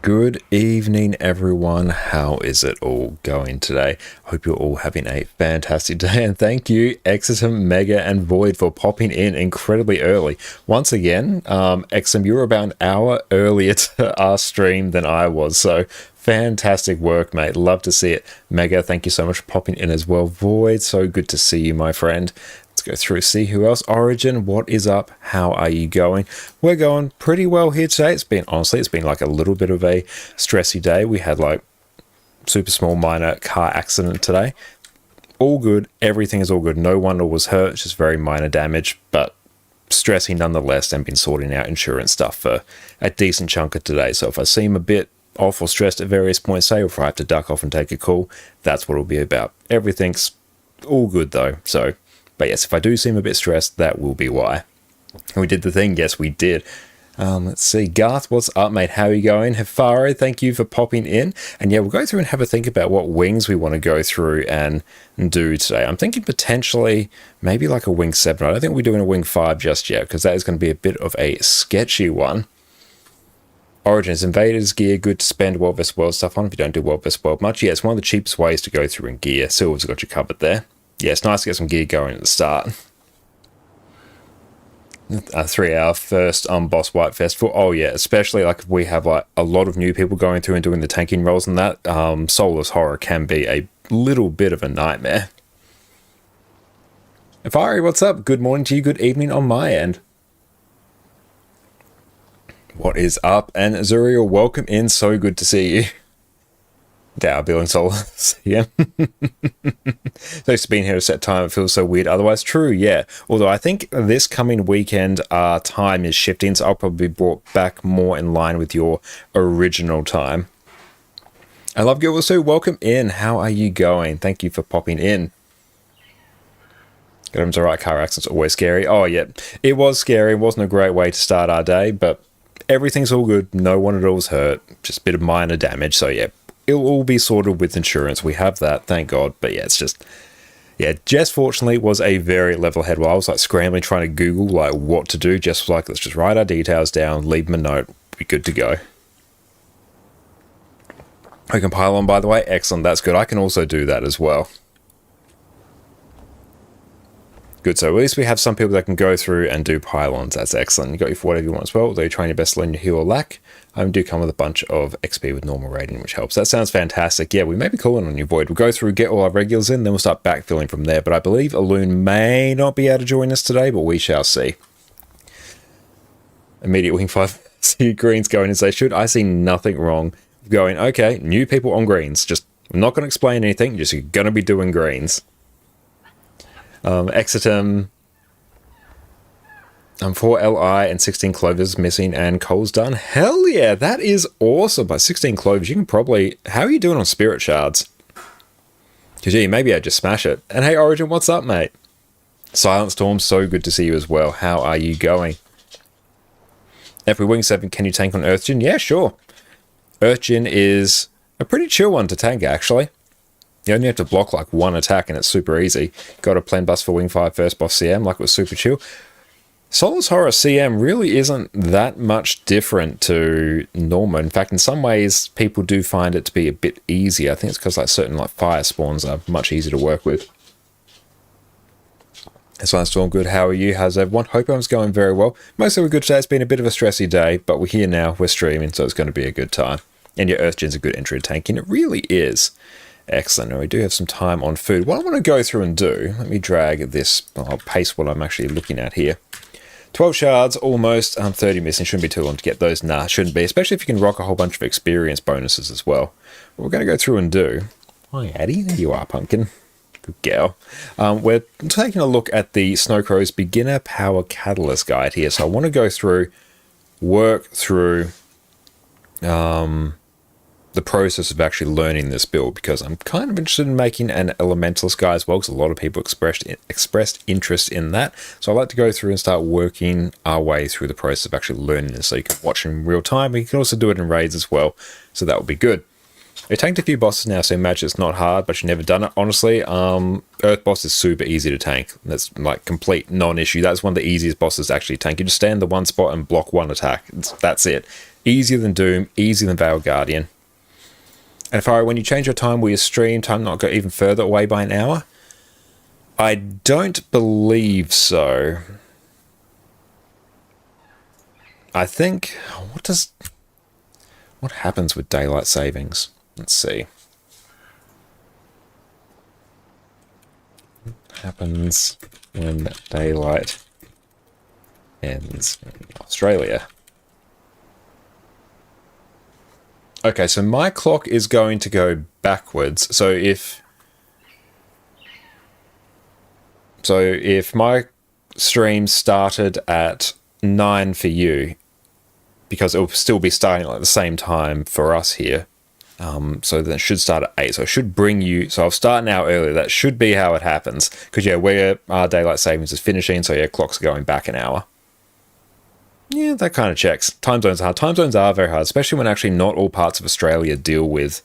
Good evening, everyone. How is it all going today? I hope you're all having a fantastic day, and thank you, Exitum, Mega, and Void, for popping in incredibly early. Once again, Exitum, you were about an hour earlier to our stream than I was, so fantastic work, mate. Love to see it. Mega, thank you so much for popping in as well. Void, so good to see you, my friend. Let's go through, see who else. Origin, what is up? How are you going? We're going pretty well here today. It's been like a little bit of a stressy day. We had like super small minor car accident today. All good. Everything is all good. No one was hurt. Just very minor damage, but stressing nonetheless, and been sorting out insurance stuff for a decent chunk of today. So if I seem a bit off or stressed at various points, say, or if I have to duck off and take a call, that's what it'll be about. Everything's all good though. So, but yes, if I do seem a bit stressed, that will be why. And we did the thing. Yes, we did. Let's see. Garth, what's up, mate? How are you going? Hefaro, thank you for popping in. And yeah, we'll go through and have a think about what wings we want to go through and do today. I'm thinking potentially maybe like a wing 7. I don't think we're doing a wing 5 just yet, because that is going to be a bit of a sketchy one. Origins, Invaders gear, good to spend World vs. World stuff on if you don't do World vs. World much. Yeah, it's one of the cheapest ways to go through in gear. Silver's got you covered there. Yeah, it's nice to get some gear going at the start. A 3-hour first Boss White Festival. Oh yeah, especially like if we have like a lot of new people going through and doing the tanking roles and that, Soulless Horror can be a little bit of a nightmare. Afari, what's up? Good morning to you, good evening on my end. What is up? And Zuriel, welcome in, so good to see you. Yeah, Building Solar. Yeah. Thanks for being here at a set time. It feels so weird. Otherwise, true, yeah. Although I think this coming weekend, our time is shifting, so I'll probably be brought back more in line with your original time. I love Gilbert too. Welcome in. How are you going? Thank you for popping in. Got him to right. Car accidents always scary. Oh, yeah. It was scary. It wasn't a great way to start our day, but everything's all good. No one at all was hurt. Just a bit of minor damage. So, yeah. It'll all be sorted with insurance. We have that, thank God. But yeah, it's just... Yeah, Jess fortunately was a very level head while I was like scrambling trying to Google like what to do. Jess was like, let's just write our details down, leave them a note, be good to go. I can pile on, by the way. Excellent, that's good. I can also do that as well. Good, so at least we have some people that can go through and do pylons. That's excellent. You got your for whatever you want as well, although you're trying your best to learn your heal or lack. Do come with a bunch of XP with normal rating, which helps. That sounds fantastic. Yeah, we may be calling on you, Void. We'll go through, get all our regulars in, then we'll start backfilling from there. But I believe Aloon may not be able to join us today, but we shall see. Immediate wing 5. See greens going as they should. I see nothing wrong with going, okay, new people on greens. Just, I'm not going to explain anything. Just going to be doing greens. Exitum, 4 LI and 16 clovers missing, and Cole's done. Hell yeah, that is awesome. By 16 clovers, you can probably... How are you doing on spirit shards? Because yeah, maybe I just smash it. And hey, Origin, what's up, mate? Silent Storm, so good to see you as well. How are you going? Every Wing 7, can you tank on Earthgen? Yeah, sure. Earthgen is a pretty chill one to tank, actually. You only have to block like one attack and it's super easy. Got a plan bus for Wing 5 first boss CM, like it was super chill. Soulless Horror CM really isn't that much different to normal. In fact, in some ways, people do find it to be a bit easier. I think it's because like certain like fire spawns are much easier to work with. So I'm still good. How are you? How's everyone? Hope everyone's going very well. Mostly we're good today. It's been a bit of a stressy day, but we're here now. We're streaming, so it's going to be a good time. And your Earthgen's a good entry tanking. It really is. Excellent. Now we do have some time on food. What I want to go through and do, let me drag this, I'll paste what I'm actually looking at here. 12 shards, almost, 30 missing. Shouldn't be too long to get those. Nah, shouldn't be. Especially if you can rock a whole bunch of experience bonuses as well. What we're going to go through and do... Hi, Addie. There you are, Pumpkin. Good gal. We're taking a look at the Snowcrow's Beginner Power Catalyst Guide here. So I want to go through, work through... the process of actually learning this build, because I'm kind of interested in making an Elementalist guy as well, because a lot of people expressed interest in that. So I'd like to go through and start working our way through the process of actually learning this, so you can watch in real time. You can also do it in raids as well, so that would be good. I tanked a few bosses now, so imagine it's not hard, but you've never done it. Honestly, Earth boss is super easy to tank. That's like complete non-issue. That's one of the easiest bosses to actually tank. You just stand in the one spot and block one attack. That's it. Easier than Doom, easier than Veil Guardian. And if when you change your time, will your stream time not go even further away by an hour? I don't believe so. I think, what happens with daylight savings? Let's see. What happens when daylight ends in Australia? Okay, so my clock is going to go backwards. So if my stream started at 9 for you, because it will still be starting at the same time for us here, so then it should start at 8. So it should bring you. So I'll start an hour earlier. That should be how it happens. Because where our daylight savings is finishing, so clocks are going back an hour. Yeah, that kind of checks. Time zones are hard. Time zones are very hard, especially when actually not all parts of Australia deal with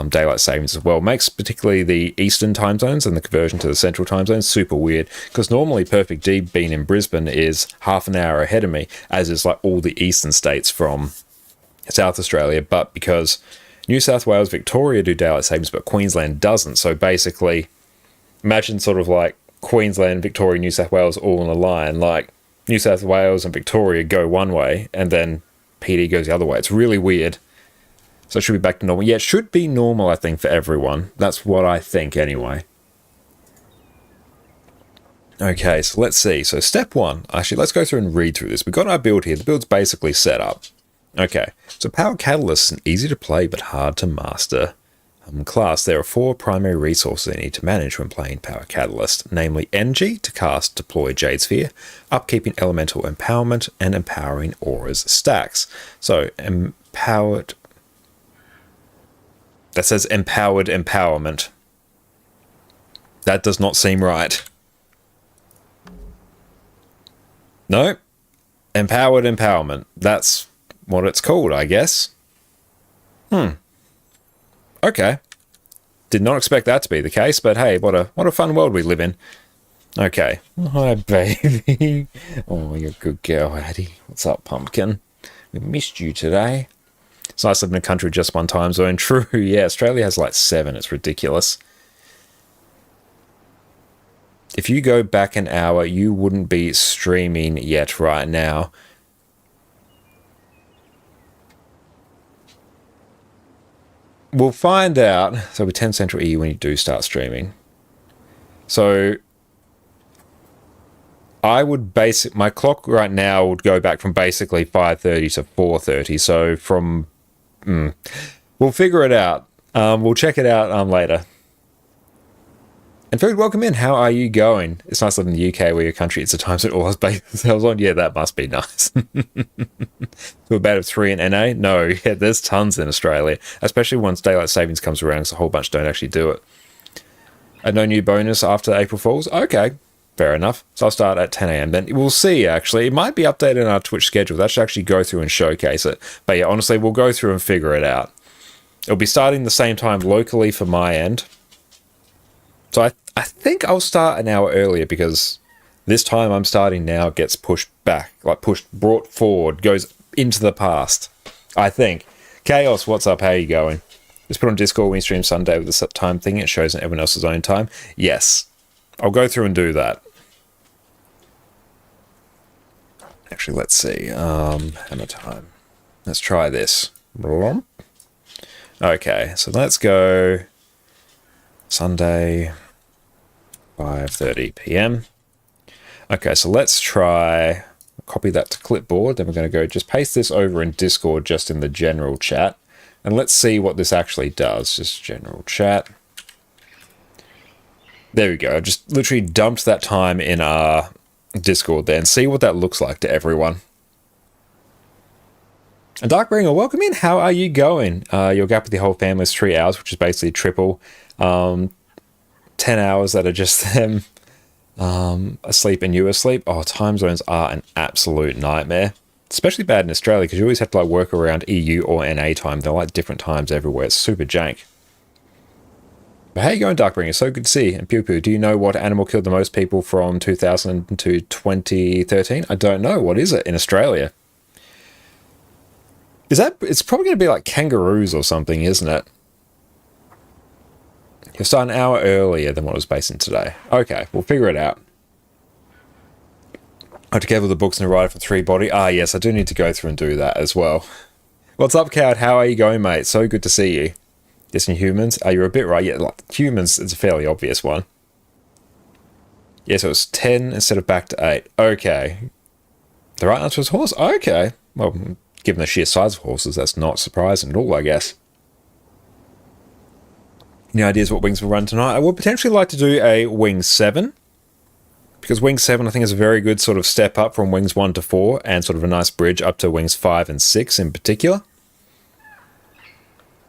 daylight savings as well. It makes particularly the eastern time zones and the conversion to the central time zones super weird, because normally Perfect D being in Brisbane is half an hour ahead of me, as is like all the eastern states from South Australia. But because New South Wales, Victoria do daylight savings, but Queensland doesn't. So basically, imagine sort of like Queensland, Victoria, New South Wales all in a line. Like New South Wales and Victoria go one way, and then PD goes the other way. It's really weird. So it should be back to normal. Yeah, it should be normal, I think, for everyone. That's what I think, anyway. Okay, so let's see. So step 1. Actually, let's go through and read through this. We've got our build here. The build's basically set up. Okay, so Power Catalyst is an easy to play but hard to master class. There are 4 primary resources you need to manage when playing Power Catalyst, namely Energy to cast Deploy Jade Sphere, Upkeeping Elemental Empowerment, and Empowering Auras stacks. So Empowered... That says Empowered Empowerment. That does not seem right. No. Empowered Empowerment. That's what it's called, I guess. Okay. Did not expect that to be the case, but hey, what a fun world we live in. Okay. Hi, baby. Oh, you're a good girl, Addie. What's up, Pumpkin? We missed you today. It's nice living in a country with just one time zone. True, yeah. Australia has like 7. It's ridiculous. If you go back an hour, you wouldn't be streaming yet right now. We'll find out. So we're 10 Central EU when you do start streaming. So I would my clock right now would go back from basically 5:30 to 4:30. So from we'll figure it out. We'll check it out later. And Food, welcome in. How are you going? It's nice living in the UK where your country it's a time zone all has based themselves on. Yeah, that must be nice. To about of 3 in NA? No, yeah, there's tons in Australia, especially once daylight savings comes around, because a whole bunch don't actually do it. And no new bonus after April Fools? Okay, fair enough. So I'll start at 10 a.m. then. We'll see, actually. It might be updated in our Twitch schedule. That should actually go through and showcase it. But yeah, honestly, we'll go through and figure it out. It'll be starting the same time locally for my end. So I think I'll start an hour earlier, because this time I'm starting now gets pushed back, like brought forward, goes into the past, I think. Chaos, what's up? How you going? Just put on Discord when you stream Sunday with the time thing. It shows in everyone else's own time. Yes, I'll go through and do that. Actually, let's see. Hammer time. Let's try this. Okay, so let's go Sunday, 5:30 p.m. Okay, so let's try copy that to clipboard. Then we're going to go just paste this over in Discord, just in the general chat. And let's see what this actually does. Just general chat. There we go. I just literally dumped that time in our Discord there, and see what that looks like to everyone. And Darkbringer, welcome in. How are you going? Your gap with the whole family is 3 hours, which is basically triple. 10 hours that are just them asleep and you asleep. Oh, time zones are an absolute nightmare. Especially bad in Australia, because you always have to like work around EU or NA time. They're like different times everywhere. It's super jank. But how you going, Darkbringer? So good to see you. And Pew Pew, do you know what animal killed the most people from 2000 to 2013? I don't know. What is it in Australia? Is that... It's probably going to be like kangaroos or something, isn't it? You'll start an hour earlier than what it was based in today. Okay, we'll figure it out. I together the books and a writer for 3 body. Ah, yes, I do need to go through and do that as well. What's up, Coward? How are you going, mate? So good to see you. Yes, and humans. You're a bit right. Yeah, like, humans is a fairly obvious one. Yeah, so it's 10 instead of back to 8. Okay. The right answer was horse? Okay. Well, given the sheer size of horses, that's not surprising at all, I guess. Any ideas what wings will run tonight? I would potentially like to do a wing 7. Because wing 7, I think, is a very good sort of step up from wings 1 to 4. And sort of a nice bridge up to wings 5 and 6 in particular.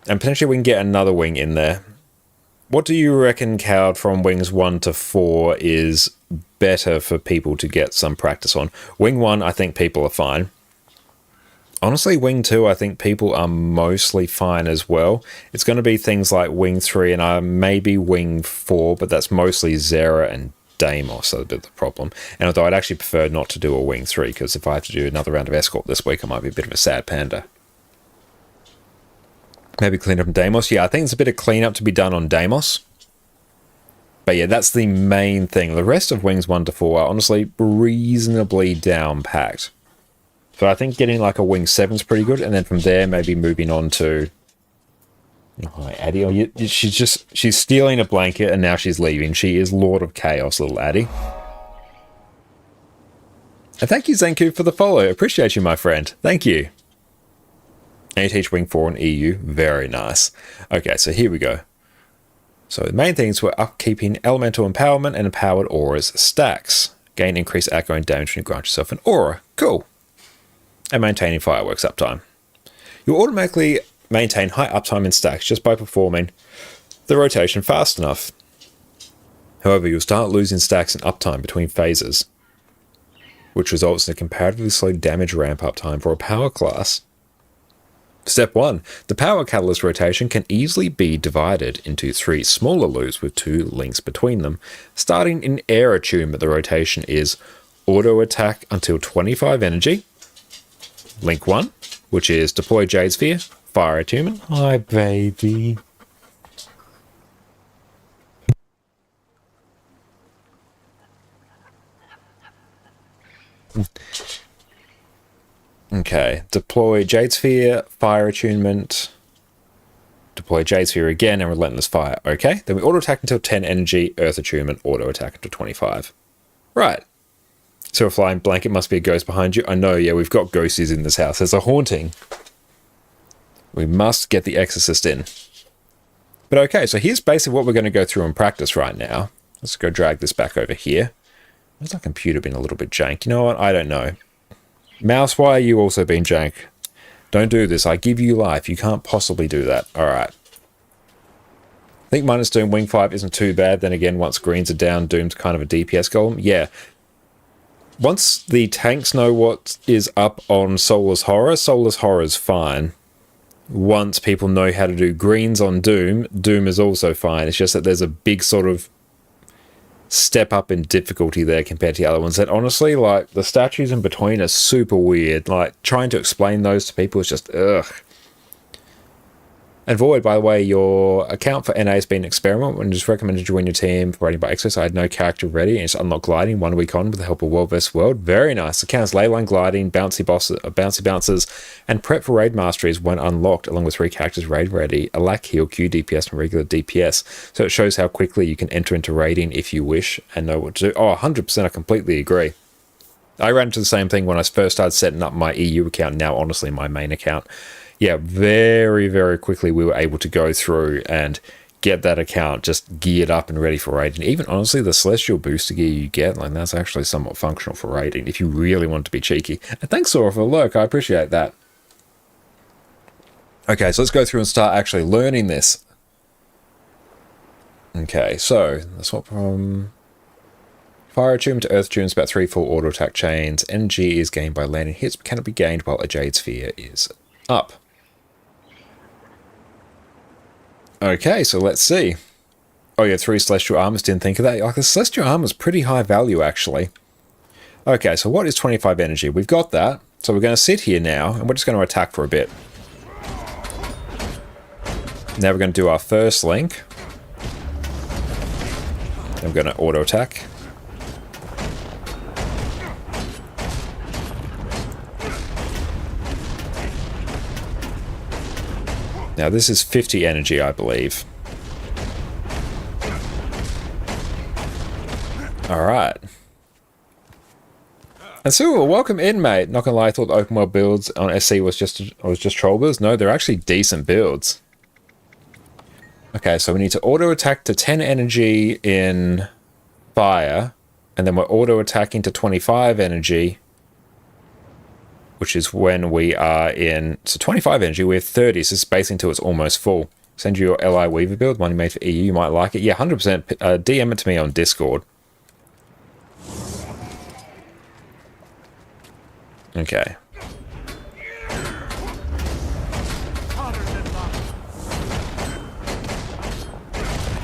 And potentially we can get another wing in there. What do you reckon, Coward, from wings 1 to 4 is better for people to get some practice on? Wing 1, I think people are fine. Honestly, wing 2, I think people are mostly fine as well. It's going to be things like wing 3 and maybe wing 4, but that's mostly Zera and Deimos, so a bit of the problem. And although I'd actually prefer not to do a wing 3, because if I have to do another round of escort this week, I might be a bit of a sad panda. Maybe clean up on Deimos. Yeah, I think there's a bit of cleanup to be done on Deimos. But yeah, that's the main thing. The rest of wings 1 to 4 are honestly reasonably down-packed. So I think getting like a wing 7 is pretty good. And then from there, maybe moving on to... Oh, hi, Addie. Oh, she's stealing a blanket and now she's leaving. She is Lord of Chaos, little Addie. And thank you, Zenku, for the follow. Appreciate you, my friend. Thank you. And you teach wing 4 and EU. Very nice. Okay, so here we go. So the main things were upkeeping elemental empowerment and empowered auras stacks. Gain increased outgoing damage when you grant yourself an aura. Cool. And maintaining fireworks uptime. You'll automatically maintain high uptime in stacks just by performing the rotation fast enough. However, you'll start losing stacks and uptime between phases, which results in a comparatively slow damage ramp up time for a power class. Step 1. The power catalyst rotation can easily be divided into 3 smaller loops with 2 links between them. Starting in air attunement, the rotation is auto attack until 25 energy. Link 1, which is deploy Jade Sphere, fire attunement. Hi, baby. Okay, deploy Jade Sphere, fire attunement, deploy Jade Sphere again, and relentless fire. Okay, then we auto attack until 10 energy, earth attunement, auto attack until 25. Right. So a flying blanket must be a ghost behind you. I know, yeah, we've got ghosties in this house. There's a haunting. We must get the exorcist in. But okay, so here's basically what we're going to go through and practice right now. Let's go drag this back over here. Where's our computer been a little bit jank? You know what? I don't know. Mouse, why are you also being jank? Don't do this. I give you life. You can't possibly do that. Alright. I think minus Doom Wing 5 isn't too bad. Then again, once greens are down, Doom's kind of a DPS golem. Yeah. Once the tanks know what is up on Soulless Horror's fine. Once people know how to do greens on Doom, Doom is also fine. It's just that there's a big sort of step up in difficulty there compared to the other ones that honestly, like, the statues in between are super weird. Like, trying to explain those to people is just ugh. And Void, by the way, your account for NA has been an experiment when just recommended you join your team for rating by Exos. I had no character ready and just unlocked gliding 1 week on with the help of World vs. World. Very nice. Accounts leyline gliding, bouncy bouncers, and prep for raid masteries when unlocked, along with 3 characters raid ready, a lack heal, Q DPS, and regular DPS. So it shows how quickly you can enter into raiding if you wish and know what to do. Oh, 100%, I completely agree. I ran into the same thing when I first started setting up my EU account, now honestly my main account. Yeah, very, very quickly we were able to go through and get that account just geared up and ready for raiding. Even honestly, the Celestial booster gear you get, like, that's actually somewhat functional for raiding if you really want to be cheeky. And thanks, Sora, for the lurk. I appreciate that. Okay, so let's go through and start actually learning this. Okay, so let's swap from fire attunement to earth attunement, about 3 full auto attack chains. Energy is gained by landing hits, but cannot be gained while a Jade Sphere is up. Okay, so let's see. Oh yeah, 3 Celestial Armors, didn't think of that. Like, the Celestial Armor's pretty high value, actually. Okay, so what is 25 energy? We've got that. So we're going to sit here now, and we're just going to attack for a bit. Now we're going to do our first link. I'm going to auto attack. Now this is 50 energy, I believe. Alright. And so, welcome in, mate. Not gonna lie, I thought the open world builds on SC was just troll builds. No, they're actually decent builds. Okay, so we need to auto attack to 10 energy in fire, and then we're auto attacking to 25 energy, which is when we are in, so 25 energy, we have 30, so it's basically until it's almost full. Send you your LI Weaver build, one you made for EU, you might like it. Yeah, 100%, DM it to me on Discord. Okay.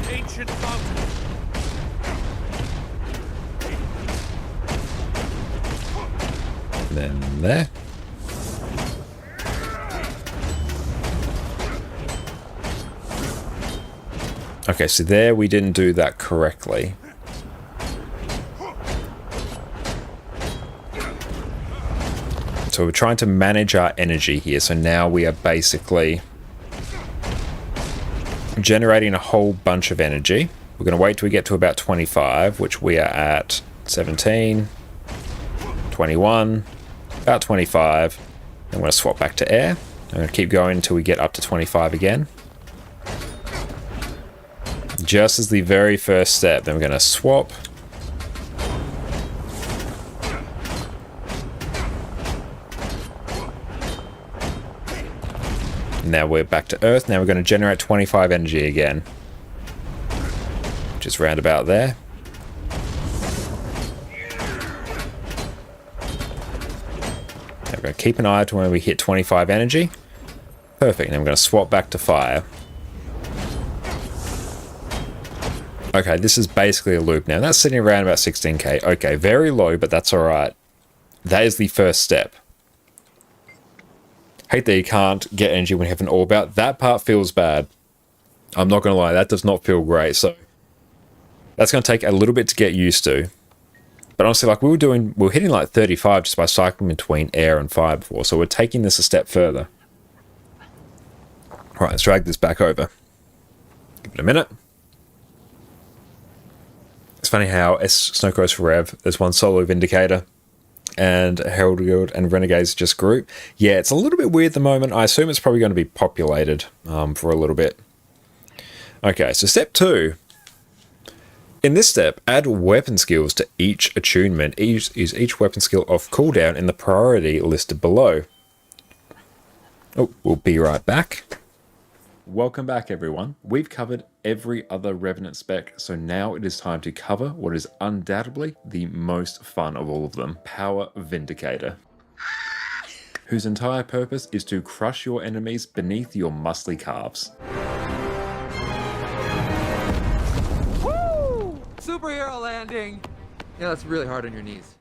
Ancient fountain. Then there. Okay, so there we didn't do that correctly. So we're trying to manage our energy here. So now we are basically generating a whole bunch of energy. We're going to wait till we get to about 25, which we are at 17, 21, about 25. I'm going to swap back to air. I'm going to keep going until we get up to 25 again. Just as the very first step, then we're going to swap. Now we're back to Earth. Now we're going to generate 25 energy again. Just round about there. Now we're going to keep an eye to when we hit 25 energy. Perfect. Now we're going to swap back to fire. Okay, this is basically a loop now. That's sitting around about 16k. Okay, very low, but that's alright. That is the first step. Hate that you can't get energy when you have an orb out. That part feels bad. I'm not going to lie, that does not feel great. So that's going to take a little bit to get used to. But honestly, like we were hitting like 35 just by cycling between air and fire before. So we're taking this a step further. All right, let's drag this back over. Give it a minute. It's funny how Snow Coast Rev, there's one solo Vindicator, and Herald Guild and Renegades just group. Yeah, it's a little bit weird at the moment. I assume it's probably going to be populated for a little bit. Okay, so step 2. In this step, add weapon skills to each attunement. Use each weapon skill off cooldown in the priority listed below. Oh, we'll be right back. Welcome back, everyone. We've covered every other Revenant spec, so now it is time to cover what is undoubtedly the most fun of all of them, Power Vindicator, whose entire purpose is to crush your enemies beneath your muscly calves. Woo! Superhero landing! Yeah, that's really hard on your knees.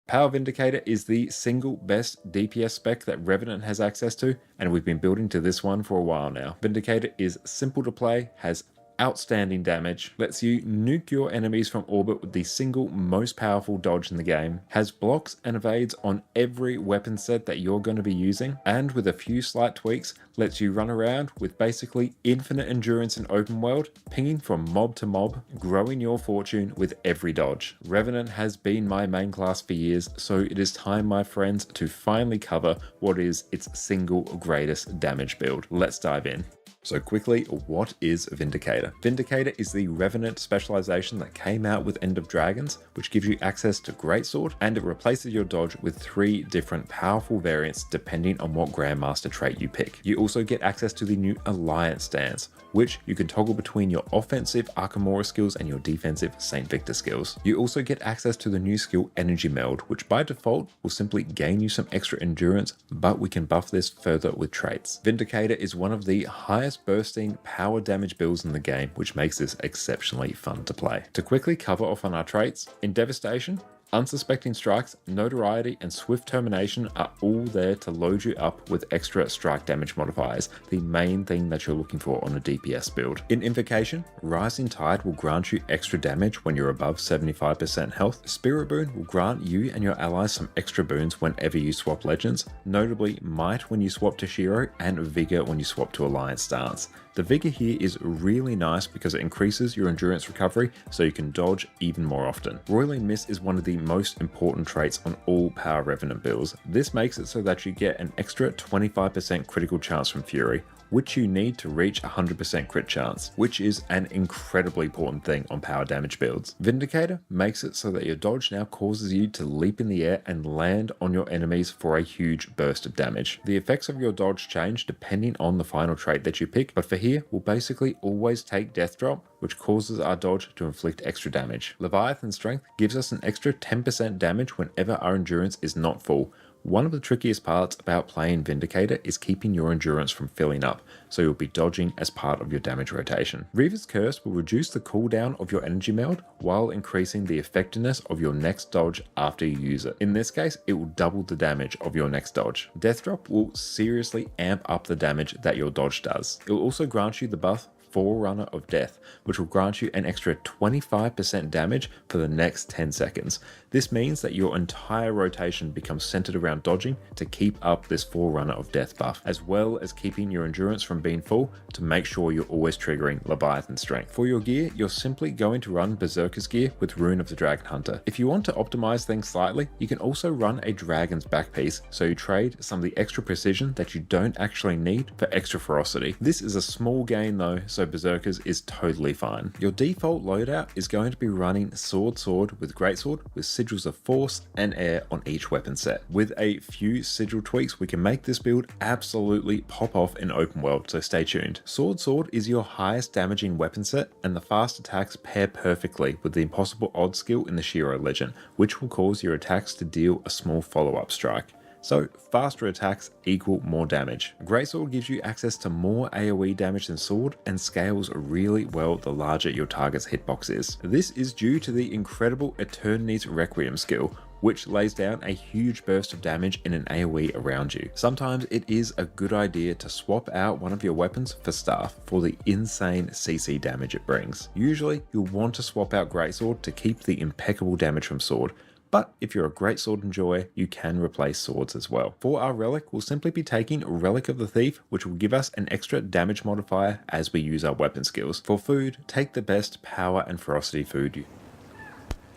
Power Vindicator is the single best DPS spec that Revenant has access to, and we've been building to this one for a while now. Vindicator is simple to play, has outstanding damage, lets you nuke your enemies from orbit with the single most powerful dodge in the game, has blocks and evades on every weapon set that you're going to be using, and with a few slight tweaks, lets you run around with basically infinite endurance in open world, pinging from mob to mob, growing your fortune with every dodge. Revenant has been my main class for years, so it is time, my friends, to finally cover what is its single greatest damage build. Let's dive in. So quickly, what is Vindicator? Vindicator is the Revenant specialization that came out with End of Dragons, which gives you access to Greatsword, and it replaces your dodge with 3 different powerful variants depending on what Grandmaster trait you pick. You also get access to the new Alliance stance, which you can toggle between your offensive Arkamora skills and your defensive St. Victor skills. You also get access to the new skill Energy Meld, which by default will simply gain you some extra endurance, but we can buff this further with traits. Vindicator is one of the highest bursting power damage builds in the game, which makes this exceptionally fun to play. To quickly cover off on our traits, in Devastation, Unsuspecting strikes, notoriety, and swift termination are all there to load you up with extra strike damage modifiers, the main thing that you're looking for on a DPS build. In Invocation, Rising Tide will grant you extra damage when you're above 75% health. Spirit Boon will grant you and your allies some extra boons whenever you swap legends, notably Might when you swap to Shiro and Vigor when you swap to Alliance stance. The Vigor here is really nice because it increases your endurance recovery so you can dodge even more often. Roiling Mist is one of the most important traits on all Power Revenant builds. This makes it so that you get an extra 25% critical chance from Fury, which you need to reach 100% crit chance, which is an incredibly important thing on power damage builds. Vindicator makes it so that your dodge now causes you to leap in the air and land on your enemies for a huge burst of damage. The effects of your dodge change depending on the final trait that you pick, but for here, we'll basically always take Death Drop, which causes our dodge to inflict extra damage. Leviathan Strength gives us an extra 10% damage whenever our endurance is not full. One of the trickiest parts about playing Vindicator is keeping your endurance from filling up, so you'll be dodging as part of your damage rotation. Reaver's Curse will reduce the cooldown of your energy meld while increasing the effectiveness of your next dodge after you use it. In this case, it will double the damage of your next dodge. Death Drop will seriously amp up the damage that your dodge does. It will also grant you the buff Forerunner of Death, which will grant you an extra 25% damage for the next 10 seconds. This means that your entire rotation becomes centered around dodging to keep up this Forerunner of Death buff, as well as keeping your endurance from being full to make sure you're always triggering Leviathan Strength. For your gear, you're simply going to run Berserker's gear with Rune of the Dragon Hunter. If you want to optimize things slightly, you can also run a Dragon's back piece, so you trade some of the extra precision that you don't actually need for extra ferocity. This is a small gain though, so Berserkers is totally fine. Your default loadout is going to be running Sword with Greatsword with Sigils of Force and Air on each weapon set. With a few sigil tweaks, we can make this build absolutely pop off in open world, so stay tuned. Sword is your highest damaging weapon set, and the fast attacks pair perfectly with the Impossible Odd skill in the Shiro Legend, which will cause your attacks to deal a small follow-up strike. So faster attacks equal more damage. Greatsword gives you access to more AoE damage than Sword and scales really well the larger your target's hitbox is. This is due to the incredible Eternity's Requiem skill, which lays down a huge burst of damage in an AoE around you. Sometimes it is a good idea to swap out one of your weapons for Staff for the insane CC damage it brings. Usually you'll want to swap out Greatsword to keep the impeccable damage from Sword, but if you're a Greatsword enjoyer, you can replace swords as well. For our relic, we'll simply be taking Relic of the Thief, which will give us an extra damage modifier as we use our weapon skills. For food, take the best power and ferocity food.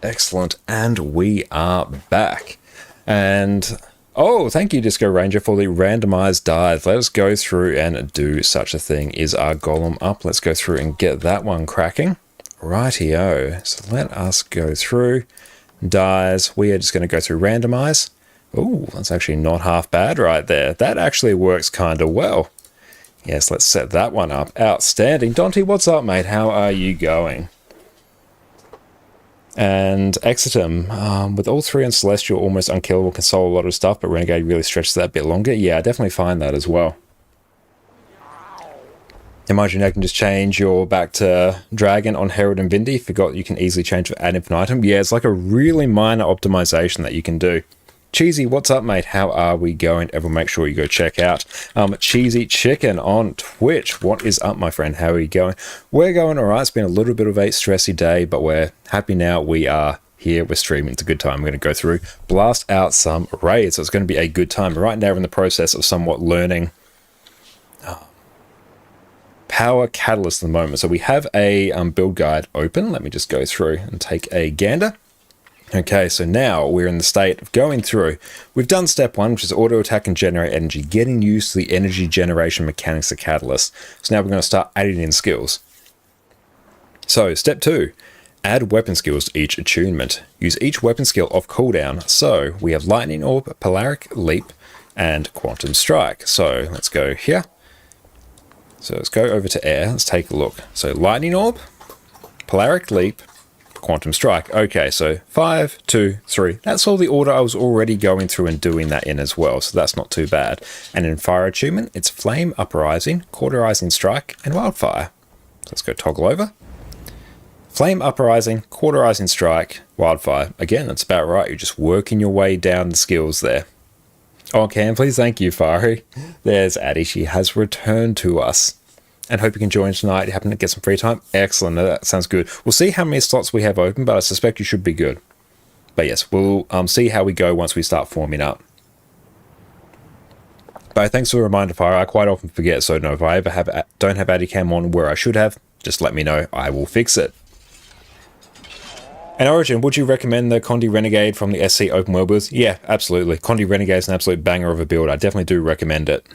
Excellent, and we are back. And oh, thank you, Disco Ranger, for the randomized dive. Let us go through and do such a thing. Is our golem up? Let's go through and get that one cracking. Rightio. So let us go through. Dies. We are just going to go through randomize. Oh, that's actually not half bad right there. That actually works kind of well. Yes, let's set that one up. Outstanding. Dante, what's up, mate? How are you going? And Exitum, with all three on Celestial, almost unkillable, can solve a lot of stuff, but Renegade really stretches that a bit longer. Yeah, I definitely find that as well. Imagine I can just change your back to Dragon on Herald and Vindy. Forgot you can easily change for ad infinitum. Yeah, it's like a really minor optimization that you can do. Cheesy, what's up, mate? How are we going? Everyone make sure you go check out Cheesy Chicken on Twitch. What is up, my friend? How are you going? We're going all right. It's been a little bit of a stressy day, but we're happy now. We are here. We're streaming. It's a good time. We're going to go through, blast out some raids. So it's going to be a good time. Right now we're in the process of somewhat learning Power Catalyst at the moment. So we have a build guide open. Let me just go through and take a gander. Okay, so now we're in the state of going through. We've done step one, which is auto attack and generate energy, getting used to the energy generation mechanics of Catalyst. So now we're going to start adding in skills. So step two, add weapon skills to each attunement. Use each weapon skill off cooldown. So we have Lightning Orb, Polaric Leap, and Quantum Strike. So let's go here. So let's go over to air. Let's take a look. So Lightning Orb, Polaric Leap, Quantum Strike. Okay, so 5, 2, 3. That's all the order I was already going through and doing that in as well, so that's not too bad. And in Fire Attunement, it's Flame, Uprising, Cauterizing Strike, and Wildfire. So let's go toggle over. Flame Uprising, Cauterizing Strike, Wildfire. Again, that's about right. You're just working your way down the skills there. Oh, can please thank you, Fari. There's Addie. She has returned to us. And hope you can join tonight. You happen to get some free time. Excellent. That sounds good. We'll see how many slots we have open, but I suspect you should be good. But yes, we'll see how we go once we start forming up. But thanks for the reminder, Fire. I quite often forget, so no, if I ever don't have Adicam on where I should have, just let me know. I will fix it. And Origin, would you recommend the Condi Renegade from the SC Open World builds? Yeah, absolutely. Condi Renegade is an absolute banger of a build. I definitely do recommend it.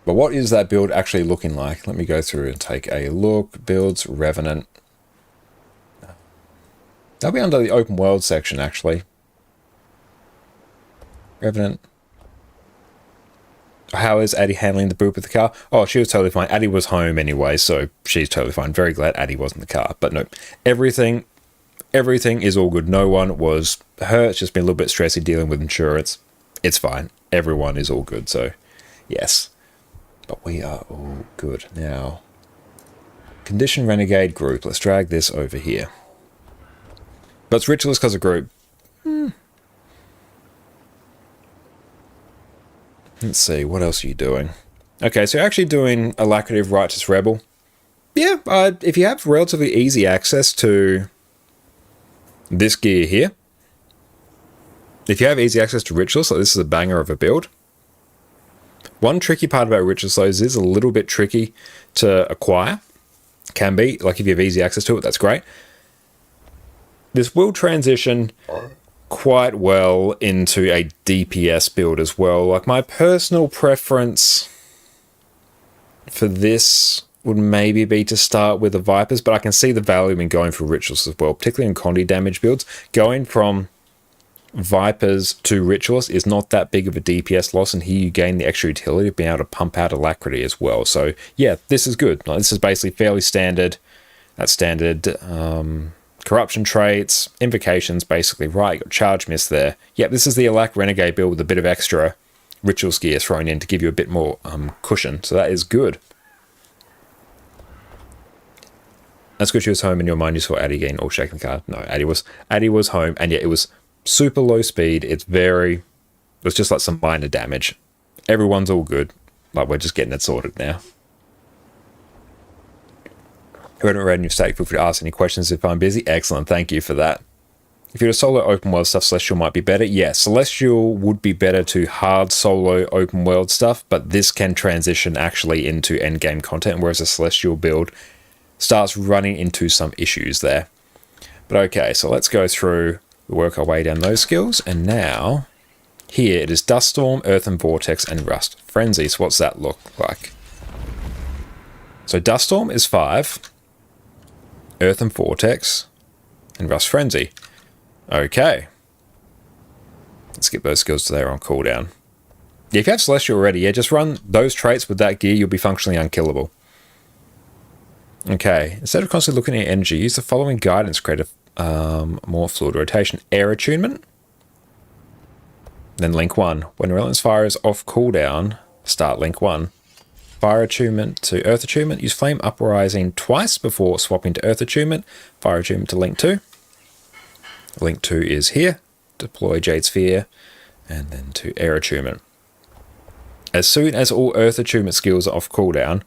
But what is that build actually looking like? Let me go through and take a look. Builds, Revenant. That'll be under the Open World section, actually. Revenant. How is Addie handling the boot with the car? Oh, she was totally fine. Addie was home anyway, so she's totally fine. Very glad Addie wasn't in the car. But no, everything is all good. No one was hurt. It's just been a little bit stressy dealing with insurance. It's fine. Everyone is all good, so yes. But we are all good now. Condition Renegade group. Let's drag this over here. But it's Ritualist because of group. Let's see, what else are you doing? Okay, so you're actually doing Alacrity of Righteous Rebel. Yeah, if you have relatively easy access to this gear here, if you have easy access to Rituals, so this is a banger of a build. One tricky part about Rituals, though, is it is a little bit tricky to acquire. Can be, like if you have easy access to it, that's great. This will transition quite well into a DPS build as well. Like my personal preference for this would maybe be to start with the Vipers, but I can see the value in going for Rituals as well, particularly in Condi damage builds. Going from Vipers to Rituals is not that big of a DPS loss, and here you gain the extra utility of being able to pump out Alacrity as well. So yeah, this is good. Like, this is basically fairly standard. That's standard corruption traits, invocations, basically, right? You got charge miss there. Yep, this is the Alac Renegade build with a bit of extra Rituals gear thrown in to give you a bit more cushion. So that is good. That's good she was home in your mind. You saw Addie getting all shaking the car. No, Addie was home, and yet it was super low speed. It was just like some minor damage. Everyone's all good. Like, we're just getting it sorted now. Who haven't read your state, feel free to ask any questions if I'm busy. Excellent, thank you for that. If you're a solo open world stuff, Celestial might be better. Yeah, Celestial would be better to hard solo open world stuff, but this can transition actually into endgame content, whereas a Celestial build starts running into some issues there. But okay, so let's go through, work our way down those skills, and now here it is Duststorm, Earthen Vortex, and Rust Frenzy. So what's that look like? So Duststorm is 5. Earthen Vortex, and Rust Frenzy. Okay. Let's get those skills to there on cooldown. Yeah, if you have Celestial already, yeah, just run those traits with that gear, you'll be functionally unkillable. Okay, instead of constantly looking at energy, use the following guidance to create a more fluid rotation. Air Attunement. Then Link 1. When Relentless Fire is off cooldown, start Link 1. Fire Attunement to Earth Attunement. Use Flame Uprising twice before swapping to Earth Attunement. Fire Attunement to Link 2. Link 2 is here. Deploy Jade Sphere. And then to Air Attunement. As soon as all Earth Attunement skills are off cooldown,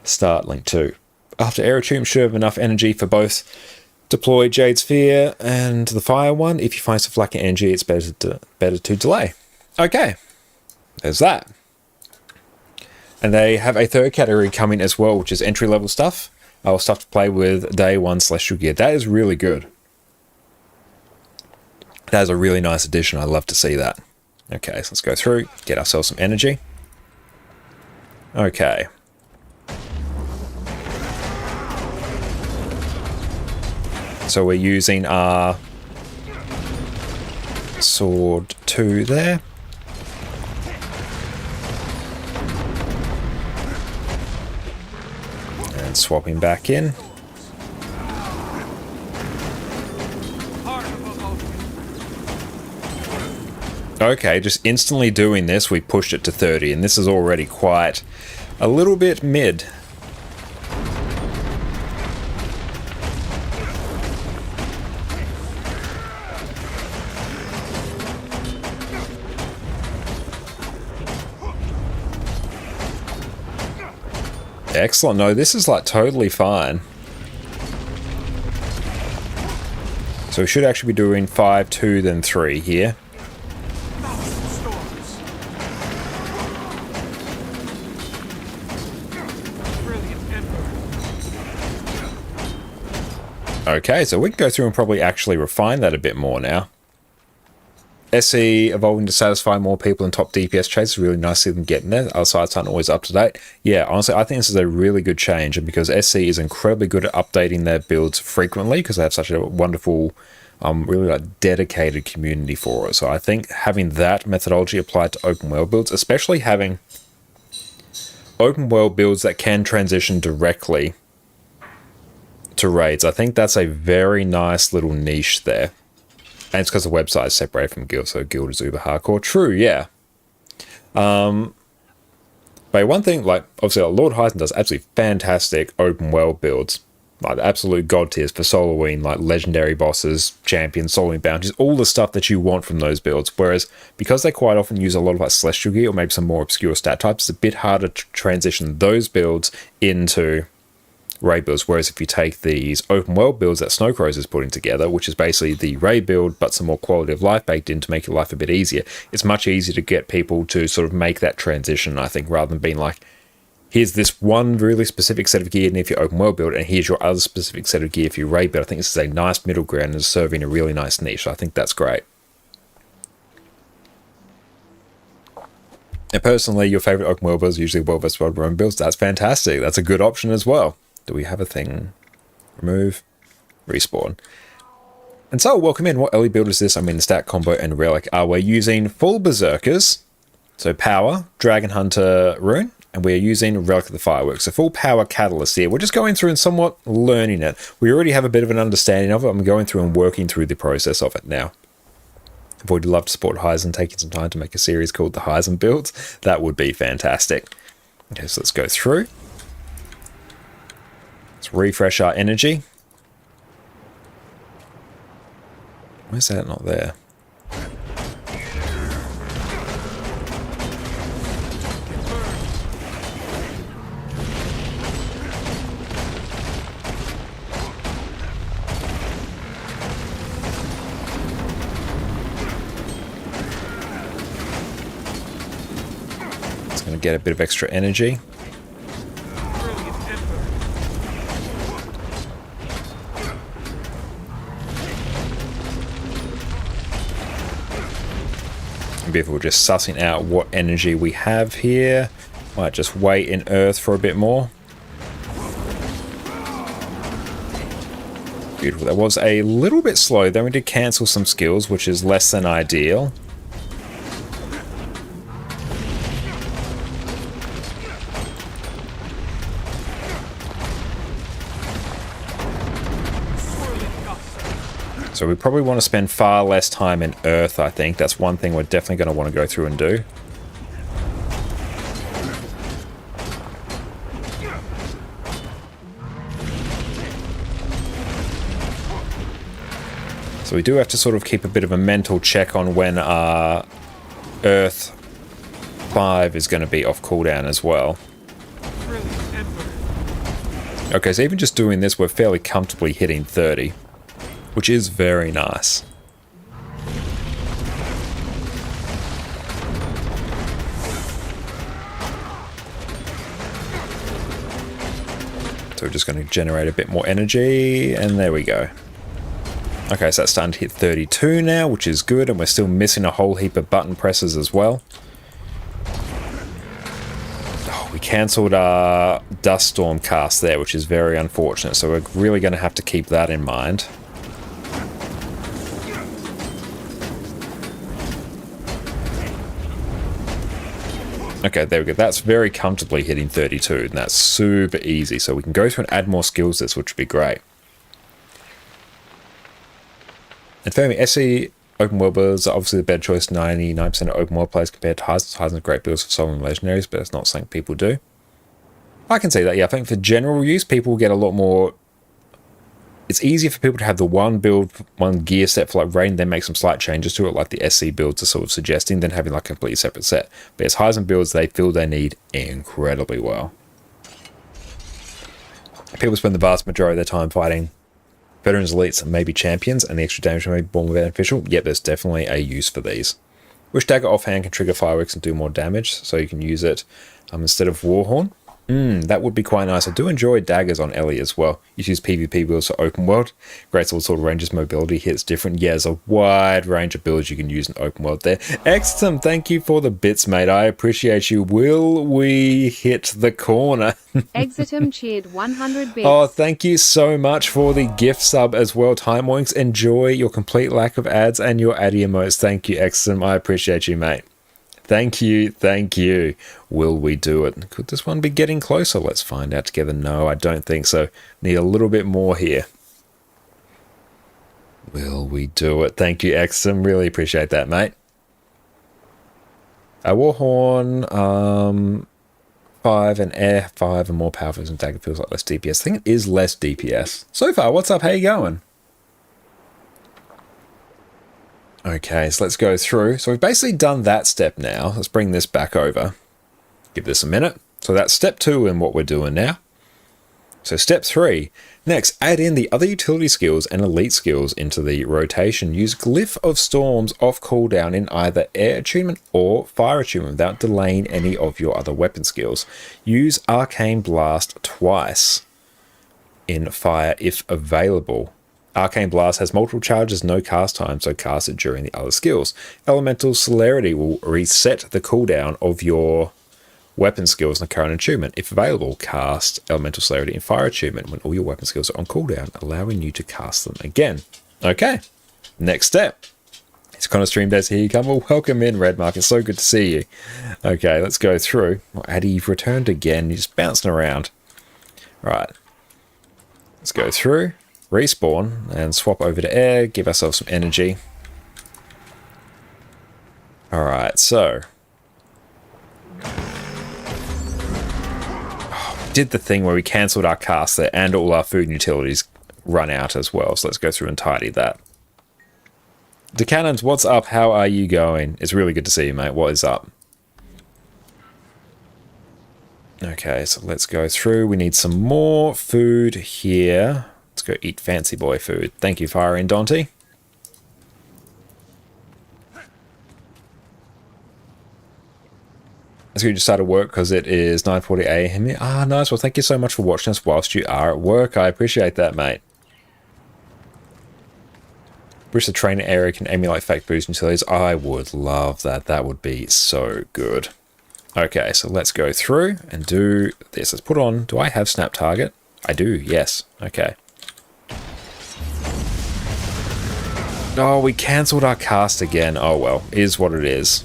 start Link 2. After Air Attunement should have enough energy for both deploy Jade Sphere and the Fire one. If you find stuff lacking energy, it's better to delay. Okay. There's that. And they have a third category coming as well, which is entry-level stuff. Stuff to play with day 1 Celestial gear. That is really good. That is a really nice addition. I love to see that. Okay, so let's go through, get ourselves some energy. Okay. So we're using our sword 2 there. And swapping back in. Okay, just instantly doing this, we pushed it to 30, and this is already quite a little bit mid. Excellent. No, this is like totally fine. So we should actually be doing 5, 2, then 3 here. Thousand storms. Brilliant Ember. Okay, so we can go through and probably actually refine that a bit more now. SE evolving to satisfy more people in top DPS chase is really nice to see them getting there. Our sites aren't always up to date. Yeah, honestly, I think this is a really good change, and because SE is incredibly good at updating their builds frequently because they have such a wonderful, really like dedicated community for it. So I think having that methodology applied to open world builds, especially having open world builds that can transition directly to raids, I think that's a very nice little niche there. And it's because the website is separated from Guild, so Guild is uber hardcore. True, yeah. But one thing, like, obviously, Lord Hyson does absolutely fantastic open world builds. Like, absolute god tiers for soloing, like, legendary bosses, champions, soloing bounties, all the stuff that you want from those builds. Whereas, because they quite often use a lot of, like, Celestial gear or maybe some more obscure stat types, it's a bit harder to transition those builds into raid builds. Whereas if you take these open world builds that Snowcrows is putting together, which is basically the raid build but some more quality of life baked in to make your life a bit easier, it's much easier to get people to sort of make that transition, I think, rather than being like, here's this one really specific set of gear if you open world build, and here's your other specific set of gear if you raid build. I think this is a nice middle ground and is serving a really nice niche. So I think that's great. And personally, your favorite open world builds are usually World vs. World run builds. That's fantastic. That's a good option as well. Do we have a thing? Remove, respawn. And so, welcome in. What early build is this? I mean, the stat combo and relic. We're using full berserkers, so power, dragon hunter rune, and we're using relic of the fireworks. So full power catalyst here. We're just going through and somewhat learning it. We already have a bit of an understanding of it. I'm going through and working through the process of it now. Void would love to support Hyzen, taking some time to make a series called the Hyzen builds. That would be fantastic. Okay, so let's go through. Let's refresh our energy. Where's that not there? It's going to get a bit of extra energy. We're just sussing out what energy we have here. Might just wait in Earth for a bit more. Beautiful. That was a little bit slow. Then we did cancel some skills, which is less than ideal. So we probably want to spend far less time in Earth, I think. That's one thing we're definitely going to want to go through and do. So we do have to sort of keep a bit of a mental check on when our Earth 5 is going to be off cooldown as well. Okay, so even just doing this, we're fairly comfortably hitting 30. Which is very nice. So we're just going to generate a bit more energy, and there we go. Okay, so that's starting to hit 32 now, which is good, and we're still missing a whole heap of button presses as well. Oh, we cancelled our Dust Storm cast there, which is very unfortunate, so we're really going to have to keep that in mind. Okay, there we go. That's very comfortably hitting 32, and that's super easy. So we can go through and add more skills to this, which would be great. And for me, SE open world builds are obviously the better choice. 99% of open world players compared to Hyzen. Hyzen's great builds for soloing legendaries, but it's not something people do. I can see that, yeah. I think for general use, people will get a lot more... It's easier for people to have the one build, one gear set for like raid, then make some slight changes to it, like the SC builds are sort of suggesting, than having like a completely separate set. But as Hyzen builds, they feel they need incredibly well. People spend the vast majority of their time fighting veterans, elites, and maybe champions, and the extra damage may be more beneficial. Yep, there's definitely a use for these. Wish Dagger offhand can trigger fireworks and do more damage, so you can use it instead of Warhorn. That would be quite nice. I do enjoy daggers on Ellie as well. You use PvP builds for open world. Great all sort of ranges, mobility hits different. Yeah, there's a wide range of builds you can use in open world there. Extum, thank you for the bits, mate. I appreciate you. Will we hit the corner? Exitum cheered 100 bits. Oh, thank you so much for the gift sub as well, Time Winks. Enjoy your complete lack of ads and your addy emotes. Thank you, Extum. I appreciate you, mate. Thank you, thank you. Will we do it? Could this one be getting closer? Let's find out together. No, I don't think so. Need a little bit more here. Will we do it? Thank you, Exum. Really appreciate that, mate. A Warhorn, 5 and air 5 and more powerful than dagger feels like less DPS. I think it is less DPS. So far, what's up? How you going? Okay, so let's go through. So we've basically done that step now. Let's bring this back over. Give this a minute. So that's step 2 in what we're doing now. So step 3. Next, add in the other utility skills and elite skills into the rotation. Use Glyph of Storms off cooldown in either air attunement or fire attunement without delaying any of your other weapon skills. Use Arcane Blast twice in fire if available. Arcane Blast has multiple charges, no cast time, so cast it during the other skills. Elemental Celerity will reset the cooldown of your weapon skills in the current attunement. If available, cast Elemental Celerity in Fire Attunement when all your weapon skills are on cooldown, allowing you to cast them again. Okay, next step. It's kind of stream days. Here you come. Well, welcome in, Redmark. It's so good to see you. Okay, let's go through. Oh, Addy, you've returned again. You're just bouncing around. Right. Let's go through. Respawn and swap over to air, give ourselves some energy. Alright, so did the thing where we cancelled our cast there and all our food and utilities run out as well, so let's go through and tidy that. DeCannons, what's up? How are you going? It's really good to see you, mate. What is up? Okay, so let's go through. We need some more food here. Let's go eat fancy boy food. Thank you, Fire and Dante. Let's go just started work because it is 9:40 a.m. here. Ah, nice. Well, thank you so much for watching us whilst you are at work. I appreciate that, mate. Wish the trainer area can emulate fake boost utilities. I would love that. That would be so good. Okay, so let's go through and do this. Let's put on... Do I have Snap Target? I do, yes. Okay. Oh, we cancelled our cast again. Oh well, is what it is.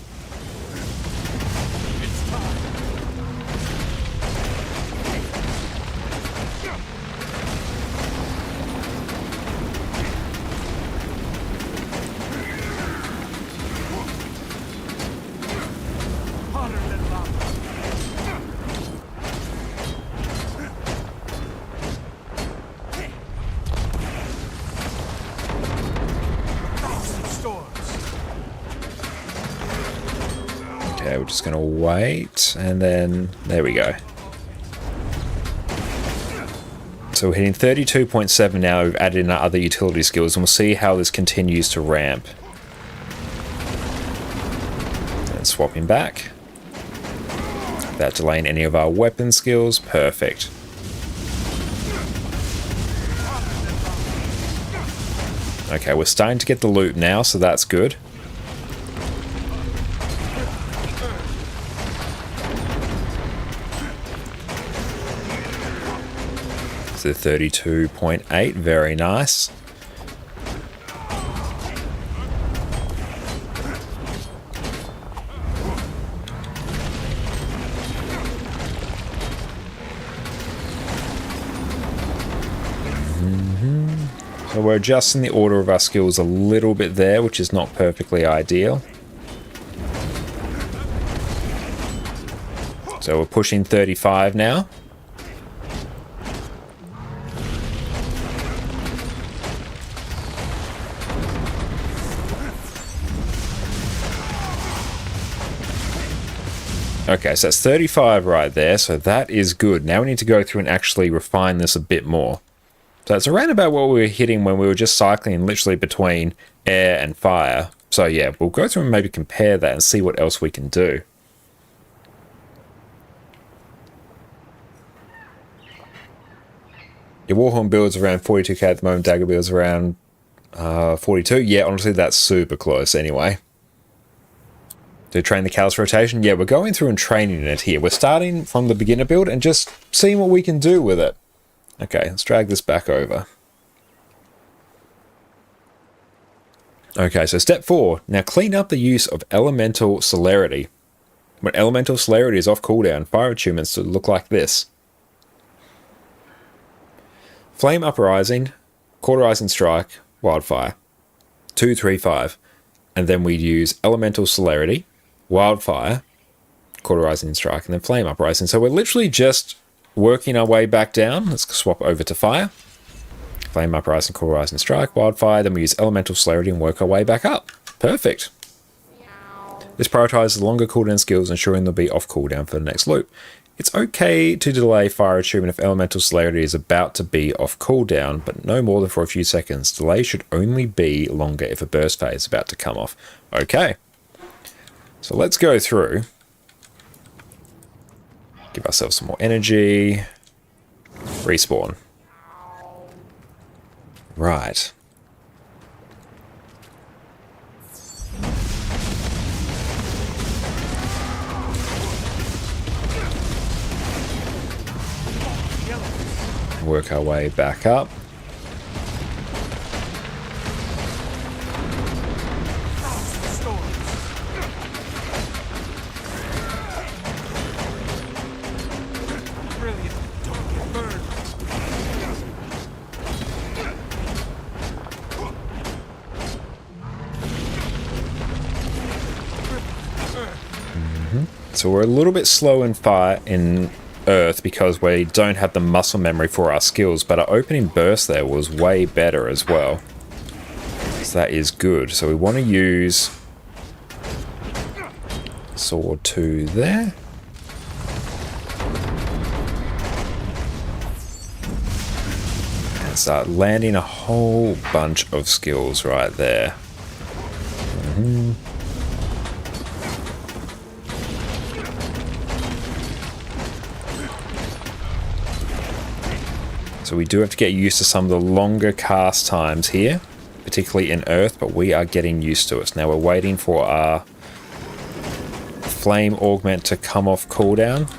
Okay, we're just going to wait, and then there we go. So we're hitting 32.7 now. We've added in our other utility skills, and we'll see how this continues to ramp. And swapping back. Without delaying any of our weapon skills. Perfect. Okay, we're starting to get the loot now, so that's good. So 32.8, very nice. So we're adjusting the order of our skills a little bit there, which is not perfectly ideal. So we're pushing 35 now. Okay, so that's 35 right there, so that is good. Now we need to go through and actually refine this a bit more. So it's around about what we were hitting when we were just cycling literally between air and fire. So yeah, we'll go through and maybe compare that and see what else we can do. Your Warhorn builds around 42k at the moment, Dagger builds around 42. Yeah, honestly, that's super close anyway. To train the Callus rotation, yeah, we're going through and training it here. We're starting from the beginner build and just seeing what we can do with it. Okay, let's drag this back over. Okay, so step 4. Now clean up the use of Elemental Celerity. When Elemental Celerity is off cooldown, fire attunements to look like this. Flame Uprising, Cauterizing Strike, Wildfire. 2, 3, 5. And then we'd use Elemental Celerity, Wildfire, Cauterizing Strike, and then Flame Uprising. So we're literally just working our way back down. Let's swap over to Fire. Flame Uprising, Cauterizing Strike, Wildfire. Then we use Elemental Celerity and work our way back up. Perfect. This prioritizes longer cooldown skills, ensuring they'll be off cooldown for the next loop. It's okay to delay fire attunement if Elemental Celerity is about to be off cooldown, but no more than for a few seconds. Delay should only be longer if a burst phase is about to come off. Okay. So let's go through. Give ourselves some more energy. Respawn. Right. Work our way back up. Brilliant. Don't get burned. So we're a little bit slow in fire in Earth because we don't have the muscle memory for our skills, but our opening burst there was way better as well. So that is good. So we want to use Sword 2 there. And start landing a whole bunch of skills right there. So we do have to get used to some of the longer cast times here, particularly in Earth, but we are getting used to it. Now we're waiting for our Flame Augment to come off cooldown.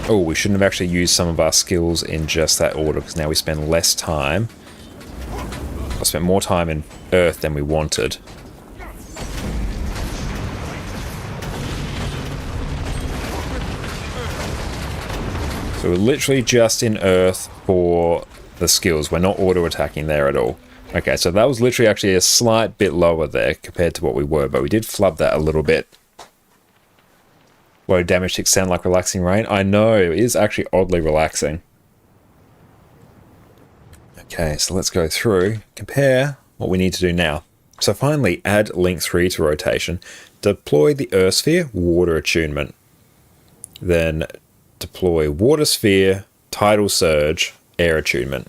Oh, we shouldn't have actually used some of our skills in just that order, because now we spend less time. I spent more time in Earth than we wanted. So we're literally just in Earth for the skills. We're not auto-attacking there at all. Okay, so that was literally actually a slight bit lower there compared to what we were, but we did flub that a little bit. Low damage ticks sound like relaxing rain. I know, it is actually oddly relaxing. Okay, so let's go through, compare what we need to do now. So finally, add Link 3 to rotation. Deploy the Earth Sphere, Water Attunement. Then deploy Water Sphere, Tidal Surge, Air Attunement.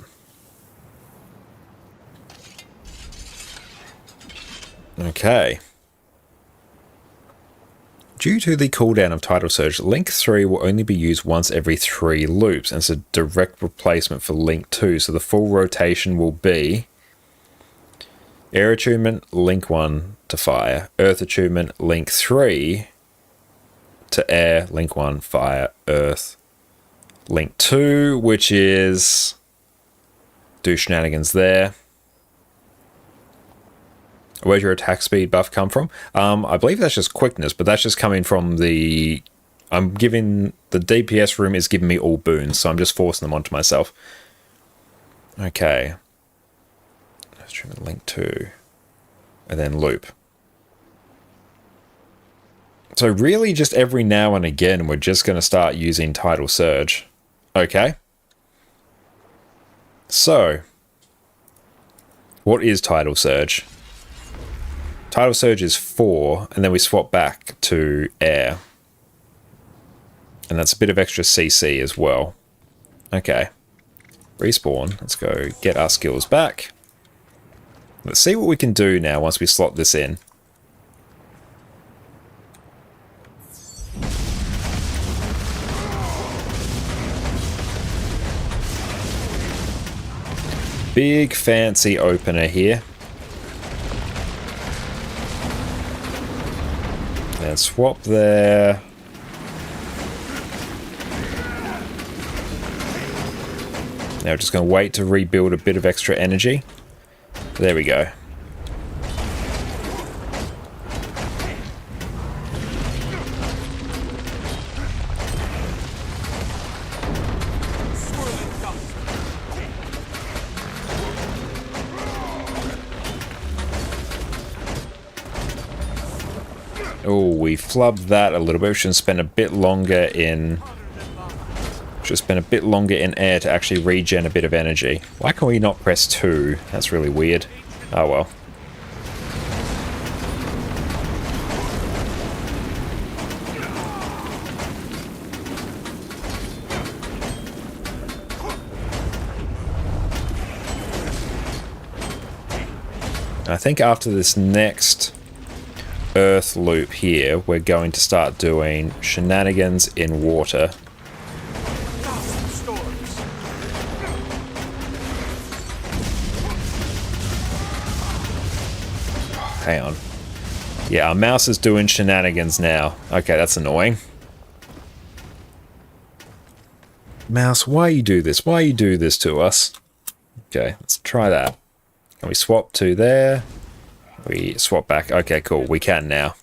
Okay. Due to the cooldown of Tidal Surge, Link 3 will only be used once every 3 loops, and it's a direct replacement for Link 2, so the full rotation will be Air Attunement, Link 1 to Fire, Earth Attunement, Link 3 to Air, Link 1, Fire, Earth, Link 2, which is do shenanigans there. Where's your attack speed buff come from? I believe that's just quickness, but that's just coming from the... I'm giving... The DPS room is giving me all boons, so I'm just forcing them onto myself. Okay. Let's try and Link 2. And then loop. So really just every now and again, we're just going to start using Tidal Surge. Okay. So, what is Tidal Surge? Tidal Surge is 4, and then we swap back to air. And that's a bit of extra CC as well. Okay. Respawn. Let's go get our skills back. Let's see what we can do now once we slot this in. Big fancy opener here. And swap there. Now we're just going to wait to rebuild a bit of extra energy. There we go. Oh, we flubbed that a little bit. We should spend a bit longer in... Should spend a bit longer in air to actually regen a bit of energy. Why can we not press 2? That's really weird. Oh well. I think after this next Earth loop here, we're going to start doing shenanigans in water. Hang on. Yeah, our mouse is doing shenanigans now. Okay, that's annoying. Mouse, why you do this? Why you do this to us? Okay, let's try that. Can we swap to there? We swap back. Okay, cool. We can now.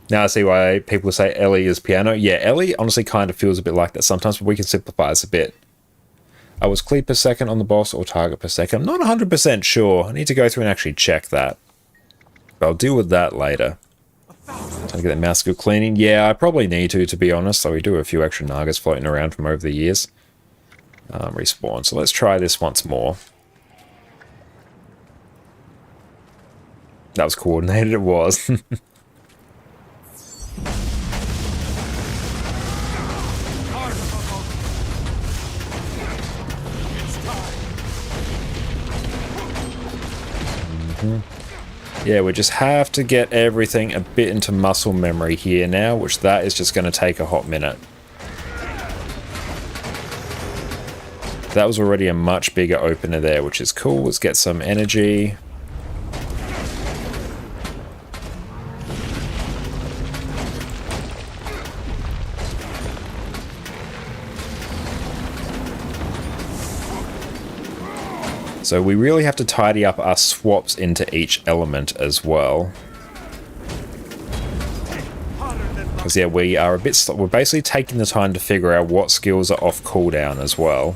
Now I see why people say Ellie is piano. Yeah, Ellie honestly kind of feels a bit like that sometimes, but we can simplify this a bit. I was clear per second on the boss or target per second. I'm not 100% sure. I need to go through and actually check that. But I'll deal with that later. Trying to get that mouse skill cleaning. Yeah, I probably need to be honest. So we do have a few extra Nagas floating around from over the years. Respawn. So let's try this once more. That was coordinated, it was. Yeah, we just have to get everything a bit into muscle memory here now, which that is just going to take a hot minute. That was already a much bigger opener there, which is cool. Let's get some energy. So we really have to tidy up our swaps into each element as well. Because yeah, we're basically taking the time to figure out what skills are off cooldown as well.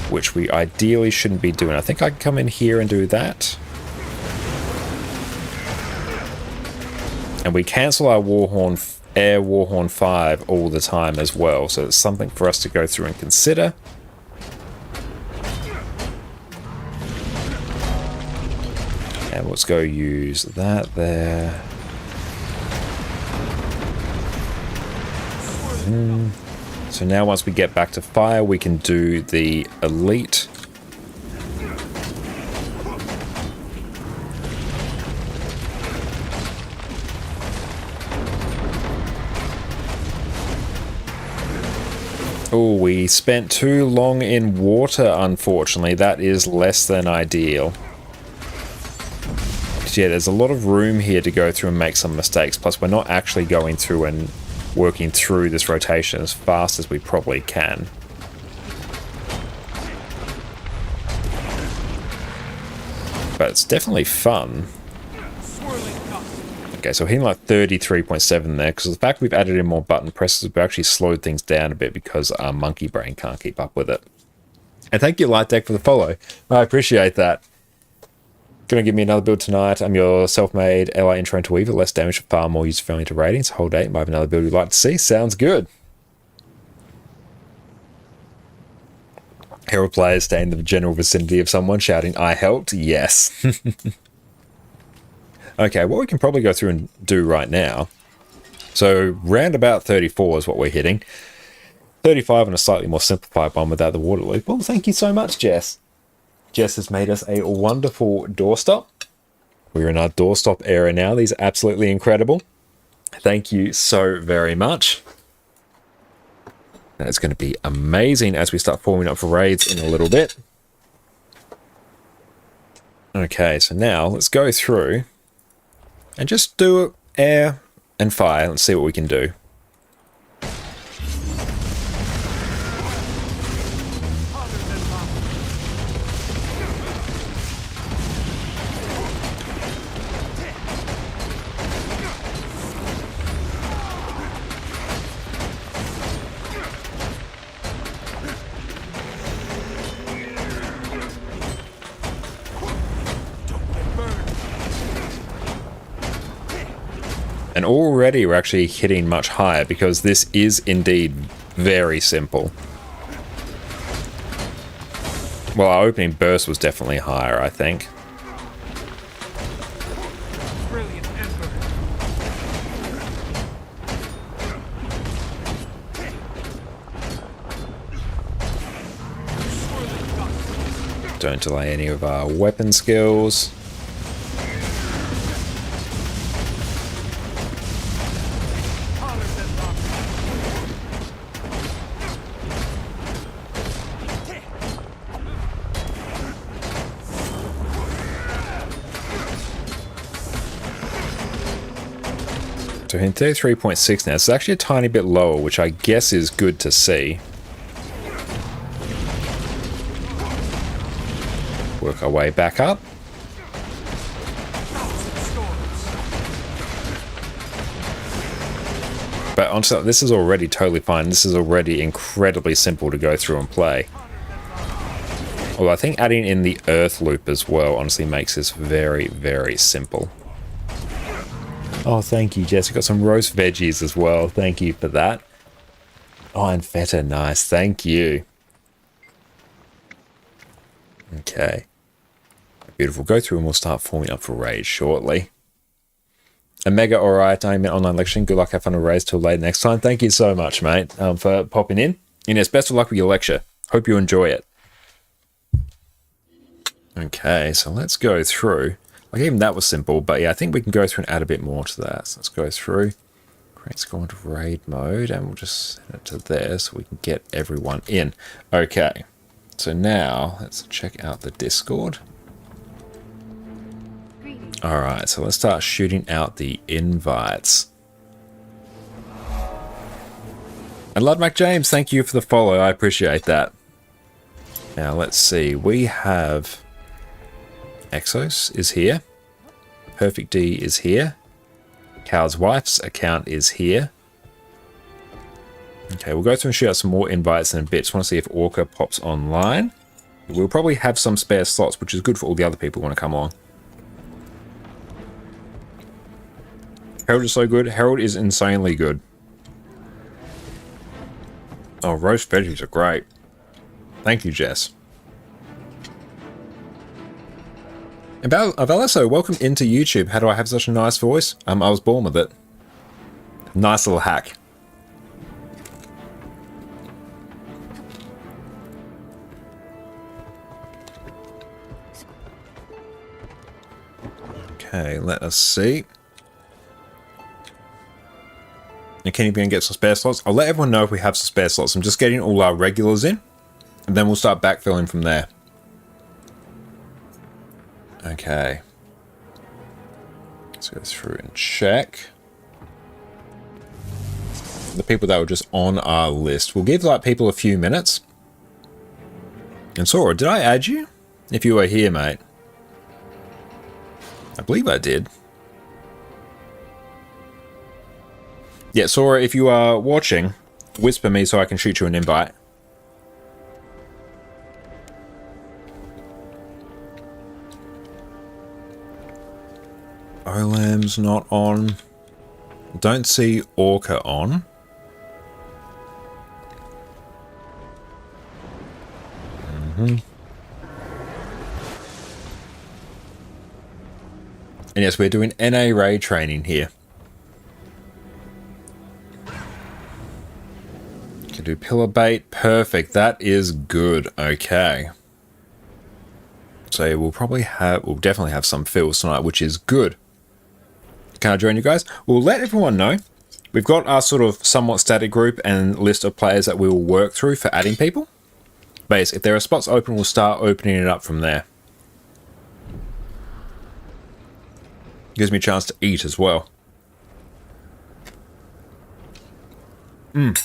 Which we ideally shouldn't be doing. I think I can come in here and do that. And we cancel our Air Warhorn 5 all the time as well. So it's something for us to go through and consider. And let's go use that there. So now once we get back to fire, we can do the elite. Oh, we spent too long in water, unfortunately. That is less than ideal. Yeah, there's a lot of room here to go through and make some mistakes. Plus, we're not actually going through and working through this rotation as fast as we probably can. But it's definitely fun. Okay, so hitting like 33.7 there, because the fact we've added in more button presses, we've actually slowed things down a bit because our monkey brain can't keep up with it. And thank you, Light Deck, for the follow. I appreciate that. Gonna give me another build tonight. I'm your self-made LI intro into Weaver. Less damage for far more user-friendly to ratings. Whole day. Might have another build you'd like to see. Sounds good. Herald players stay in the general vicinity of someone shouting, I helped? Yes. Okay, what we can probably go through and do right now. So, round about 34 is what we're hitting. 35 on a slightly more simplified one without the water loop. Well, thank you so much, Jess. Jess has made us a wonderful doorstop. We're in our doorstop era now. These are absolutely incredible. Thank you so very much. That's going to be amazing as we start forming up for raids in a little bit. Okay, so now let's go through and just do air and fire. Let's see what we can do. And already we're actually hitting much higher because this is indeed very simple. Well, our opening burst was definitely higher, I think. Brilliant Ember. Don't delay any of our weapon skills. So in 33.6 now, it's actually a tiny bit lower, which I guess is good to see. Work our way back up. But honestly, this is already totally fine. This is already incredibly simple to go through and play. Although I think adding in the earth loop as well honestly makes this very, very simple. Oh, thank you, Jess. We got some roast veggies as well. Thank you for that. Oh, and feta, nice. Thank you. Okay. Beautiful. Go through and we'll start forming up for raids shortly. Omega, alright. I'm in online lecturing. Good luck. Have fun with raids till later next time. Thank you so much, mate, for popping in. And yes, best of luck with your lecture. Hope you enjoy it. Okay, so let's go through. Like, even that was simple, but yeah, I think we can go through and add a bit more to that. So let's go through. Great, let's go into raid mode, and we'll just set it to there so we can get everyone in. Okay, so now let's check out the Discord. Alright, so let's start shooting out the invites. And Ludmac James, thank you for the follow. I appreciate that. Now, let's see. We have... Exos is here. Perfect D is here. Cow's wife's account is here. Okay, we'll go through and shoot out some more invites in a bit. Just want to see if Orca pops online. We'll probably have some spare slots, which is good for all the other people who want to come on. Herald is so good. Herald is insanely good. Oh, roast veggies are great. Thank you, Jess. And Valesso, welcome into YouTube. How do I have such a nice voice? I was born with it. Nice little hack. Okay, let us see. And can you be and get some spare slots? I'll let everyone know if we have some spare slots. I'm just getting all our regulars in, and then we'll start backfilling from there. Okay. Let's go through and check. The people that were just on our list. We'll give like people a few minutes. And Sora, did I add you? If you were here, mate. I believe I did. Yeah, Sora, if you are watching, whisper me so I can shoot you an invite. Olam's not on. Don't see Orca on. And yes, we're doing NA raid training here. Can do pillar bait. Perfect. That is good. Okay. So we'll definitely have some fills tonight, which is good. Can I join you guys? We'll let everyone know. We've got our sort of somewhat static group and list of players that we will work through for adding people. But if there are spots open, we'll start opening it up from there. Gives me a chance to eat as well. If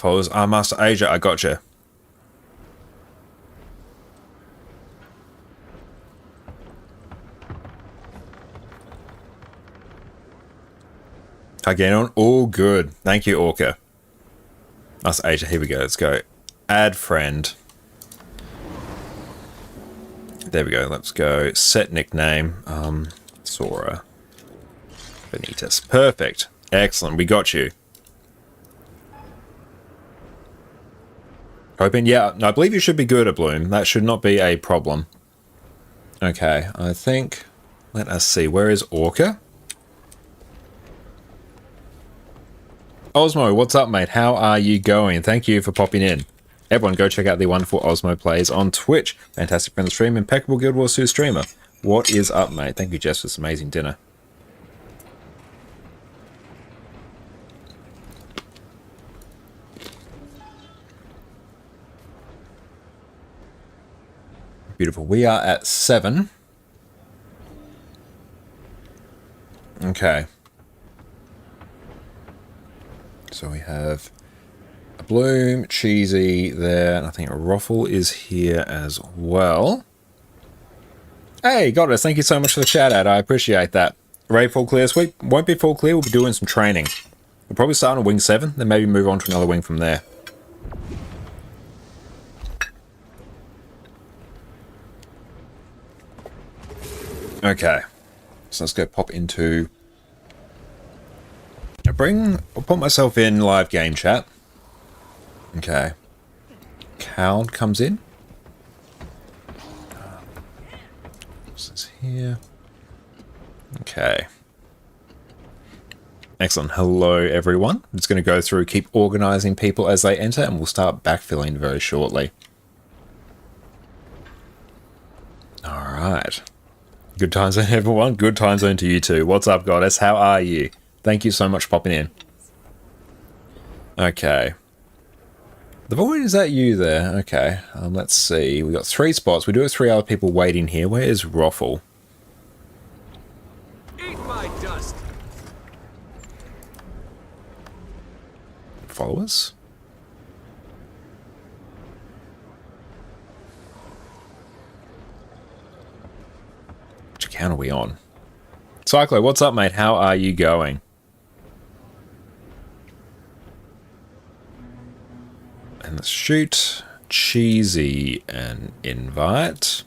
I was Master Asia, I gotcha. Again on all good. Thank you, Orca. Master Asia, here we go. Let's go. Add friend. There we go. Let's go. Set nickname. Sora. Benitez. Perfect. Excellent. We got you. Open. Yeah, I believe you should be good at Bloom. That should not be a problem. Okay, I think... Let us see. Where is Orca? Osmo, what's up, mate? How are you going? Thank you for popping in. Everyone, go check out the wonderful Osmo Plays on Twitch. Fantastic friend of the stream, impeccable Guild Wars 2 streamer. What is up, mate? Thank you, Jess, for this amazing dinner. Beautiful. We are at 7. Okay. So we have a Bloom, Cheesy there, and I think a Ruffle is here as well. Hey, got us. Thank you so much for the shout out. I appreciate that. Raid full clear this week. Won't be full clear. We'll be doing some training. We'll probably start on wing 7, then maybe move on to another wing from there. Okay. So let's go pop into... I'll put myself in live game chat. Okay. Count comes in. This is here. Okay. Excellent. Hello, everyone. I'm just going to go through, keep organizing people as they enter, and we'll start backfilling very shortly. All right. Good time zone, everyone. Good time zone to you too. What's up, Goddess? How are you? Thank you so much for popping in. Okay. The Void, is that you there? Okay. Let's see. We got 3 spots. We do have 3 other people waiting here. Where is Ruffle? Eat my dust. Followers? Which account are we on? Cyclo, what's up, mate? How are you going? And let's shoot. Cheesy and invite.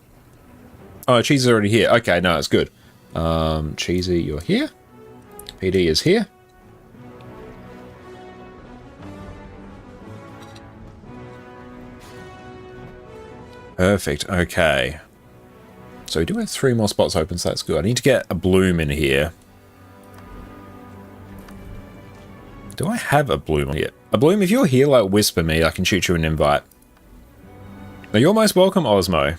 Oh, Cheesy's already here. Okay, no, it's good. Cheesy, you're here. PD is here. Perfect. Okay. So we do have 3 more spots open, so that's good. I need to get a Bloom in here. Do I have a Bloom here? A Bloom, if you're here, like, whisper me. I can shoot you an invite. Now, you're most welcome, Osmo.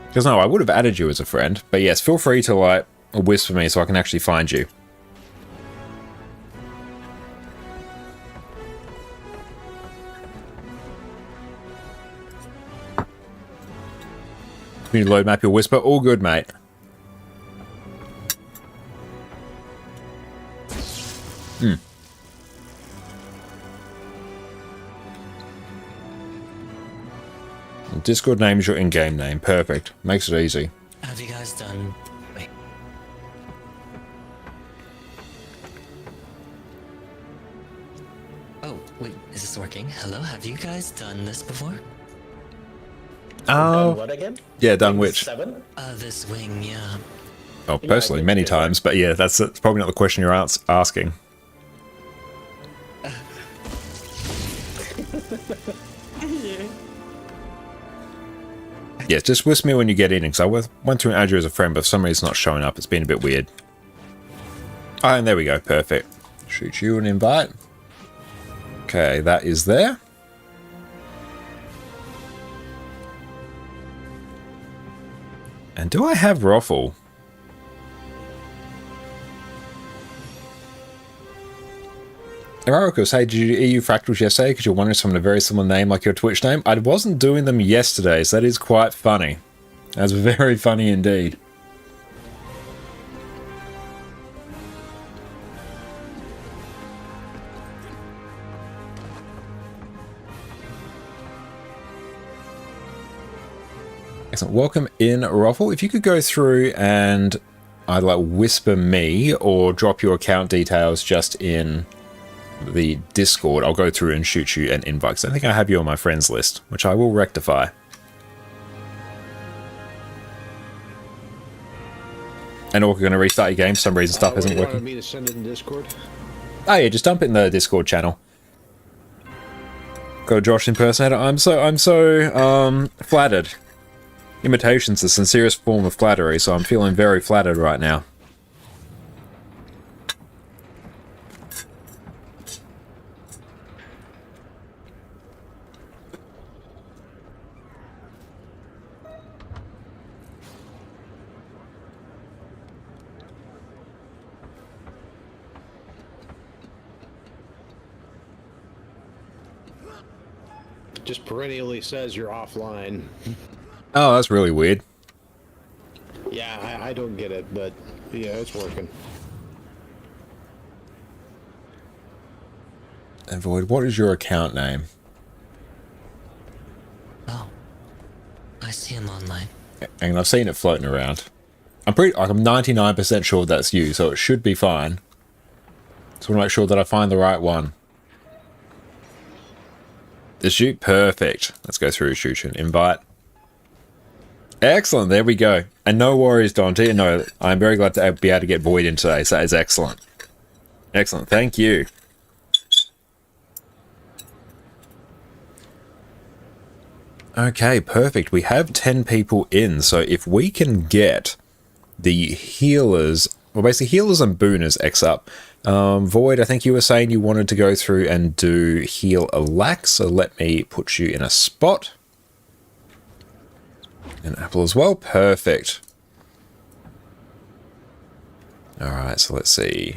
Because no, I would have added you as a friend. But yes, feel free to, like, whisper me so I can actually find you. Community load map, your whisper. All good, mate. Discord name is your in-game name. Perfect. Makes it easy. Have you guys done... Wait. Oh, wait, is this working? Hello, have you guys done this before? Oh, What again? yeah, done Wing which? 7? This wing, yeah. Oh, Yeah, personally, I many did that. times, but yeah, that's probably not the question you're asking. Yeah, just whisper me when you get in, because I went through and add you as a friend, but for some reason it's not showing up. It's been a bit weird. Oh, and there we go. Perfect. Shoot you an invite. Okay, that is there. And do I have Ruffle? Eraricus, hey, did you do EU Fractals yesterday because you're wondering someone a very similar name like your Twitch name? I wasn't doing them yesterday, so that is quite funny. That's very funny indeed. Excellent. Welcome in, Ruffle. If you could go through and either like whisper me or drop your account details just in the Discord, I'll go through and shoot you an invite. 'Cause I think I have you on my friends list, which I will rectify. And Orca going to restart your game. For some reason stuff isn't You wanted working. me to send it in Discord? Oh yeah, just dump it in the Discord channel. Got a Josh impersonator. I'm so flattered. Imitation's the sincerest form of flattery, so I'm feeling very flattered right now. Just perennially says you're offline. Oh, that's really weird. Yeah, I don't get it, but yeah, it's working. And Void, what is your account name? Oh, I see him online. And I've seen it floating around. I'm 99% sure that's you, so it should be fine. Just want to make sure that I find the right one. This you? Perfect. Let's go through shoot and invite. Excellent, there we go. And no worries, Dante. No, I'm very glad to be able to get Void in today, so that is excellent. Excellent, thank you. Okay, perfect. We have 10 people in, so if we can get the healers, well, basically healers and booners X up. Void, I think you were saying you wanted to go through and do heal a lax, so let me put you in a spot. And Apple as well, perfect. Alright, so let's see.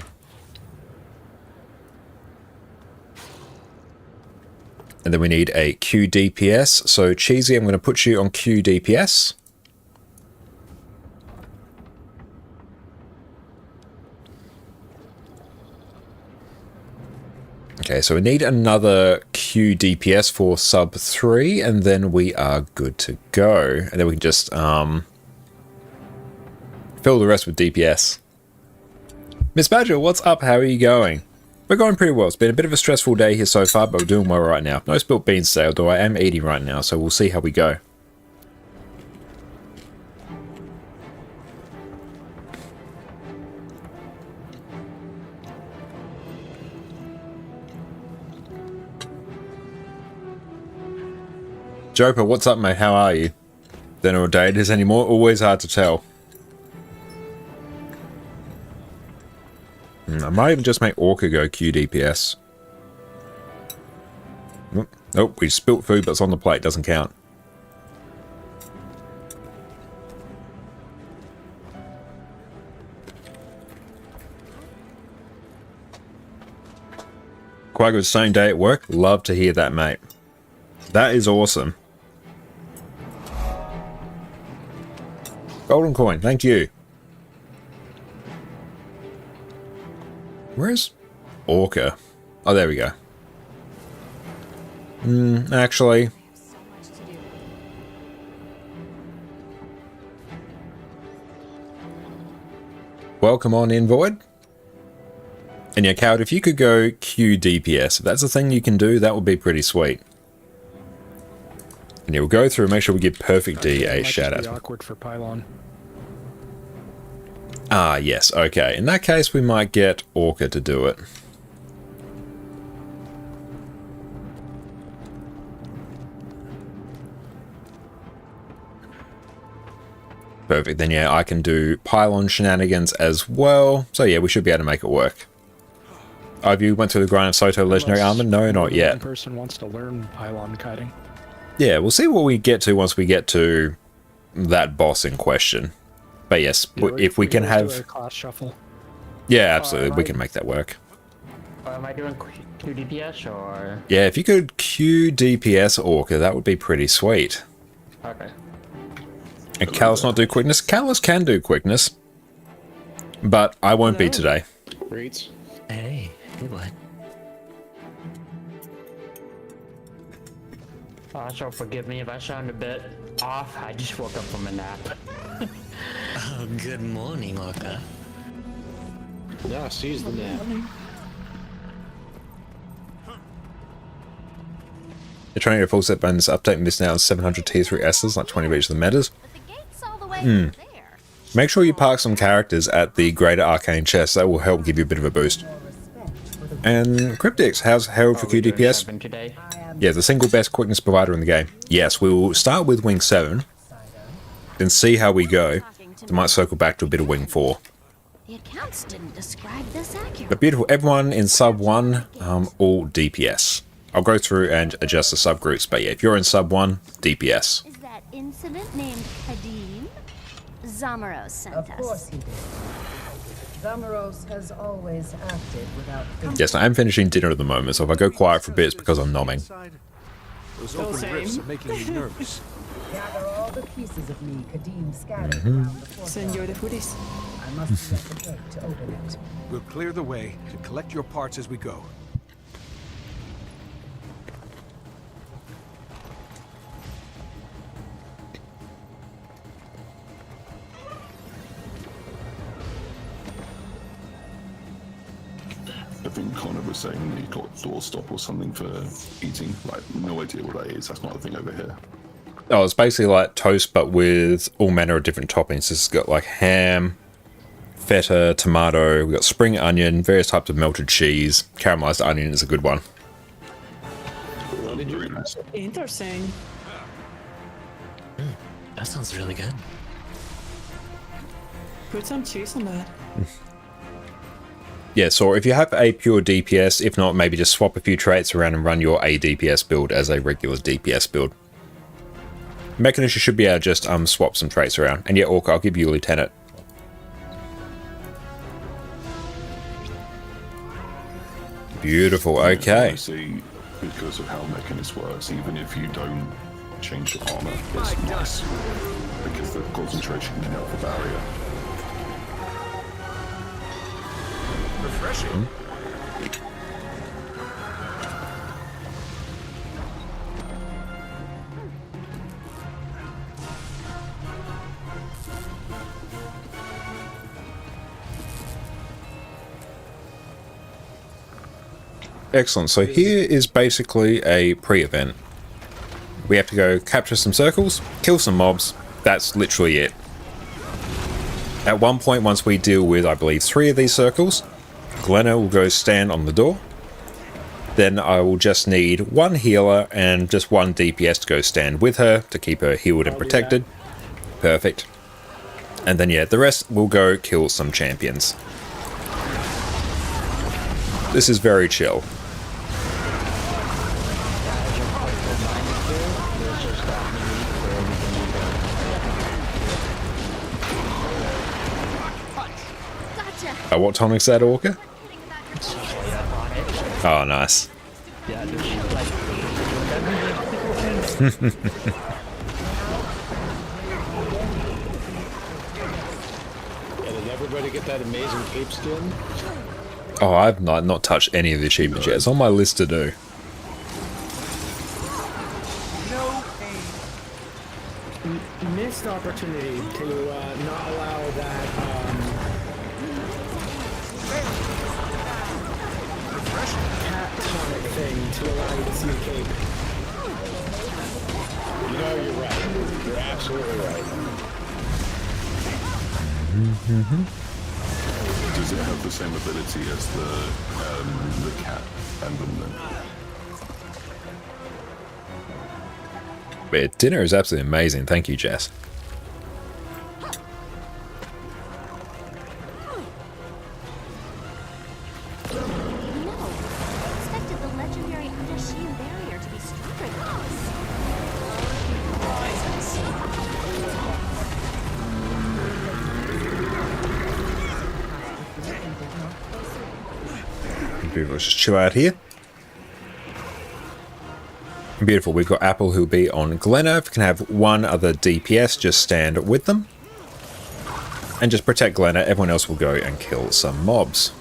And then we need a Q DPS. So Cheesy, I'm going to put you on Q DPS. Okay, so we need another Q DPS for sub 3, and then we are good to go. And then we can just fill the rest with DPS. Miss Badger, what's up? How are you going? We're going pretty well. It's been a bit of a stressful day here so far, but we're doing well right now. No spilt beans today, although I am eating right now, so we'll see how we go. Joker, what's up, mate? How are you? Don't know what day it is anymore. Always hard to tell. I might even just make Orca go Q DPS. Nope, we spilt food, but it's on the plate. Doesn't count. Quite good, same day at work. Love to hear that, mate. That is awesome. Golden coin, thank you. Where's Orca? Oh, there we go. Actually. Welcome on in, Void. And yeah, Coward, if you could go Q DPS, if that's a thing you can do, that would be pretty sweet. And yeah, we'll go through, make sure we give Perfect D a shout out. Awkward for Pylon. Ah, yes, okay. In that case, we might get Orca to do it. Perfect, then yeah, I can do Pylon shenanigans as well. So yeah, we should be able to make it work. Have you went through the grind of Soto Legendary Armor? No, not yet. One person wants to learn Pylon kiting. Yeah, we'll see what we get to once we get to that boss in question. But yes, if we can do have... a class shuffle. Yeah, absolutely, we can make that work. Am I doing Q DPS or? Yeah, if you could Q DPS Orca, that would be pretty sweet. Okay. And Callus not do quickness? Callus can do quickness. But I won't be today. Reeds. Hey, what? So forgive me if I sound a bit off. I just woke up from a nap. Oh, good morning, Orca. Yeah, seize the nap. You're trying to get full set bonus update, missing out on 700 T3 S's, like 20 of each of the metas. Make sure you park some characters at the Greater Arcane Chest. That will help give you a bit of a boost. And Cryptix, how's Herald for QDPS? Today. Yeah, the single best quickness provider in the game. Yes, we will start with Wing 7, then see how we go. They might circle back to a bit of Wing 4. The accounts didn't describe this accurately. But beautiful, everyone in sub 1, all DPS. I'll go through and adjust the subgroups, but yeah, if you're in sub 1, DPS. Is that incident named Kadim? Zamaros sent us. Of course he did. Zamaros has always acted without thinking. Yes, I'm finishing dinner at the moment, so if I go quiet for a bit, it's because I'm nomming. Those open rifts are making me nervous. Gather all the pieces of me Kadim scattered around the fortress. I must be at the gate to open it. We'll clear the way and collect your parts as we go. I think Connor was saying that he got doorstop or something for eating. Like, no idea what that is. That's not a thing over here. Oh, it's basically like toast, but with all manner of different toppings. This has got like ham, feta, tomato, we've got spring onion, various types of melted cheese. Caramelized onion is a good one. Very nice. Interesting. That sounds really good. Put some cheese on that. Yeah, so if you have a pure DPS, if not, maybe just swap a few traits around and run your A DPS build as a regular DPS build. Mechanist, you should be able to just swap some traits around. And yeah, Orca, I'll give you Lieutenant. Beautiful, okay. See, because of how Mechanist works, even if you don't change your armor, it's nice. Because the concentration can help the barrier. Refreshing. Excellent, so here is basically a pre-event. We have to go capture some circles, kill some mobs, that's literally it. At one point, once we deal with, I believe, 3 of these circles, Glenna will go stand on the door. Then I will just need 1 healer and just 1 DPS to go stand with her to keep her healed and protected. Perfect. And then yeah, the rest will go kill some champions. This is very chill. What tonic's that, Orca? Oh, nice. Yeah, did everybody get that amazing cape skin? Oh, I've not touched any of the achievements yet. It's on my list to do. Missed opportunity to not allow that cat tonic thing to allow you to see the cape. You know, you're right. You're absolutely right. Does it have the same ability as the cat emblem then? But dinner is absolutely amazing. Thank you, Jess. Let's just chill out here. Beautiful. We've got Apple who'll be on Glenna. If we can have one other DPS just stand with them and just protect Glenna, everyone else will go and kill some mobs.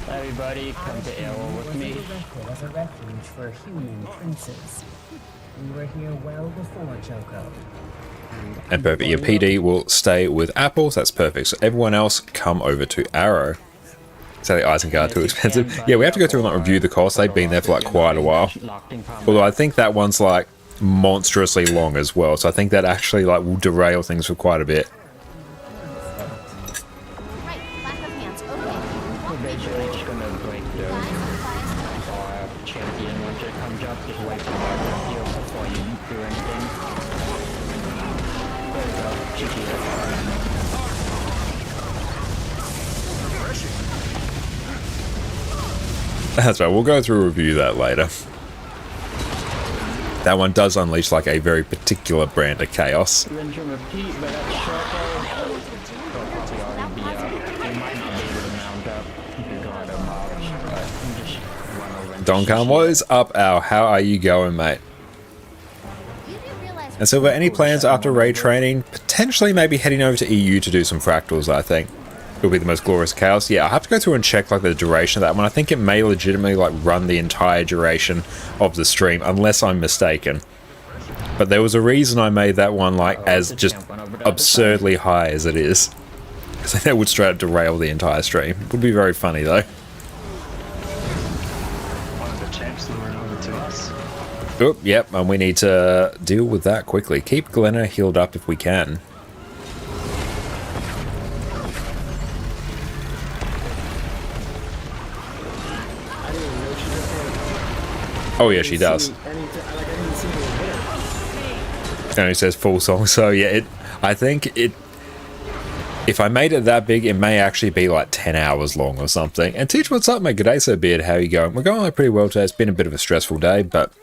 Everybody come to Arrow with me. As a refuge for human princes. We were here well before Joko. And perfect. Your PD will stay with Apple, so that's perfect. So everyone else come over to Arrow. Sadly, Isengard too expensive. Yeah, we have to go through and like review the cost. They've been there for like quite a while. Although I think that one's like monstrously long as well. So I think that actually like will derail things for quite a bit. We're basically just gonna break the champion once it comes up. Just wait for that to heal before you do anything. There we go. GG. That's right, we'll go through and review that later. That one does unleash like a very particular brand of chaos. Rinse and repeat, but that's short though. They'll probably already be up. They might not be able to mount up because of mobs, but just run over and Don Khan, what is up, Al? How are you going, mate? And so, any plans after raid training? Potentially maybe heading over to EU to do some fractals, I think. It'll be the most glorious chaos. Yeah, I'll have to go through and check like the duration of that one. I think it may legitimately like run the entire duration of the stream, unless I'm mistaken. But there was a reason I made that one like as just absurdly high as it is. Because that would straight up derail the entire stream. It would be very funny though. One of the champs luring over to us. Oh, yep, and we need to deal with that quickly. Keep Glenna healed up if we can. Oh yeah, she does. And it says full song, so yeah, I think if I made it that big, it may actually be like 10 hours long or something. And Teach, what's up, mate? Good day, so Beard, how you going? We're going like pretty well today. It's been a bit of a stressful day, but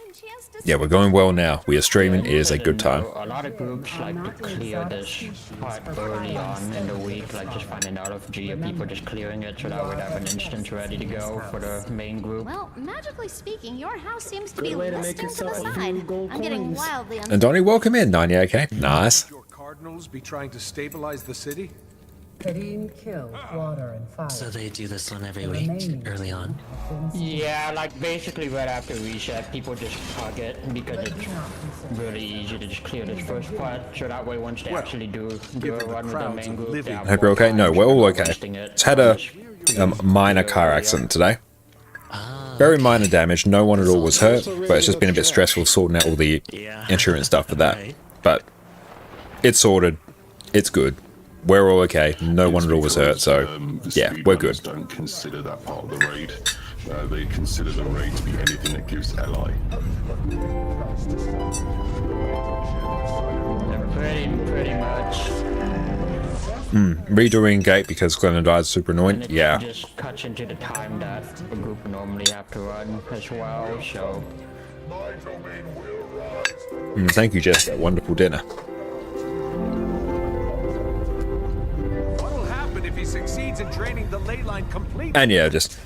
yeah, we're going well now. We are streaming. It is a good time. A lot of groups like to clear this part early on in the week, like just finding out if people just clearing it so that we'd have an instance ready to go for the main group. Well, magically speaking, your house seems to be listing to the side. I'm getting wildly And Donnie, welcome in. 98k. Nice. Your cardinals be trying to stabilize the city? Kadim killed water and fire. So they do this one every week, early on? Yeah, like basically right after reset, people just hug it because it's really easy to just clear this first part. So that way, once they actually do go run with the main group, they have Hope you're okay. No, we're all okay. Just had a minor car accident today. Very minor damage. No one at all was hurt, but it's just been a bit stressful sorting out all the insurance stuff for that. But it's sorted. It's good. We're all okay. No one at all was hurt, so yeah, we're good. Don't consider that part of the raid. They consider the raid to be anything that gives LI. Pretty much. Redoing gate because Glenna died is super annoying. Yeah. It just cuts into the time that a group would normally have to run as well, so. Thank you, Jess. That wonderful dinner. He succeeds in draining the ley line completely. And yeah, just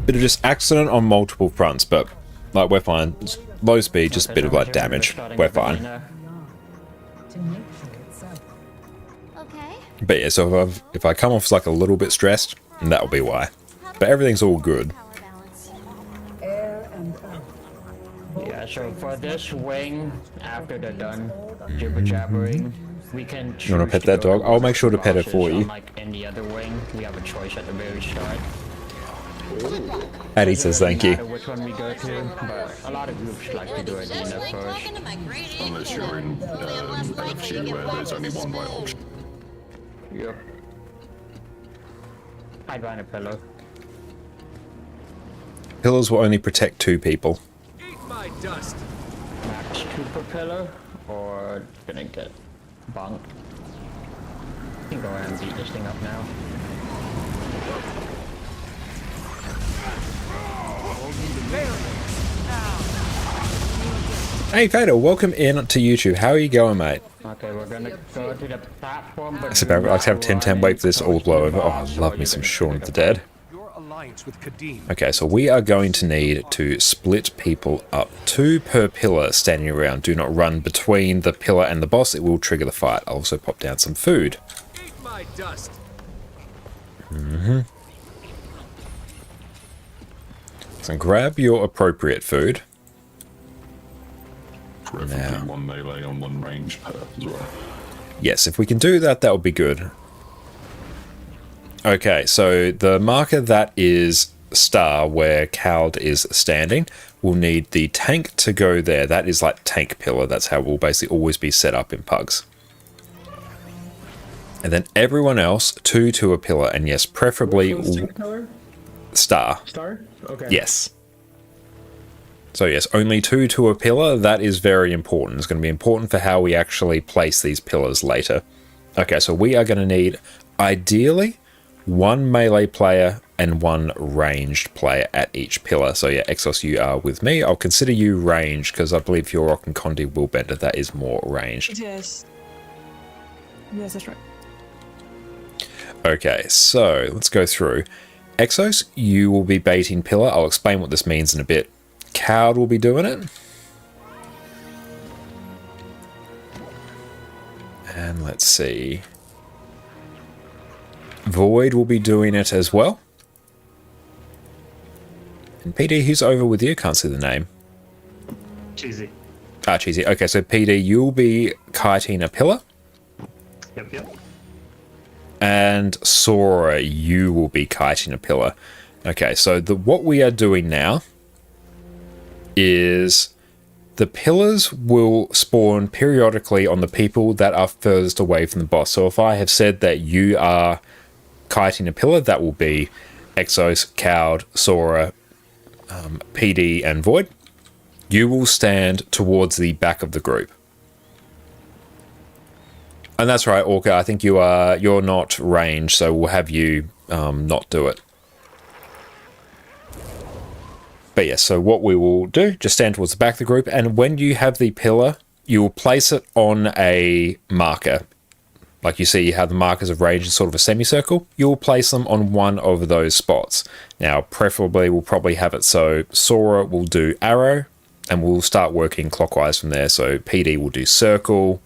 bit of just accident on multiple fronts, but like we're fine. It's low speed, just a bit of like damage. We're fine. But yeah, so if I come off like a little bit stressed, that'll be why. But everything's all good. Yeah, so for this wing, after they're done jibber jabbering, we can choose. You want to pet that dog? I'll make sure to pet it for you. Unlike any other wing, we have a choice at the very start. Addy says thank you. No matter which one we go to, but a lot of groups like to do Adina first. Unless you're in LFG where there's only one right option. Yep. I'd find a pillow. Pillars will only protect 2 people. Eat my dust. Max 2 per pillar, or gonna get bonked. You can go ahead and beat this thing up now. Hey Vader, welcome in to YouTube. How are you going, mate? Okay, we're gonna go to the platform, but It's about, I like to have 10-10 wait for this all to blow over. Oh, I love me some Shaun of the Dead. Your alliance with Kadim. Okay, so we are going to need to split people up. 2 per pillar standing around. Do not run between the pillar and the boss. It will trigger the fight. I'll also pop down some food. Eat my dust. So grab your appropriate food. Preferably one melee on one range per as well. Yes, if we can do that, that would be good. Okay, so the marker that is star where Kald is standing, we'll need the tank to go there. That is like tank pillar. That's how we'll basically always be set up in pugs. And then everyone else, 2 to a pillar. And yes, preferably star. Star? Okay. Yes. So yes, only 2 to a pillar. That is very important. It's going to be important for how we actually place these pillars later. Okay, so we are going to need, ideally, 1 melee player and 1 ranged player at each pillar. So yeah, Exos, you are with me. I'll consider you ranged because I believe your Rock and Condi Willbender, that is more ranged. Yes. Yes, that's right. Okay, so let's go through. Exos, you will be baiting pillar. I'll explain what this means in a bit. Kald will be doing it. And let's see. Void will be doing it as well. And PD, who's over with you? Can't see the name. Cheesy. Ah, Cheesy. Okay, so PD, you'll be kiting a pillar. Yep. And Sora, you will be kiting a pillar. Okay, so what we are doing now is the pillars will spawn periodically on the people that are furthest away from the boss. So if I have said that you are kiting a pillar, that will be Exos, Kald, Sora, PD, and Void. You will stand towards the back of the group. And that's right, Orca, I think you're not ranged, so we'll have you not do it. But yes, so what we will do, just stand towards the back of the group, and when you have the pillar, you will place it on a marker. Like you see, you have the markers of range in sort of a semicircle. You'll place them on one of those spots. Now, preferably, we'll probably have it so Sora will do arrow, and we'll start working clockwise from there. So PD will do circle,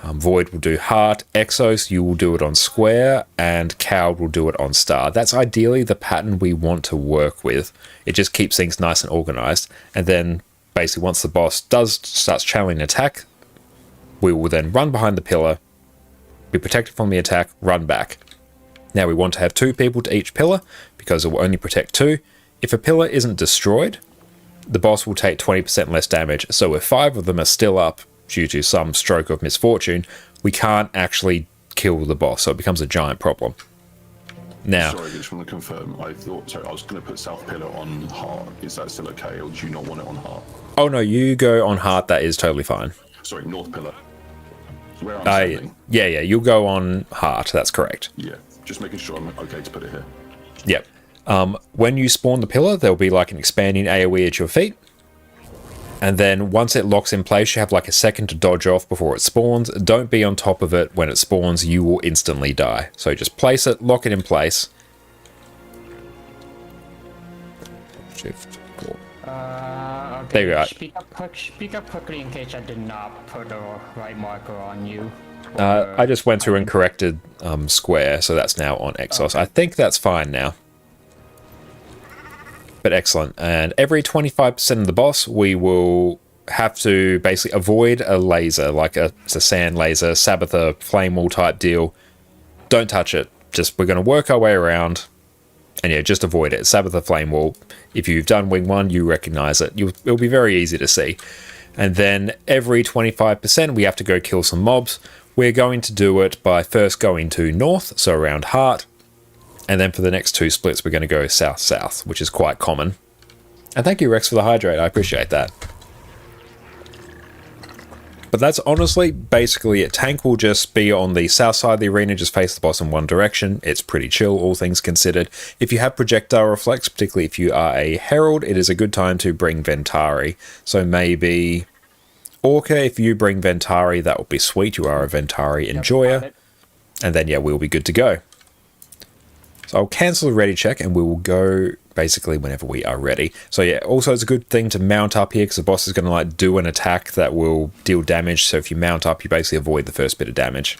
Void will do heart, Exos, you will do it on square, and Kald will do it on star. That's ideally the pattern we want to work with. It just keeps things nice and organized. And then basically once the boss starts channeling an attack, we will then run behind the pillar, be protected from the attack, run back. Now we want to have 2 people to each pillar because it will only protect 2. If a pillar isn't destroyed, the boss will take 20% less damage. So if 5 of them are still up due to some stroke of misfortune, we can't actually kill the boss, so it becomes a giant problem. Now, sorry, I just want to confirm. I was going to put South Pillar on heart. Is that still okay, or do you not want it on heart? Oh no, you go on heart. That is totally fine. Sorry, North Pillar. Where I'm standing. Yeah, you'll go on heart. That's correct. Yeah, just making sure I'm okay to put it here. Yep. When you spawn the pillar, there'll be like an expanding AoE at your feet. And then once it locks in place, you have like a second to dodge off before it spawns. Don't be on top of it. When it spawns, you will instantly die. So just place it, lock it in place. Shift. Okay, there you go. Speak up quickly in case I did not put the right marker on you. I just went through and corrected square, so that's now on Exos. Okay. I think that's fine now. But excellent. And every 25% of the boss, we will have to basically avoid a laser, like it's a sand laser, Sabbatha, flame wall type deal. Don't touch it. Just we're going to work our way around. And yeah, just avoid it. Sabbath the Flame Wall. If you've done Wing 1, you recognize it. It'll be very easy to see. And then every 25%, we have to go kill some mobs. We're going to do it by first going to north, so around Heart. And then for the next 2 splits, we're going to go south-south, which is quite common. And thank you, Rex, for the hydrate. I appreciate that. But that's honestly basically it. Tank will just be on the south side of the arena, just face the boss in one direction. It's pretty chill, all things considered. If you have projectile reflex, particularly if you are a herald, it is a good time to bring Ventari. So maybe Orca, if you bring Ventari, that would be sweet. You are a Ventari enjoyer. And then, yeah, we'll be good to go. So I'll cancel the ready check and we will go basically whenever we are ready. So yeah, also it's a good thing to mount up here because the boss is going to like do an attack that will deal damage. So if you mount up, you basically avoid the first bit of damage.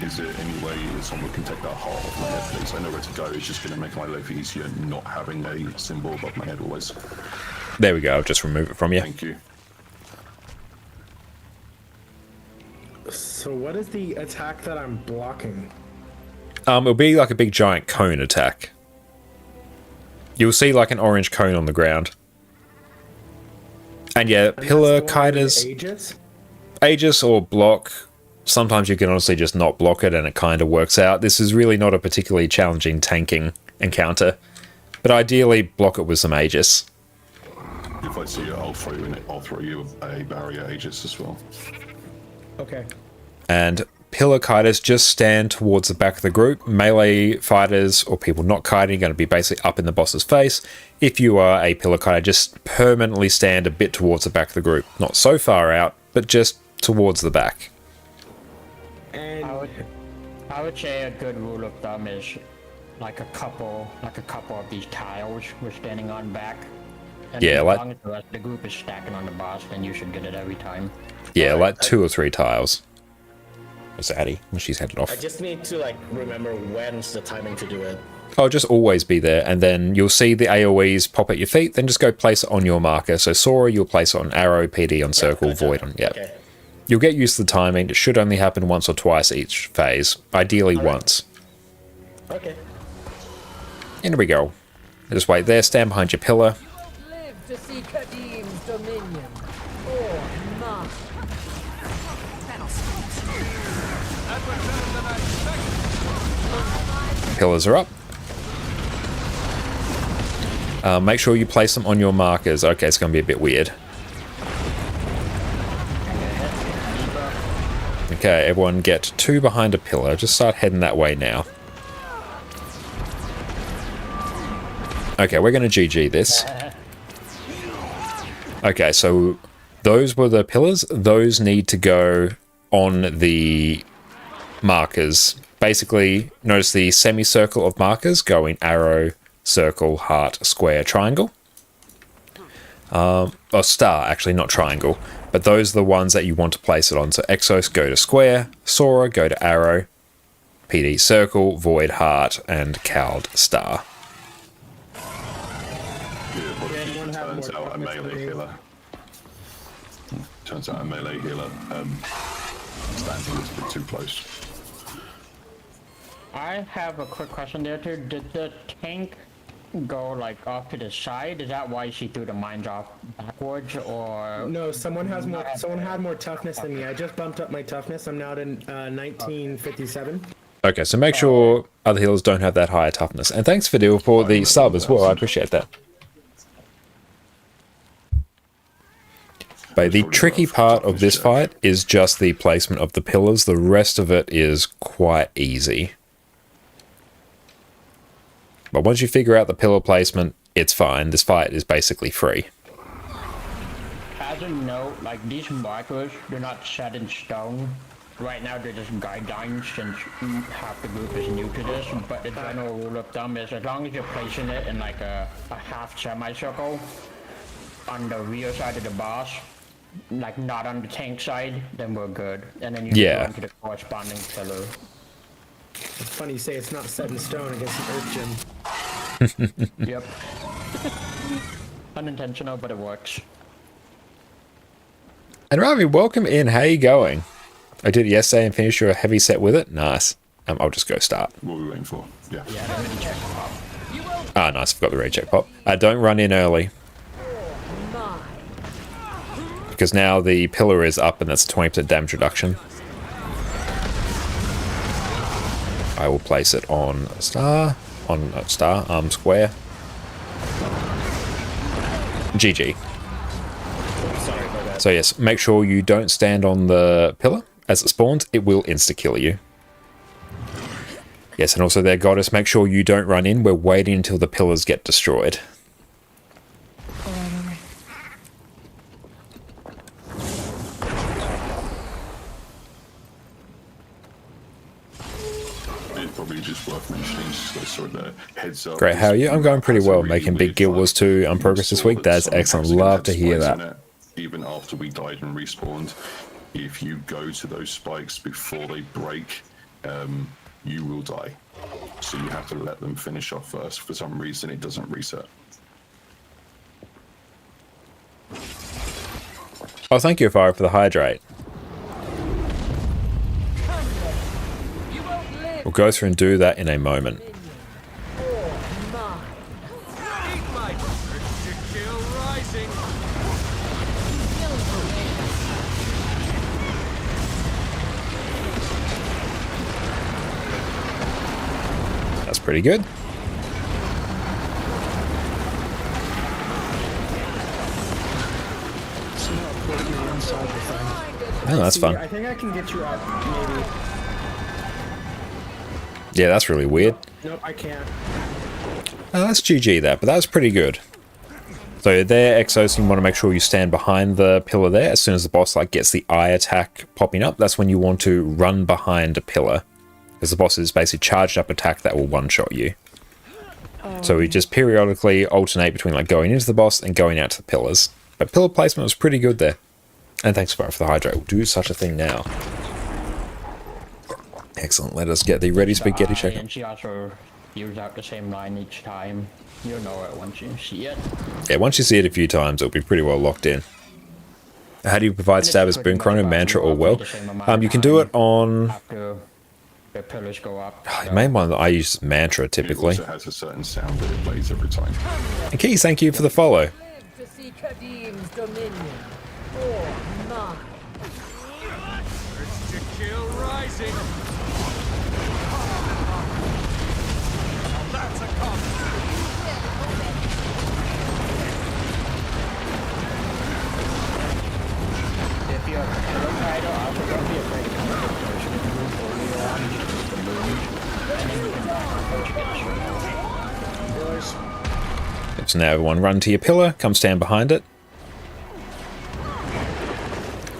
Is there any way someone can take that heart off my head, please? I know where to go. It's just going to make my life easier not having a symbol above my head always. There we go. I'll just remove it from you. Thank you. So what is the attack that I'm blocking? It'll be like a big giant cone attack. You'll see like an orange cone on the ground. And yeah, Pillar, Kiters, Aegis or block. Sometimes you can honestly just not block it and it kind of works out. This is really not a particularly challenging tanking encounter. But ideally, block it with some Aegis. If I see it, I'll throw you a barrier Aegis as well. Okay. And Pillar Kiters just stand towards the back of the group. Melee fighters or people not kiting are going to be basically up in the boss's face. If you are a Pillar Kiter, just permanently stand a bit towards the back of the group. Not so far out, but just towards the back. And I would say a good rule of thumb is like a couple of these tiles we're standing on back. And yeah, as like long as the rest of the group is stacking on the boss, then you should get it every time. Yeah, like 2 or 3 tiles. It's Addie. She's headed off. I just need to like remember when's the timing to do it. I'll just always be there, and then you'll see the AoEs pop at your feet, then just go place it on your marker. So Sora, you'll place it on arrow, PD on circle, Void on, yeah. Okay. You'll get used to the timing. It should only happen once or twice each phase, ideally once. Okay. And here we go. Just wait there, stand behind your pillar. Live to see Kadim's dominion. Or not. Pillars are up. Make sure you place them on your markers. Okay, it's going to be a bit weird. Okay, everyone get 2 behind a pillar. Just start heading that way now. Okay, we're going to GG this. Okay, so those were the pillars. Those need to go on the markers. Basically, notice the semicircle of markers going arrow, circle, heart, square, triangle. Or star, actually, not triangle. But those are the ones that you want to place it on. So Exos, go to square. Sora, go to arrow. PD, circle. Void, heart. And Cowled, star. Turns out a melee healer. Turns out a melee healer stands a little bit too close. I have a quick question there too. Did the tank go like off to the side? Is that why she threw the mines off backwards, or no? Someone had more toughness than me. I just bumped up my toughness. I'm now at 1957. Okay, so make sure other healers don't have that higher toughness. And thanks Fidel for the sub as well. I appreciate that. But the tricky part of this fight is just the placement of the pillars. The rest of it is quite easy. But once you figure out the pillar placement, it's fine. This fight is basically free. As a note, like these markers, they're not set in stone. Right now they're just guidelines since half the group is new to this, but the general rule of thumb is as long as you're placing it in like a half semicircle on the rear side of the boss, like not on the tank side, then we're good. And then you go into the corresponding pillar. It's funny you say it's not set in stone against an Earth Gym. Yep. Unintentional, but it works. And Ravi, welcome in. How you going? I did it yesterday and finished your heavy set with it. Nice. I'll just go start. What are we waiting for? Yeah. Ah, nice. Forgot the reject pop. Don't run in early. Because now the pillar is up and that's a 20% damage reduction. I will place it on square. GG. So yes, make sure you don't stand on the pillar. As it spawns, it will insta-kill you. Yes, and also there, Goddess, make sure you don't run in. We're waiting until the pillars get destroyed. It's probably just worth mentioning, so sort of heads up. Great, how are you? I'm going pretty well, making big Guild Wars 2 on progress this week. That's excellent. Love to hear that. Even after we died and respawned, if you go to those spikes before they break, you will die. So you have to let them finish off first. For some reason, it doesn't reset. Oh, thank you, Fire, for the hydrate. We'll go through and do that in a moment. That's pretty good. Oh, that's fun. I think I can get you up, maybe. Yeah, that's really weird. Nope, I can't. Oh, that's GG that, but that was pretty good. So there, Exos, you want to make sure you stand behind the pillar there. As soon as the boss gets the eye attack popping up, that's when you want to run behind a pillar. Because the boss is basically charged up attack that will one-shot you. So we just periodically alternate between going into the boss and going out to the pillars. But pillar placement was pretty good there. And thanks for the hydrate. We'll do such a thing now. Excellent. Let us get the ready spaghetti checker. And she also uses out the same line each time. You'll know it once you see it. Yeah, once you see it a few times, it'll be pretty well locked in. How do you provide stab as boon chrono, mantra, or well? You can do it on... After the pillars go up. The main one that I use is mantra typically. It also has a certain sound that it plays every time. And Keys, thank you for the follow. To see Kadim's dominion. For mine. Urge to kill rising. That's a cost. If you're a pillar fighter, also don't be afraid to come up with those. You can move earlier on, just use the moon, and then you can approach against So now everyone run to your pillar, come stand behind it.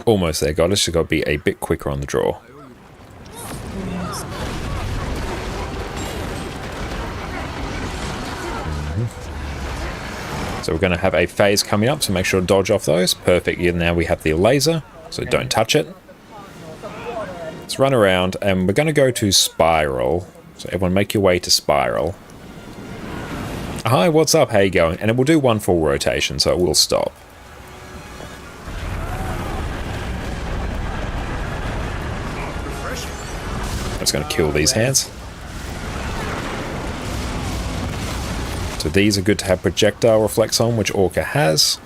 Almost there, Goddess. You've got to be a bit quicker on the draw. So we're going to have a phase coming up, so make sure to dodge off those. Perfect. Yeah, now we have the laser, so don't touch it. Let's run around, and we're going to go to Spiral. So everyone make your way to Spiral. Hi, what's up? How you going? And it will do one full rotation, so it will stop. It's going to kill these hands. So these are good to have projectile reflex on, which Orca has.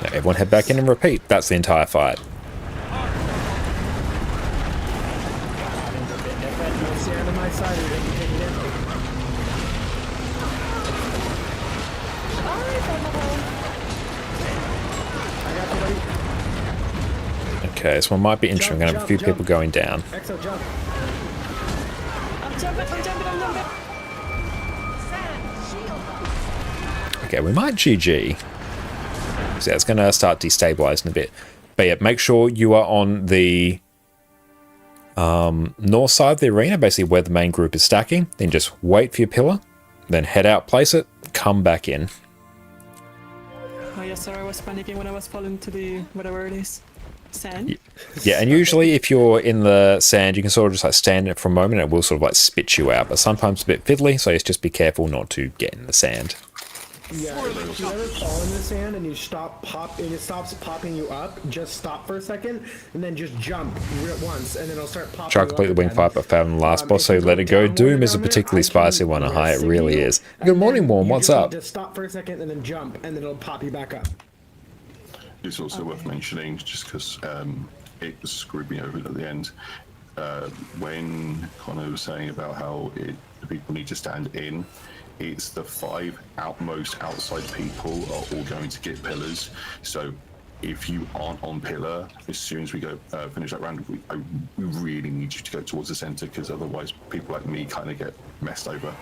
Now everyone head back in and repeat. That's the entire fight. Okay, this one might be interesting. I'm going to have a few people going down. Exo, jump. I'm jumping. Okay, we might GG. So yeah, it's going to start destabilizing a bit. But yeah, make sure you are on the north side of the arena, basically where the main group is stacking. Then just wait for your pillar. Then head out, place it, come back in. Oh yes, sir, I was panicking when I was falling to the whatever it is. Sand? Yeah, and usually if you're in the sand, you can sort of just stand in it for a moment and it will sort of spit you out. But sometimes it's a bit fiddly, so just be careful not to get in the sand. Yeah, if you ever fall in the sand and you and it stops popping you up, just stop for a second and then just jump at once, and then it'll start popping. Try to complete the wing fight, but failed in the last boss, so let it go. Doom is a particularly spicy one. Hi, it really is. Good morning, Warm. What's up? Just stop for a second and then jump, and then it'll pop you back up. It's also worth mentioning, just because it screwed me over at the end, when Connor was saying about how the people need to stand in, it's the 5 outmost outside people are all going to get pillars. So if you aren't on pillar, as soon as we go finish that round, we really need you to go towards the center, because otherwise people like me kind of get messed over.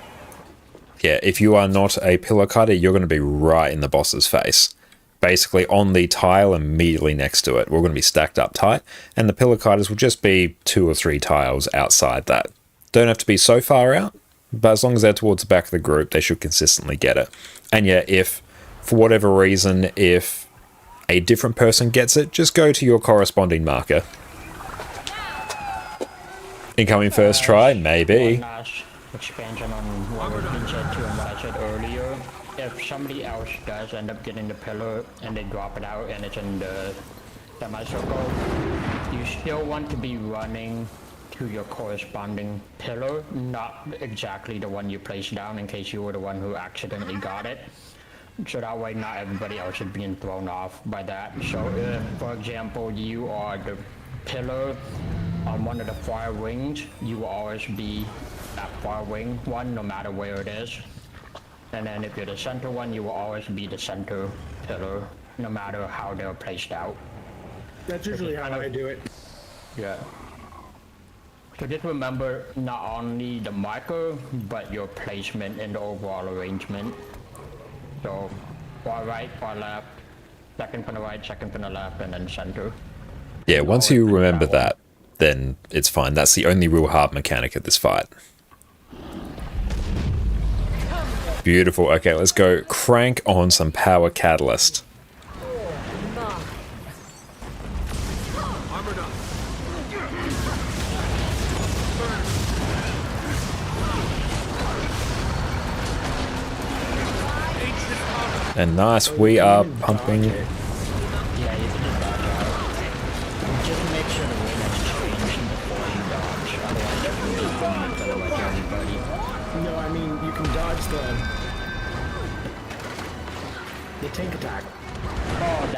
Yeah, if you are not a pillar cutter, you're going to be right in the boss's face. Basically on the tile immediately next to it. We're going to be stacked up tight, and the pillar cutters will just be 2 or 3 tiles outside that. Don't have to be so far out, but as long as they're towards the back of the group, they should consistently get it. And yeah, if for whatever reason, if a different person gets it, just go to your corresponding marker. Incoming first try, maybe. One last expansion on what has been said too and what I said earlier. If somebody else does end up getting the pillar and they drop it out and it's in the semicircle, you still want to be running to your corresponding pillar, not exactly the one you placed down, in case you were the one who accidentally got it. So that way not everybody else is being thrown off by that. So if, for example, you are the pillar on one of the far wings, you will always be that far wing one, no matter where it is. And then if you're the center one, you will always be the center pillar, no matter how they're placed out. That's usually how I do it. Yeah. So just remember not only the marker, but your placement in the overall arrangement. So far right, far left, second from the right, second from the left, and then center. Yeah, once you remember that, then it's fine. That's the only real hard mechanic of this fight. Beautiful. Okay, let's go crank on some power catalyst. And nice, we are pumping. Yeah, you can just dodge out. Just make sure the wind has changed before you dodge, otherwise you can just run into the like everybody. No, I mean, you can dodge the tank attack.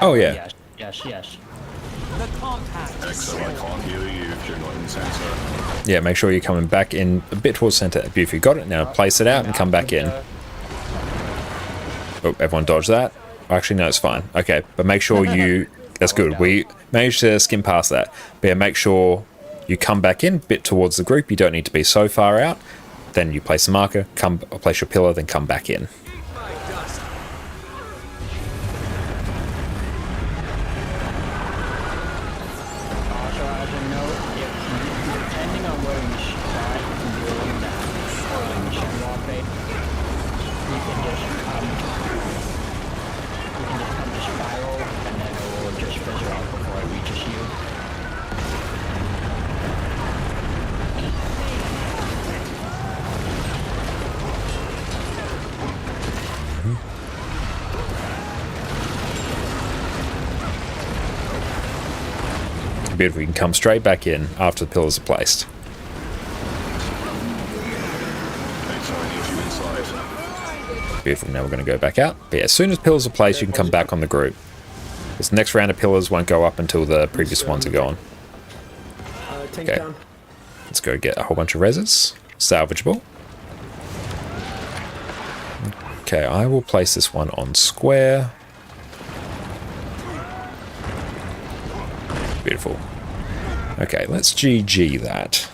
Oh, yeah. Yes. The compact. Exo, I can't hear you if you're not in center. Yeah, make sure you're coming back in a bit towards center. If you got it, now place it out and come back in. Oh, everyone dodged that. Actually, no, it's fine. Okay, but make sure you... That's good. We managed to skim past that. But yeah, make sure you come back in a bit towards the group. You don't need to be so far out. Then you place a marker, place your pillar, then come back in. Beautiful, you can come straight back in after the pillars are placed. Beautiful, now we're going to go back out. But yeah, as soon as pillars are placed, you can come back on the group. This next round of pillars won't go up until the previous ones are gone. Okay, let's go get a whole bunch of reses. Salvageable. Okay, I will place this one on square. Beautiful. Okay, let's GG that.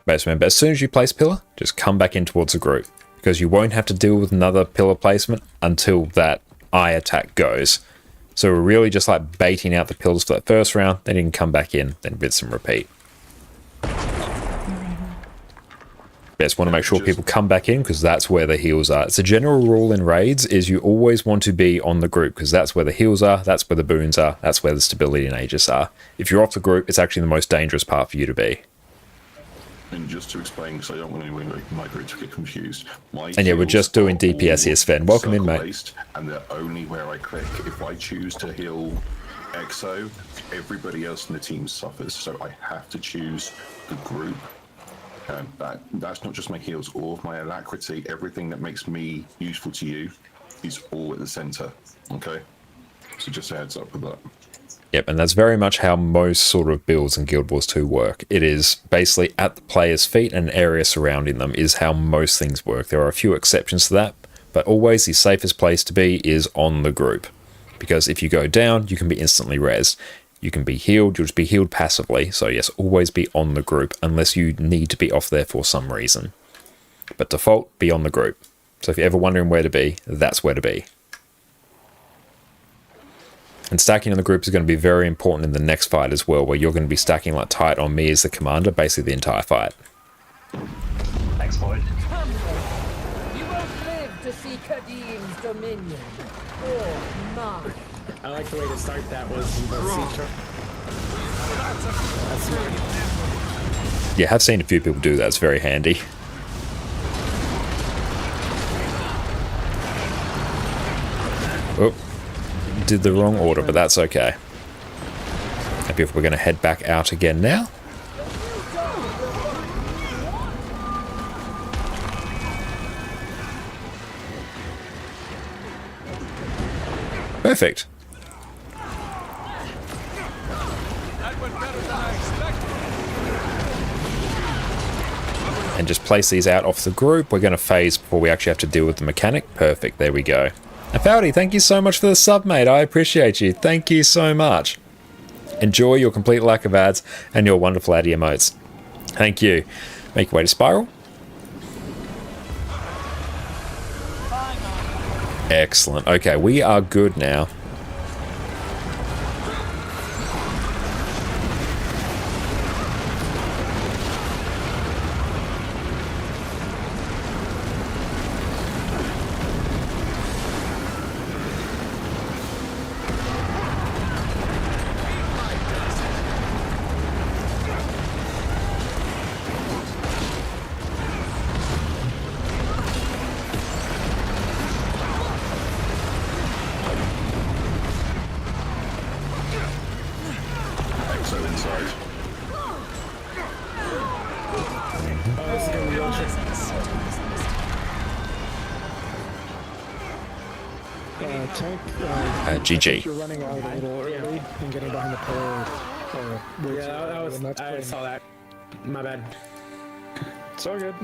But remember, as soon as you place pillar, just come back in towards the group, because you won't have to deal with another pillar placement until that eye attack goes. So we're really just like baiting out the pillars for that first round, then you can come back in, then rinse and repeat. Just want to make sure people come back in, because that's where the heals are. It's a general rule in raids, is you always want to be on the group, because that's where the heals are, that's where the boons are, that's where the stability and Aegis are. If you're off the group, it's actually the most dangerous part for you to be. And just to explain, because I don't want anyone in my group to get confused. And yeah, we're just doing DPS here, Sven. Welcome in, mate. And they're only where I click. If I choose to heal Exo, everybody else in the team suffers. So I have to choose the group. That's not just my heals, all of my alacrity, everything that makes me useful to you is all at the center. Okay? So just a heads up with that. Yep, and that's very much how most sort of builds in Guild Wars 2 work. It is basically at the player's feet and an area surrounding them is how most things work. There are a few exceptions to that, but always the safest place to be is on the group. Because if you go down, you can be instantly rezzed. You can be healed, you'll just be healed passively. So yes, always be on the group unless you need to be off there for some reason. But default, be on the group. So if you're ever wondering where to be, that's where to be. And stacking on the group is going to be very important in the next fight as well, where you're going to be stacking like tight on me as the commander, basically the entire fight. Thanks, Void. You won't live to see Kadim's dominion. Or mine. I like the way to start that was the sea. That's smart. Yeah, I've seen a few people do that. It's very handy. Oh. Did the wrong order, but that's okay. Maybe if we're going to head back out again now. Perfect. And just place these out off the group. We're going to phase before we actually have to deal with the mechanic. Perfect, there we go. And Fowdy, thank you so much for the sub, mate. I appreciate you. Thank you so much. Enjoy your complete lack of ads and your wonderful ad emotes. Thank you. Make your way to Spiral. Excellent. Okay, we are good now. GG. You're running out a little early and getting behind the pillar. I saw that. My bad. It's all good.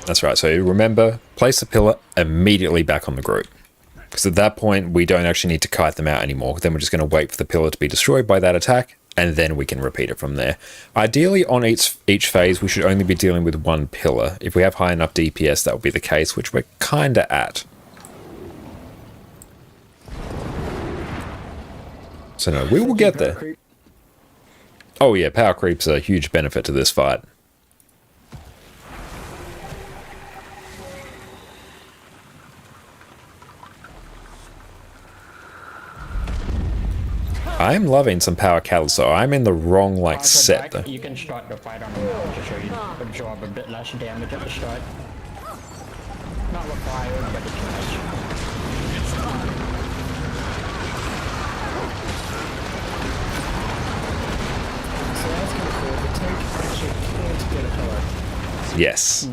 That's right. So remember, place the pillar immediately back on the group. Because at that point, we don't actually need to kite them out anymore. Then we're just going to wait for the pillar to be destroyed by that attack, and then we can repeat it from there. Ideally, on each phase, we should only be dealing with one pillar. If we have high enough DPS, that will be the case, which we're kind of at. So no, we will get there. Oh yeah, power creep's a huge benefit to this fight. I'm loving some power catalyst, so I'm in the wrong like set though. You can start the fight on the mount to show you absorb a bit less damage at the start. Not required, but it's nice. Yes.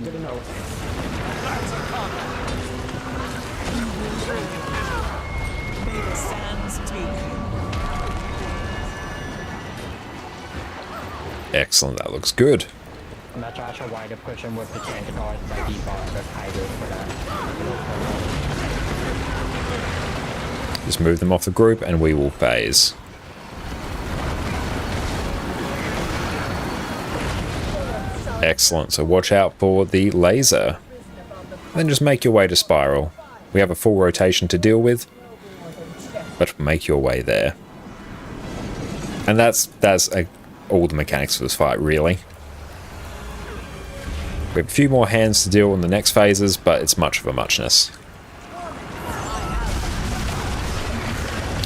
Excellent, that looks good. And that's also why they're pushing with the Tankador by default, the Hydro for that. Just move them off the group and we will phase. Excellent, so watch out for the laser. Then just make your way to Spiral. We have a full rotation to deal with, but make your way there. And that's all the mechanics for this fight, really. We have a few more hands to deal in the next phases, but it's much of a muchness.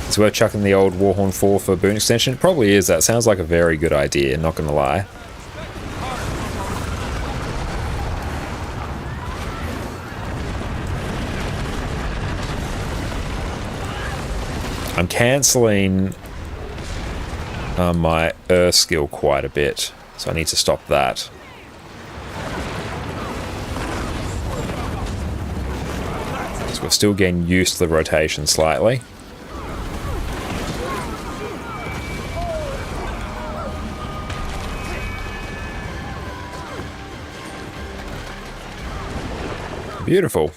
It's worth chucking the old Warhorn 4 for boon extension. It probably is. That sounds like a very good idea, not gonna lie. I'm cancelling my Earth skill quite a bit, so I need to stop that. So we're still getting used to the rotation slightly. Beautiful.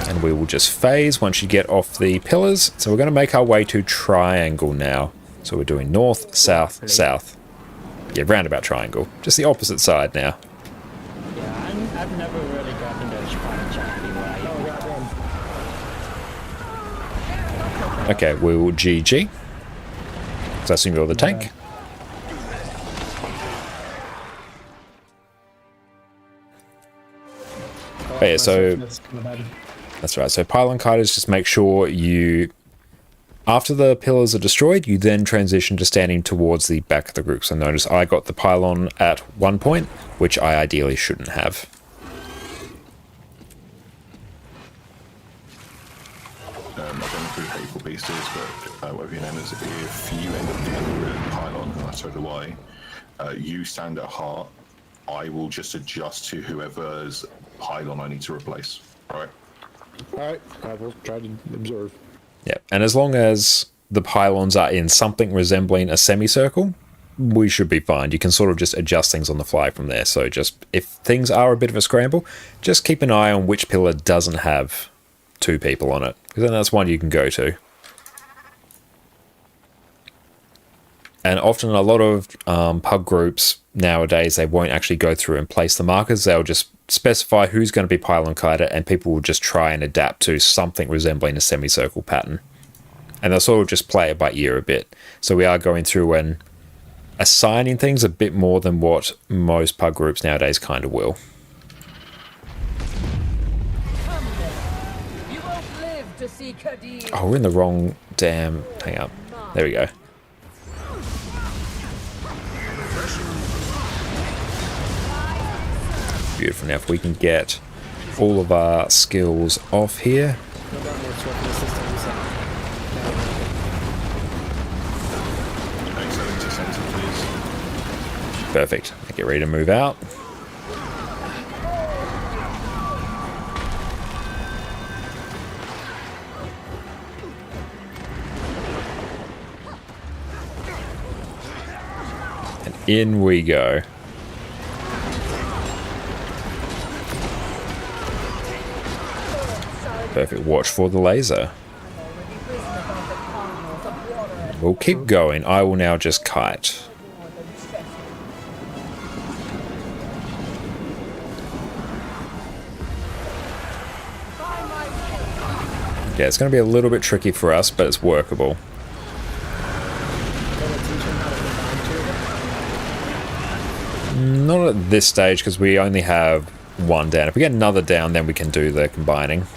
And we will just phase once you get off the pillars. So we're going to make our way to triangle now. So we're doing north, south, south. Yeah, roundabout triangle. Just the opposite side now. Yeah, I've never really gotten those spots anyway. Okay, we will GG. So I assume you're the tank. Oh, yeah, so that's right. So pylon kiters, just make sure you, after the pillars are destroyed, you then transition to standing towards the back of the group. So notice I got the pylon at one point, which I ideally shouldn't have. I don't know who Hateful Beast is, but whatever your name is, if you end up getting rid of the pylon, and so do I, you stand at heart, I will just adjust to whoever's pylon I need to replace. Alright? Alright, I will try to observe. Yeah, and as long as the pylons are in something resembling a semicircle, we should be fine. You can sort of just adjust things on the fly from there. So just, if things are a bit of a scramble, just keep an eye on which pillar doesn't have 2 people on it, because then that's one you can go to. And often a lot of pub groups nowadays, they won't actually go through and place the markers. They'll just specify who's going to be pylon kiter, and people will just try and adapt to something resembling a semicircle pattern. And they'll sort of just play it by ear a bit. So we are going through and assigning things a bit more than what most pub groups nowadays kind of will. Oh, we're in the wrong damn... Hang up. There we go. Beautiful. Now if we can get all of our skills off here. Perfect. Get ready to move out. And in we go. Perfect. Watch for the laser. We'll keep going. I will now just kite. Yeah, it's going to be a little bit tricky for us, but it's workable. Not at this stage, because we only have one down. If we get another down, then we can do the combining.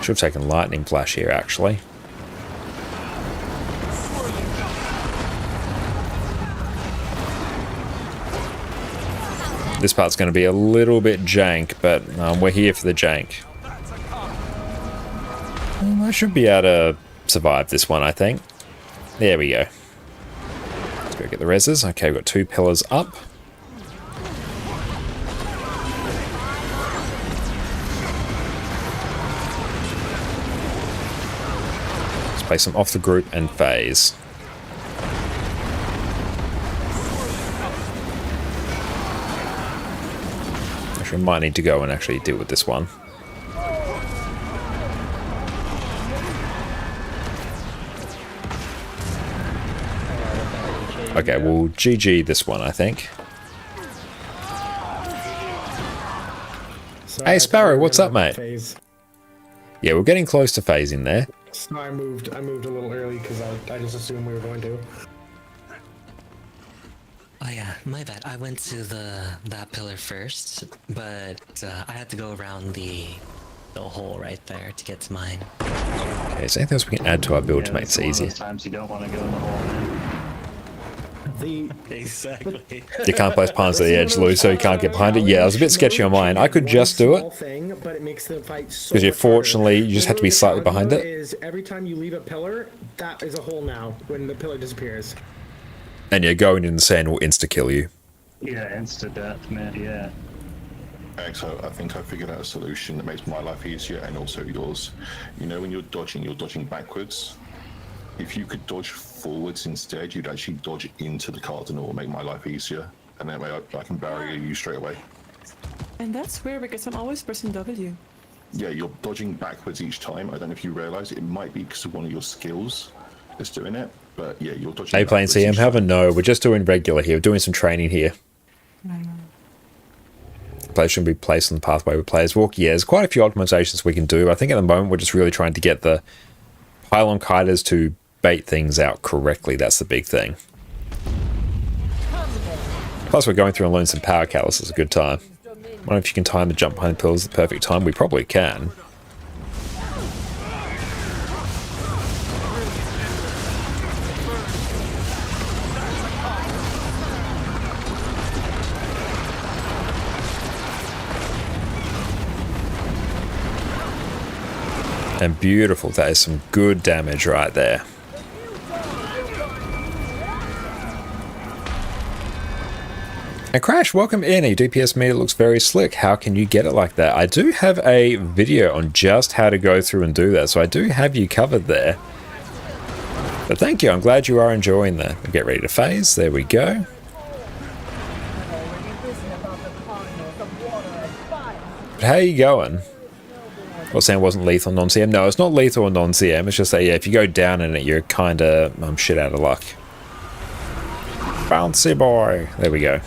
Should have taken lightning flash here, actually. This part's going to be a little bit jank, but we're here for the jank. I should be able to survive this one, I think. There we go. Let's go get the reses. Okay, we've got 2 pillars up. Let's place them off the group and phase. Actually, I might need to go and actually deal with this one. Okay, we'll GG this one, I think. So hey, Sparrow, what's up, mate? Phase. Yeah, we're getting close to phasing there. So I moved a little early because I just assumed we were going to. Oh yeah, my bad. I went to that pillar first, but I had to go around the hole right there to get to mine. Okay, is there anything else we can add to our build to make this easier? Times you don't want to go in the hole, man. Exactly. You can't place pawns at the edge, Lou, so you can't get behind it. Yeah, it was a bit sketchy on mine. I could just do it. Because you fortunately, you just have to be slightly behind it. Is every time you leave a pillar, that is a hole now when the pillar disappears. And yeah, going in the sand will insta-kill you. Yeah, insta death, man, yeah. So I think I figured out a solution that makes my life easier and also yours. You know when you're dodging backwards. If you could dodge forwards instead, you'd actually dodge into the cardinal, make my life easier. And that way I can barrier you straight away. And that's weird because I'm always pressing W. Yeah, you're dodging backwards each time. I don't know if you realize it might be because of one of your skills that's doing it. But yeah, you're dodging Hey, playing CM, have a no. We're just doing regular here. We're doing some training here. Players shouldn't be placed on the pathway with players walk. Yeah, there's quite a few optimizations we can do. I think at the moment we're just really trying to get the pylon kiters to bait things out correctly. That's the big thing. Plus we're going through and learning some power catalysts. It's a good time. I wonder if you can time the jump behind the pillars at the perfect time. We probably can. And beautiful. That is some good damage right there. And Crash, welcome in. A DPS meter looks very slick. How can you get it like that? I do have a video on just how to go through and do that, so I do have you covered there. But thank you. I'm glad you are enjoying that. Get ready to phase. There we go. But how are you going? Well, saying it wasn't lethal non-CM. No, it's not lethal or non-CM. It's just that, yeah, if you go down in it, you're kind of shit out of luck. Bouncy boy. There we go.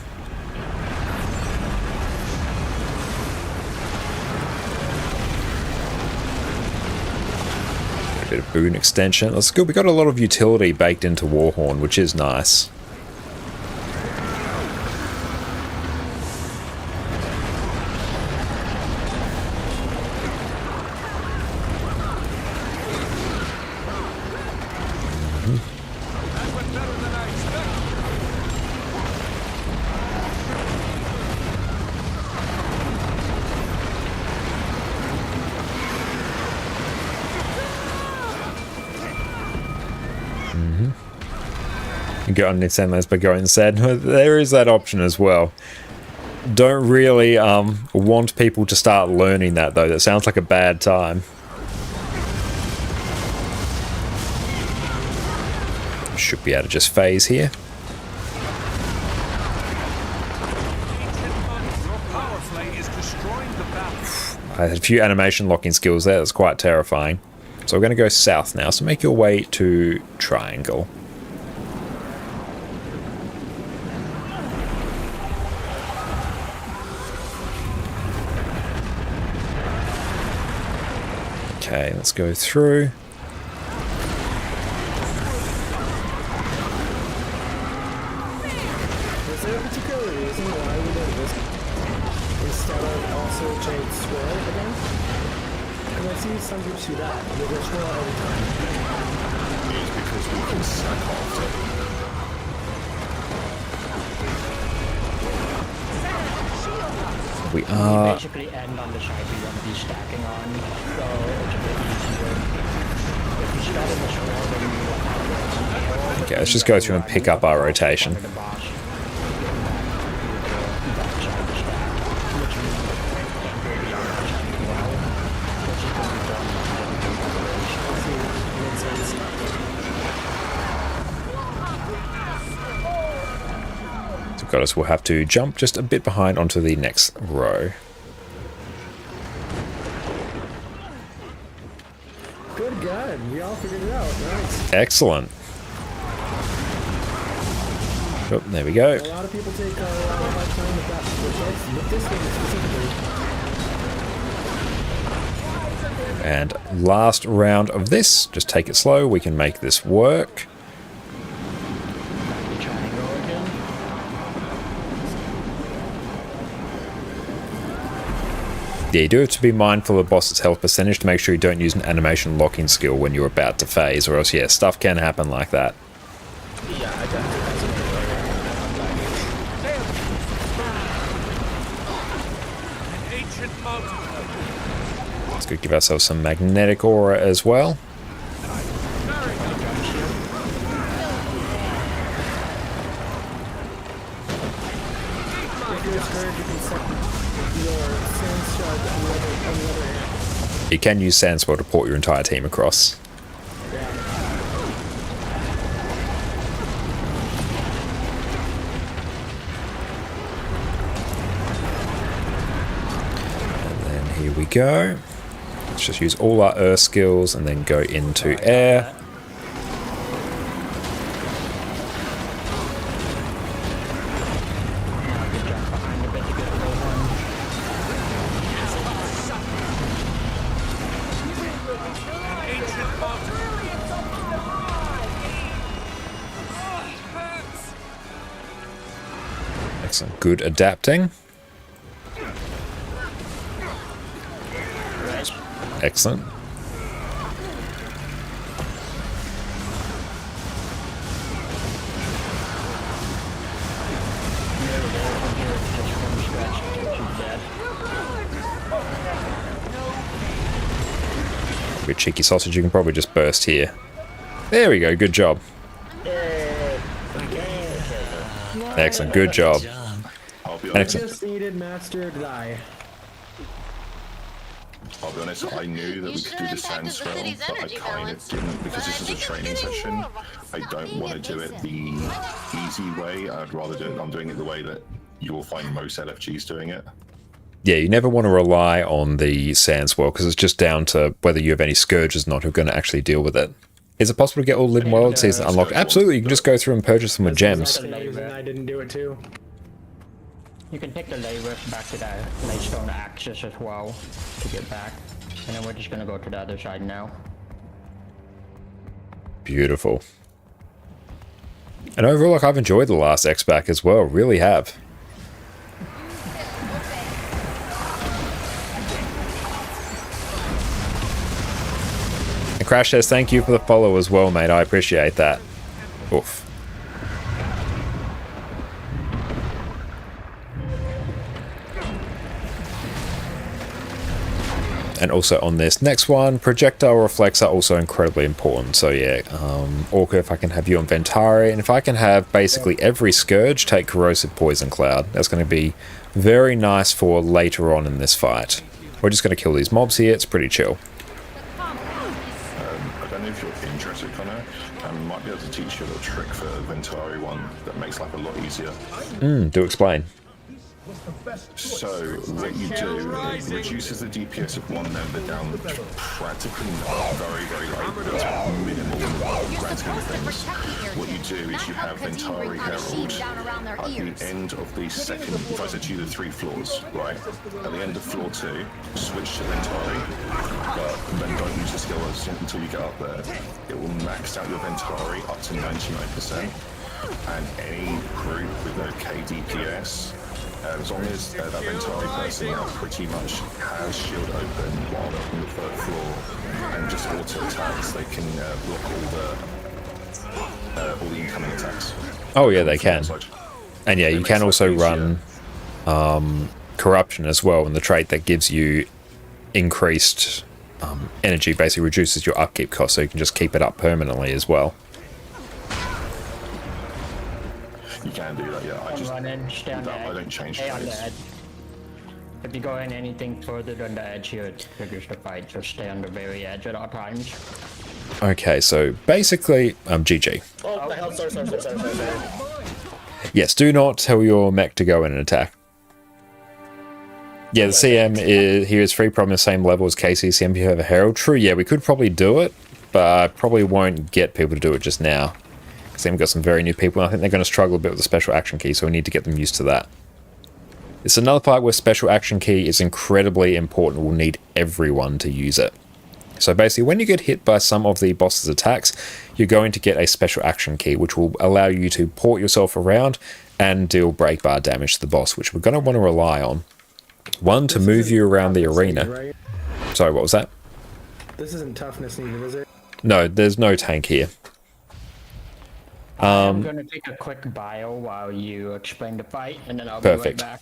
A bit of boon extension. That's good. We got a lot of utility baked into Warhorn, which is nice. Get on Nintendo by going sad. There is that option as well. Don't really want people to start learning that though. That sounds like a bad time. Should be able to just phase here. I had a few animation locking skills there. That's quite terrifying. So we're going to go south now. So make your way to Triangle. Okay, let's go through. Is there a particular reason why we did this instead of also change swirl again? Because I see some groups do that. They go swirl every time. It's because we can sack after. We are. Basically end on the side you want to be stacking on, so it's a bit easier. If you start in the swirl, then you want to. Okay, let's just go through and pick up our rotation. Got us, we'll have to jump just a bit behind onto the next row. Good. We all figured it out. Nice. Excellent. Oh, there we go. A lot of people take a lot of time with that, with this one specifically. And last round of this, just take it slow. We can make this work. Yeah, you do have to be mindful of boss's health percentage to make sure you don't use an animation locking skill when you're about to phase, or else, yeah, stuff can happen like that. Yeah, I got it. Let's go give ourselves some magnetic aura as well. You can use Sandswell to port your entire team across. And then here we go. Let's just use all our earth skills and then go into air. Excellent. Good adapting. Excellent. Good cheeky sausage, you can probably just burst here. There we go, good job. Excellent, good job. Excellent. Just needed Master to die. I'll be honest, I knew that we could do the sand spell, but I kind of didn't, because this is a training session. I don't want to do it the easy way. I'd rather do it, I'm doing it the way that you will find most LFGs doing it. Yeah, you never want to rely on the Sandswell, because it's just down to whether you have any Scourges or not who are going to actually deal with it. Is it possible to get all Lidden World Season unlocked? Absolutely, you can just go through and purchase them with gems. I didn't do it too. You can take the levers back to that Laystone Axis as well to get back. And then we're just gonna go to the other side now. Beautiful. And overall, like, I've enjoyed the last X-Back as well, really have. And Crash says, thank you for the follow as well, mate. I appreciate that. Oof. And also on this next one, projectile reflects are also incredibly important. So yeah, Orca, if I can have you on Ventari, and if I can have basically every Scourge take Corrosive Poison Cloud, that's going to be very nice for later on in this fight. We're just going to kill these mobs here, it's pretty chill. I don't know if you're interested, Connor. I might be able to teach you a little trick for the Ventari one that makes life a lot easier. Do explain. So what you do, it reduces the DPS of one member down practically very, very low. It's minimal in the grand scheme of things. What you do is you have Ventari Herald at the end of the second, if I said to you the 3 floors, right? At the end of floor 2, switch to Ventari, but then don't use the skill until you get up there. It will max out your Ventari up to 99%, and any group with okay DPS, as long as that Ventari person now pretty much has shield open while they're on the 3rd floor and just auto attacks, they can block all the incoming attacks. Oh yeah, they can. And yeah, you can also run Corruption as well, and the trait that gives you increased energy basically reduces your upkeep cost, so you can just keep it up permanently as well. You can do that, yeah. I just I don't change traits. If you go in anything further than the edge here, it triggers the fight, so stay on the very edge at all times. Okay, so basically, GG. Oh, the hell, sorry. Yes, do not tell your mech to go in and attack. Yeah, the CM here is free, probably the same level as KCCM if you have a Herald. True, yeah, we could probably do it, but I probably won't get people to do it just now. Because we've got some very new people, and I think they're going to struggle a bit with the special action key, so we need to get them used to that. It's another part where special action key is incredibly important. We'll need everyone to use it. So basically, when you get hit by some of the boss's attacks, you're going to get a special action key, which will allow you to port yourself around and deal break bar damage to the boss, which we're going to want to rely on. One, to move you around the arena. Right? Sorry, what was that? This isn't toughness needed, is it? No, there's no tank here. I'm gonna take a quick bio while you explain the fight, and then I'll Perfect. be right back.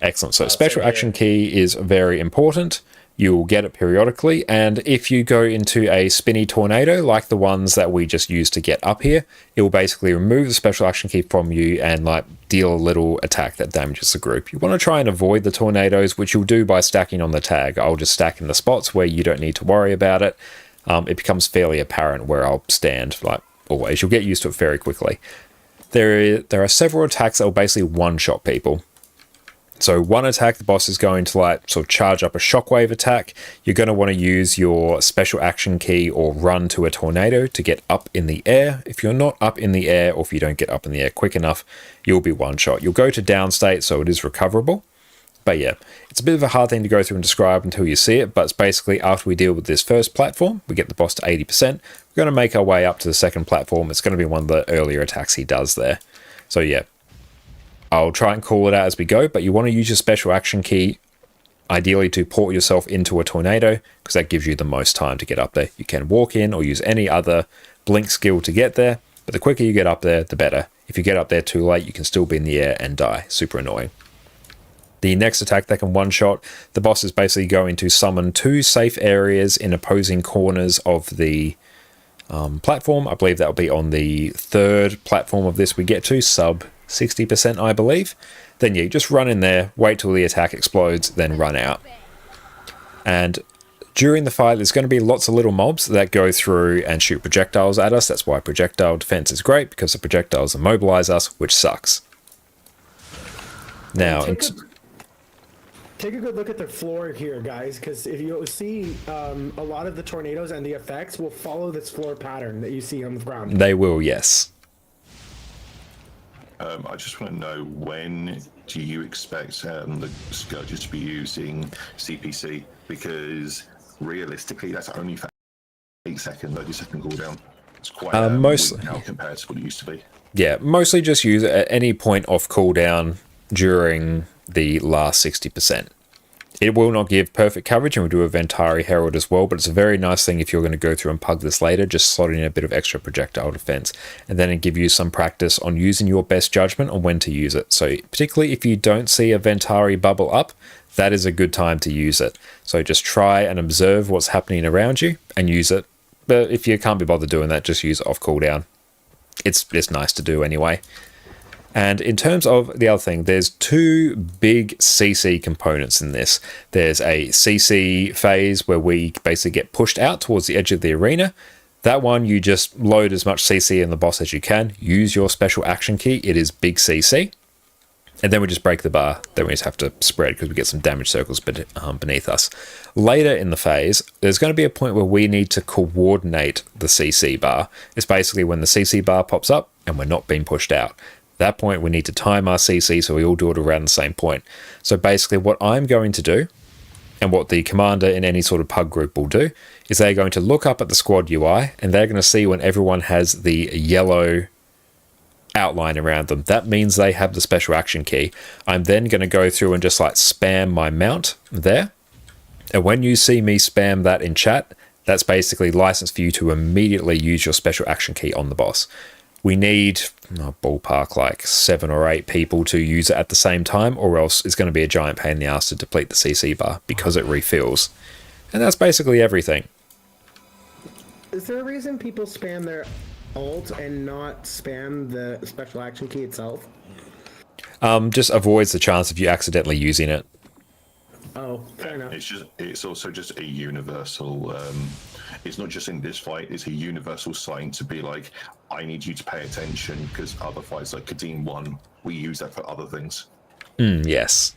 Excellent. So special action key is very important. You'll get it periodically, and if you go into a spinny tornado like the ones that we just used to get up here, it will basically remove the special action key from you and like deal a little attack that damages the group. You want to try and avoid the tornadoes, which you'll do by stacking on the tag. I'll just stack in the spots where you don't need to worry about it. It becomes fairly apparent where I'll stand, like always. You'll get used to it very quickly. There are several attacks that will basically one-shot people. So one attack, the boss is going to like sort of charge up a shockwave attack. You're going to want to use your special action key or run to a tornado to get up in the air. If you're not up in the air, or if you don't get up in the air quick enough, you'll be one shot. You'll go to down state, so it is recoverable. But yeah, it's a bit of a hard thing to go through and describe until you see it, but it's basically after we deal with this first platform, we get the boss to 80%. We're going to make our way up to the second platform. It's going to be one of the earlier attacks he does there. So yeah, I'll try and call it out as we go, but you want to use your special action key ideally to port yourself into a tornado, because that gives you the most time to get up there. You can walk in or use any other blink skill to get there, but the quicker you get up there, the better. If you get up there too late, you can still be in the air and die. Super annoying. The next attack that can one-shot, the boss is basically going to summon 2 safe areas in opposing corners of the platform. I believe that'll be on the 3rd platform of this we get to, sub 60%, I believe. Then yeah, you just run in there, wait till the attack explodes, then run out. And during the fight, there's going to be lots of little mobs that go through and shoot projectiles at us. That's why projectile defense is great, because the projectiles immobilize us, which sucks. Now, take a good look at the floor here, guys, because if you see, a lot of the tornadoes and the effects will follow this floor pattern that you see on the ground. They will, yes. I just want to know, when do you expect the Scourges to be using CPC? Because realistically, that's only for 8 seconds, 30-second cooldown. It's quite weak now compared to what it used to be. Yeah, mostly just use it at any point off cooldown during the last 60%. It will not give perfect coverage, and we'll do a Ventari Herald as well, but it's a very nice thing if you're going to go through and pug this later, just slot in a bit of extra projectile defense, and then it give you some practice on using your best judgment on when to use it. So particularly if you don't see a Ventari bubble up, that is a good time to use it. So just try and observe what's happening around you and use it. But if you can't be bothered doing that, just use it off cooldown. It's nice to do anyway. And in terms of the other thing, there's 2 big CC components in this. There's a CC phase where we basically get pushed out towards the edge of the arena. That one, you just load as much CC in the boss as you can. Use your special action key. It is big CC. And then we just break the bar. Then we just have to spread because we get some damage circles beneath us. Later in the phase, there's going to be a point where we need to coordinate the CC bar. It's basically when the CC bar pops up and we're not being pushed out. At that point, we need to time our CC so we all do it around the same point. So basically what I'm going to do, and what the commander in any sort of pug group will do, is they're going to look up at the squad UI, and they're going to see when everyone has the yellow outline around them. That means they have the special action key. I'm then going to go through and just like spam my mount there. And when you see me spam that in chat, that's basically license for you to immediately use your special action key on the boss. We need ballpark like 7 or 8 people to use it at the same time, or else it's going to be a giant pain in the ass to deplete the CC bar because it refills. And that's basically everything. Is there a reason people spam their ult and not spam the special action key itself? Just avoids the chance of you accidentally using it. Oh, fair enough. It's also just a universal. It's not just in this fight. It's a universal sign to be like, I need you to pay attention, because other fights like Kadim 1, we use that for other things. Yes.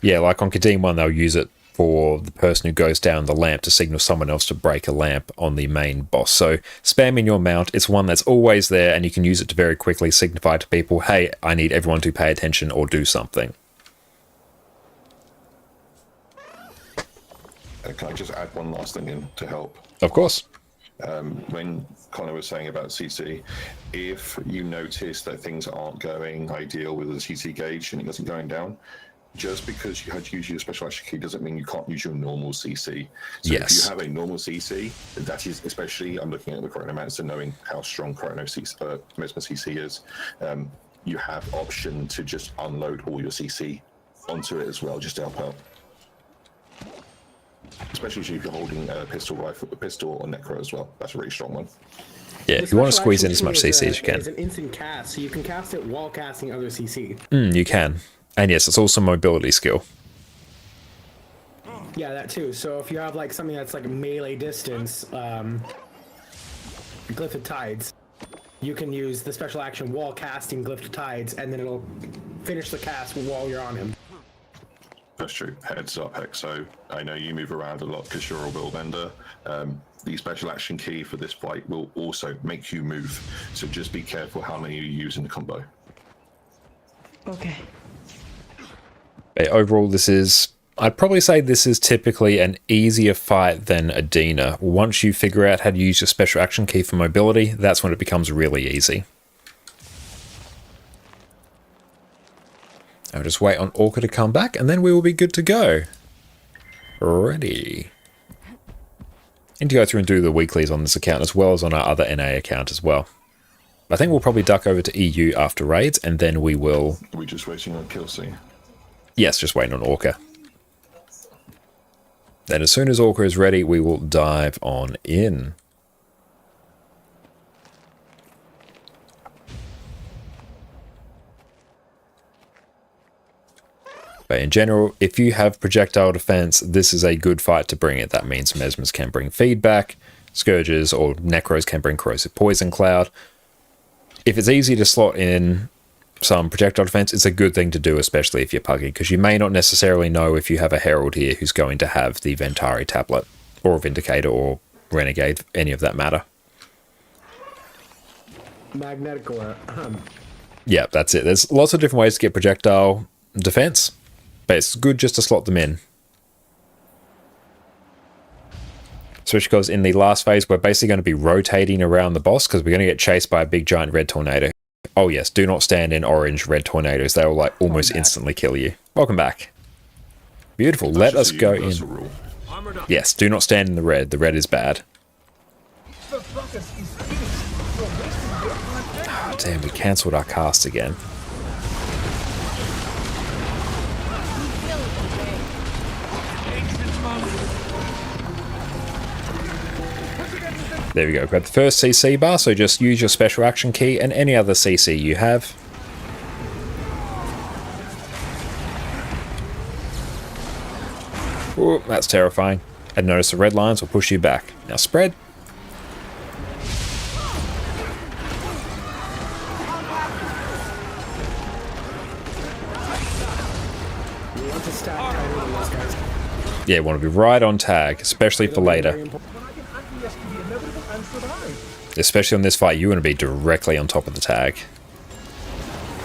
Yeah, like on Kadim 1, they'll use it for the person who goes down the lamp to signal someone else to break a lamp on the main boss. So spamming your mount, it's one that's always there, and you can use it to very quickly signify to people, hey, I need everyone to pay attention or do something. Can I just add one last thing in to help? Of course. When Connor was saying about CC, if you notice that things aren't going ideal with the CC gauge and it isn't going down, just because you had to use your special action key doesn't mean you can't use your normal CC. So Yes. if you have a normal CC, that is, especially I'm looking at the Chronomancer, knowing how strong Mesmer CC is, you have option to just unload all your CC onto it as well, just to help out. Especially if you're holding a pistol or necro as well. That's a really strong one. Yeah, if you want to squeeze in as much CC as you can. It's an instant cast, so you can cast it while casting other CC. You can. And yes, it's also a mobility skill. Yeah, that too. So if you have like something that's like a melee distance, Glyph of Tides, you can use the special action while casting Glyph of Tides, and then it'll finish the cast while you're on him. That's true. Heads up, Hexo. I know you move around a lot because you're a willbender. The special action key for this fight will also make you move. So just be careful how many you use in the combo. Okay. But overall, I'd probably say this is typically an easier fight than Adina. Once you figure out how to use your special action key for mobility, that's when it becomes really easy. I'll just wait on Orca to come back, and then we will be good to go. Ready. And to go through and do the weeklies on this account, as well as on our other NA account as well. I think we'll probably duck over to EU after raids, and then we will... Are we just waiting on Kelsey? Yes, just waiting on Orca. Then as soon as Orca is ready, we will dive on in. But in general, if you have projectile defense, this is a good fight to bring it. That means Mesmers can bring feedback, Scourges or Necros can bring Corrosive Poison Cloud. If it's easy to slot in some projectile defense, it's a good thing to do, especially if you're puggy, because you may not necessarily know if you have a Herald here who's going to have the Ventari tablet, or Vindicator, or Renegade, any of that matter. Magnetic Aura. Yeah, that's it. There's lots of different ways to get projectile defense, but it's good just to slot them in. Especially because in the last phase, we're basically going to be rotating around the boss because we're going to get chased by a big giant red tornado. Oh yes, do not stand in orange red tornadoes. They will like almost instantly kill you. Welcome back. Beautiful. Let us go in. Yes, do not stand in the red. The red is bad. Oh, damn, we cancelled our cast again. There we go. Grab the first CC bar, so just use your special action key and any other CC you have. Ooh, that's terrifying. And notice the red lines will push you back. Now spread. Yeah, want to be right on tag, especially for later. Especially on this fight, you want to be directly on top of the tag.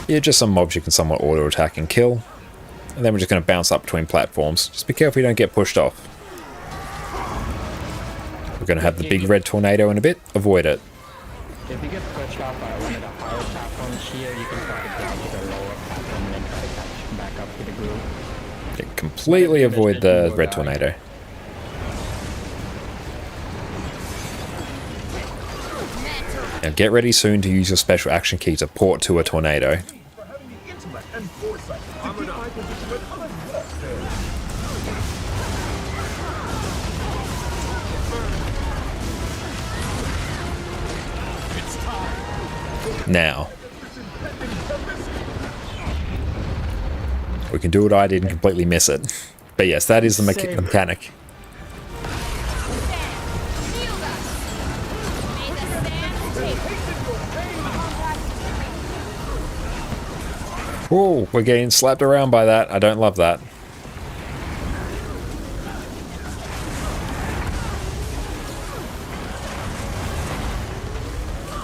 Yeah, just some mobs you can somewhat auto-attack and kill. And then we're just going to bounce up between platforms. Just be careful you don't get pushed off. We're going to have the big red tornado in a bit. Avoid it. If you get pushed off by one of the higher platforms here, you can try to down to the lower platform and then try to catch back up to the group. Yeah, completely avoid the red tornado. Now get ready soon to use your special action key to port to a tornado. Now. We can do what I did and completely miss it. But yes, that is the mechanic. Whoa, we're getting slapped around by that. I don't love that.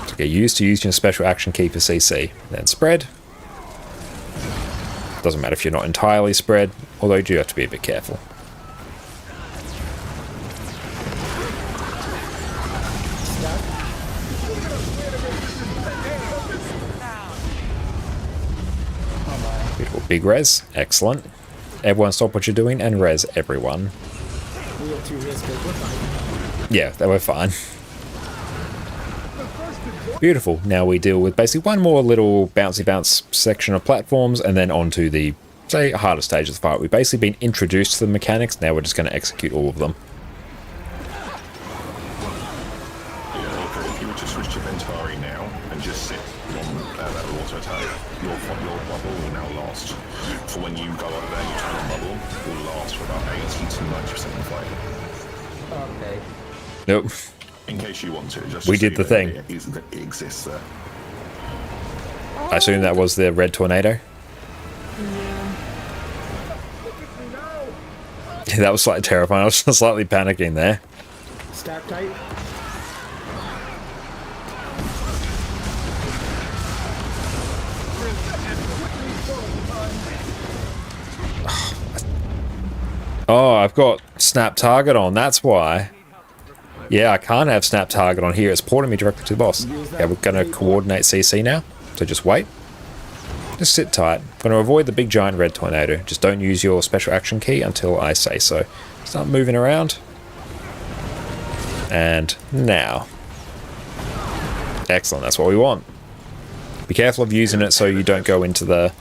So get used to using your special action key for CC. Then spread. Doesn't matter if you're not entirely spread, although you do have to be a bit careful. Beautiful big res, excellent. Everyone stop what you're doing and res everyone. We have 2 risks, but we're fine. Yeah, they were fine. Beautiful. Now we deal with basically one more little bouncy bounce section of platforms and then onto the, say, harder stage of the fight. We've basically been introduced to the mechanics, now we're just going to execute all of them. Yeah, if you were to switch to Ventari now and just sit on that auto attack, your bubble will now last. For when you go up there, your turn bubble will last for about 80 to 90% of the fight. Okay. Nope. In case you want to, just We did the thing. It exists there. I assume that was the red tornado. Yeah, that was slightly terrifying. I was slightly panicking there. Stack tight. Oh, I've got snap target on, that's why. Yeah, I can't have snap target on here. It's porting me directly to the boss. Okay, we're going to coordinate CC now. So just wait. Just sit tight. I'm going to avoid the big giant red tornado. Just don't use your special action key until I say so. Start moving around. And now. Excellent, that's what we want. Be careful of using it so you don't go into the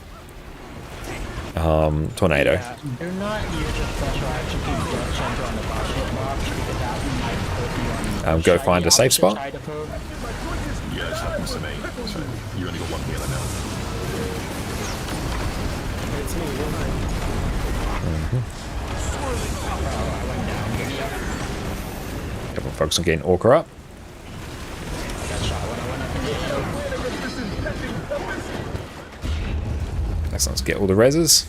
tornado. Yeah, do not use a special action key to get center on the boss hitbox because that might put you on Go find a safe spot. Yeah, this happens to me. So you only got 1 healer now. It's me, we're fine. Everyone focus on getting Orca up. Next, let's get all the reses.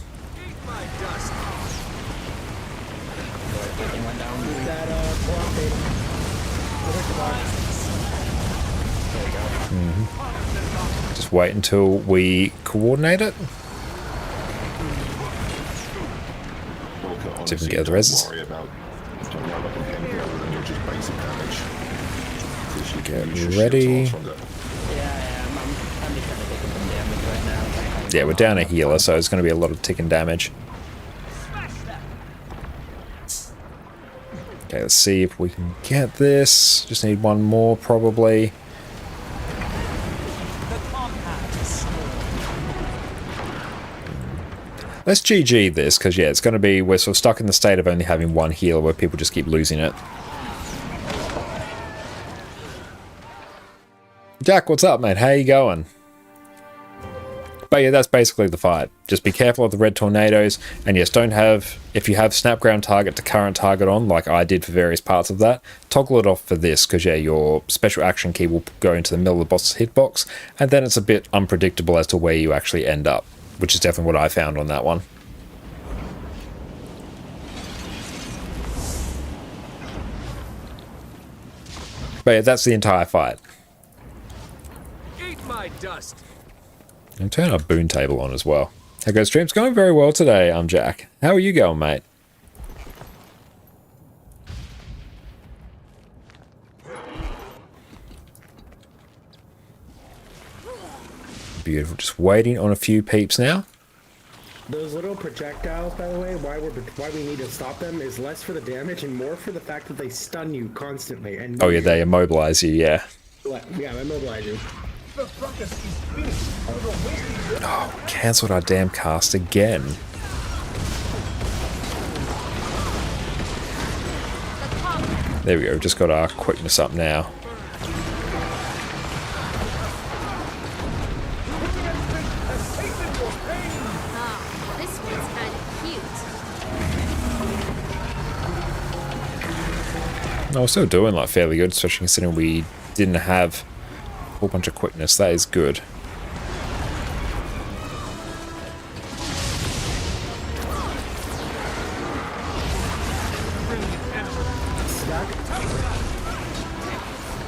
Just wait until we coordinate it. See if we can get the reses. Get ready. Yeah, we're down a healer, so it's going to be a lot of ticking damage. Okay, let's see if we can get this. Just need one more, probably. Let's GG this, because yeah, it's going to be, we're sort of stuck in the state of only having one healer where people just keep losing it. Jack, what's up, mate? How you going? But yeah, that's basically the fight. Just be careful of the red tornadoes, and yes, don't have, if you have snapground target to current target on, like I did for various parts of that, toggle it off for this, because yeah, your special action key will go into the middle of the boss's hitbox, and then it's a bit unpredictable as to where you actually end up, which is definitely what I found on that one. But yeah, that's the entire fight. Eat my dust. And turn our boon table on as well. How goes stream's going very well today, I'm Jack. How are you going, mate? Beautiful, just waiting on a few peeps now. Those little projectiles, by the way, why we need to stop them is less for the damage and more for the fact that they stun you constantly. And oh yeah, they immobilize you, yeah. Yeah, they immobilize you. Oh, cancelled our damn cast again. There we go, just got our quickness up now. This one's kind of cute. No, we're still doing like fairly good, especially considering we didn't have a whole bunch of quickness. That is good.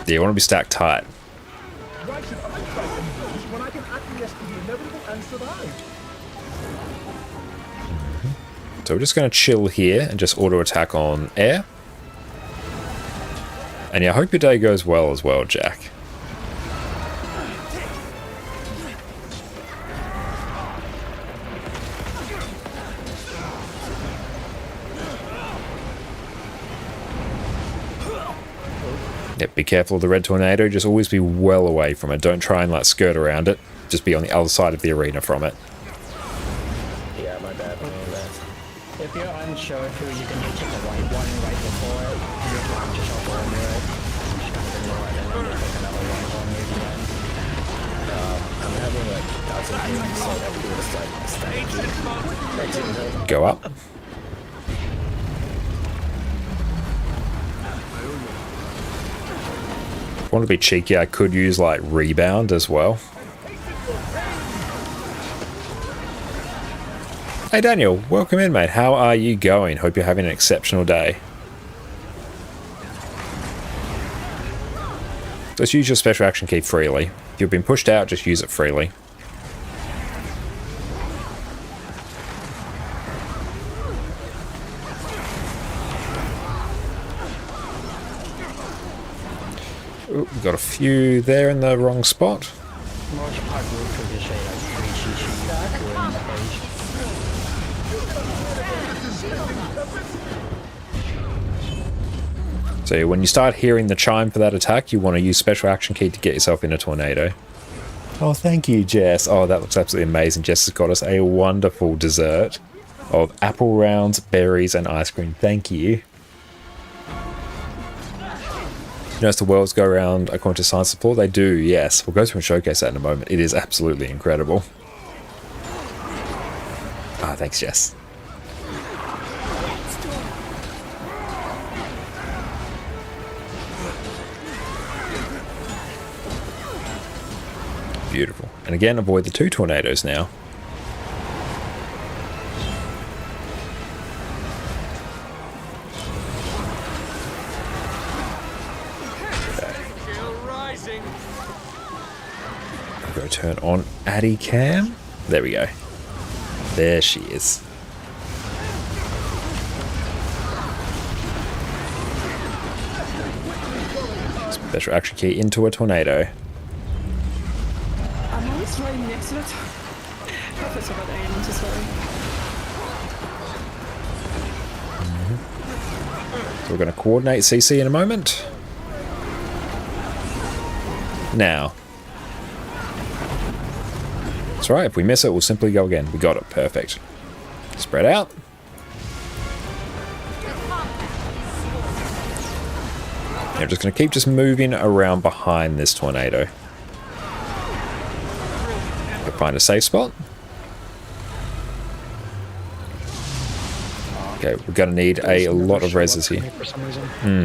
Yeah, you want to be stacked tight. Why should I fight enemies when I can acquiesce to the inevitable and survive? So we're just going to chill here and just auto attack on air. And yeah, I hope your day goes well as well, Jack. Yep, be careful of the red tornado. Just always be well away from it. Don't try and like skirt around it. Just be on the other side of the arena from it. Yeah, my bad. If you're unsure too, you can just hit the white one right before it. You just launch yourself over it. Just kind of ignore it and then just take another white one maybe then. I'm having like 1,000 games, so I'm doing a stack. Go up. If I want to be cheeky, I could use like rebound as well. Hey Daniel, welcome in mate. How are you going? Hope you're having an exceptional day. Just use your special action key freely. If you've been pushed out, just use it freely. Ooh, we've got a few there in the wrong spot. Most part group would just say like 3 CC back or in the base. So when you start hearing the chime for that attack, you want to use special action key to get yourself in a tornado. Oh, thank you, Jess. Oh, that looks absolutely amazing. Jess has got us a wonderful dessert of apple rounds, berries, and ice cream. Thank you. You notice the worlds go around according to science support? They do, yes. We'll go through and showcase that in a moment. It is absolutely incredible. Ah, thanks, Jess. Beautiful. And again, avoid the 2 tornadoes now. Go turn on Addy Cam. There we go. There she is. Special action key into a tornado. I'm always right next to it. Professor, but I am so sorry. So we're going to coordinate CC in a moment. Now. That's right, if we miss it, we'll simply go again. We got it, perfect. Spread out. I'm just going to keep just moving around behind this tornado. Find a safe spot. Okay, we're going to need a lot of reses here.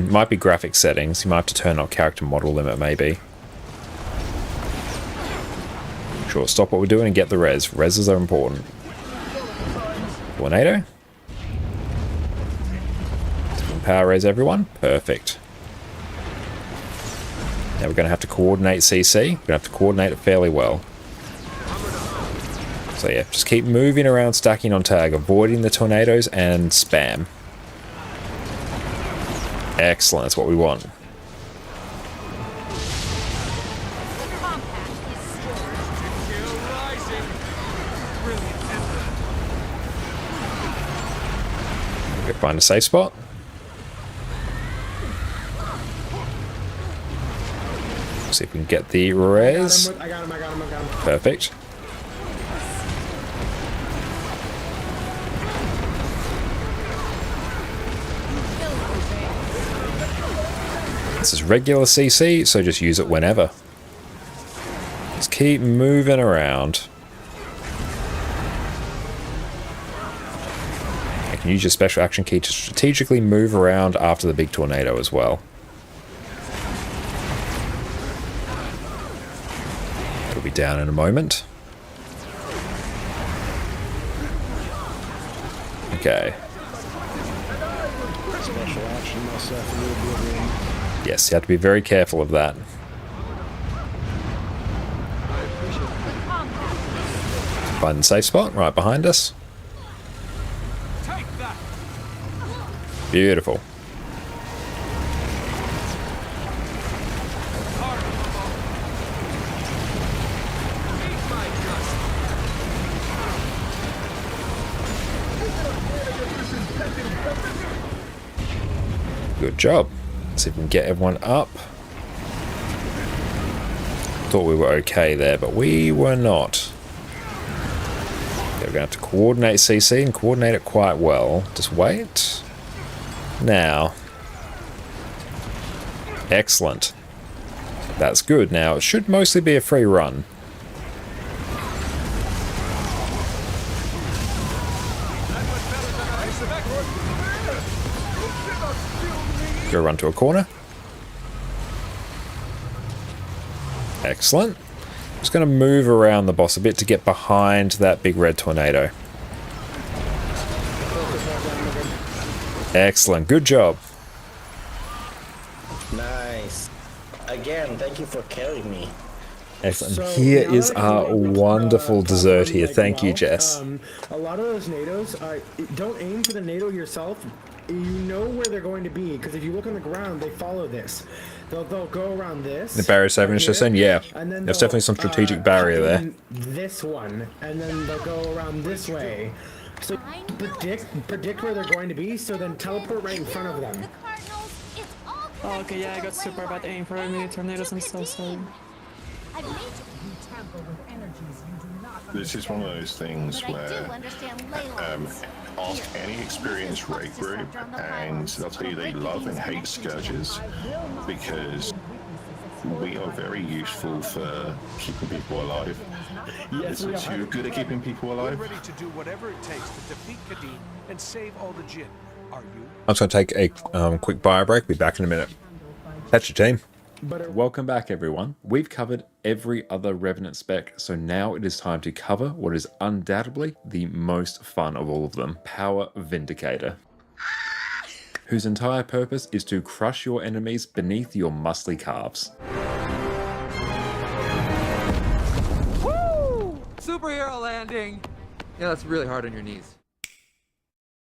Might be graphic settings. You might have to turn on character model limit, maybe. Sure, stop what we're doing and get the res. Reses are important. Tornado. Power res everyone. Perfect. Now we're going to have to coordinate CC. We're going to have to coordinate it fairly well. So yeah, just keep moving around, stacking on tag, avoiding the tornadoes and spam. Excellent, that's what we want. Go find a safe spot. See if we can get the res. I got him. Perfect. This is regular CC, so just use it whenever. Just keep moving around. You can use your special action key to strategically move around after the big tornado as well. It'll be down in a moment. Okay. Special action myself a little bit. Yes, you have to be very careful of that. Find the safe spot right behind us. Beautiful. Good job. Let's see if we can get everyone up. Thought we were okay there, but we were not. Okay, we're going to have to coordinate CC and coordinate it quite well. Just wait. Now. Excellent. That's good. Now, it should mostly be a free run. Go run to a corner. Excellent. Just going to move around the boss a bit to get behind that big red tornado. Excellent. Good job. Nice. Again, thank you for carrying me. Excellent. So here is our wonderful dessert here. Thank you, Jess. A lot of those NATOs, don't aim for the NATO yourself. You know where they're going to be, because if you look on the ground, they follow this. They'll go around this. The barrier saving us just then? Yeah. And then there's definitely some strategic barrier there. This one, and then they'll go around this way. So predict where they're going to be, so then teleport right in front of them. Oh, okay, yeah, I got super bad aim for mini tornadoes. I'm so sorry. This is one of those things where ask any experienced raid group and they'll tell you they love and hate scourges because we are very useful for keeping people alive. Yes, we are. You're good at keeping people alive. We're ready to do whatever it takes to defeat Kadim and save all the Jinn. Are you? I'm just going to take a quick bio break. Be back in a minute. That's your team. Welcome back, everyone. We've covered every other Revenant spec, so now it is time to cover what is undoubtedly the most fun of all of them, Power Vindicator, whose entire purpose is to crush your enemies beneath your muscly calves. Woo! Superhero landing! Yeah, that's really hard on your knees.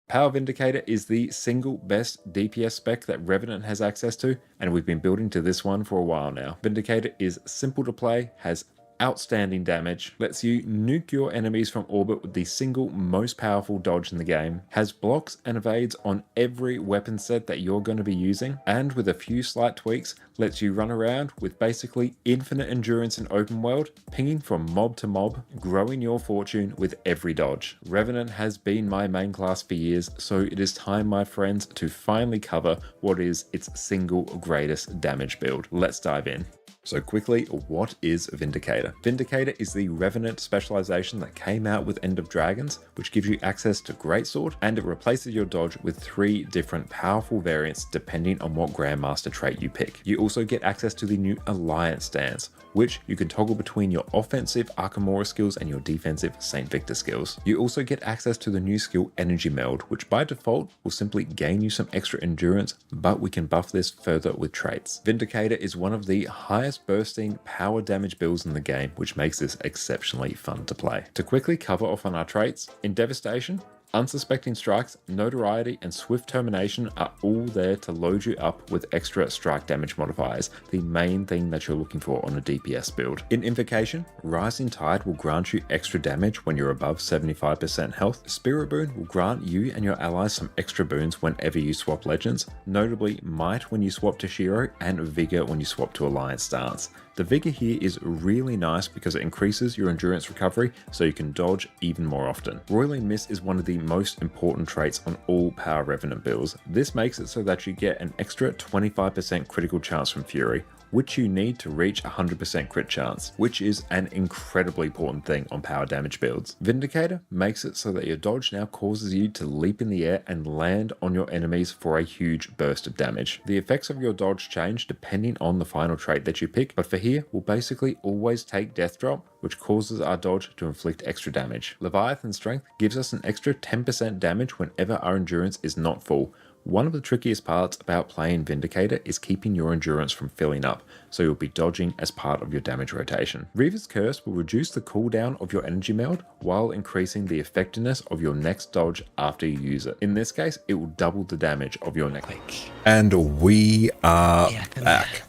Power Vindicator is the single best DPS spec that Revenant has access to, and we've been building to this one for a while now. Vindicator is simple to play, has outstanding damage, lets you nuke your enemies from orbit with the single most powerful dodge in the game, has blocks and evades on every weapon set that you're going to be using, and with a few slight tweaks, lets you run around with basically infinite endurance in open world, pinging from mob to mob, growing your fortune with every dodge. Revenant has been my main class for years, so it is time, my friends, to finally cover what is its single greatest damage build. Let's dive in. So quickly, what is Vindicator? Vindicator is the Revenant specialization that came out with End of Dragons, which gives you access to Greatsword, and it replaces your dodge with 3 different powerful variants depending on what Grandmaster trait you pick. You also get access to the new Alliance stance, which you can toggle between your offensive Arkamora skills and your defensive St. Victor skills. You also get access to the new skill Energy Meld, which by default will simply gain you some extra endurance, but we can buff this further with traits. Vindicator is one of the highest bursting power damage builds in the game, which makes this exceptionally fun to play. To quickly cover off on our traits, in Devastation, Unsuspecting Strikes, Notoriety, and Swift Termination are all there to load you up with extra strike damage modifiers, the main thing that you're looking for on a DPS build. In Invocation, Rising Tide will grant you extra damage when you're above 75% health. Spirit Boon will grant you and your allies some extra boons whenever you swap legends, notably Might when you swap to Shiro and Vigor when you swap to Alliance stance. The Vigor here is really nice because it increases your endurance recovery so you can dodge even more often. Roiling Miss is one of the most important traits on all Power Revenant builds. This makes it so that you get an extra 25% critical chance from Fury, which you need to reach 100% crit chance, which is an incredibly important thing on power damage builds. Vindicator makes it so that your dodge now causes you to leap in the air and land on your enemies for a huge burst of damage. The effects of your dodge change depending on the final trait that you pick, but for here, we'll basically always take Death Drop, which causes our dodge to inflict extra damage. Leviathan Strength gives us an extra 10% damage whenever our endurance is not full. One of the trickiest parts about playing Vindicator is keeping your endurance from filling up, so you'll be dodging as part of your damage rotation. Reaver's Curse will reduce the cooldown of your energy meld while increasing the effectiveness of your next dodge after you use it. In this case, it will double the damage of your next. And we are back.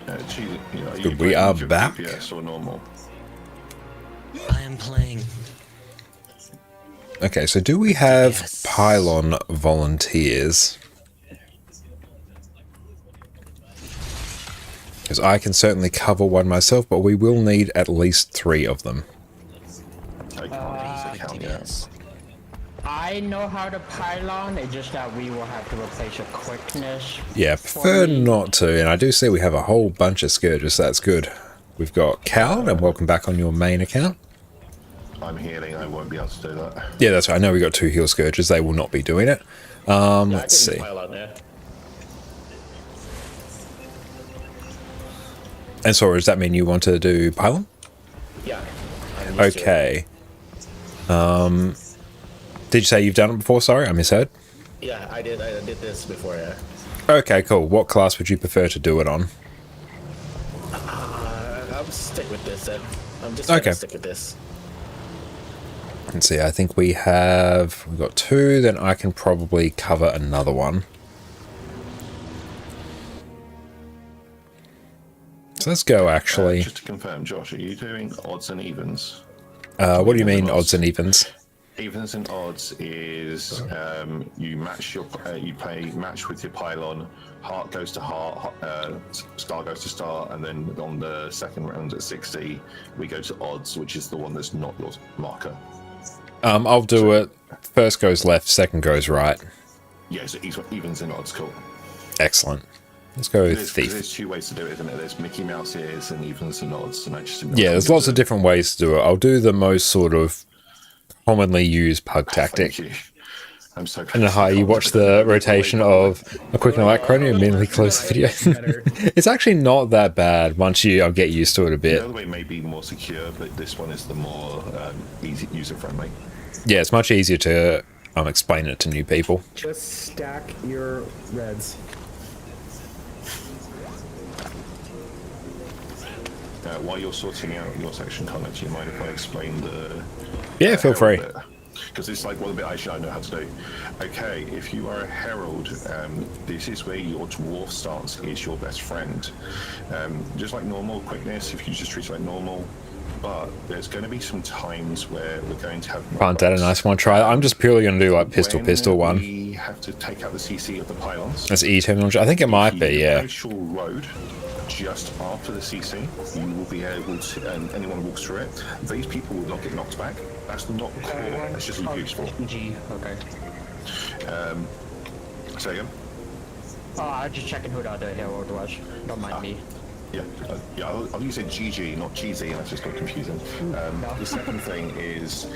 We are back. DPS or normal? I am playing. Okay, so do we have Pylon volunteers? Because I can certainly cover one myself, but we will need at least 3 of them. I can't count yet. I know how to pylon, it's just that we will have to replace a quickness. Yeah, prefer not to, and I do see we have a whole bunch of Scourges, so that's good. We've got Cal, and welcome back on your main account. I'm healing, I won't be able to do that. Yeah, that's right. I know we got 2 heal Scourges, they will not be doing it. Let's see. And so does that mean you want to do pylon? Yeah. Okay. Did you say you've done it before? Sorry, I misheard. Yeah, I did this before, yeah. Okay, cool. What class would you prefer to do it on? I'll stick with this then. I'm just gonna stick with this. Let's see, I think we've got 2, then I can probably cover another one. So let's go, actually. Just to confirm, Josh, are you doing odds and evens? What do you mean, odds and evens? Evens and odds is you match your you play match with your pylon. Heart goes to heart, star goes to star, and then on the second round at 60, we go to odds, which is the one that's not your marker. I'll do it. First goes left, second goes right. Yeah, so evens and odds, cool. Excellent. Let's go Thief. There's 2 ways to do it, isn't it? There's Mickey Mouse ears and evens and odds, and I just didn't know. Yeah, there's lots of different ways to do it. I'll do the most sort of commonly used pug tactic. Thank you. I'm so And hi, you watch the rotation of a quick and light chrono and immediately close the video. It's actually not that bad once you get used to it a bit. The other way may be more secure, but this one is the more easy, user-friendly. Yeah, it's much easier to explain it to new people. Just stack your reds. While you're sorting out your section, Connor, do you mind if I explain the... Yeah, feel free. Because it's like one bit I know how to do. Okay, if you are a herald, this is where your dwarf stance is your best friend. Just like normal quickness, if you just treat it like normal, but there's going to be some times where we're going to have... Find that a nice one. Try. I'm just purely going to do like pistol one. We have to take out the CC of the pylons. That's E terminology. I think it might be, yeah. Glacial Road, just after the CC, you will be able to, and anyone walks through it, these people will not get knocked back. That's not core, that's just useful. G, okay. Say again? Oh, I'm just checking who the other herald was. Don't mind me. Yeah, I'll use it GG, not GZ, and that's just got confusing. The second thing is,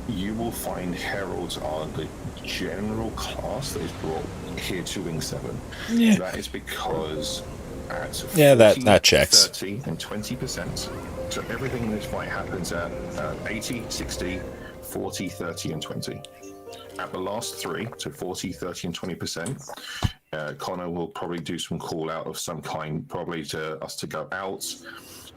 you will find heralds are the general class that is brought here to Wing 7. Yeah. That is because at 40, that checks. 30 and 20%. So everything in this fight happens at 80, 60, 40, 30 and 20. At the last 3, so 40, 30 and 20%, Connor will probably do some call out of some kind, probably to us to go out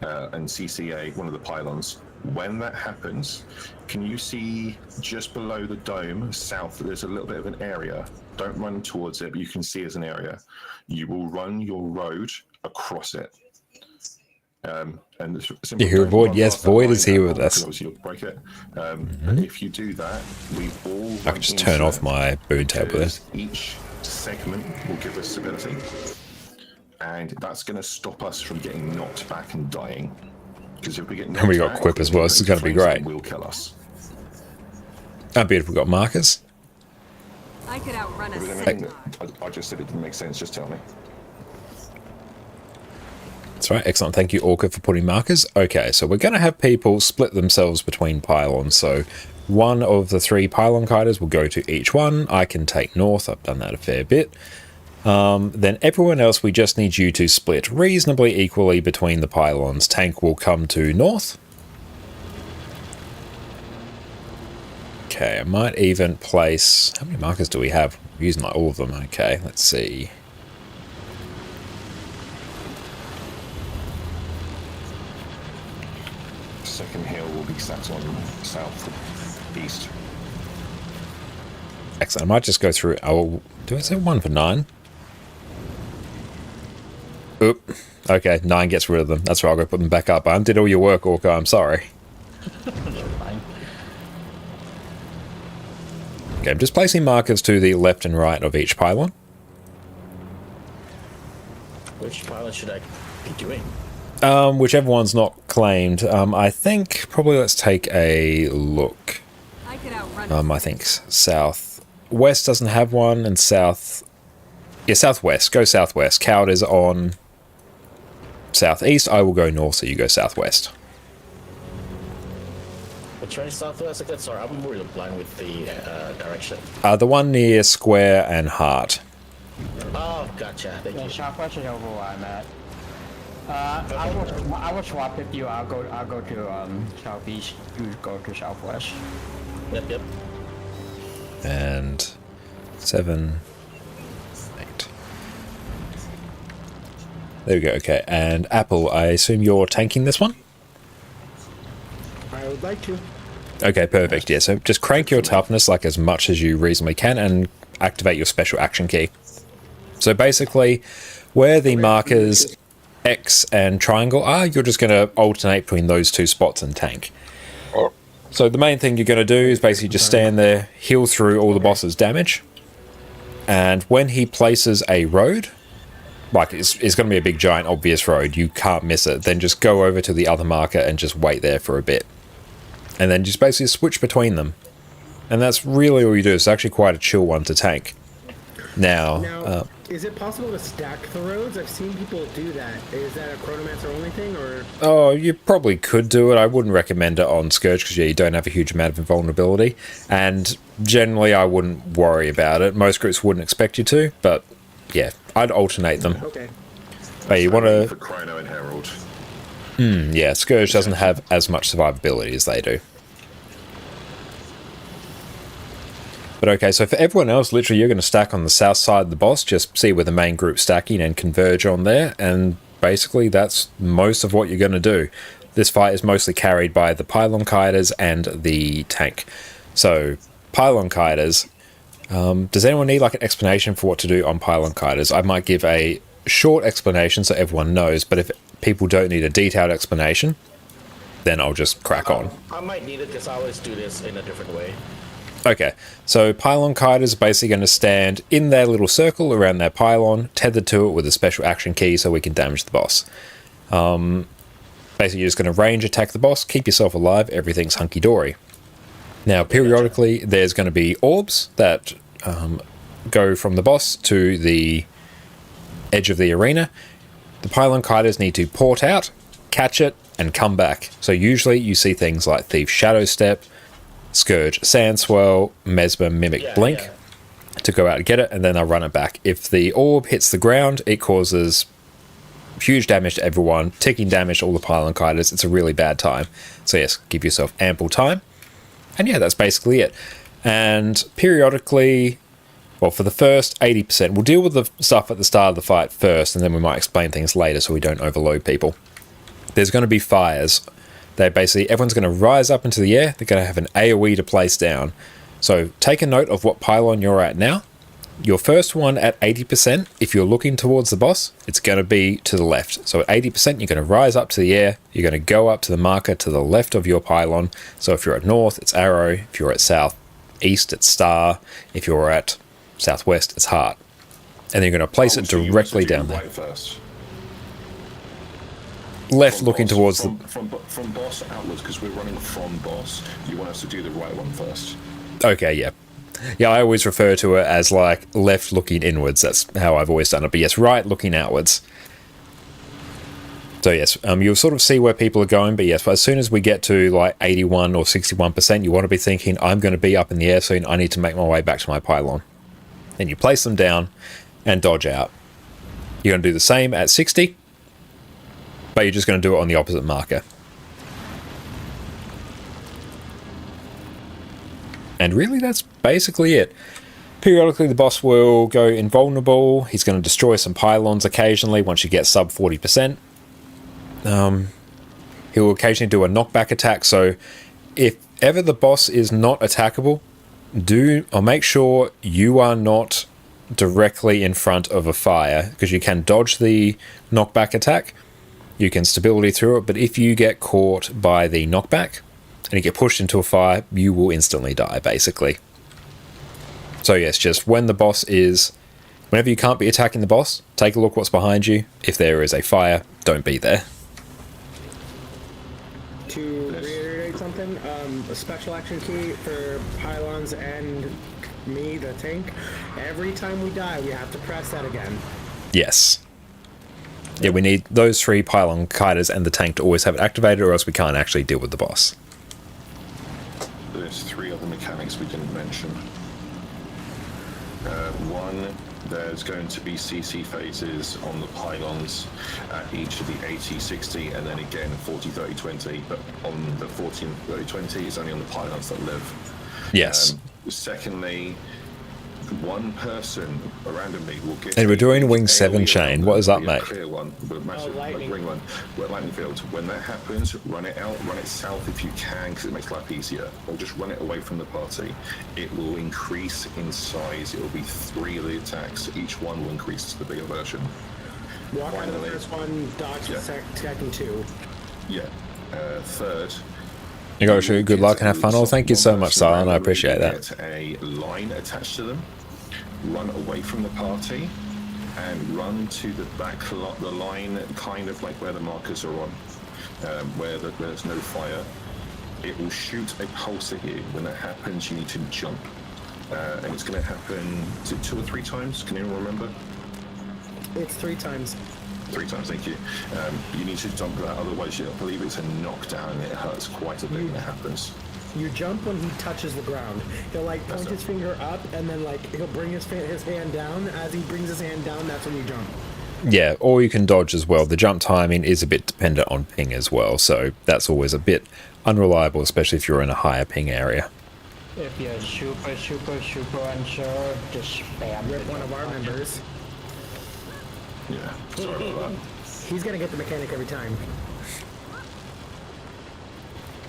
and CCA one of the pylons. When that happens, can you see just below the dome south that there's a little bit of an area? Don't run towards it, but you can see as an area. You will run your road across it. And you hear Void? Yes, Void is here with us. Obviously you'll break it. But if you do that, we all... I can just turn off my boon table there. Each segment will give us stability. And that's going to stop us from getting knocked back and dying. Because if we get knocked and we got back, Quip as well, this is going to be great. Will kill us. How beautiful, we got markers. I could outrun a I just said it didn't make sense, just tell me. That's right, excellent. Thank you, Orca, for putting markers. Okay, so we're going to have people split themselves between pylons. So one of the 3 pylon guiders will go to each one. I can take north. I've done that a fair bit. Then everyone else, we just need you to split reasonably equally between the pylons. Tank will come to north. Okay, I might even place... How many markers do we have? We're using like all of them. Okay, let's see. Second hill will be sat on south east. Excellent. I might just go through... Oh, do I say 1 for 9? Oop. Okay, 9 gets rid of them. That's right, I'll go put them back up. I undid all your work, Orca. I'm sorry. Okay, I'm just placing markers to the left and right of each pylon. Which pylon should I Did you win? Whichever one's not claimed. I think probably let's take a look. I could outrun I think southwest doesn't have one, and southwest. Go southwest. Coward is on southeast. I will go north, so you go southwest. Which one is southwest again? Sorry, I'm really blind with the direction. The one near square and heart. Oh, gotcha. Thank you. Southwest is over where I'm at. I will swap with you. I'll go to southeast. You go to southwest. Yep. And 7, 8. There we go. Okay, and Apple, I assume you're tanking this one? I would like to. Okay, perfect. Yeah, so just crank your toughness like as much as you reasonably can and activate your special action key. So basically, where the markers X and triangle are, you're just going to alternate between those two spots and tank. So the main thing you're going to do is basically just stand there, heal through all the boss's damage, and when he places a road, like it's going to be a big giant obvious road, you can't miss it, then just go over to the other marker and just wait there for a bit. And then just basically switch between them. And that's really all you do. It's actually quite a chill one to tank. Now, is it possible to stack the roads? I've seen people do that. Is that a Chronomancer only thing, or? Oh, you probably could do it. I wouldn't recommend it on Scourge because you don't have a huge amount of invulnerability. And generally, I wouldn't worry about it. Most groups wouldn't expect you to, but yeah, I'd alternate them. Okay. But you want to... For Chrono and Herald. Yeah, Scourge doesn't have as much survivability as they do. But okay, so for everyone else, literally you're going to stack on the south side of the boss, just see where the main group's stacking and converge on there, and basically that's most of what you're going to do. This fight is mostly carried by the Pylon Kiters and the tank. So, Pylon Kiters, does anyone need like an explanation for what to do on Pylon Kiters? I might give a short explanation so everyone knows, but if people don't need a detailed explanation, then I'll just crack on. I might need it because I always do this in a different way. Okay, so Pylon Kiters are basically going to stand in their little circle around their pylon, tethered to it with a special action key so we can damage the boss. Basically, you're just going to range attack the boss, keep yourself alive, everything's hunky-dory. Now, periodically, there's going to be orbs that go from the boss to the edge of the arena. The Pylon Kiters need to port out, catch it, and come back. So usually you see things like Thief Shadow Step, Scourge Sandswell, Mesmer Mimic Blink to go out and get it, and then they'll run it back. If the orb hits the ground, it causes huge damage to everyone, ticking damage to all the Pylon Kiters. It's a really bad time. So yes, give yourself ample time. And yeah, that's basically it. And periodically, well, for the first 80%, we'll deal with the stuff at the start of the fight first, and then we might explain things later so we don't overload people. There's going to be fires. They're basically, everyone's going to rise up into the air. They're going to have an AoE to place down. So take a note of what pylon you're at now. Your first one at 80%, if you're looking towards the boss, it's going to be to the left. So at 80%, you're going to rise up to the air. You're going to go up to the marker to the left of your pylon. So if you're at north, it's arrow. If you're at south, east, it's star. If you're at southwest, it's heart. And then you're going to place it directly down there. Right first. Left from looking boss, towards from boss outwards, because we're running from boss. You want us to do the right one first. Okay, yeah. Yeah, I always refer to it as like left looking inwards. That's how I've always done it. But yes, right looking outwards. So yes, you'll sort of see where people are going. But yes, but as soon as we get to like 81 or 61%, you want to be thinking, I'm going to be up in the air soon. I need to make my way back to my pylon. Then you place them down and dodge out. You're going to do the same at 60. But you're just going to do it on the opposite marker. And really, that's basically it. Periodically, the boss will go invulnerable. He's going to destroy some pylons occasionally once you get sub 40%. He'll occasionally do a knockback attack. So if ever the boss is not attackable, make sure you are not directly in front of a fire, because you can dodge the knockback attack. You can stability through it, but if you get caught by the knockback and you get pushed into a fire, you will instantly die, basically. So yes, just whenever you can't be attacking the boss, take a look what's behind you. If there is a fire, don't be there. To reiterate something, a special action key for pylons and me, the tank. Every time we die, we have to press that again. Yes. Yeah, we need those 3 pylon kiters and the tank to always have it activated, or else we can't actually deal with the boss. There's 3 other mechanics we didn't mention. One, there's going to be CC phases on the pylons at each of the 80, 60, and then again 40, 30, 20. But on the 40, 30, 20, it's only on the pylons that live. Yes. Secondly, one person randomly will get. And we're doing Wing 7 chain. What is up, mate? Clear one, but massive ring one, lightning field. When that happens, run it out, run it south if you can, because it makes life easier. Or just run it away from the party. It will increase in size. It will be 3 of the attacks. Each one will increase to the bigger version. Walk out of the first one, dodge the second 2. Yeah. Third. You go shoot. Good luck and have fun. Oh, thank you so much, Silent. I appreciate that. Get a line attached to them. Run away from the party and run to the back the line, kind of like where the markers are on, where there's no fire. It will shoot a pulse at you. When that happens, you need to jump, and it's going to happen 2 or 3 times. Can you remember? It's 3 times. 3 times, thank you. You need to jump that, otherwise I believe it's a knockdown and it hurts quite a bit when it happens. You jump when he touches the ground. He'll like point his finger up and then like he'll bring his hand down. As he brings his hand down, that's when you jump. Yeah, or you can dodge as well. The jump timing is a bit dependent on ping as well, so that's always a bit unreliable, especially if you're in a higher ping area. If you're super unsure, just spam Rip one of our members. Yeah, sorry about that. He's gonna get the mechanic every time.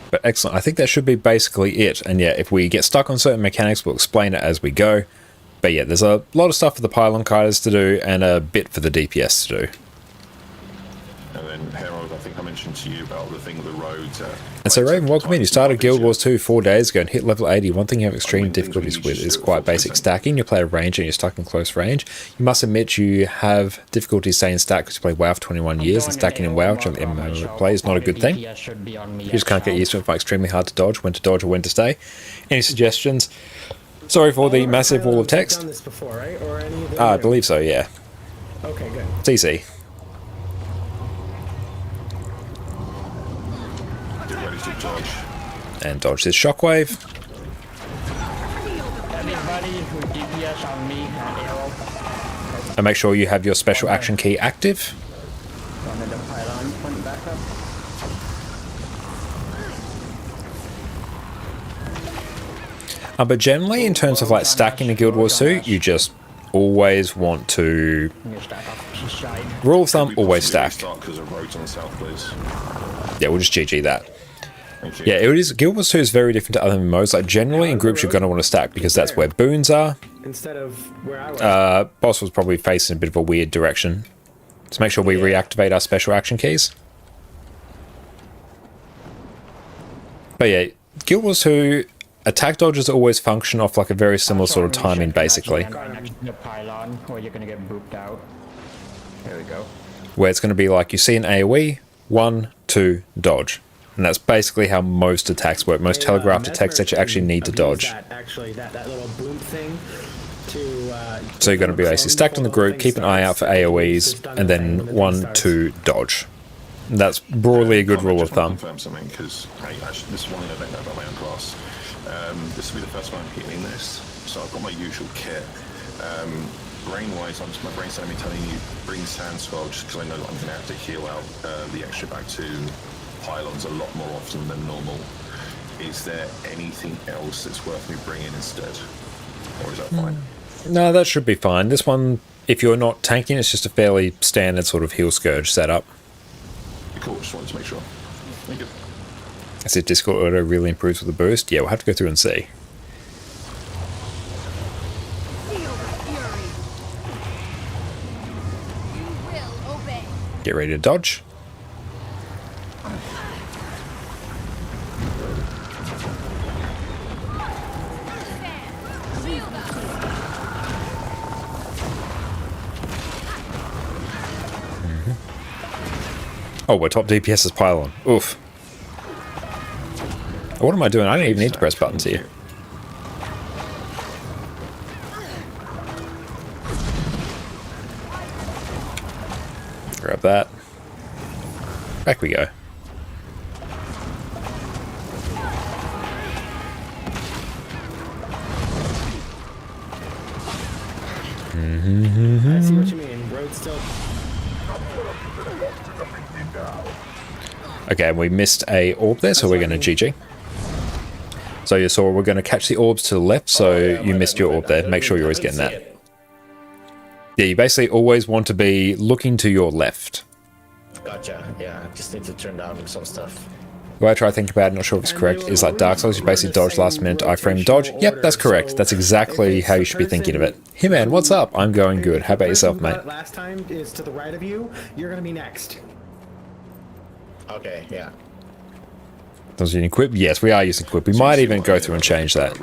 But excellent. I think that should be basically it. And yeah, if we get stuck on certain mechanics, we'll explain it as we go. But yeah, there's a lot of stuff for the pylon kiters to do and a bit for the DPS to do. And then Harold, I think I mentioned to you about the thing with the roads. And so Raven, welcome in. You started Guild Wars 2 4 days ago and hit level 80. One thing you have extreme difficulties with is quite basic stacking. You play a range and you're stuck in close range. You must admit you have difficulties staying stacked because you play WoW for 21 years and stacking in WoW during the MMO play is not a good thing. You just can't get used to it. It's extremely hard to dodge or when to stay. Any suggestions? Sorry for the massive wall of text. Done this before, right? Or any of I believe so, yeah. Okay, good. CC. Get ready to dodge. And dodge this shockwave. Everybody who DPS on me and arrow. And make sure you have your special action key active. One of the pylon point back up. But generally, in terms of like stacking in Guild Wars 2, you just always want to... Rule of thumb, always stack. Yeah, we'll just GG that. Yeah, it is. Guild Wars 2 is very different to other MMOs. Like generally, in groups, you're going to want to stack because that's where boons are. Instead of where I was. Boss was probably facing a bit of a weird direction. So make sure we reactivate our special action keys. But yeah, Guild Wars 2... Attack dodges always function off like a very similar sort of timing, basically. The pylon, or you're gonna get booped out. There we go. Where it's going to be like you see an AoE, 1, 2, dodge. And that's basically how most attacks work. Most telegraphed attacks that you actually need to dodge. That little boom thing to, so you're going to be basically stacked on the group, keep an eye out for AoEs, and then 1, 2, dodge. And that's broadly a good rule of thumb. Confirm something because actually, this is one thing I don't know about my own class. This will be the first time I'm hitting this, so I've got my usual kit. Brain-wise, my brain's telling me bring Sandswell just because I know that I'm going to have to heal out the extra back to pylons a lot more often than normal. Is there anything else that's worth me bringing instead? Or is that fine? No, that should be fine. This one, if you're not tanking, it's just a fairly standard sort of heal scourge setup. Cool, just wanted to make sure. Thank you. I said Discord auto really improves with the boost. Yeah, we'll have to go through and see. Get ready to dodge. Oh, we're top DPS is Pylon. Oof. What am I doing? I don't even need to press buttons here. Grab that. Back we go. I see what you mean. Road still. Okay, we missed a orb there, so we're going to GG. So you saw we're going to catch the orbs to the left, so you missed your orb there. Make sure you're always getting that. Yeah, you basically always want to be looking to your left. Gotcha. Yeah, just need to turn down some stuff. The way I try to think about it, not sure if it's correct, is like Dark Souls, you basically dodge last minute, iframe dodge. Yep, that's correct. That's exactly how you should be thinking of it. Hey man, what's up? I'm going good. How about yourself, mate? Last time is to the right of you. You're gonna be next. Okay, yeah. Does you equip? Yes, we are using equip. We might even go through and change that. The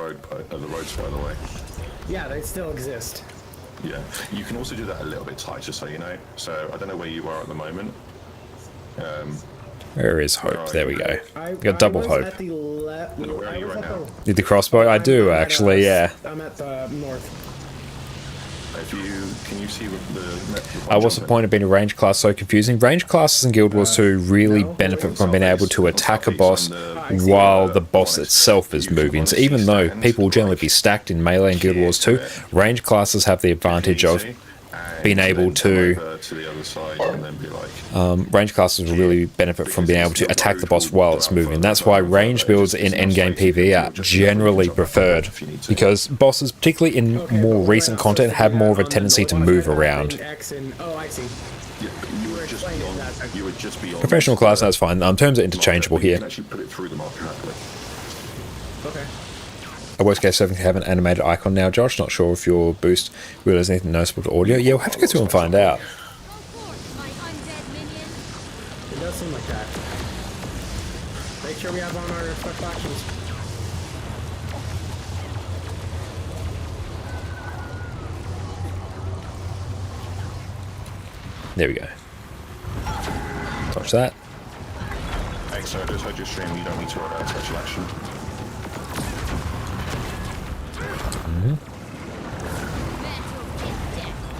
roads, by the way. Yeah, they still exist. Yeah, you can also do that a little bit tighter, so you know. So I don't know where you are at the moment. Where is Hope? There we go. We got double Hope. At the left. Where are you right now? Need the crossbow? I do, actually, yeah. I'm at the north. Can you see what the What's the point of being a range class so confusing? Range classes in Guild Wars 2 really benefit from being able to attack a boss while the boss itself is moving. So even though people will generally be stacked in melee in Guild Wars 2, range classes have the advantage of being able to range classes will really benefit from being able to attack the boss while it's moving. That's why range builds in endgame PvE are generally preferred, because bosses, particularly in more recent content, have more of a tendency to move around. Oh, I see. You would just be on Professional class, that's fine. Terms are interchangeable here. You can actually put it through the marker happily. Okay. A worst case 7 can have an animated icon now, Josh. Not sure if your boost really has anything noticeable to audio. Yeah, we'll have to go through and find out. It does seem like that. Make sure we have on our special actions. There we go. Touch that. Hey, so I just heard your stream, you don't need to roll out special action.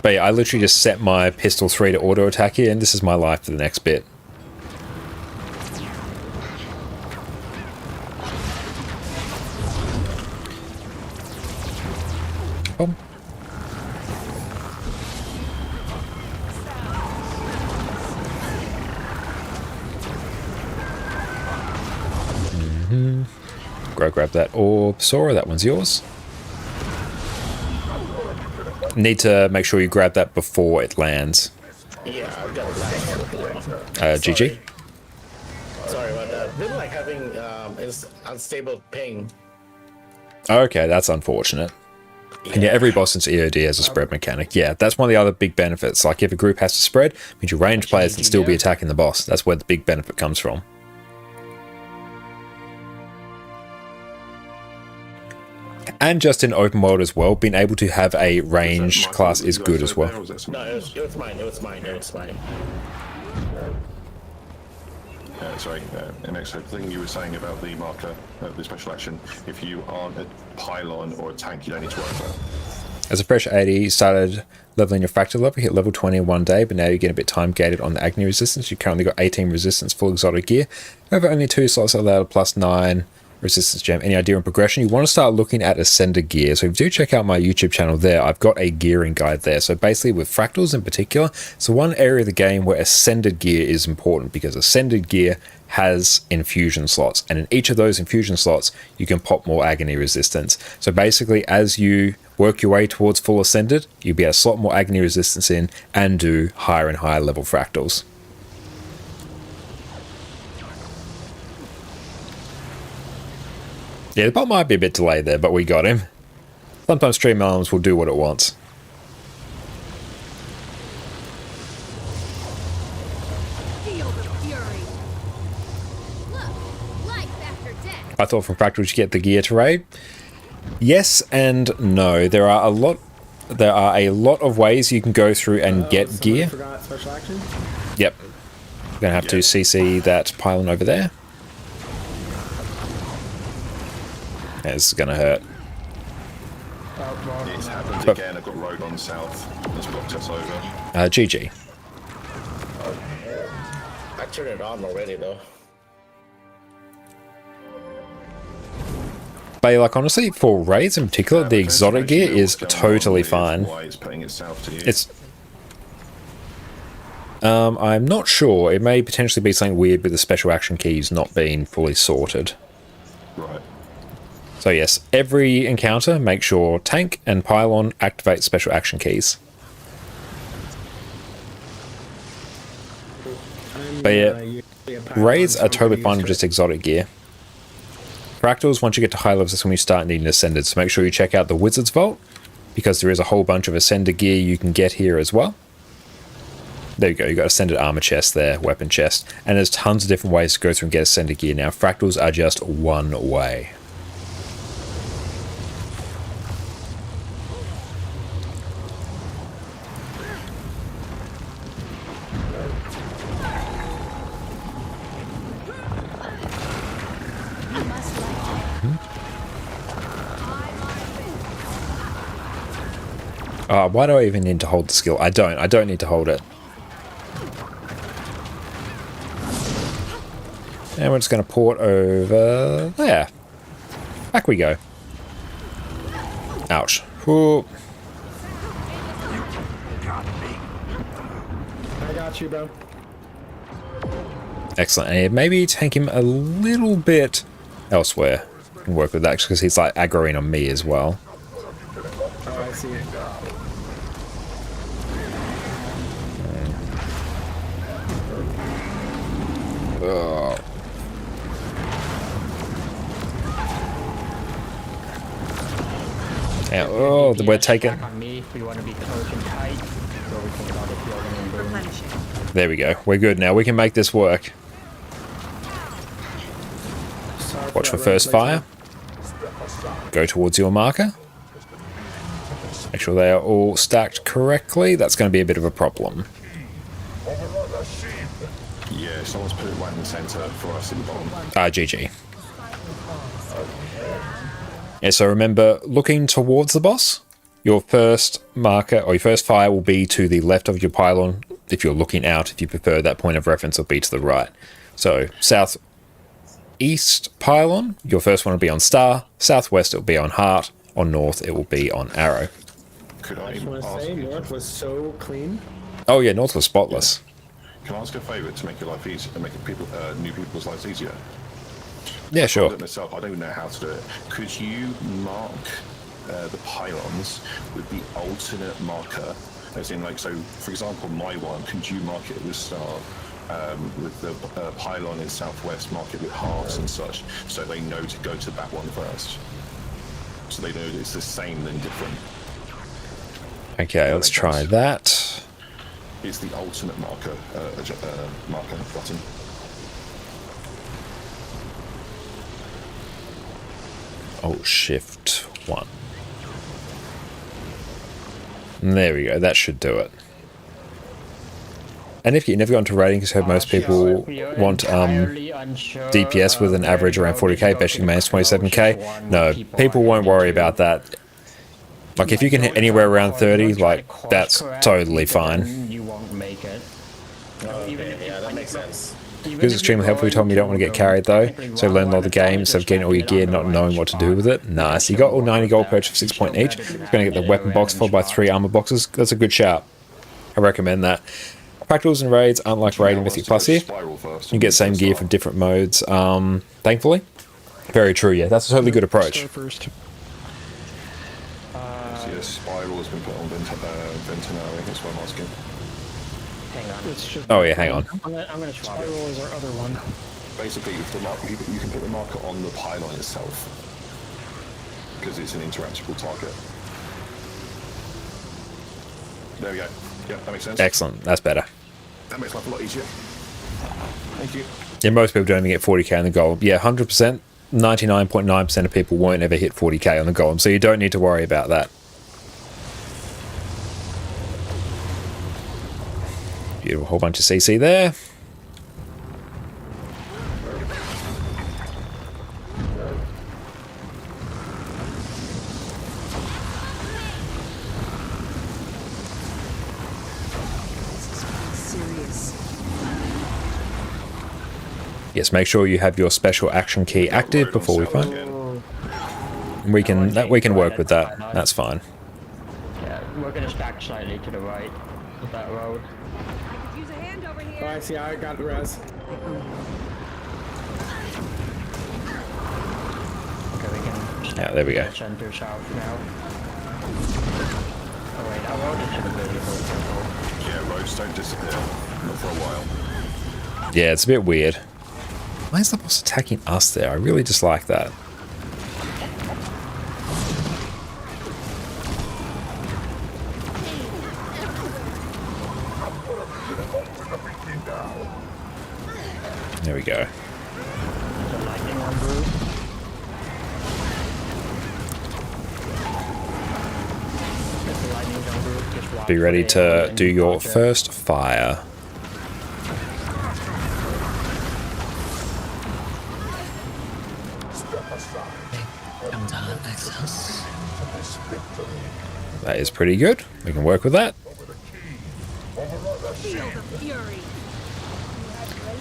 But yeah, I literally just set my pistol 3 to auto attack here, and this is my life for the next bit. Boom. Go grab that orb, Sora, that one's yours. Need to make sure you grab that before it lands. Yeah, I've got it. GG. Sorry about that. Been like having is unstable ping. Okay, that's unfortunate. And yeah, every boss in EOD has a spread mechanic. Yeah, that's one of the other big benefits. Like if a group has to spread, means your ranged players can still be attacking the boss. That's where the big benefit comes from. And just in open world as well, being able to have a range class is good as well. No, it was mine. It was mine. It was mine. Sorry, MX, the thing you were saying about the marker, the special action, if you aren't a pylon or a tank, you don't need to worry about it. As a fresh 80, you started leveling your fractal level, hit level 20 in one day, but now you get a bit time gated on the Agni resistance. You currently got 18 resistance, full exotic gear. However, only 2 slots allowed, plus 9 resistance gem. Any idea on progression? You want to start looking at ascended gear. So if you do check out my YouTube channel there, I've got a gearing guide there. So basically with fractals in particular, it's the one area of the game where ascended gear is important, because ascended gear has infusion slots, and in each of those infusion slots you can pop more agony resistance. So basically as you work your way towards full ascended, you'll be able to slot more agony resistance in and do higher and higher level fractals. Yeah, the bot might be a bit delayed there, but we got him. Sometimes Stream Elements will do what it wants. I thought from Fractal you get the gear to raid. Yes and no. There are a lot of ways you can go through and get gear. Forgot special action? Yep. We're going to have to CC that pylon over there. This is going to hurt. It's happened again. I've got road on south. That's blocked us over. GG. I turned it on already though. But like honestly, for raids in particular, the exotic gear is totally fine. Why it's putting itself to you. It's I'm not sure. It may potentially be something weird with the special action keys not being fully sorted. Right. So yes, every encounter, make sure tank and pylon activate special action keys. But yeah, raids are totally fine with just exotic gear. Fractals, once you get to high levels, that's when you start needing Ascended. So make sure you check out the Wizard's Vault, because there is a whole bunch of Ascended gear you can get here as well. There you go, you got Ascended armor chest there, weapon chest, and there's tons of different ways to go through and get Ascended gear now. Fractals are just one way. Why do I even need to hold the skill? I don't need to hold it. And we're just going to port over there. Back we go. Ouch. Ooh. I got you, bro. Excellent. And maybe tank him a little bit elsewhere. And work with that because he's like aggroing on me as well. Oh, I see. Oh. Yeah, oh, we're taking. There we go. We're good now. We can make this work. Watch for first fire. Go towards your marker. Make sure they are all stacked correctly. That's going to be a bit of a problem. Yeah, someone's put it right in the centre for us in the bottom. GG. Yeah, so remember, looking towards the boss, your first marker, or your first fire will be to the left of your pylon. If you're looking out, if you prefer, that point of reference will be to the right. So, southeast pylon, your first one will be on star. Southwest, it will be on heart. On north, it will be on arrow. Could I I just want to ask say, you? North was so clean. Oh yeah, north was spotless. Can I ask a favour to make your life easier, to make people, new people's lives easier? Yeah, sure. I do it myself. I don't even know how to do it. Could you mark the pylons with the alternate marker? As in, like, so for example, my one, could you mark it with star? With the pylon in southwest, mark it with hearts and such, so they know to go to that one first. So they know it's the same than different. Okay, let's try that. It's the alternate marker button. Oh, shift 1. And there we go, that should do it. And if you never got into rating, because I've heard most people want DPS with an average around 40k, basically minus 27k. No, people won't worry about that. Like, if you can hit anywhere around 30, like, that's totally fine. You won't make it. Yeah, that makes sense. It was extremely helpful. You told me you don't want to get carried though, so learn a lot of the game instead of getting all your gear not knowing what to do with it. Nice. You got all 90 gold perch for 6 point each. You're going to get the weapon box followed by 3 armor boxes. That's a good shout. I recommend that. Fractals and raids aren't like raiding Mythic Plus here. You get same gear for different modes, thankfully. Very true, yeah. That's a totally good approach. Yeah, Spiral has been put on Ventinari, that's what I'm asking. Hang on. Oh yeah, hang on. I'm gonna swap it. Spiral is our other one. Basically, if the marker, you can put the marker on the pylon itself, because it's an interactable target. There we go. Yeah, that makes sense. Excellent, that's better. That makes life a lot easier. Thank you. Yeah, most people don't even get 40k on the golem. Yeah, 100%, 99.9% of people won't ever hit 40k on the golem, so you don't need to worry about that. Beautiful, whole bunch of CC there. Yes, make sure you have your special action key active before we fight. We can work with that. That's fine. Yeah, we're gonna stack slightly to the right of that road. Use a hand over here. Oh, I see. I got the res. Okay, we can Yeah, there we go. center south now. Oh wait, that road is invisible. Yeah, roads don't disappear. Not for a while. Yeah, it's a bit weird. Why is the boss attacking us there? I really dislike that. There we go. Be ready to do your first fire. That is pretty good. We can work with that.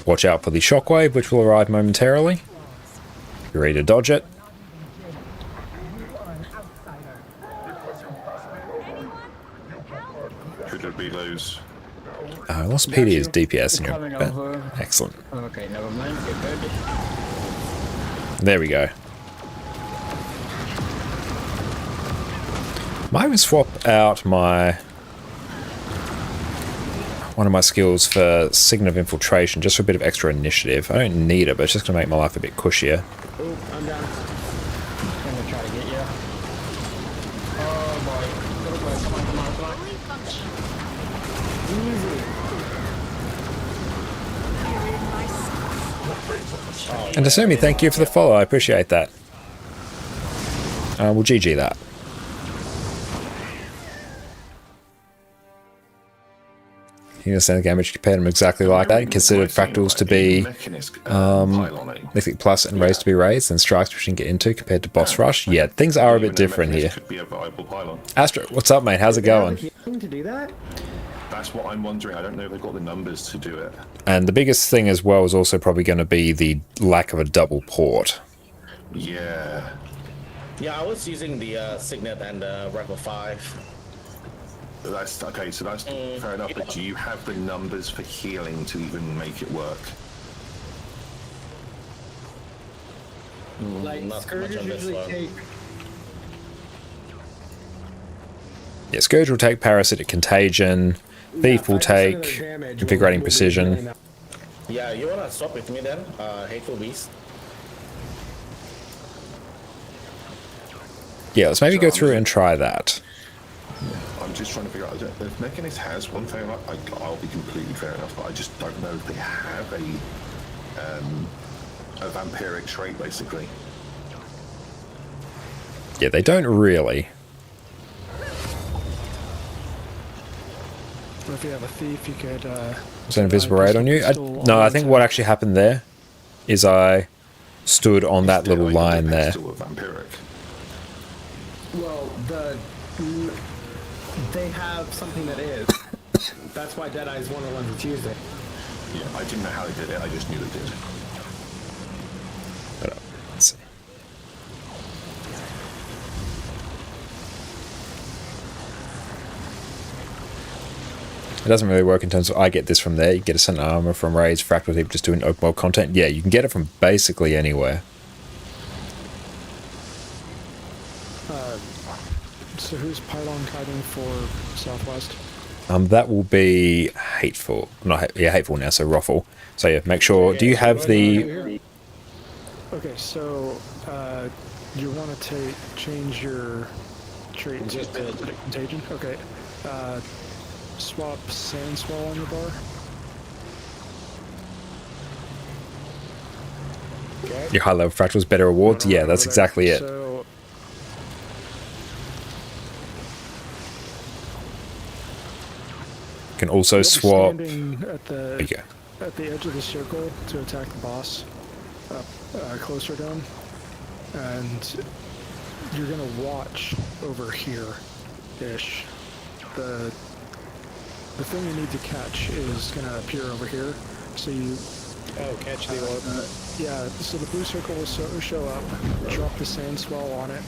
Watch out for the shockwave, which will arrive momentarily. Be ready to dodge it. Could it be those? I lost PD as DPS in your bed. Excellent. Okay, never mind. Get ready. There we go. Might even swap out one of my skills for Sign of Infiltration, just for a bit of extra initiative. I don't need it, but it's just going to make my life a bit cushier. Oh, I'm down. I'm gonna try to get you. Oh boy. Come on, come on, come on. And Asumi, thank you for the follow. I appreciate that. We'll GG that. You understand the damage compared them exactly like that. Considered fractals to be Mythic Plus and raised to be raised, and strikes which you can get into compared to Boss Rush. Yeah, things are a bit different here. Astro, what's up, mate? How's it going? To do that? That's what I'm wondering. I don't know if they've got the numbers to do it. And the biggest thing as well is also probably going to be the lack of a double port. Yeah. Yeah, I was using the Signet and Rebel 5. That's okay, so that's fair enough, but do you have the numbers for healing to even make it work? Like, not much Scourges on this usually one. take... Yeah, Scourge will take Parasitic Contagion, Thief will take Invigorating Precision. Yeah, you wanna swap with me then? Hateful Beast. Yeah, let's maybe go through and try that. I'm just trying to figure out if Mechanist has one thing. I'll be completely fair enough, but I just don't know if they have a vampiric trait, basically. Yeah, they don't really. Or if you have a thief, you could. Was there an invisible raid on you? No, I think what actually happened there is I stood on that little line there. Well, they have something that is. That's why Deadeye is one of the ones that's used it. Yeah, I didn't know how they did it. I just knew they did. Let's see. It doesn't really work in terms of I get this from there. You get a Sentinel Armor from raids, Fractal Thief just doing open world content. Yeah, you can get it from basically anywhere. So who's pylon kiting for Southwest? That will be Hateful. Hateful now, so Ruffle. So yeah, make sure, do you have the... Okay, so you want to change your trait to Contagion? Okay. Swap Sand Swell on your bar. Okay. Your high level fractals, better rewards? Yeah, that's exactly it. So, You can also swap... standing at There you go. at the edge of the circle to attack the boss, closer to him, and you're gonna watch over here-ish. The thing you need to catch is gonna appear over here, so you Oh, catch the orb. Yeah, so the blue circle will show up, drop the sand swell on it,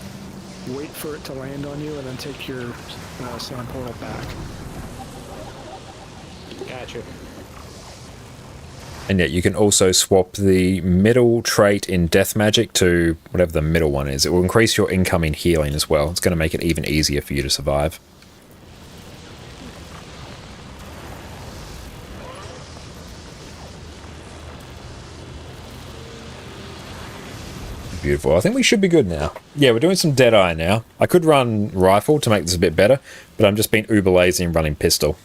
wait for it to land on you, and then take your sand portal back. Gotcha. And yet you can also swap the middle trait in Death Magic to whatever the middle one is. It will increase your incoming healing as well. It's going to make it even easier for you to survive. Beautiful. I think we should be good now. Yeah, we're doing some Deadeye now. I could run Rifle to make this a bit better, but I'm just being uber lazy and running Pistol.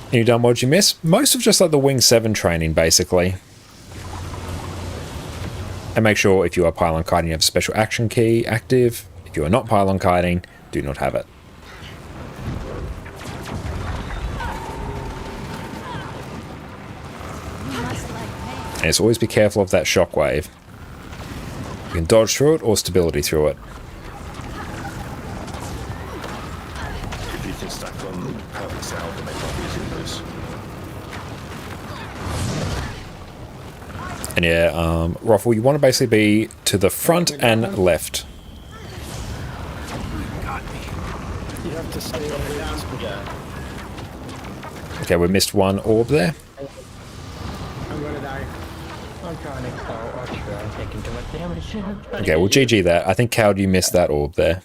And you done what did you miss? Most of just like the Wing 7 training, basically. And make sure if you are pylon kiting, you have a special action key active. If you are not pylon kiting, do not have it. And it's always be careful of that shockwave. You can dodge through it or stability through it. If you can stack on perfect south, then they might be using those. And yeah, Ruffle, you want to basically be to the front and left. You have to stay on the Okay, we missed one orb there. I'm gonna die. I'm trying to call Archer. I'm taking too much damage. Okay, well GG that. I think Cowd, you missed that orb there.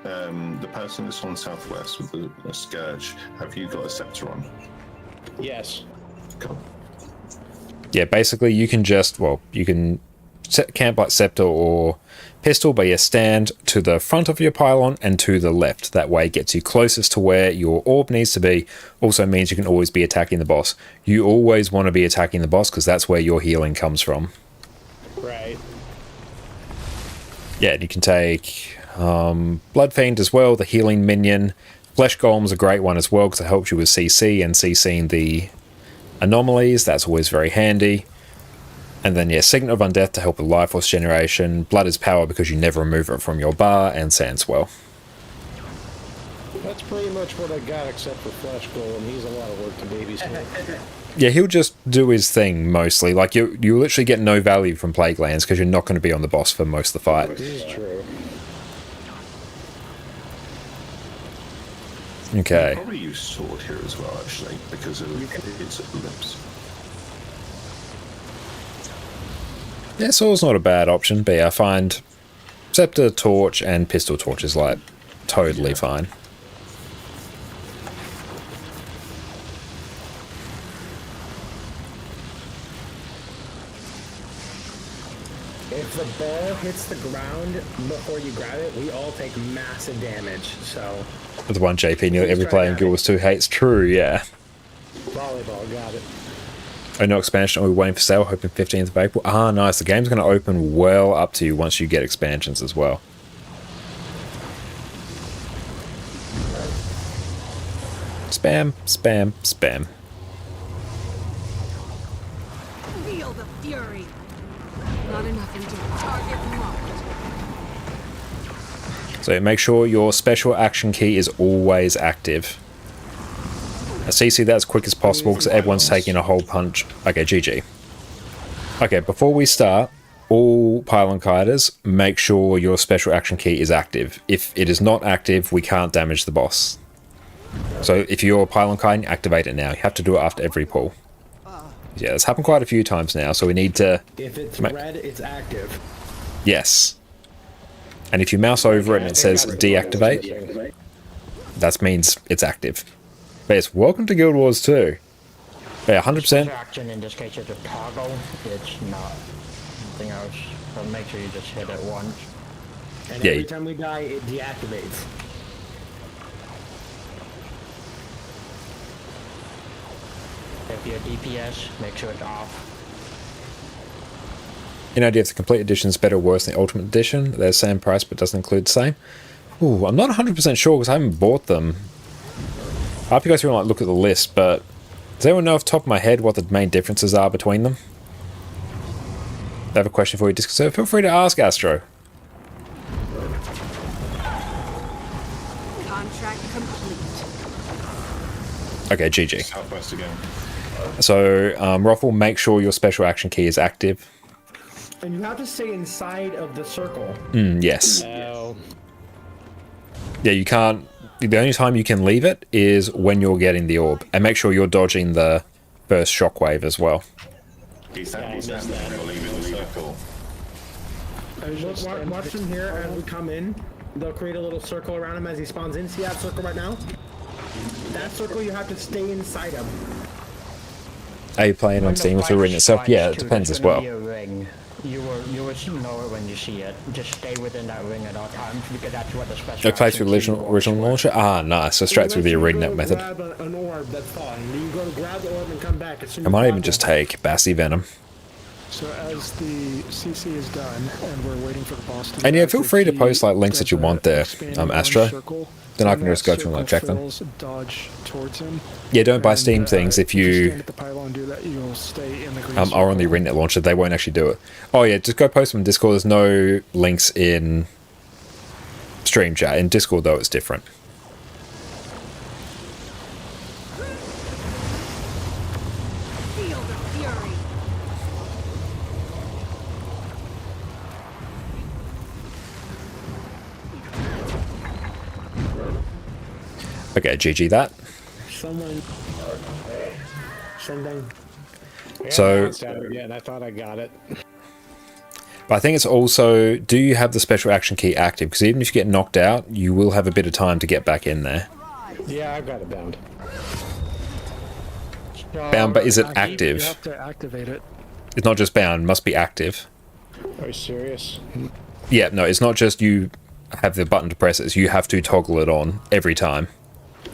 The person that's on southwest with the Scourge, have you got a scepter on? Yes. Cool. Yeah, basically you can just, well, you can set camp like Scepter or Pistol, but yeah, stand to the front of your pylon and to the left. That way it gets you closest to where your orb needs to be. Also means you can always be attacking the boss. You always want to be attacking the boss because that's where your healing comes from. Right. Yeah, and you can take Blood Fiend as well, the healing minion. Flesh Golem's a great one as well because it helps you with CC and CCing the anomalies. That's always very handy. And then, yeah, Signet of Undeath to help with Life Force generation. Blood is power because you never remove it from your bar, and Sandswell. That's pretty much what I got, except for Flesh Golem. He's a lot of work to babysit. Yeah, he'll just do his thing mostly. Like, you literally get no value from Plague Lands because you're not going to be on the boss for most of the fight. This is true. Okay. Probably use Sword here as well, actually, because of its lips. Yeah, Sword's not a bad option, but yeah, I find Scepter, Torch, and Pistol Torch is like totally fine. If the ball hits the ground before you grab it, we all take massive damage, so... With one JP, nearly every player in Guild Wars 2 hates. True, yeah. Volleyball, got it. Oh, no expansion. Are we waiting for sale? Hoping 15th of April. Ah, nice. The game's going to open well up to you once you get expansions as well. Spam, spam, spam. Feel the fury. Not enough indeed. Target marked. So make sure your special action key is always active. CC that as quick as possible because everyone's taking a whole punch. Okay, GG. Okay, before we start, all pylon kiters, make sure your special action key is active. If it is not active, we can't damage the boss. So if you're pylon kiting, activate it now. You have to do it after every pull. Yeah, it's happened quite a few times now, so we need to... If it's red, it's active. Yes. And if you mouse over it and it says deactivate, that means it's active. But yes, welcome to Guild Wars 2. Yeah, 100%. Action in this case is a toggle. It's not something else. So make sure you just hit it once. And Yeah. every time we die, it deactivates. If you're DPS, make sure it's off. Any idea if the complete edition is better or worse than the ultimate edition? They're the same price but doesn't include the same. Ooh, I'm not 100% sure because I haven't bought them. I'll have to go through and like, look at the list, but does anyone know off the top of my head what the main differences are between them? I have a question for you, so feel free to ask, Astro. Contract complete. Okay, GG. Southwest again. So, Roffle, make sure your special action key is active. And you have to stay inside of the circle. Yes. Oh. Yeah, you can't... The only time you can leave it is when you're getting the orb. And make sure you're dodging the first shockwave as well. He's leave it in the circle. Watch him here as we come in. They'll create a little circle around him as he spawns in. See that circle right now? That circle you have to stay inside of. Are you playing on Steam with the ring itself? Yeah, it depends as well. You will know it when you see it. Just stay within that ring at all times because that's what the special. It plays with the original launcher? Ah, nice. So straight through the arena method. Grab an orb, that's fine. You go to grab the orb and come back. I might even just take Bassy Venom. So as the CC is done and we're waiting for the boss to... And yeah, feel free to post like links that you want there, Astro. Then I can just go through and like check them. Dodge towards him. Yeah, don't buy Steam things if you at the pylon, do that, you'll stay in the green are on the arena launcher. They won't actually do it. Oh yeah, just go post them in Discord. There's no links in stream chat. In Discord though, it's different. Feel the fury. Okay, GG that. Someone. Something. So. Yeah, I thought I got it. But I think it's also, do you have the special action key active? Because even if you get knocked out, you will have a bit of time to get back in there. Yeah, I've got it bound. Bound, but is it active? You have to activate it. It's not just bound, it must be active. Are you serious? Yeah, no, it's not just you have the button to press it, you have to toggle it on every time.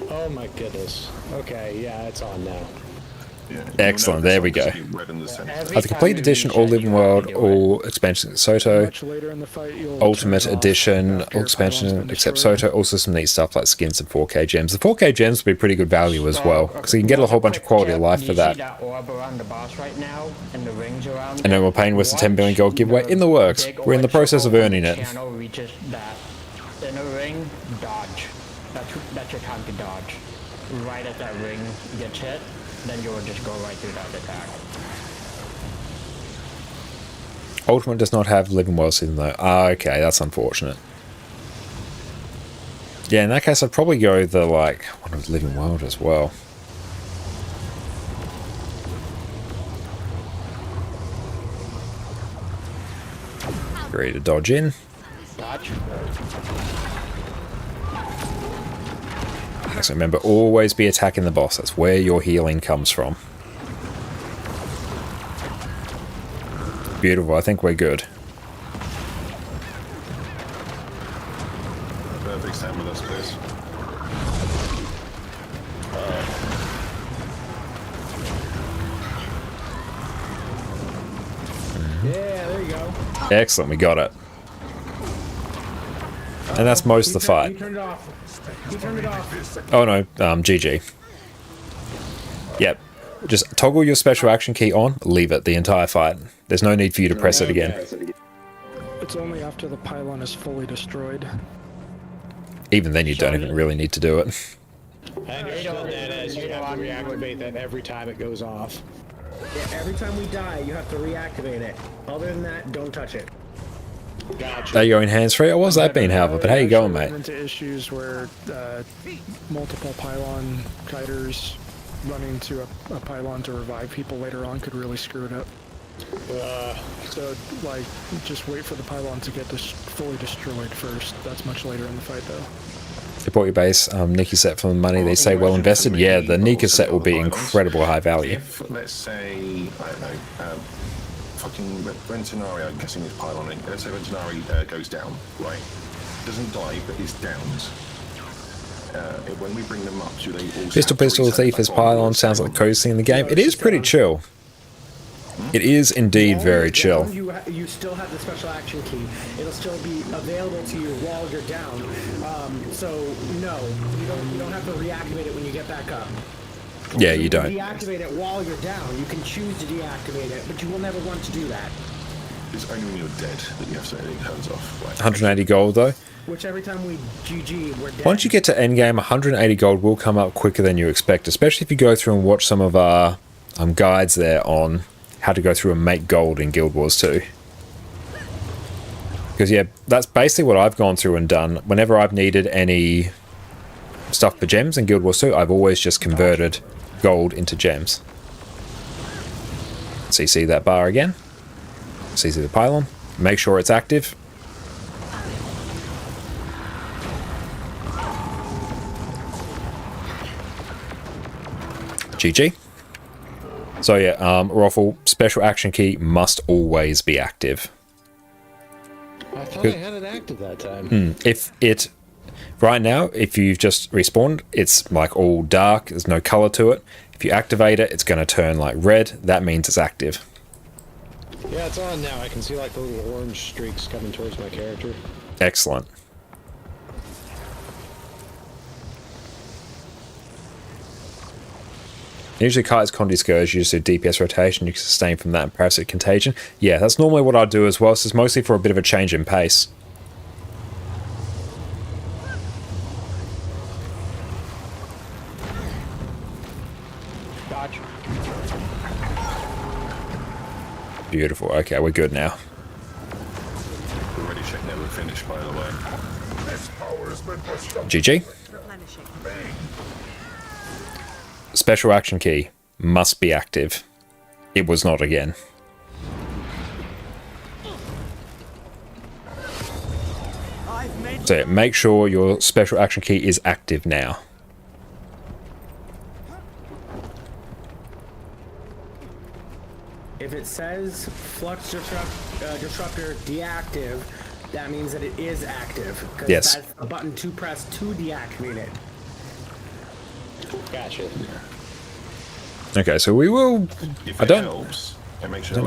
Oh my goodness. Okay, yeah, it's on now. Yeah, excellent, there we go. The complete edition, all living world, all expansions, Soto, ultimate edition, all expansion except Soto, also some neat stuff like skins and 4K gems. The 4K gems would be pretty good value as well, because you can get a whole bunch of quality of life for that. And then we're paying with the 10 billion gold giveaway in the works. We're in the process of earning it. In a ring, dodge. That's your time to dodge. Right as that ring gets hit, then you will just go right through that attack. Ultimate does not have Living World season though. Ah, okay, that's unfortunate. Yeah, in that case I'd probably go the like one of Living World as well. Ready to dodge in. Dodge. So remember, always be attacking the boss. That's where your healing comes from. Beautiful. I think we're good. Perfect, stand with us, please. Yeah, there you go. Excellent, we got it. And that's most of the fight. He turned it off. He turned it off. Oh no, GG. Yep. Just toggle your special action key on, leave it the entire fight. There's no need for you to press it again. It's only after the pylon is fully destroyed. Even then you don't even really need to do it. I understood that as you have to reactivate that every time it goes off. Yeah, every time we die, you have to reactivate it. Other than that, don't touch it. Gotcha. There you go in hands free. What was that been, Halva? But how you going, mate? Into issues where multiple pylon kiters running to a pylon to revive people later on could really screw it up. So, like, just wait for the pylon to get fully destroyed first. That's much later in the fight, though. They bought your base Nika set for the money. They say well invested. Yeah, the Nika set will be incredible high value. If, let's say, I don't know, fucking Rentinari, I'm guessing his pylon, let's say Rentinari goes down, right? Doesn't die, but is downed. When we bring them up, do they also Pistol Thief as pylon sounds like the coolest thing in the game. It is pretty chill. It is indeed very chill. You still have the special action key. It'll still be available to you while you're down. So no, you don't have to reactivate it when you get back up. Yeah, you don't. Deactivate it while you're down. You can choose to deactivate it, but you will never want to do that. It's only when you're dead that you have to turn it turns off. Right? 180 gold though. which every time we GG, we're dead. Once you get to endgame, 180 gold will come up quicker than you expect, especially if you go through and watch some of our guides there on how to go through and make gold in Guild Wars 2. Because yeah, that's basically what I've gone through and done. Whenever I've needed any stuff for gems in Guild Wars 2, I've always just converted gold into gems. So you see that bar again. So you see the pylon. Make sure it's active. GG. So yeah, Raffle, special action key must always be active. I thought I had it active that time. If it, right now, if you've just respawned, it's like all dark, there's no color to it. If you activate it, it's going to turn like red. That means it's active. Yeah, it's on now. I can see like the little orange streaks coming towards my character. Excellent. Usually Kai's Condi Scourge, you just do DPS rotation, you can sustain from that and Parasitic Contagion. Yeah, that's normally what I do as well, so it's mostly for a bit of a change in pace. Dodge. Beautiful, okay, we're good now. Already check never finished, by the way. GG. Special action key must be active. It was not again. So make sure your special action key is active now. If it says Flux Disruptor deactive, that means that it is active. Yes. That's a button to press to deactivate it. Gotcha. Okay, so we will... I don't know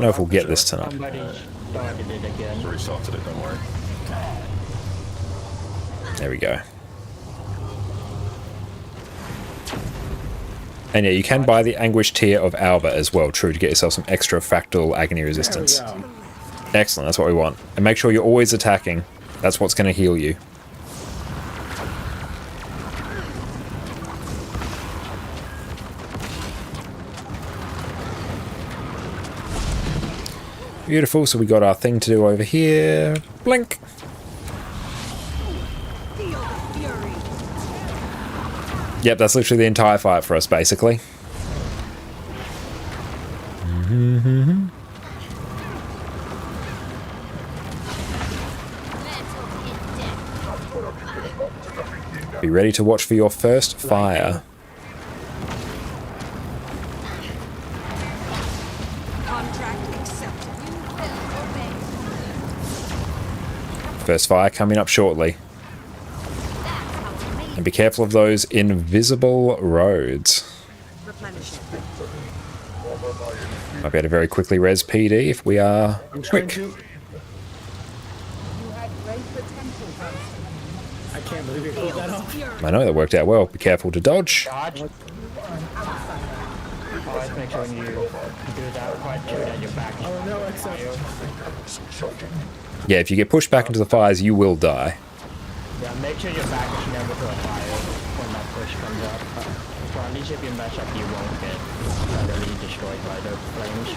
if we'll get this tonight. Somebody started it again. Restarted it, don't worry. There we go. And yeah, you can buy the Anguish tier of Alba as well, true, to get yourself some extra fractal agony resistance. Excellent, that's what we want. And make sure you're always attacking. That's what's going to heal you. Beautiful, so we got our thing to do over here. Blink! Yep, that's literally the entire fight for us, basically. Be ready to watch for your first fire. First fire coming up shortly. And be careful of those invisible roads. Might be able to very quickly res PD if we are quick. I can't believe you pulled that off. I know that worked out well. Be careful to dodge. Dodge. Always make sure when you do that part too that your back is Yeah, if you get pushed back into the fires, you will die. Yeah, make sure your back is never to a fire when that push comes up. So at least if you mess up, you won't get utterly destroyed by the flames.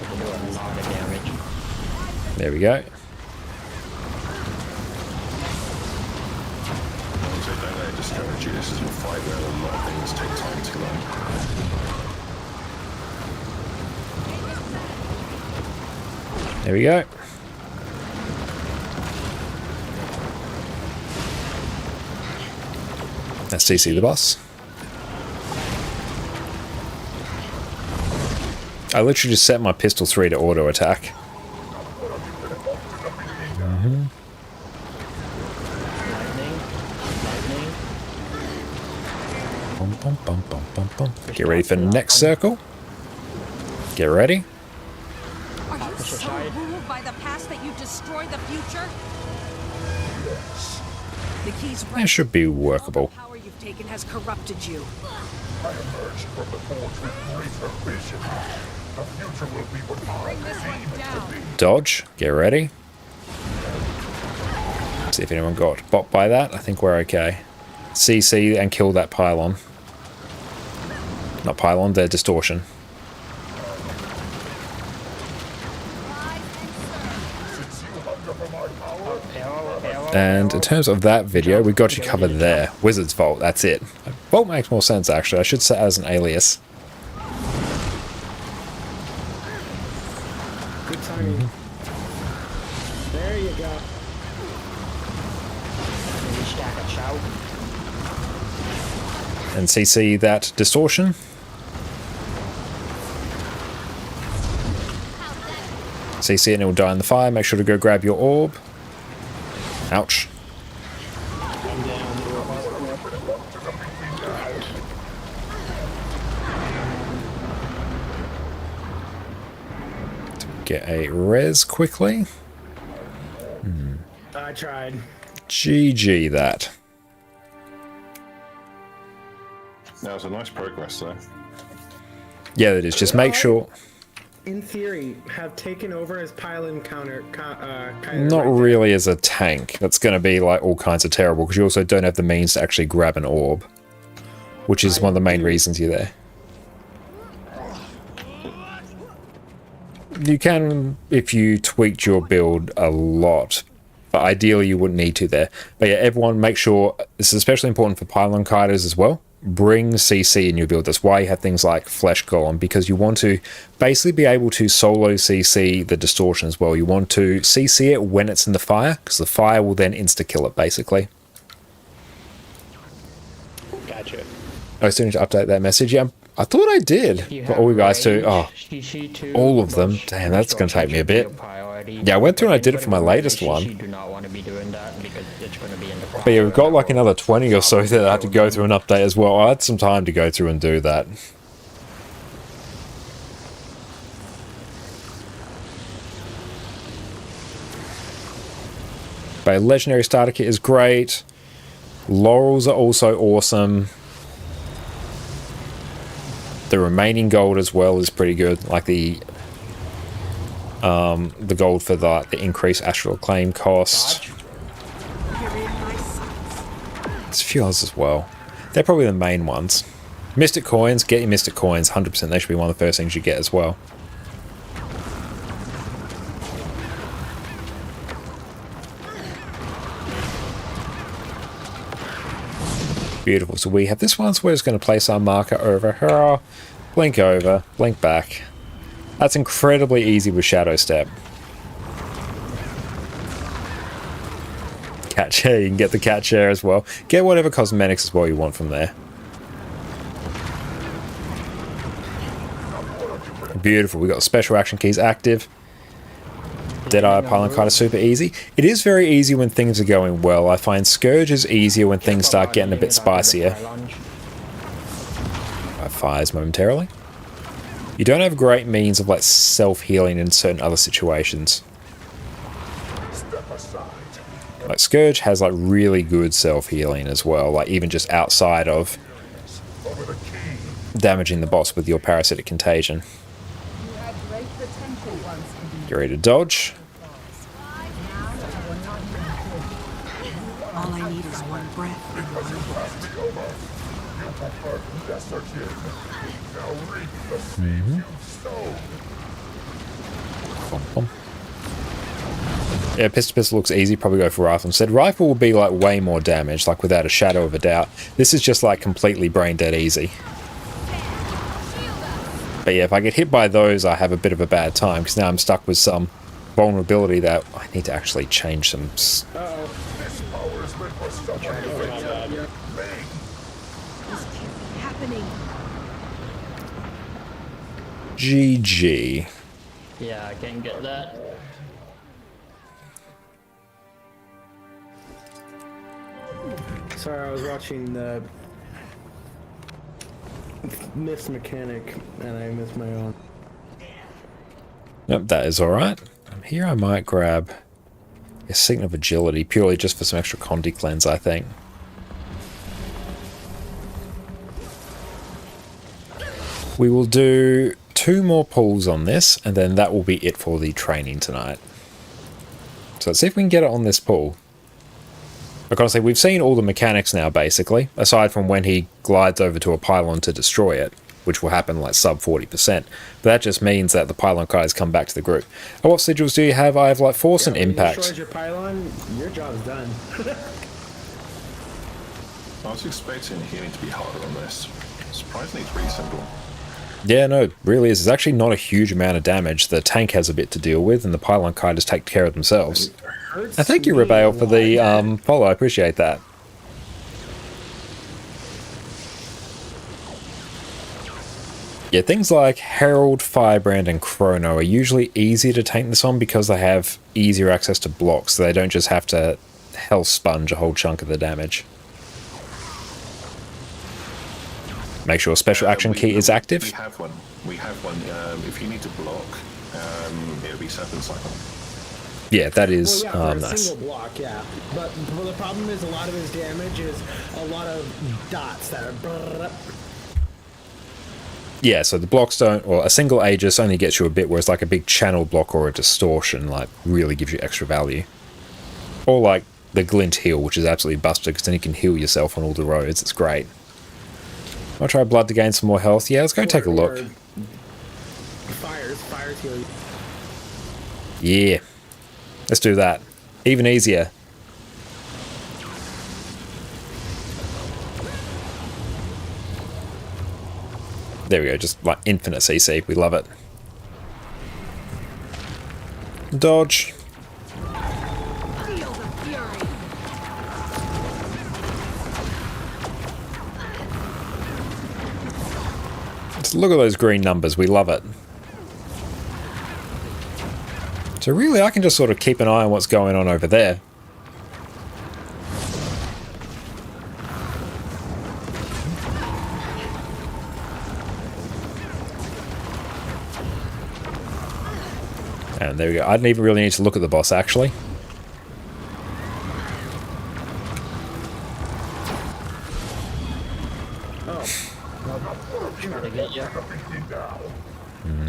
It will do a lot of damage. There we go. So don't let it discourage you. This is a fight where a lot of things take time to learn. There we go. Let's CC the boss. I literally just set my pistol 3 to auto attack. Get ready for the next circle. Get ready. Are you so ruled by the past that you destroy the future? The key's right. It should be workable. The power you've taken has corrupted you. I emerged from the forge with greater vision. The future will be what I Bring this one down. Dodge. Get ready. See if anyone got bopped by that. I think we're okay. CC and kill that pylon. Not pylon, the distortion. And in terms of that video, we got you covered there. Wizard's Vault, that's it. Vault makes more sense, actually. I should set it as an alias. Good timing. There you go. And CC that distortion. CC it and it will die in the fire. Make sure to go grab your orb. Ouch. Get a res quickly. I tried. GG that. That was a nice progress though. Yeah, it is. Just make sure. In theory, have taken over as pylon counter. Not really as a tank. That's going to be like all kinds of terrible because you also don't have the means to actually grab an orb, which is one of the main reasons you're there. You can if you tweaked your build a lot, but ideally you wouldn't need to there. But yeah, everyone make sure, this is especially important for pylon kiters as well, bring CC in your build. That's why you have things like Flesh Golem, because you want to basically be able to solo CC the distortion as well. You want to CC it when it's in the fire, because the fire will then insta-kill it, basically. Gotcha. I still need to update that message. Yeah, I thought I did. For all you guys too. Oh, all of them. Damn, that's going to take me a bit. Yeah, I went through and I did it for my latest one. But yeah, we've got like another 20 or so that I had to go through and update as well. I had some time to go through and do that. But Legendary Starter Kit is great. Laurels are also awesome. The remaining gold as well is pretty good. Like the gold for the increased Astral Claim cost. There's a few others as well. They're probably the main ones. Mystic Coins, get your Mystic Coins, 100%. They should be one of the first things you get as well. Beautiful. So we have this one, so we're just going to place our marker over here. Blink over, blink back. That's incredibly easy with Shadow Step. Cat chair, you can get the cat chair as well. Get whatever cosmetics as well you want from there. Beautiful. We got special action keys active. Deadeye Pylon Kite is super easy. It is very easy when things are going well. I find Scourge is easier when things start getting a bit spicier. Fires momentarily. You don't have great means of like self-healing in certain other situations. Like Scourge has like really good self-healing as well, like even just outside of damaging the boss with your Parasitic Contagion. Get ready to dodge. All I need is one breath and Yeah, pistol looks easy. Probably go for rifle instead. Rifle will be like way more damage, like without a shadow of a doubt. This is just like completely brain dead easy. But yeah, if I get hit by those, I have a bit of a bad time, because now I'm stuck with some vulnerability that I need to actually change some. GG. Yeah, I can get that. Sorry, I was watching the Miss Mechanic and I missed my own. Yep, that is alright. Here I might grab a Signet of Agility, purely just for some extra Conti cleanse, I think. We will do 2 more pulls on this, and then that will be it for the training tonight. So let's see if we can get it on this pull. Like honestly, we've seen all the mechanics now, basically, aside from when he glides over to a pylon to destroy it, which will happen like sub 40%. But that just means that the pylon guys come back to the group. And what sigils do you have? I have like force and impact. Destroys your pylon, your job's done. I was expecting healing to be harder on this. Surprisingly, it's pretty simple. Yeah, no, it really is. It's actually not a huge amount of damage. The tank has a bit to deal with, and the pylon guys just take care of themselves. And thank you, Rebale, for the follow. I appreciate that. Yeah, things like Herald, Firebrand, and Chrono are usually easier to tank this on because they have easier access to blocks, so they don't just have to hell sponge a whole chunk of the damage. Make sure special action key is active. We have one. We have one. If you need to block, it'll be Serpent Cycle. Yeah, that is for a nice. single block, yeah. But the problem is a lot of his damage is a lot of dots that are. Yeah, so the blocks don't, or a single Aegis only gets you a bit, whereas like a big channel block or a distortion like really gives you extra value. Or like the Glint heal, which is absolutely busted because then you can heal yourself on all the roads. It's great. I'll try blood to gain some more health. Yeah, let's go take a look. Fires heal you. Yeah, let's do that. Even easier. There we go, just like infinite CC. We love it. Dodge. Feel the fury. Just look at those green numbers. We love it. So really, I can just sort of keep an eye on what's going on over there. And there we go. I didn't even really need to look at the boss, actually.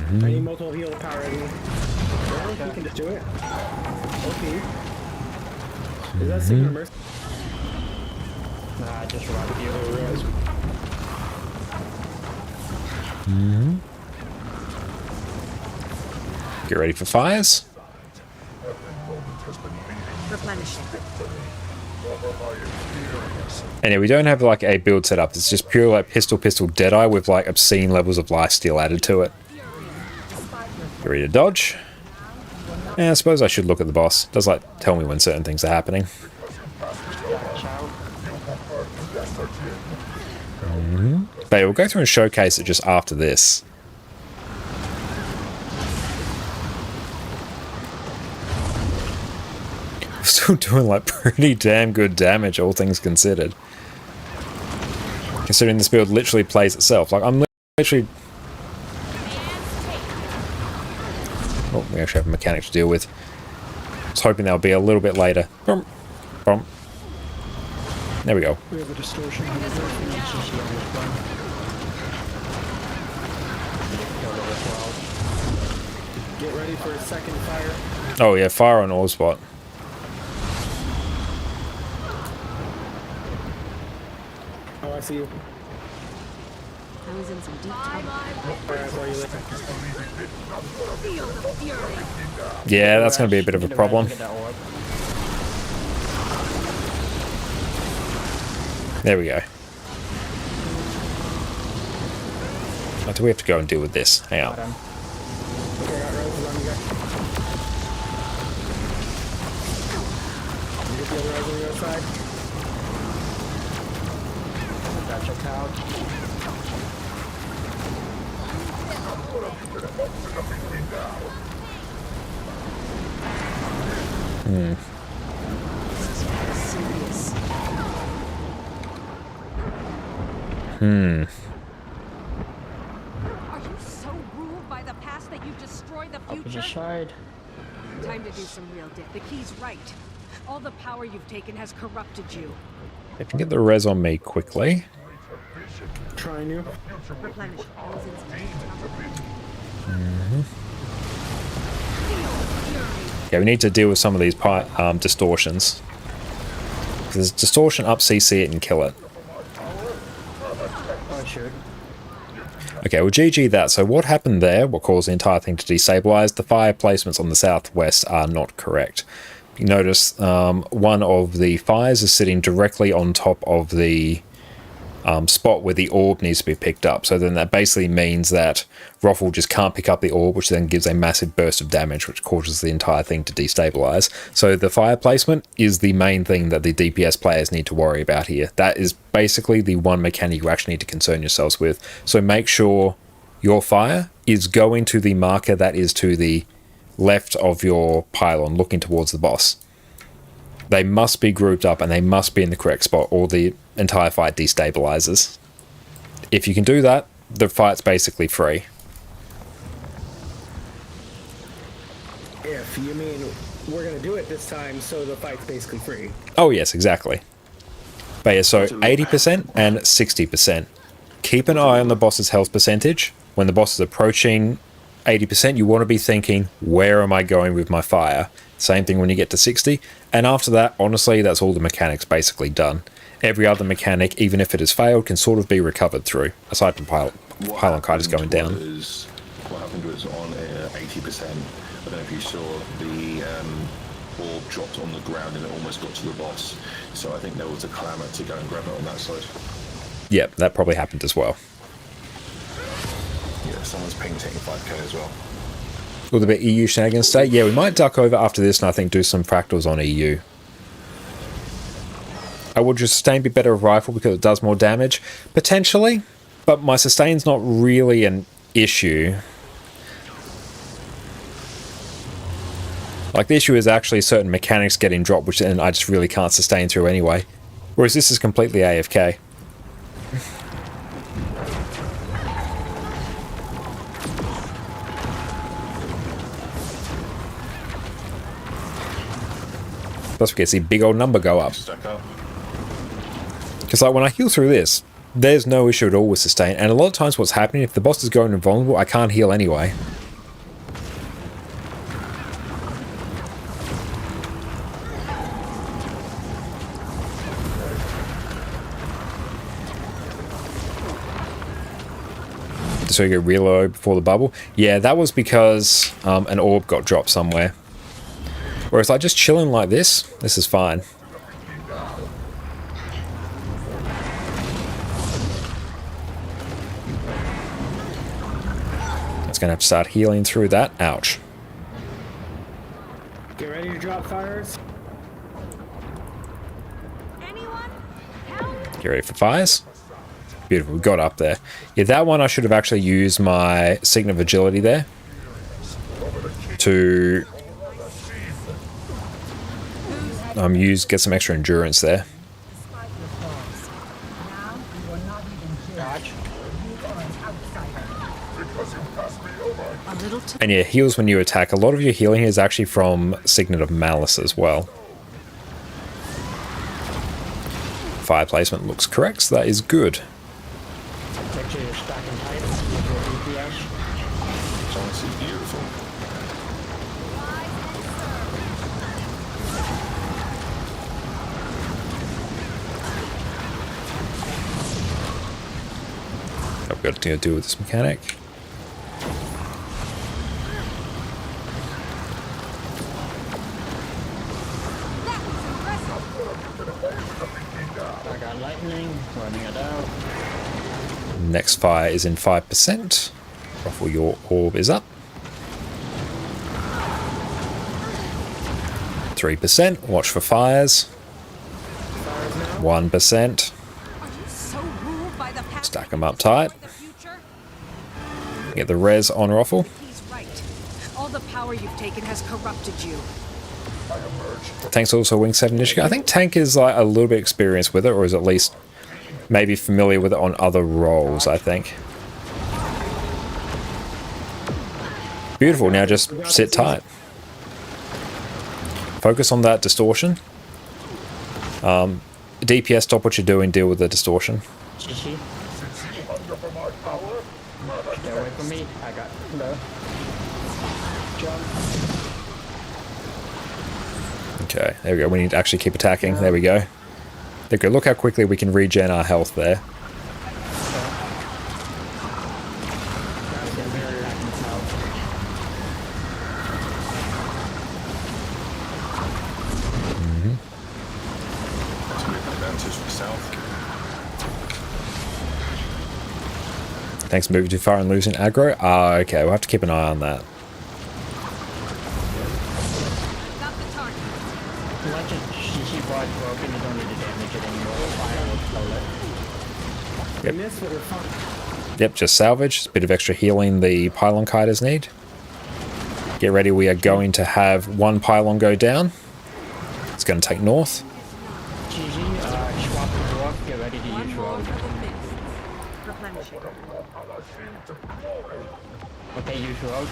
I need multiple heal power. You can just do it. Okay. Is that Sigma Mercy? Nah, I just robbed you. Get ready for fires. Replenish. And yeah, we don't have like a build set up. It's just pure like pistol Deadeye with like obscene levels of lifesteal added to it. Get ready to dodge. Yeah, I suppose I should look at the boss. It does like tell me when certain things are happening. But yeah, we'll go through and showcase it just after this. We're still doing like pretty damn good damage, all things considered. Considering this build literally plays itself. Like I'm literally... Oh, we actually have a mechanic to deal with. I was hoping that'll be a little bit later. Boom. Boom. There we go. We have a distortion here. Get ready for a second fire. Oh yeah, fire on all spot. Oh, I see you. I was in some deep trouble. Feel the fury. Yeah, that's going to be a bit of a problem. There we go. Oh, do we have to go and deal with this? Hang on. Gotcha, couch. Are you so ruled by the past that you destroy the future? Opposite side. Time to do some real dip. The key's right. All the power you've taken has corrupted you. If you can get the res on me quickly. Trying you. Replenish. I was in some deep trouble. Yeah, we need to deal with some of these distortions. There's distortion up, CC it and kill it. Oh, it should. Okay, well GG that. So what happened there, what caused the entire thing to destabilize, the fire placements on the southwest are not correct. You notice one of the fires is sitting directly on top of the spot where the orb needs to be picked up. So then that basically means that Roffle just can't pick up the orb, which then gives a massive burst of damage, which causes the entire thing to destabilize. So the fire placement is the main thing that the DPS players need to worry about here. That is basically the one mechanic you actually need to concern yourselves with. So make sure your fire is going to the marker that is to the left of your pylon, looking towards the boss. They must be grouped up and they must be in the correct spot, or the entire fight destabilizes. If you can do that, the fight's basically free. If you mean we're gonna do it this time, so the fight's basically free. Oh yes, exactly. But yeah, so 80% and 60%. Keep an eye on the boss's health percentage. When the boss is approaching 80%, you want to be thinking, where am I going with my fire? Same thing when you get to 60. And after that, honestly, that's all the mechanics basically done. Every other mechanic, even if it has failed, can sort of be recovered through, aside from Pylon Kite is going down. What happened was on 80%, I don't know if you saw, the orb dropped on the ground and it almost got to the boss. So I think there was a clamour to go and grab it on that side. Yep, that probably happened as well. Yeah, someone's ping taking 5k as well. Will there be EU shenanigans today? Yeah, we might duck over after this and I think do some fractals on EU. Would your sustain be better with rifle because it does more damage? Potentially, but my sustain's not really an issue. Like, the issue is actually certain mechanics getting dropped, which then I just really can't sustain through anyway. Whereas this is completely AFK. Plus we get to see big old number go up. Because like when I heal through this, there's no issue at all with sustain. And a lot of times what's happening, if the boss is going invulnerable, I can't heal anyway. So you get reload before the bubble. Yeah, that was because an orb got dropped somewhere. Whereas like just chilling like this is fine. It's gonna have to start healing through that. Ouch. Get ready to drop fires. Get ready for fires. Beautiful, we got up there. Yeah, that one I should have actually used my Signet of Agility there to get some extra endurance there. And yeah, heals when you attack. A lot of your healing is actually from Signet of Malice as well. Fire placement looks correct, so that is good. I've got to do with this mechanic. I got lightning, running it out. Next fire is in 5%. Ruffle, your orb is up. 3%. Watch for fires. 1%. Stack them up tight. Get the res on Ruffle. He's right. All the power you've taken has corrupted you. Tank's also Wing 7 Nishika. I think Tank is like a little bit experienced with it, or is at least maybe familiar with it on other roles, I think. Beautiful, now just sit tight. Focus on that distortion. DPS, stop what you're doing, deal with the distortion. Stay away from me. I got low. Jump. Okay, there we go. We need to actually keep attacking. There we go. There we go. Look how quickly we can regen our health there. Thanks, moving too far and losing aggro. Okay, we'll have to keep an eye on that. Once a CC bar is broken, you don't need to damage it anymore. Fire will kill it. In this, we're fine. Yep, just salvage. A bit of extra healing the pylon kiters need. Get ready, we are going to have one pylon go down. It's going to take north. GG, swap the dwarf, get ready to use road. Okay, use road.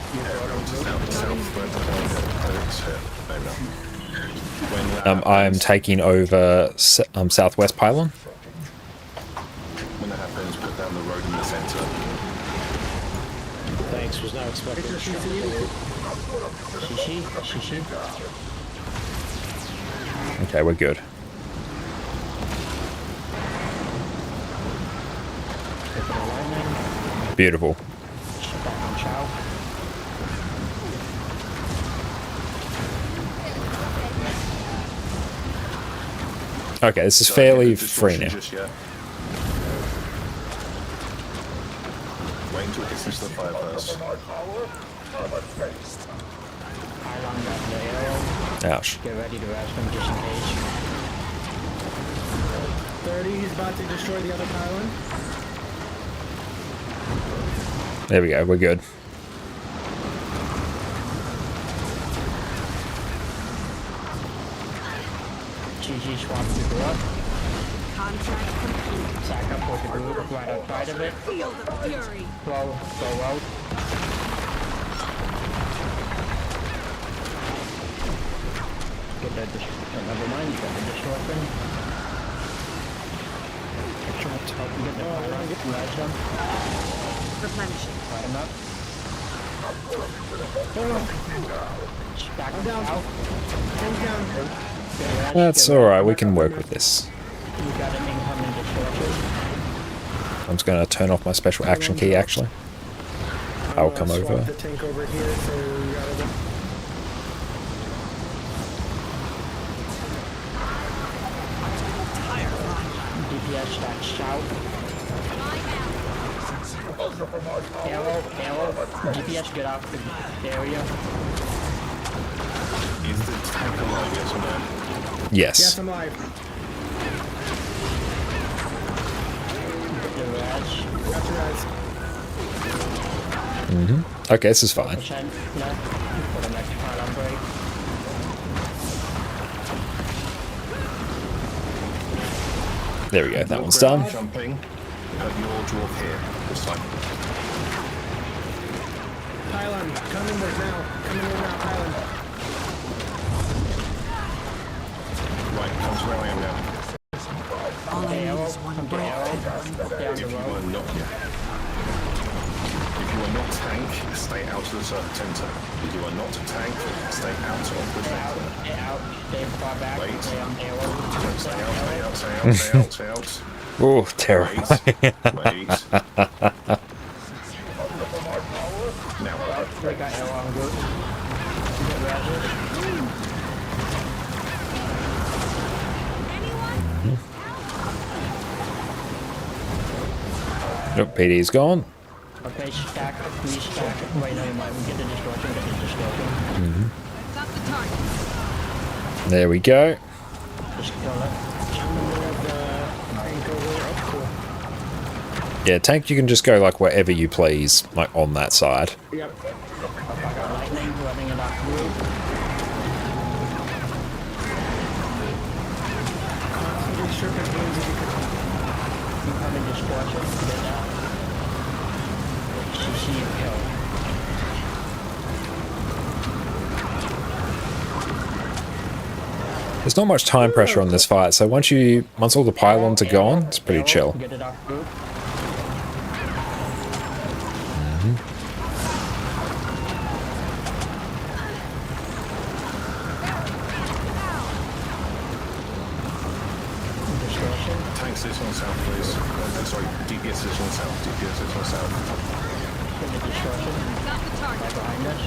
I am taking over southwest pylon. When that happens, put down the road in the center. Thanks, was not expecting a shot. CC. Okay, we're good. Beautiful. Okay, this is fairly free now. Wait until it gets into the fire first. Ouch. Get ready to rush them just in case. 30, he's about to destroy the other pylon. There we go, we're good. GG swap to go up. Contract complete. Sack up with the group right outside of it. Field of fury. Go out. Get that never mind, you got the distortion. Get the pylon, rush them. Replenishing. Light them up. Stack them down. That's alright, we can work with this. You got an incoming distortion. I'm just going to turn off my special action key, actually. I'll come over. The tank over here, so we gotta go. DPS stack south. Arrow. DPS get off the area. Is the tank alive, yes or no? Yes. Yes, I'm live. The rats. Got your eyes. Okay, this is fine. Left for the next pylon break. There we go, that one's done. Jumping. Have your dwarf here this time. Pylon, come inward now. Come inward now, pylon. Right, come to where I am now. All I need is one breath. If you are not tank, stay out of the center. If you are not tank, stay out of the center. Stay out. Stay far back. Wait. Stay on arrow. Stay out. Oh, terrifying. Wait. Now. We got arrow on group. Get ready. Nope, PD's gone. Okay, stack. Please stack. Wait, no, you might get the distortion. Got the target. There we go. Just kill it. Yeah, tank, you can just go like wherever you please, like on that side. Yep. Lightning running in that group. Constantly stripping hands if you could. Incoming distortion. Get that. CC and kill. There's not much time pressure on this fight, so once all the pylons are gone, it's pretty chill. Get it off group. Tank station on south, please. Sorry, DPS station on south. DPS station on south. Got the target. Behind us.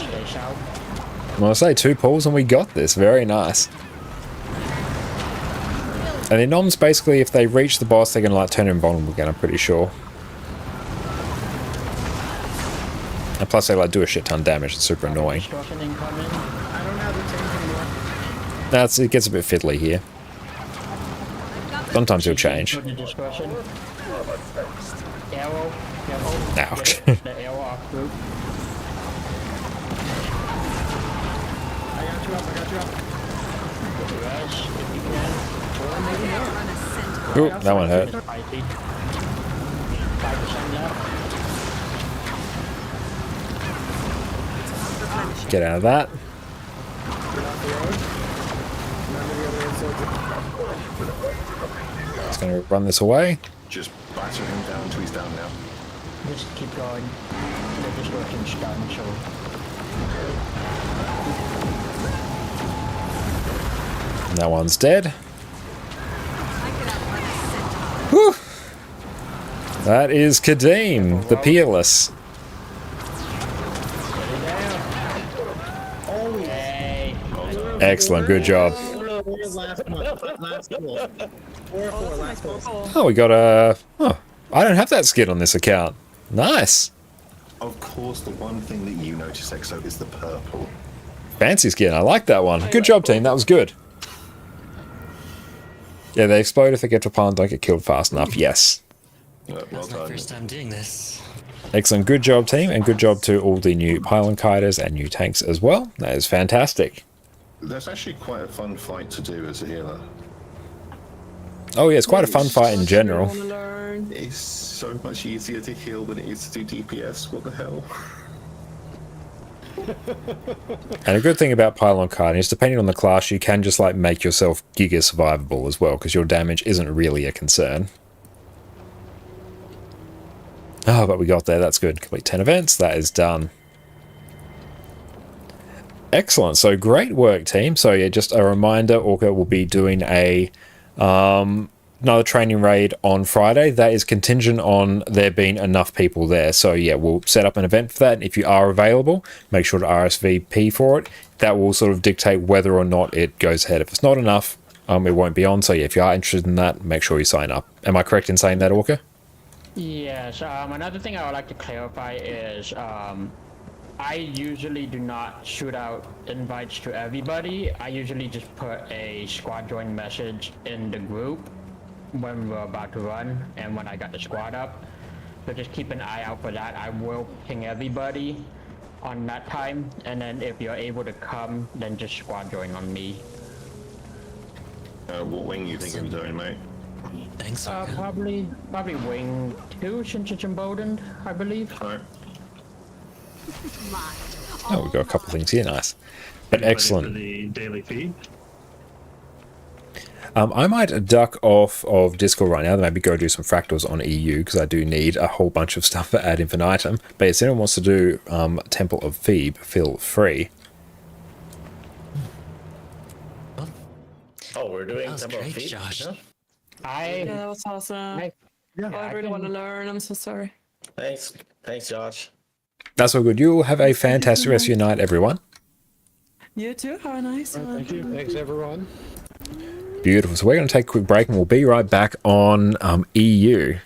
Stay south. Well, I say 2 pulls and we got this. Very nice. And the noms basically, if they reach the boss, they're going to like turn invulnerable again, I'm pretty sure. And plus they like do a shit ton of damage. It's super annoying. That's, it gets a bit fiddly here. Sometimes he'll change. Ouch. Ooh, that one hurt. Get out of that. Just gonna run this away. Just batter him down until he's down now. Just keep going. They're just working stun, so. And that one's dead. Whew. That is Kadeem, the Peerless. Excellent, good job. Oh, we got a... Oh, I don't have that skin on this account. Nice. Of course, the one thing that you notice, Exo, is the purple. Fancy skin, I like that one. Good job, team, that was good. Yeah, they explode if they get to a pile and don't get killed fast enough, yes. Well That's my done. first time doing this. Excellent, good job, team, and good job to all the new pylon kiters and new tanks as well. That is fantastic. That's actually quite a fun fight to do as a healer. Oh yeah, it's quite a fun fight in general. It's so much easier to heal than it is to do DPS. What the hell? And a good thing about pylon kiting is depending on the class, you can just like make yourself giga survivable as well, because your damage isn't really a concern. Oh, but we got there, that's good. Complete 10 events, that is done. Excellent, so great work, team. So yeah, just a reminder, Orca will be doing a another training raid on Friday. That is contingent on there being enough people there. So yeah, we'll set up an event for that. If you are available, make sure to RSVP for it. That will sort of dictate whether or not it goes ahead. If it's not enough, it won't be on. So yeah, if you are interested in that, make sure you sign up. Am I correct in saying that, Orca? Yes, another thing I would like to clarify is I usually do not shoot out invites to everybody. I usually just put a squad join message in the group when we're about to run and when I got the squad up. So just keep an eye out for that. I will ping everybody on that time, and then if you're able to come, then just squad join on me. What wing you think of doing, mate? Thanks. Probably wing 2 since it's emboldened, I believe. Alright. Oh, we've got a couple of things here, nice. But excellent. For the daily feed. I might duck off of Discord right now, then maybe go do some fractals on EU, because I do need a whole bunch of stuff for Ad Infinitum. But if anyone wants to do Temple of Phoebe, feel free. Oh, we're doing That was Temple of great, Phoebe? Josh. Yeah. Yeah, that was awesome. I really want to learn. I'm so sorry. Thanks, Josh. That's all good. You all have a fantastic rest of your night, everyone. You too. Have a nice one. Thank you. Thanks, everyone. Beautiful. So we're going to take a quick break and we'll be right back on EU.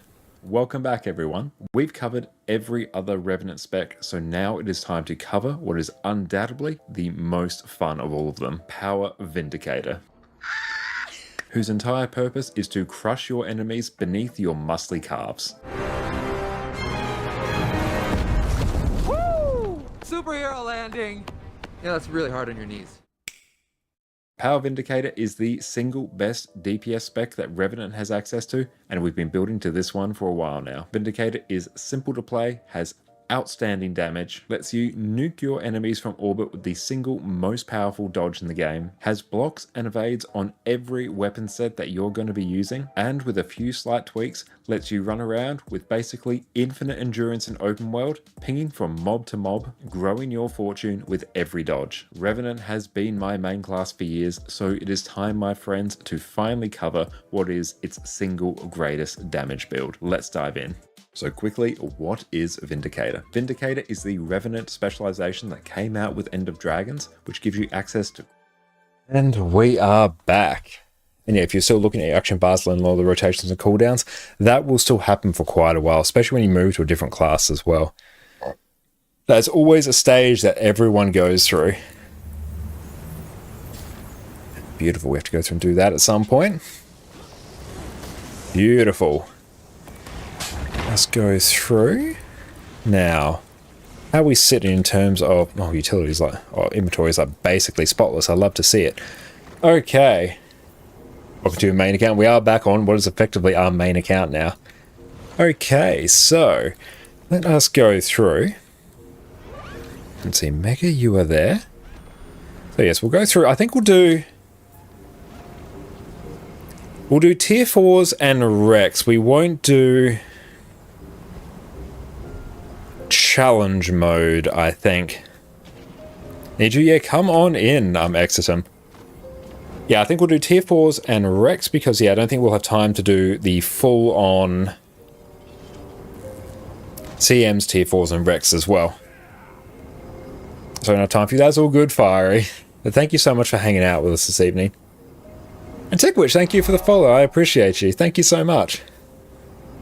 Welcome back, everyone. We've covered every other Revenant spec, so now it is time to cover what is undoubtedly the most fun of all of them, Power Vindicator, whose entire purpose is to crush your enemies beneath your muscly calves. Woo! Superhero landing! Yeah, that's really hard on your knees. Power Vindicator is the single best DPS spec that Revenant has access to, and we've been building to this one for a while now. Vindicator is simple to play, has outstanding damage, lets you nuke your enemies from orbit with the single most powerful dodge in the game, has blocks and evades on every weapon set that you're going to be using, and with a few slight tweaks, lets you run around with basically infinite endurance in open world, pinging from mob to mob, growing your fortune with every dodge. Revenant has been my main class for years, so it is time, my friends, to finally cover what is its single greatest damage build. Let's dive in. So quickly, what is Vindicator? Vindicator is the Revenant specialization that came out with End of Dragons, which gives you access to... And we are back. And yeah, if you're still looking at your action bars, learning all the rotations and cooldowns, that will still happen for quite a while, especially when you move to a different class as well. That's always a stage that everyone goes through. Beautiful, we have to go through and do that at some point. Beautiful. Let's go through. Now, how we sit in terms of utilities, like inventories are basically spotless. I love to see it. Okay. Welcome to your main account. We are back on what is effectively our main account now. Okay, so let us go through. Let's see, Mega, you are there. So yes, we'll go through. I think we'll do tier 4s and Rex. We won't do challenge mode, I think. Need you? Yeah, come on in, Exitum. Yeah, I think we'll do tier 4s and Rex because, yeah, I don't think we'll have time to do the full-on CMs, tier 4s and Rex as well. So I don't have time for you. That's all good, Fiery. But thank you so much for hanging out with us this evening. And Techwitch, thank you for the follow. I appreciate you. Thank you so much.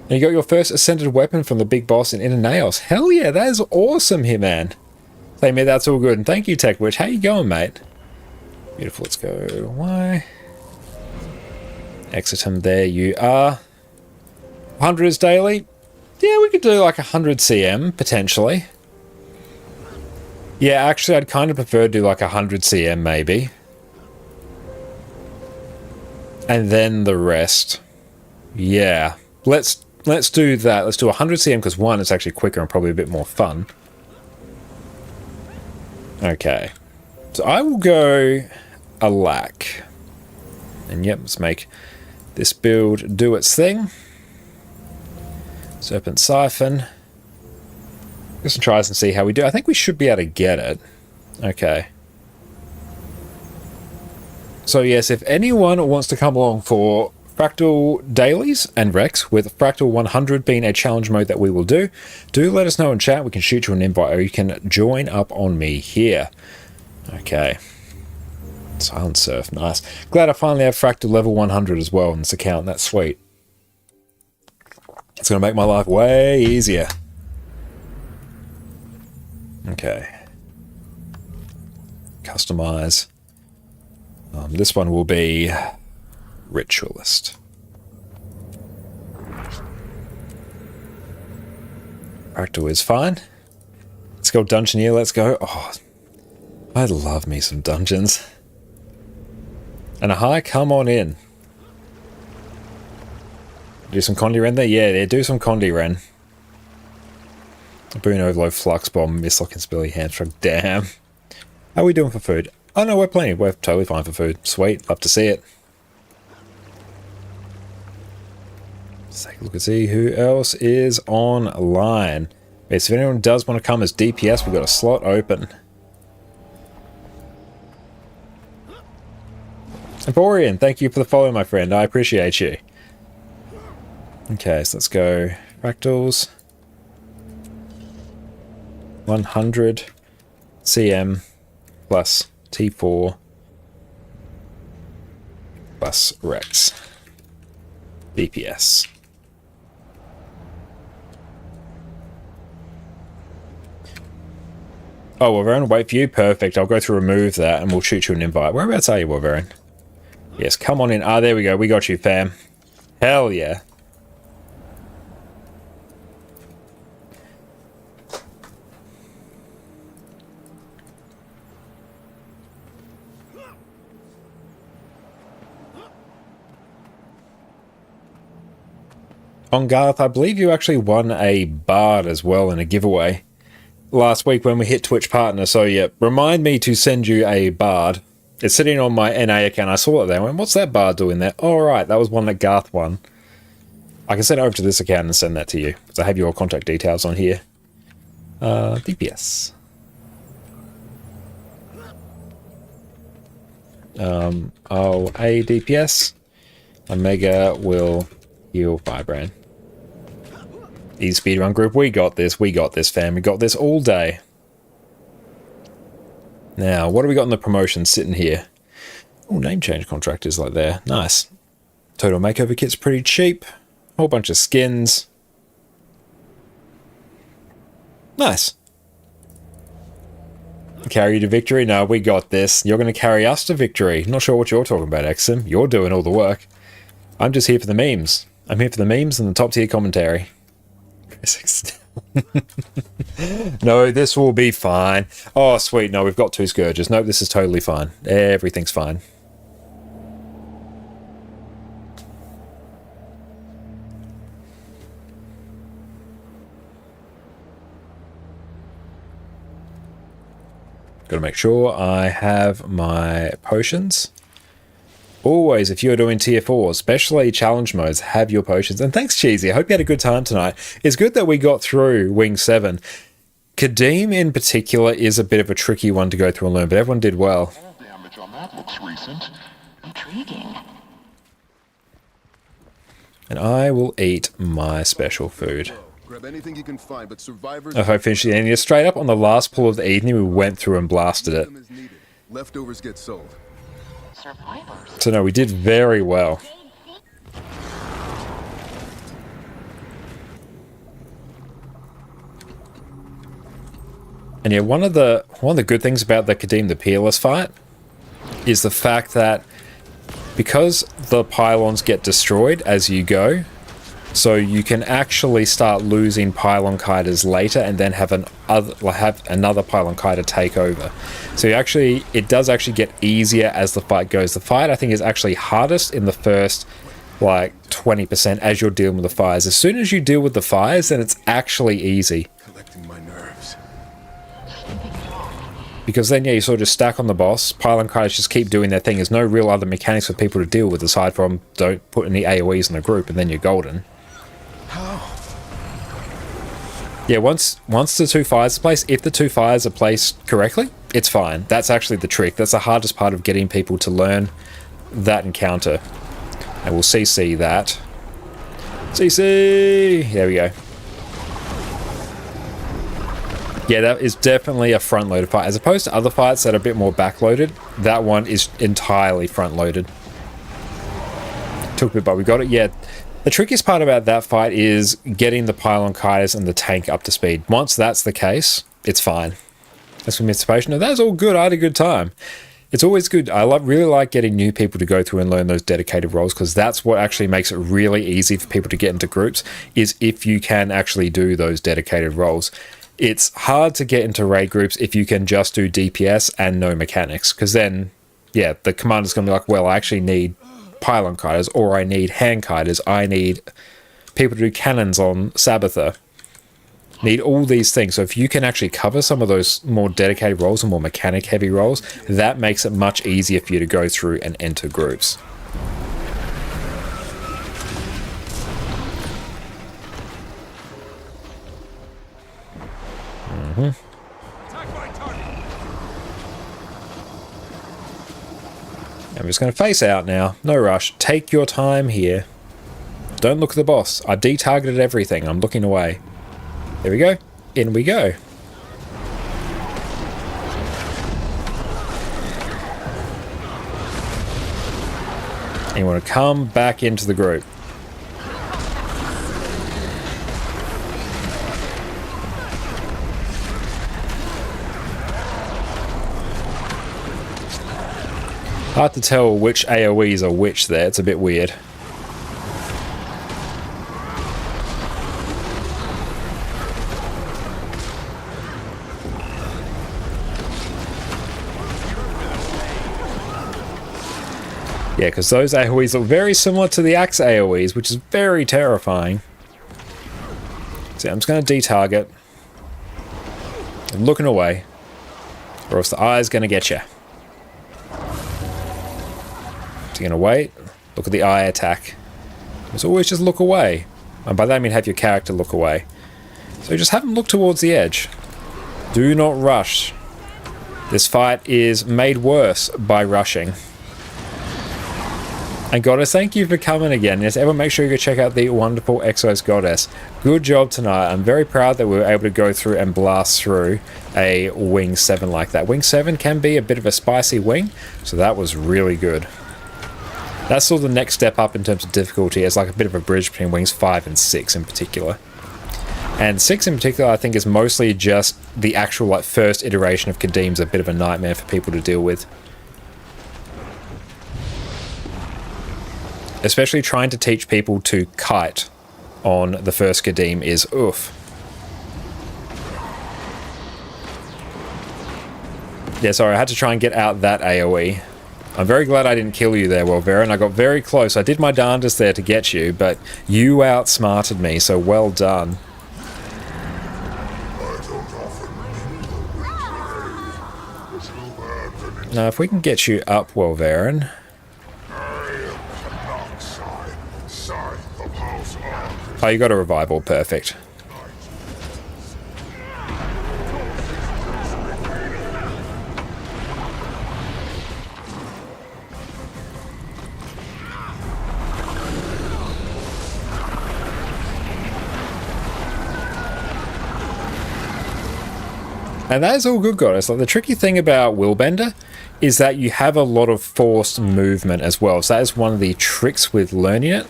And you got your first ascended weapon from the big boss in Inner Naos. Hell yeah, that is awesome here, man. Hey, mate, that's all good. And thank you, Techwitch. How you going, mate? Beautiful, let's go. Why? Exitum, there you are. 100 is daily. Yeah, we could do like 100 CM, potentially. Yeah, actually, I'd kind of prefer to do like 100 CM, maybe. And then the rest. Yeah, let's do that. Let's do 100 CM because one, it's actually quicker and probably a bit more fun. Okay. So I will go Alack. And yep, let's make this build do its thing. Serpent Siphon. Get some tries and see how we do. I think we should be able to get it. Okay. So yes, if anyone wants to come along for Fractal Dailies and Rex, with Fractal 100 being a challenge mode that we will do let us know in chat. We can shoot you an invite or you can join up on me here. Okay. Silent Surf, nice. Glad I finally have Fractal level 100 as well in this account. That's sweet. It's going to make my life way easier. Okay. Customize. This one will be Ritualist. Fractal is fine. Let's go Dungeoneer, let's go. Oh, I love me some dungeons. And a high, come on in. Do some Condi Ren there? Yeah, do some Condi Ren. Boon Overload, Flux Bomb, Mistlock, and Spilly Hamstrung. Damn. How are we doing for food? Oh no, we're plenty. We're totally fine for food. Sweet, love to see it. Let's take a look and see who else is online. Okay, so if anyone does want to come as DPS, we've got a slot open. Emporian, thank you for the follow, my friend. I appreciate you. Okay, so let's go Fractals. 100 CM plus T4 plus Rex. DPS. Oh, Wolverine, wait for you. Perfect. I'll go through remove that and we'll shoot you an invite. Whereabouts are you, Wolverine? Yes, come on in. Ah, there we go. We got you, fam. Hell yeah. On Garth, I believe you actually won a Bard as well in a giveaway. last week when we hit Twitch Partner. So yeah, remind me to send you a Bard. It's sitting on my NA account. I saw it there. I went, what's that Bard doing there? All right, that was one that Garth won. I can send it over to this account and send that to you. So I have your contact details on here. DPS. A DPS. Omega will heal Firebrand. Easy speedrun group. We got this, fam. We got this all day. Now, what do we got in the promotion sitting here? Oh, name change contract is like there. Nice. Total makeover kit's pretty cheap. Whole bunch of skins. Nice. Carry you to victory? No, we got this. You're going to carry us to victory. Not sure what you're talking about, Exim. You're doing all the work. I'm just here for the memes. I'm here for the memes and the top tier commentary. No, this will be fine. Oh, sweet. No, we've got 2 Scourges. Nope, this is totally fine. Everything's fine. Got to make sure I have my potions. Always, if you're doing tier 4, especially challenge modes, have your potions. And thanks, Cheesy. I hope you had a good time tonight. It's good that we got through Wing 7. Kadim in particular is a bit of a tricky one to go through and learn, but everyone did well. Damage on that looks recent. Intriguing. And I will eat my special food. Grab anything you can find, but survivors. I hope I finished the ending. Straight up on the last pull of the evening, we went through and blasted it. Leftovers get sold. So no, we did very well. And yeah, one of the good things about the Kadim the Peerless fight is the fact that because the pylons get destroyed as you go, so you can actually start losing pylon kiters later and then have another pylon kiter take over. So it does actually get easier as the fight goes. The fight, I think, is actually hardest in the first, 20% as you're dealing with the fires. As soon as you deal with the fires, then it's actually easy. Collecting my nerves. Because then, yeah, you sort of just stack on the boss. Pylon kiters just keep doing their thing. There's no real other mechanics for people to deal with aside from don't put any AoEs in the group and then you're golden. Yeah, once the 2 fires are placed, if the 2 fires are placed correctly, it's fine. That's actually the trick. That's the hardest part of getting people to learn that encounter. And we'll CC that. CC! There we go. Yeah, that is definitely a front-loaded fight. As opposed to other fights that are a bit more back-loaded, that one is entirely front-loaded. Took a bit, but we got it. Yeah. The trickiest part about that fight is getting the pylon kiters and the tank up to speed. Once that's the case, it's fine. That's from Mr. No, that's all good. I had a good time. It's always good. I really like getting new people to go through and learn those dedicated roles because that's what actually makes it really easy for people to get into groups is if you can actually do those dedicated roles. It's hard to get into raid groups if you can just do DPS and no mechanics because then, yeah, the commander's going to be like, well, I actually need pylon kiters, or I need hand kiters, I need people to do cannons on Sabbather, need all these things. So if you can actually cover some of those more dedicated roles and more mechanic heavy roles, that makes it much easier for you to go through and enter groups. I'm just going to face out now. No rush. Take your time here. Don't look at the boss. I've detargeted everything. I'm looking away. There we go. In we go. And you want to come back into the group. Hard to tell which AoEs are which there, it's a bit weird. Yeah, because those AoEs look very similar to the Axe AoEs, which is very terrifying. So I'm just going to detarget. looking away, or else the eye's going to get you. So you're going to wait, look at the eye attack. It's always just look away. And by that I mean have your character look away. So just have them look towards the edge. Do not rush. This fight is made worse by rushing. And Goddess, thank you for coming again. Yes, everyone make sure you go check out the wonderful Exos Goddess. Good job tonight. I'm very proud that we were able to go through and blast through a Wing 7 like that. Wing 7 can be a bit of a spicy wing, so that was really good. That's sort of the next step up in terms of difficulty, as like a bit of a bridge between Wings 5 and 6 in particular. And 6 in particular I think is mostly just the actual like first iteration of Kadim's a bit of a nightmare for people to deal with. Especially trying to teach people to kite on the first Kadim is oof. Yeah, sorry, I had to try and get out that AoE. I'm very glad I didn't kill you there, Wolverin. I got very close. I did my darndest there to get you, but you outsmarted me, so well done. Now, if we can get you up, Wolverin. Oh, you got a revival. Perfect. And that is all good, Goddess. Like, the tricky thing about Willbender is that you have a lot of forced movement as well. So that is one of the tricks with learning it.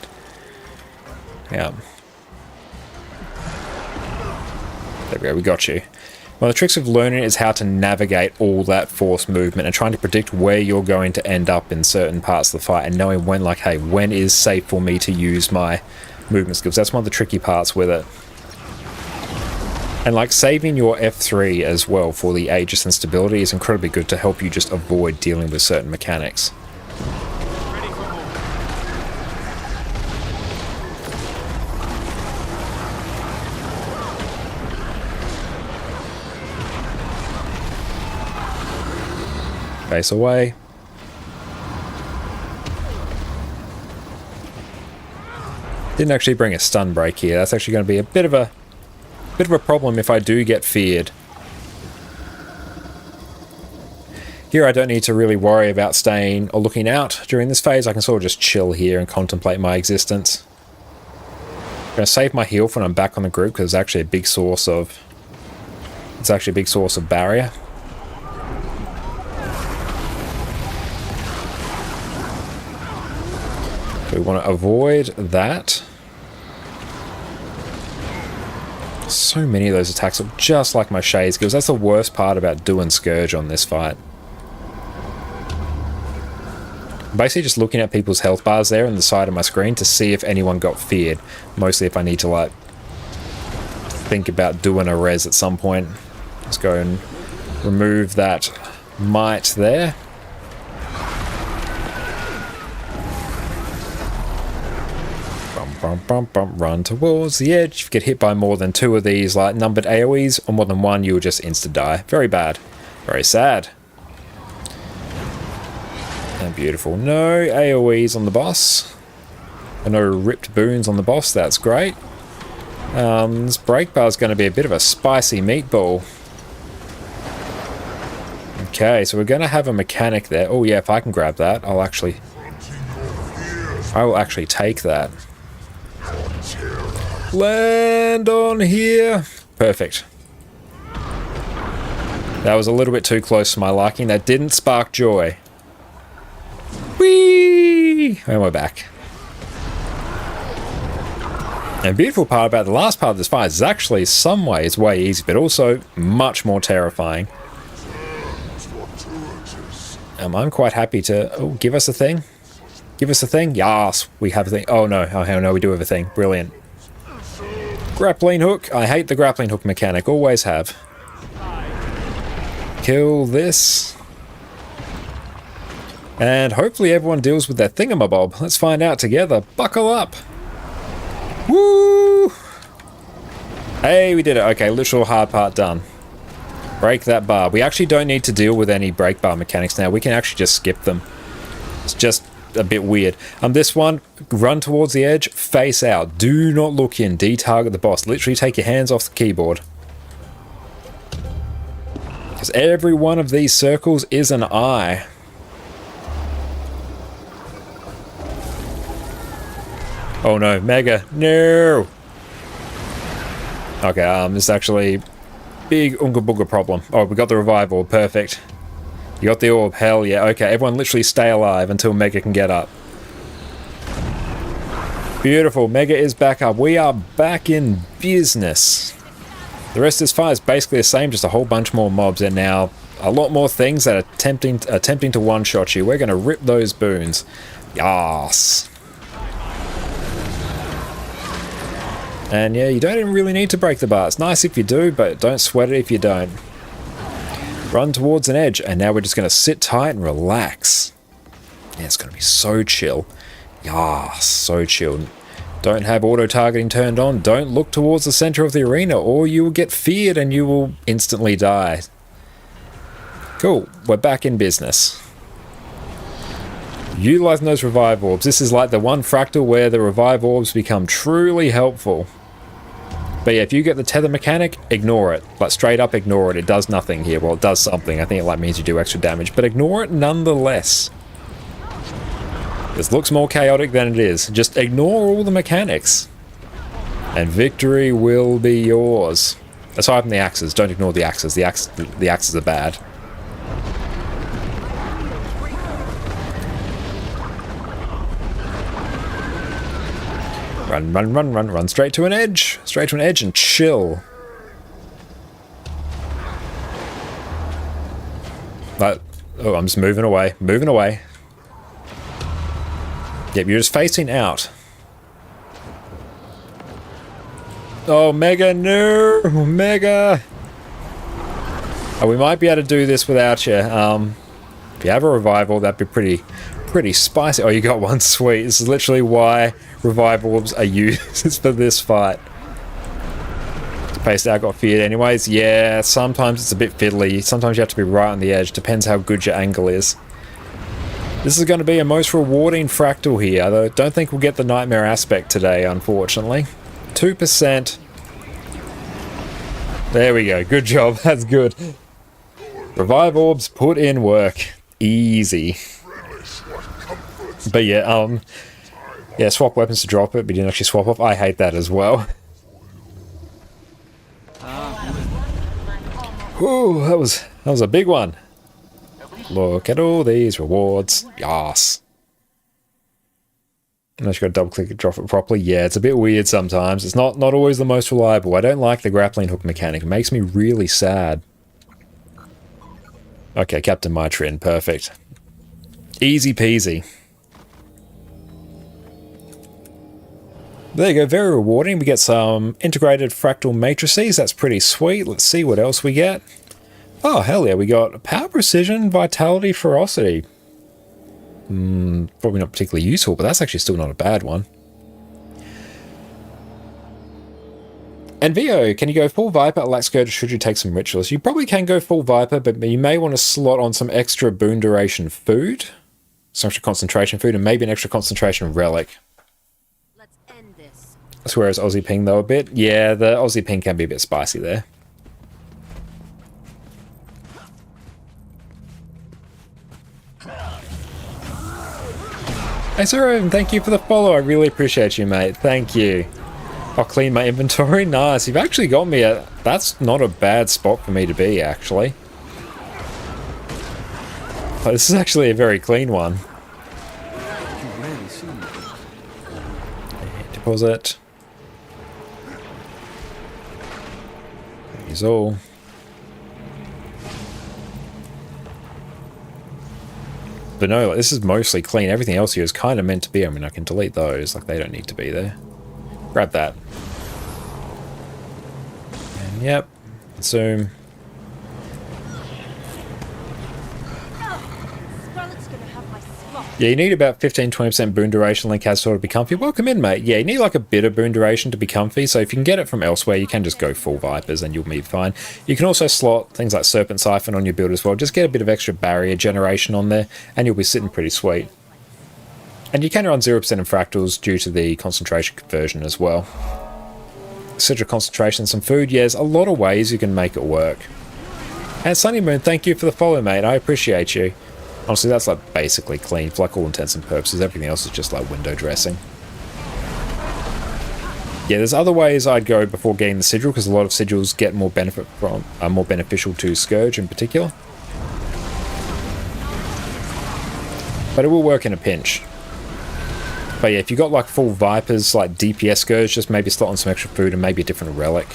Yeah. There we go, we got you. One of the tricks of learning is how to navigate all that forced movement and trying to predict where you're going to end up in certain parts of the fight and knowing when, like, hey, when is safe for me to use my movement skills. That's one of the tricky parts with it. And like saving your F3 as well for the Aegis and stability is incredibly good to help you just avoid dealing with certain mechanics. Face away. Didn't actually bring a stun break here. That's actually going to be a bit of a problem if I do get feared. Here I don't need to really worry about staying or looking out during this phase. I can sort of just chill here and contemplate my existence. I'm going to save my heal for when I'm back on the group because it's actually a big source of barrier. We want to avoid that. So many of those attacks look just like my shade skills. That's the worst part about doing Scourge on this fight. I'm basically just looking at people's health bars there on the side of my screen to see if anyone got feared. Mostly if I need to like think about doing a res at some point. Let's go and remove that might there. Run towards the edge. If you get hit by more than 2 of these like numbered AoEs or more than 1, you will just insta-die. Very bad. Very sad. And beautiful. No AoEs on the boss. And no ripped boons on the boss. That's great. This break bar is going to be a bit of a spicy meatball. Okay, so we're going to have a mechanic there. Oh yeah, if I can grab that, I will actually take that. Land on here. Perfect. That was a little bit too close to my liking. That didn't spark joy. Whee! And we're back. And the beautiful part about the last part of this fight is actually some ways way easy, but also much more terrifying. I'm quite happy to... Oh, give us a thing. Give us a thing. Yes, we have a thing. Oh no, oh no, we do have a thing. Brilliant. Grappling hook. I hate the grappling hook mechanic. Always have. Kill this. And hopefully everyone deals with their thingamabob. Let's find out together. Buckle up. Woo! Hey, we did it. Okay, literal hard part done. Break that bar. We actually don't need to deal with any break bar mechanics now. We can actually just skip them. It's just a bit weird. This one, run towards the edge, face out. Do not look in. De-target the boss. Literally take your hands off the keyboard. Because every one of these circles is an eye. Oh no, Mega. No! Okay, this is actually big Unga Bunga problem. Oh, we got the revive orb. Perfect. You got the orb. Hell yeah. Okay, everyone literally stay alive until Mega can get up. Beautiful. Mega is back up. We are back in business. The rest of this fight is basically the same, just a whole bunch more mobs, and now a lot more things that are attempting to one-shot you. We're going to rip those boons. Yas. And yeah, you don't even really need to break the bar. It's nice if you do, but don't sweat it if you don't. Run towards an edge, and now we're just going to sit tight and relax. Yeah, it's going to be so chill. Yas, so chill. Don't have auto-targeting turned on. Don't look towards the center of the arena, or you will get feared and you will instantly die. Cool, we're back in business. Utilizing those revive orbs. This is like the one fractal where the revive orbs become truly helpful. But yeah, if you get the tether mechanic, ignore it. Like, straight up ignore it. It does nothing here. Well, it does something. I think it like means you do extra damage, but ignore it nonetheless. This looks more chaotic than it is. Just ignore all the mechanics. And victory will be yours. Aside from the axes. Don't ignore the axes. The axes are bad. Run, run, run, run, run straight to an edge. Straight to an edge and chill. But, oh, I'm just moving away. Moving away. Yep, you're just facing out. Oh, Mega, no! Mega! Oh, we might be able to do this without you. If you have a revival, that'd be pretty spicy. Oh, you got one. Sweet. This is literally why revive orbs are used for this fight. Spaced out, got feared anyways. Yeah, sometimes it's a bit fiddly. Sometimes you have to be right on the edge. Depends how good your angle is. This is going to be a most rewarding fractal here, though I don't think we'll get the nightmare aspect today, unfortunately. 2%. There we go. Good job. That's good. Revive orbs put in work. Easy. But yeah, yeah, swap weapons to drop it, but you didn't actually swap off. I hate that as well. Ooh, that was a big one. Look at all these rewards. Yas. Unless you got to double click and drop it properly. Yeah, it's a bit weird sometimes. It's not always the most reliable. I don't like the grappling hook mechanic. It makes me really sad. Okay, Captain Mitrin, perfect. Easy peasy. There you go, very rewarding. We get some integrated fractal matrices. That's pretty sweet. Let's see what else we get. Oh, hell yeah, we got power, precision, vitality, ferocity. Probably not particularly useful, but that's actually still not a bad one. And Vio, can you go full Viper at Laxgird, or should you take some rituals? You probably can go full Viper, but you may want to slot on some extra boon duration food, some extra concentration food, and maybe an extra concentration relic. Let's end this. I swear it's Aussie ping though a bit. Yeah, the Aussie ping can be a bit spicy there. Hey Zero, thank you for the follow. I really appreciate you, mate. Thank you. I'll clean my inventory. Nice. You've actually got me at... That's not a bad spot for me to be, actually. Oh, this is actually a very clean one. Deposit. Use all. But no, like, this is mostly clean. Everything else here is kind of meant to be. I mean, I can delete those. Like, they don't need to be there. Grab that. And yep. Zoom. Scarlet's gonna have my Yeah, you need about 15-20% boon duration, Link has to be comfy. Welcome in, mate. Yeah, you need like a bit of boon duration to be comfy, so if you can get it from elsewhere, you can just go full Vipers and you'll be fine. You can also slot things like Serpent Siphon on your build as well. Just get a bit of extra barrier generation on there, and you'll be sitting pretty sweet. And you can run 0% in fractals due to the concentration conversion as well. Citra concentration, some food. Yeah, there's a lot of ways you can make it work. And Sunny Moon, thank you for the follow, mate. I appreciate you. Honestly, that's like basically clean for like all intents and purposes. Everything else is just like window dressing. Yeah, there's other ways I'd go before getting the Sigil, because a lot of Sigils get more benefit from, are more beneficial to Scourge in particular. But it will work in a pinch. But yeah, if you got like full Vipers, like DPS Scourge, just maybe slot on some extra food and maybe a different relic.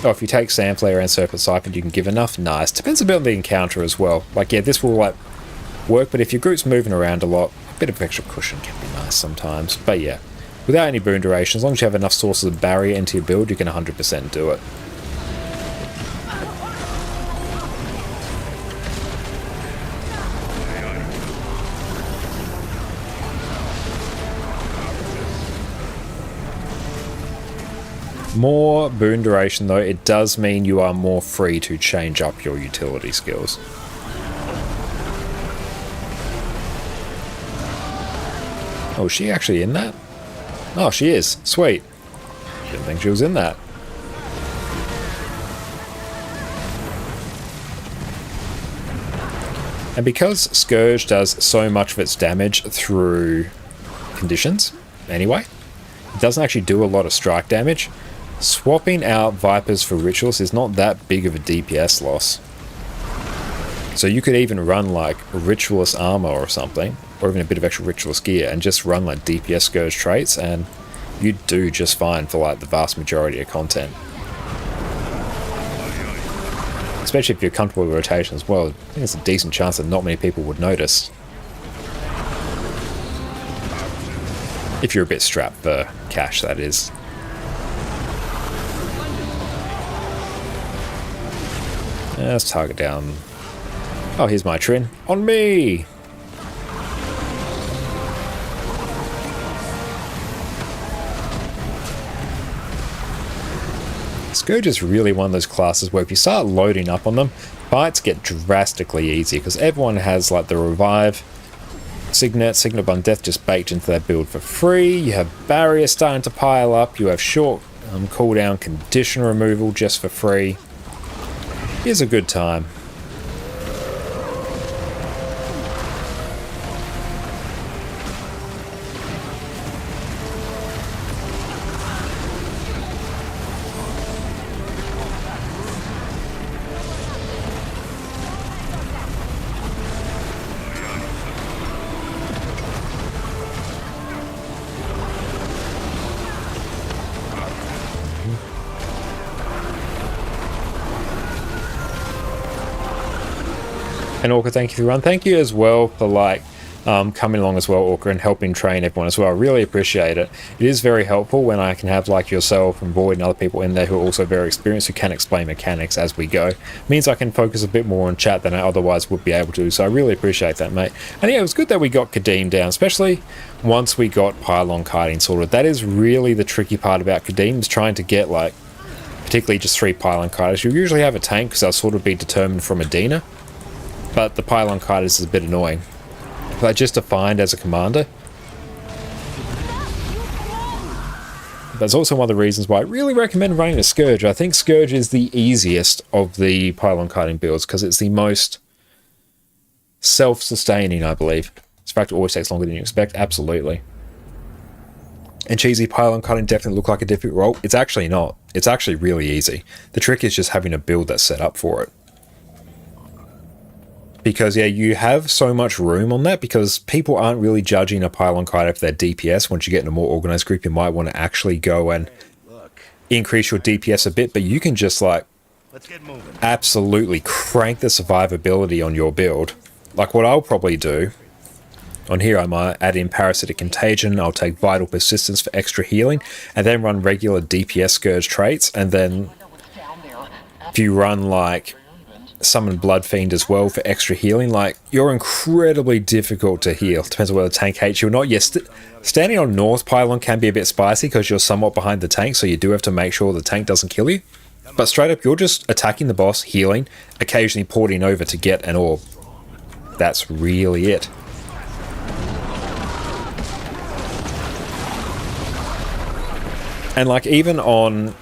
Oh, if you take Sandflayer and Serpent Siphon, you can give enough? Nice. Depends a bit on the encounter as well. Like, yeah, this will like work, but if your group's moving around a lot, a bit of extra cushion can be nice sometimes. But yeah, without any boon duration, as long as you have enough sources of barrier into your build, you can 100% do it. More boon duration though, it does mean you are more free to change up your utility skills. Oh, is she actually in that? Oh, she is. Sweet. Didn't think she was in that. And because Scourge does so much of its damage through conditions, anyway, it doesn't actually do a lot of strike damage. Swapping out Vipers for Rituals is not that big of a DPS loss. So you could even run like Ritualist armor or something, or even a bit of extra Ritualist gear, and just run like DPS Scourge traits, and you do just fine for like the vast majority of content. Especially if you're comfortable with rotation as well. I think it's a decent chance that not many people would notice. If you're a bit strapped for cash, that is. Let's target down. Oh, here's my Trin. On me! Scourge is really one of those classes where if you start loading up on them, fights get drastically easier because everyone has like the Revive, Signet of Undeath just baked into their build for free. You have barriers starting to pile up. You have short cooldown condition removal just for free. Here's a good time. And Orca, thank you for the run. Thank you as well for like coming along as well, Orca, and helping train everyone as well. I really appreciate it. It is very helpful when I can have like yourself and Void and other people in there who are also very experienced, who can explain mechanics as we go. It means I can focus a bit more on chat than I otherwise would be able to. So I really appreciate that, mate. And yeah, it was good that we got Kadim down, especially once we got pylon kiting sorted. That is really the tricky part about Kadim, is trying to get like particularly just 3 pylon kiters. You usually have a tank because they'll sort of be determined from Adina. But the pylon kiters is a bit annoying. But just defined as a commander. That's also one of the reasons why I really recommend running a Scourge. I think Scourge is the easiest of the pylon kiting builds because it's the most self-sustaining, I believe. In fact, it always takes longer than you expect. Absolutely. And cheesy pylon kiting definitely look like a difficult role. It's actually not. It's actually really easy. The trick is just having a build that's set up for it. Because, yeah, you have so much room on that because people aren't really judging a pylon kiter for their DPS. Once you get in a more organized group, you might want to actually go and increase your DPS a bit, but you can just, like, absolutely crank the survivability on your build. Like, what I'll probably do, on here I might add in Parasitic Contagion, I'll take Vital Persistence for extra healing, and then run regular DPS Scourge traits, and then if you run, like, summon Bloodfiend as well for extra healing. Like, you're incredibly difficult to heal. Depends on whether the tank hates you or not. Yes, standing on North Pylon can be a bit spicy because you're somewhat behind the tank, so you do have to make sure the tank doesn't kill you. But straight up, you're just attacking the boss, healing, occasionally porting over to get an orb. That's really it. And like, even on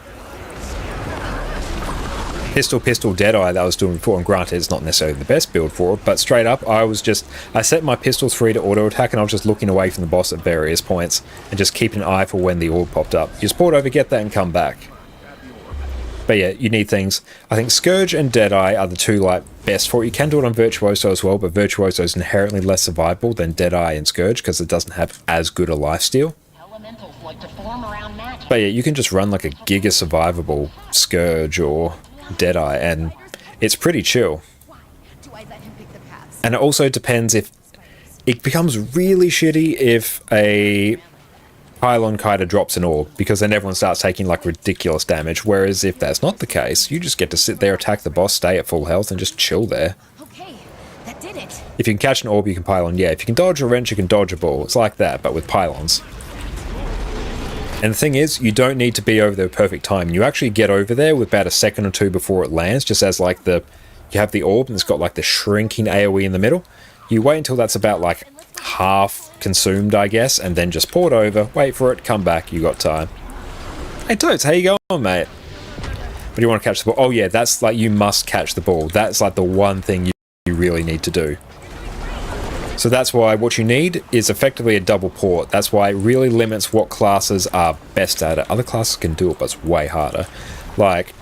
Pistol Deadeye that I was doing before, and granted it's not necessarily the best build for it, but straight up I set my pistol 3 to auto attack, and I was just looking away from the boss at various points and just keeping an eye for when the orb popped up. You just port over, get that, and come back. But yeah, you need things. I think Scourge and Deadeye are the two like best for it. You can do it on Virtuoso as well, but Virtuoso is inherently less survivable than Deadeye and Scourge because it doesn't have as good a lifesteal. But yeah, you can just run like a giga survivable Scourge or Deadeye, and it's pretty chill. And it also depends if it becomes really shitty if a Pylon Kiter drops an orb, because then everyone starts taking like ridiculous damage, whereas if that's not the case, you just get to sit there, attack the boss, stay at full health, and just chill there. Okay, that did it. If you can catch an orb, you can Pylon. Yeah, if you can dodge a wrench, you can dodge a ball. It's like that, but with Pylons. And the thing is, you don't need to be over there perfect time. You actually get over there with about a second or two before it lands, just as like you have the orb and it's got like the shrinking AoE in the middle. You wait until that's about like half consumed, I guess, and then just port over, wait for it, come back, you got time. Hey Toads, how you going, mate? But you want to catch the ball? Oh yeah, that's like, you must catch the ball. That's like the one thing you really need to do. So that's why what you need is effectively a double port. That's why it really limits what classes are best at it. Other classes can do it, but it's way harder. Like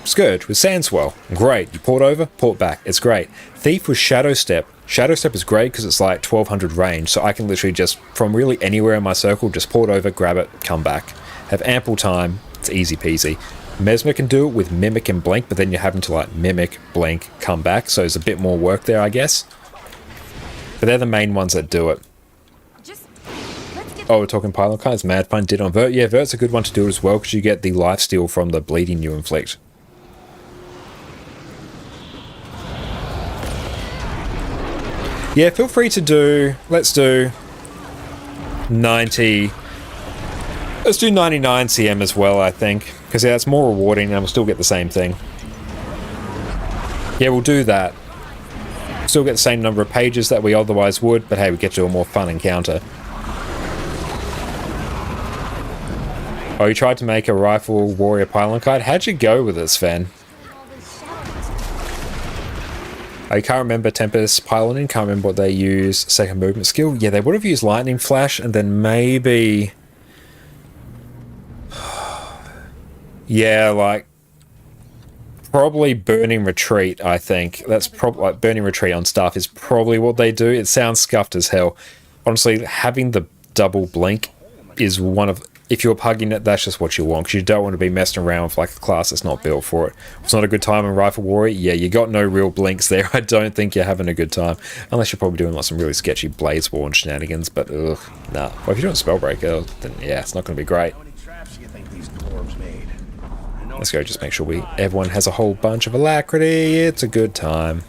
Scourge with Sandswell, great. You port over, port back, it's great. Thief with Shadow Step. Shadow Step is great because it's like 1200 range, so I can literally just, from really anywhere in my circle, just port over, grab it, come back. Have ample time, it's easy peasy. Mesmer can do it with Mimic and Blink, but then you're having to like Mimic, Blink, come back, so there's a bit more work there, I guess. But they're the main ones that do it. Oh, we're talking Pylon Kiters. Mad Fun did on Vert. Yeah, Vert's a good one to do it as well, because you get the lifesteal from the bleeding you inflict. Yeah, feel free to do, let's do 90, let's do 99 CM as well, I think, because yeah, it's more rewarding and we'll still get the same thing. Yeah, we'll do that. Still get the same number of pages that we otherwise would, but hey, we get to a more fun encounter. Oh, you tried to make a Rifle Warrior Pylon Kite? How'd you go with it, Sven? I can't remember Tempest Pyloning, can't remember what they use second movement skill. Yeah, they would have used Lightning Flash and then maybe... yeah, like... probably Burning Retreat, I think. That's probably... like, Burning Retreat on stuff is probably what they do. It sounds scuffed as hell. Honestly, having the double blink is one of... if you're pugging it, that's just what you want, because you don't want to be messing around with like a class that's not built for it. If it's not a good time in Rifle Warrior, yeah, you got no real blinks there. I don't think you're having a good time, unless you're probably doing like some really sketchy Bladesborn shenanigans, but ugh, nah. Well, if you're doing Spellbreaker, then yeah, it's not going to be great. Let's go, just make sure everyone has a whole bunch of alacrity. It's a good time.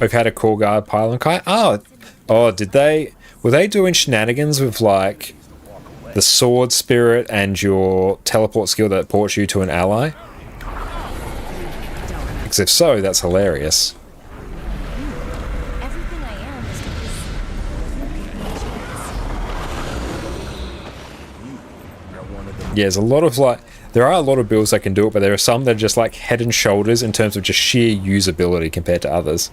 We've had a Core Guard Pylon Kite. Oh, did they... were they doing shenanigans with like... the Sword Spirit and your teleport skill that ports you to an ally? Because if so, that's hilarious. Yeah, there's a lot of like... there are a lot of builds that can do it, but there are some that are just like head and shoulders in terms of just sheer usability compared to others.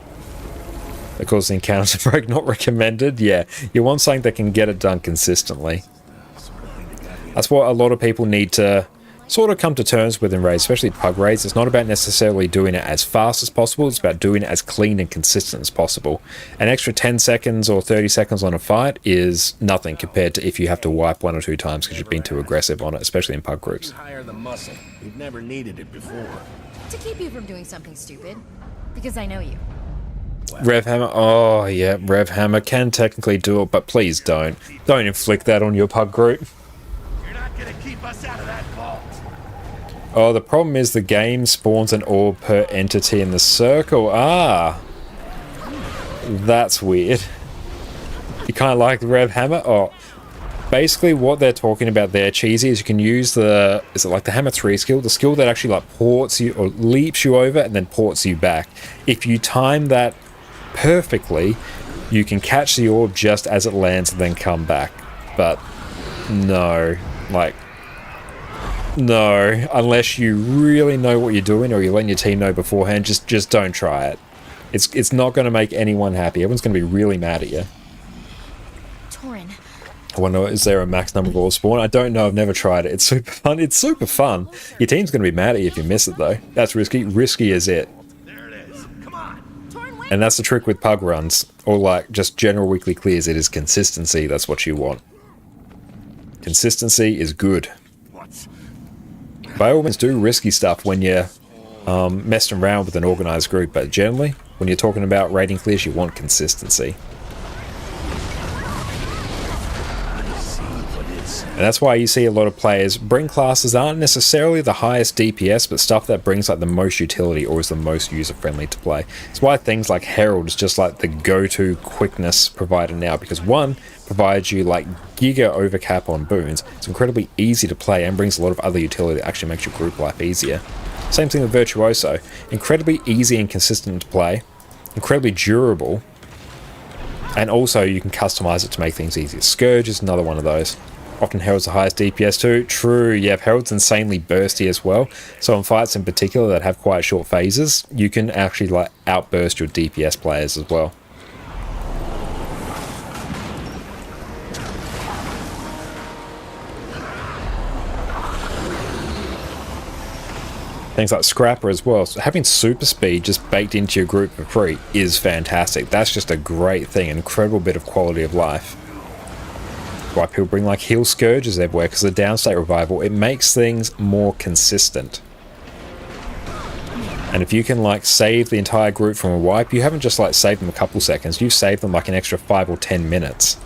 Of course, the encounter break not recommended. Yeah, you want something that can get it done consistently. That's what a lot of people need to sort of come to terms with in raids, especially pug raids. It's not about necessarily doing it as fast as possible, it's about doing it as clean and consistent as possible. An extra 10 seconds or 30 seconds on a fight is nothing compared to if you have to wipe 1 or 2 times because you've been too aggressive on it, especially in pug groups. Hire the muscle. We've never needed it before. To keep you from doing something stupid, because I know you. Rev Hammer, oh yeah, Rev Hammer can technically do it, but please don't. Don't inflict that on your pug group. You're not gonna keep us out of that vault. Oh, the problem is the game spawns an orb per entity in the circle. Ah! That's weird. You kind of like the Rev Hammer? Oh, basically what they're talking about there, Cheesy, is you can use the, is it like the Hammer 3 skill? The skill that actually like ports you, or leaps you over and then ports you back. If you time that perfectly, you can catch the orb just as it lands and then come back. But no, like, no, unless you really know what you're doing or you're letting your team know beforehand, just don't try it. It's not going to make anyone happy. Everyone's going to be really mad at you. Torin. I wonder, is there a max number of orb spawn? I don't know. I've never tried it. It's super fun. It's super fun. Your team's going to be mad at you if you miss it, though. That's risky. Risky is it. And that's the trick with pug runs, or like just general weekly clears. It is consistency. That's what you want. Consistency is good. By all means, do risky stuff when you're messing around with an organized group, but generally, when you're talking about rating clears, you want consistency. And that's why you see a lot of players bring classes that aren't necessarily the highest DPS, but stuff that brings like the most utility or is the most user-friendly to play. It's why things like Herald is just like the go-to quickness provider now, because one, provides you like giga overcap on boons. It's incredibly easy to play and brings a lot of other utility that actually makes your group life easier. Same thing with Virtuoso. Incredibly easy and consistent to play, incredibly durable, and also you can customize it to make things easier. Scourge is another one of those. Often Herald's the highest DPS too. True, yeah, Herald's insanely bursty as well. So in fights in particular that have quite short phases, you can actually like outburst your DPS players as well. Things like Scrapper as well. So having super speed just baked into your group for free is fantastic. That's just a great thing, an incredible bit of quality of life. Why people bring like heal scourges everywhere, because the downstate revival, it makes things more consistent. And if you can like save the entire group from a wipe, you haven't just like saved them a couple seconds, you've saved them like an extra 5 or 10 minutes.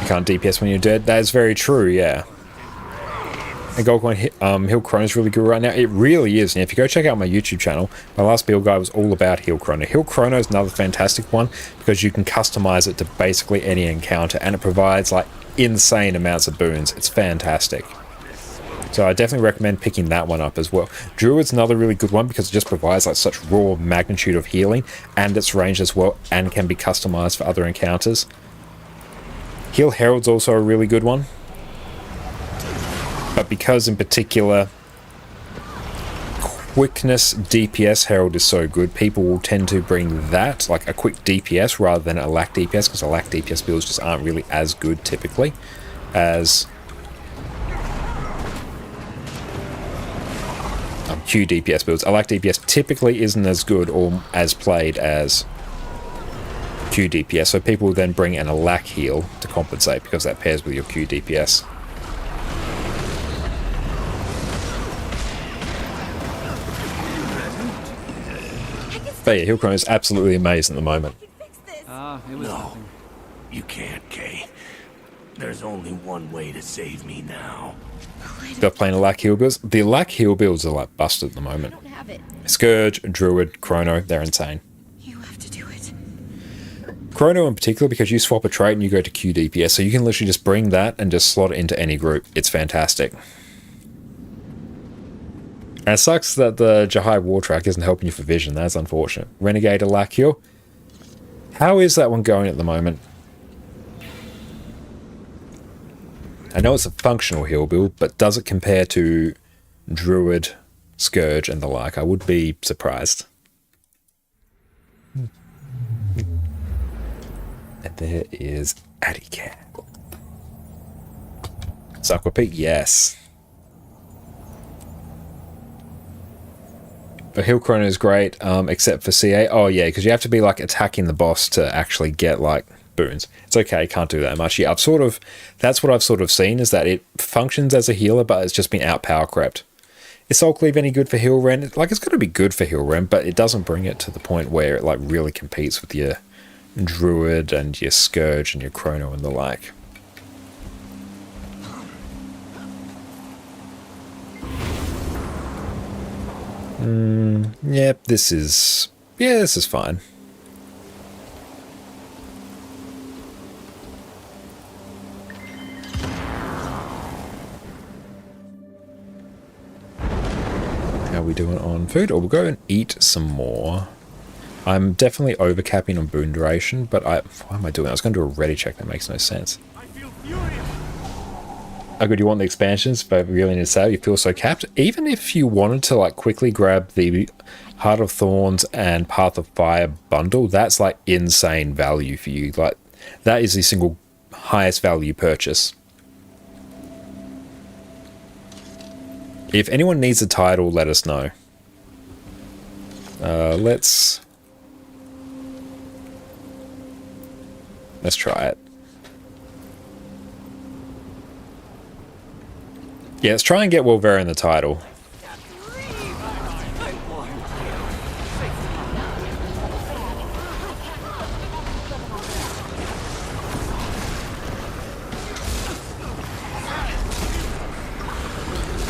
You can't DPS when you're dead. That is very true, yeah. And Goldcoin Heal Chrono is really good right now. It really is. And if you go check out my YouTube channel, my last build guide was all about Heal Chrono. Heal Chrono is another fantastic one because you can customize it to basically any encounter, and it provides like insane amounts of boons. It's fantastic. So I definitely recommend picking that one up as well. Druid's another really good one because it just provides like such raw magnitude of healing, and its range as well, and can be customized for other encounters. Heal Herald's also a really good one. But because in particular quickness DPS Herald is so good, people will tend to bring that, like a quick DPS rather than a lack DPS, because a lack DPS builds just aren't really as good typically as Q DPS builds. A lack DPS typically isn't as good or as played as Q DPS, so people will then bring in a lack heal to compensate because that pairs with your Q DPS. But yeah, Heal Chrono is absolutely amazing at the moment. No, you can't, Kay. There's only one way to save me now. They're playing a lack heal builds. The lack heal builds are like busted at the moment. Scourge, Druid, Chrono, they're insane. Chrono in particular, because you swap a trait and you go to Q DPS, so you can literally just bring that and just slot it into any group. It's fantastic. And it sucks that the Jahai War Track isn't helping you for vision. That's unfortunate. Renegade a lack heal. How is that one going at the moment? I know it's a functional heal build, but does it compare to Druid, Scourge, and the like? I would be surprised. And there is Addycat. Sakwa Peak, yes. But Heal Chrono is great, except for CA. Oh yeah, because you have to be like attacking the boss to actually get like boons. It's okay, you can't do that much. Yeah, that's what I've sort of seen, is that it functions as a healer, but it's just been out power crept. Is Soul Cleave any good for Heal Ren? Like, it's got to be good for Heal Ren, but it doesn't bring it to the point where it like really competes with your Druid and your Scourge and your Chrono and the like. Yep, this is fine. How are we doing on food? Or we'll go and eat some more. I'm definitely overcapping on boon duration, but why am I doing that? I was going to do a ready check. That makes no sense. Oh, good, you want the expansions, but really need to say you feel so capped. Even if you wanted to like quickly grab the Heart of Thorns and Path of Fire bundle, that's like insane value for you. Like, that is the single highest value purchase. If anyone needs a title, let us know. Let's try it. Yeah, let's try and get Wolverine in the title.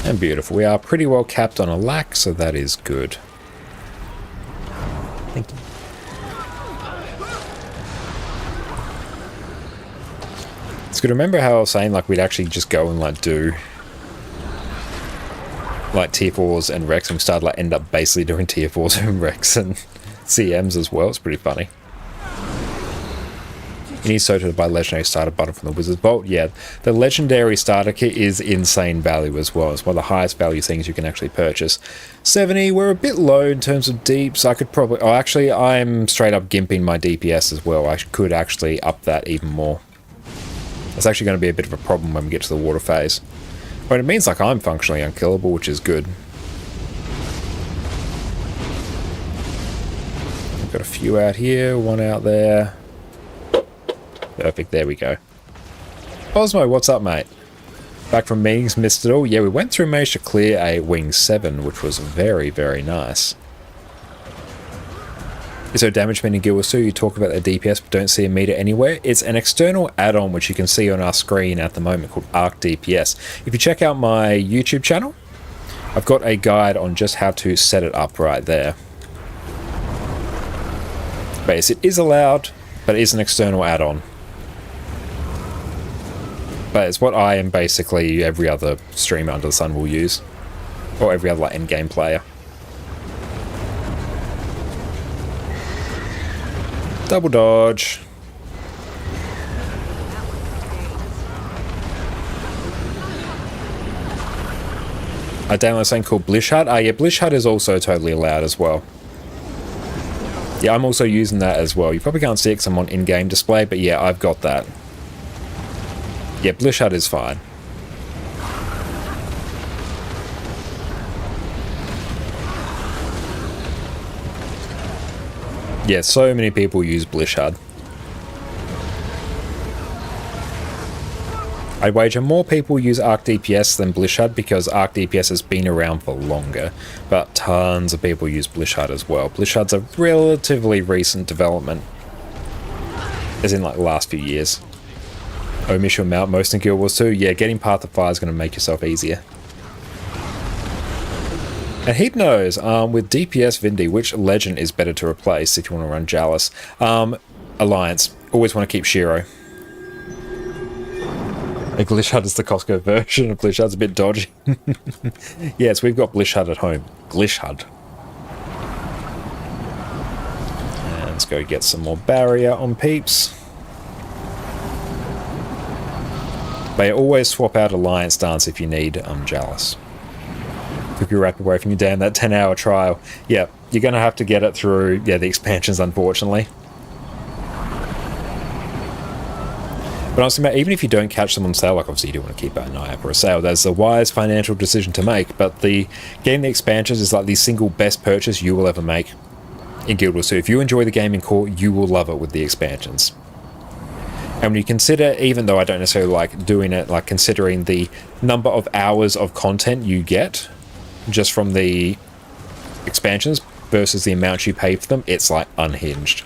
And beautiful. We are pretty well capped on a lack, so that is good. Thank you. It's good to remember how I was saying like we'd actually just go and like do like tier 4s and Rex, and we started like end up basically doing tier 4s and Rex and CMs as well. It's pretty funny. You need Soto to buy legendary starter button from the Wizard's Vault. Yeah, the legendary starter kit is insane value as well. It's one of the highest value things you can actually purchase. 70, we're a bit low in terms of deeps. I could probably... Oh, actually, I'm straight up gimping my DPS as well. I could actually up that even more. That's actually going to be a bit of a problem when we get to the water phase. But it means like I'm functionally unkillable, which is good. We've got a few out here, one out there. Perfect, there we go. Osmo, what's up, mate? Back from meetings, missed it all? Yeah, we went through and managed to clear a Wing 7, which was very, very nice. Is there damage meter in Guild Wars 2? You talk about the DPS but don't see a meter anywhere. It's an external add-on which you can see on our screen at the moment called Arc DPS. If you check out my YouTube channel, I've got a guide on just how to set it up right there. But yes, it is allowed, but it is an external add-on. But it's what I am basically every other streamer under the sun will use. Or every other like endgame player. Double dodge. I downloaded something called Blish HUD. Yeah, Blish HUD is also totally allowed as well. Yeah, I'm also using that as well. You probably can't see it because I'm on in-game display, but yeah, I've got that. Yeah, Blish HUD is fine. Yeah, so many people use Blish HUD. I'd wager more people use Arc DPS than Blish HUD because Arc DPS has been around for longer, but tons of people use Blish HUD as well. Blish HUD's a relatively recent development, as in like the last few years. Omission mount most in Guild Wars 2. Yeah, getting Path of Fire is going to make yourself easier. And Heap knows, with DPS Vindy, which legend is better to replace if you want to run Jalis? Alliance. Always want to keep Shiro. Blish HUD is the Costco version of Blish HUD's a bit dodgy. Yes, we've got Blish HUD at home. Blish HUD. And let's go get some more barrier on peeps. But always swap out Alliance Dance if you need Jalis. Took you rapid away from you, damn, that 10-hour trial. Yeah, you're going to have to get it through, yeah, the expansions, unfortunately. But honestly, mate, even if you don't catch them on sale, like obviously you do want to keep an eye out for a sale, that's a wise financial decision to make, but getting the expansions is like the single best purchase you will ever make in Guild Wars 2. If you enjoy the gaming core, you will love it with the expansions. And when you consider, even though I don't necessarily like doing it, like considering the number of hours of content you get just from the expansions versus the amount you pay for them, it's like unhinged.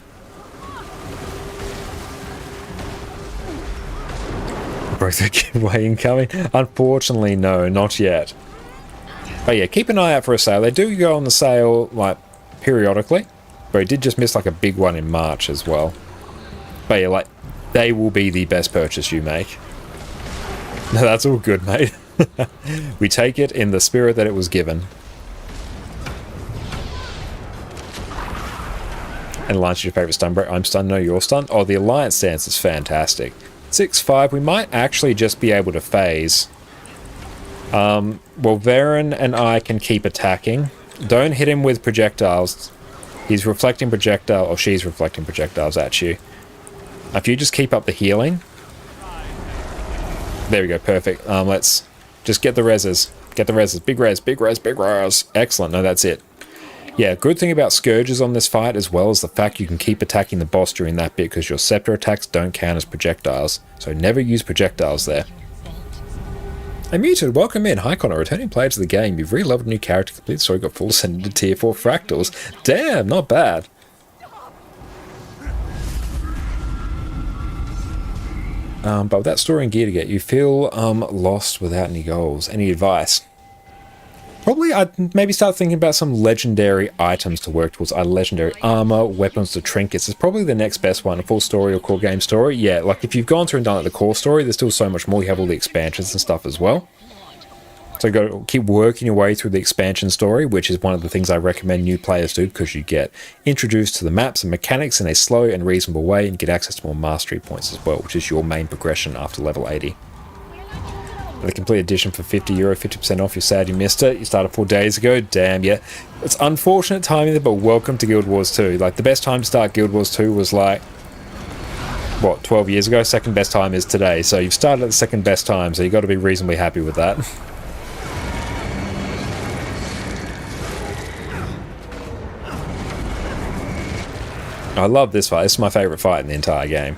Broke the giveaway incoming? Unfortunately, no, not yet. But yeah, keep an eye out for a sale. They do go on the sale like periodically, but I did just miss like a big one in March as well. But yeah, like they will be the best purchase you make. No, that's all good, mate. We take it in the spirit that it was given. And Alliance, your favourite stun break? I'm stunned. No, you're stunned. Oh, the Alliance stance is fantastic. 6-5. We might actually just be able to phase. Well, Varen and I can keep attacking. Don't hit him with projectiles. He's reflecting projectile, or she's reflecting projectiles at you. If you just keep up the healing. There we go, perfect. Let's just get the reses. Get the reses. Big res, big res, big res. Excellent. No, that's it. Yeah, good thing about Scourges on this fight, as well as the fact you can keep attacking the boss during that bit because your Scepter attacks don't count as projectiles. So never use projectiles there. And Muted, welcome in. Hi Connor, returning player to the game. You've re-leveled a new character, complete story, got full ascended to tier 4 fractals. Damn, not bad. But with that story and gear to get, you feel lost without any goals. Any advice? Probably I'd maybe start thinking about some legendary items to work towards. Either legendary armor, weapons, or trinkets is probably the next best one. A full story or core game story. Yeah, like if you've gone through and done like the core story, there's still so much more. You have all the expansions and stuff as well. So you got to keep working your way through the expansion story, which is one of the things I recommend new players do, because you get introduced to the maps and mechanics in a slow and reasonable way and get access to more mastery points as well, which is your main progression after level 80. The complete edition for €50, 50% off. You're sad you missed it. You started 4 days ago. Damn, yeah. It's unfortunate timing, but welcome to Guild Wars 2. Like, the best time to start Guild Wars 2 was like, what, 12 years ago? Second best time is today. So you've started at the second best time, so you've got to be reasonably happy with that. I love this fight. This is my favourite fight in the entire game.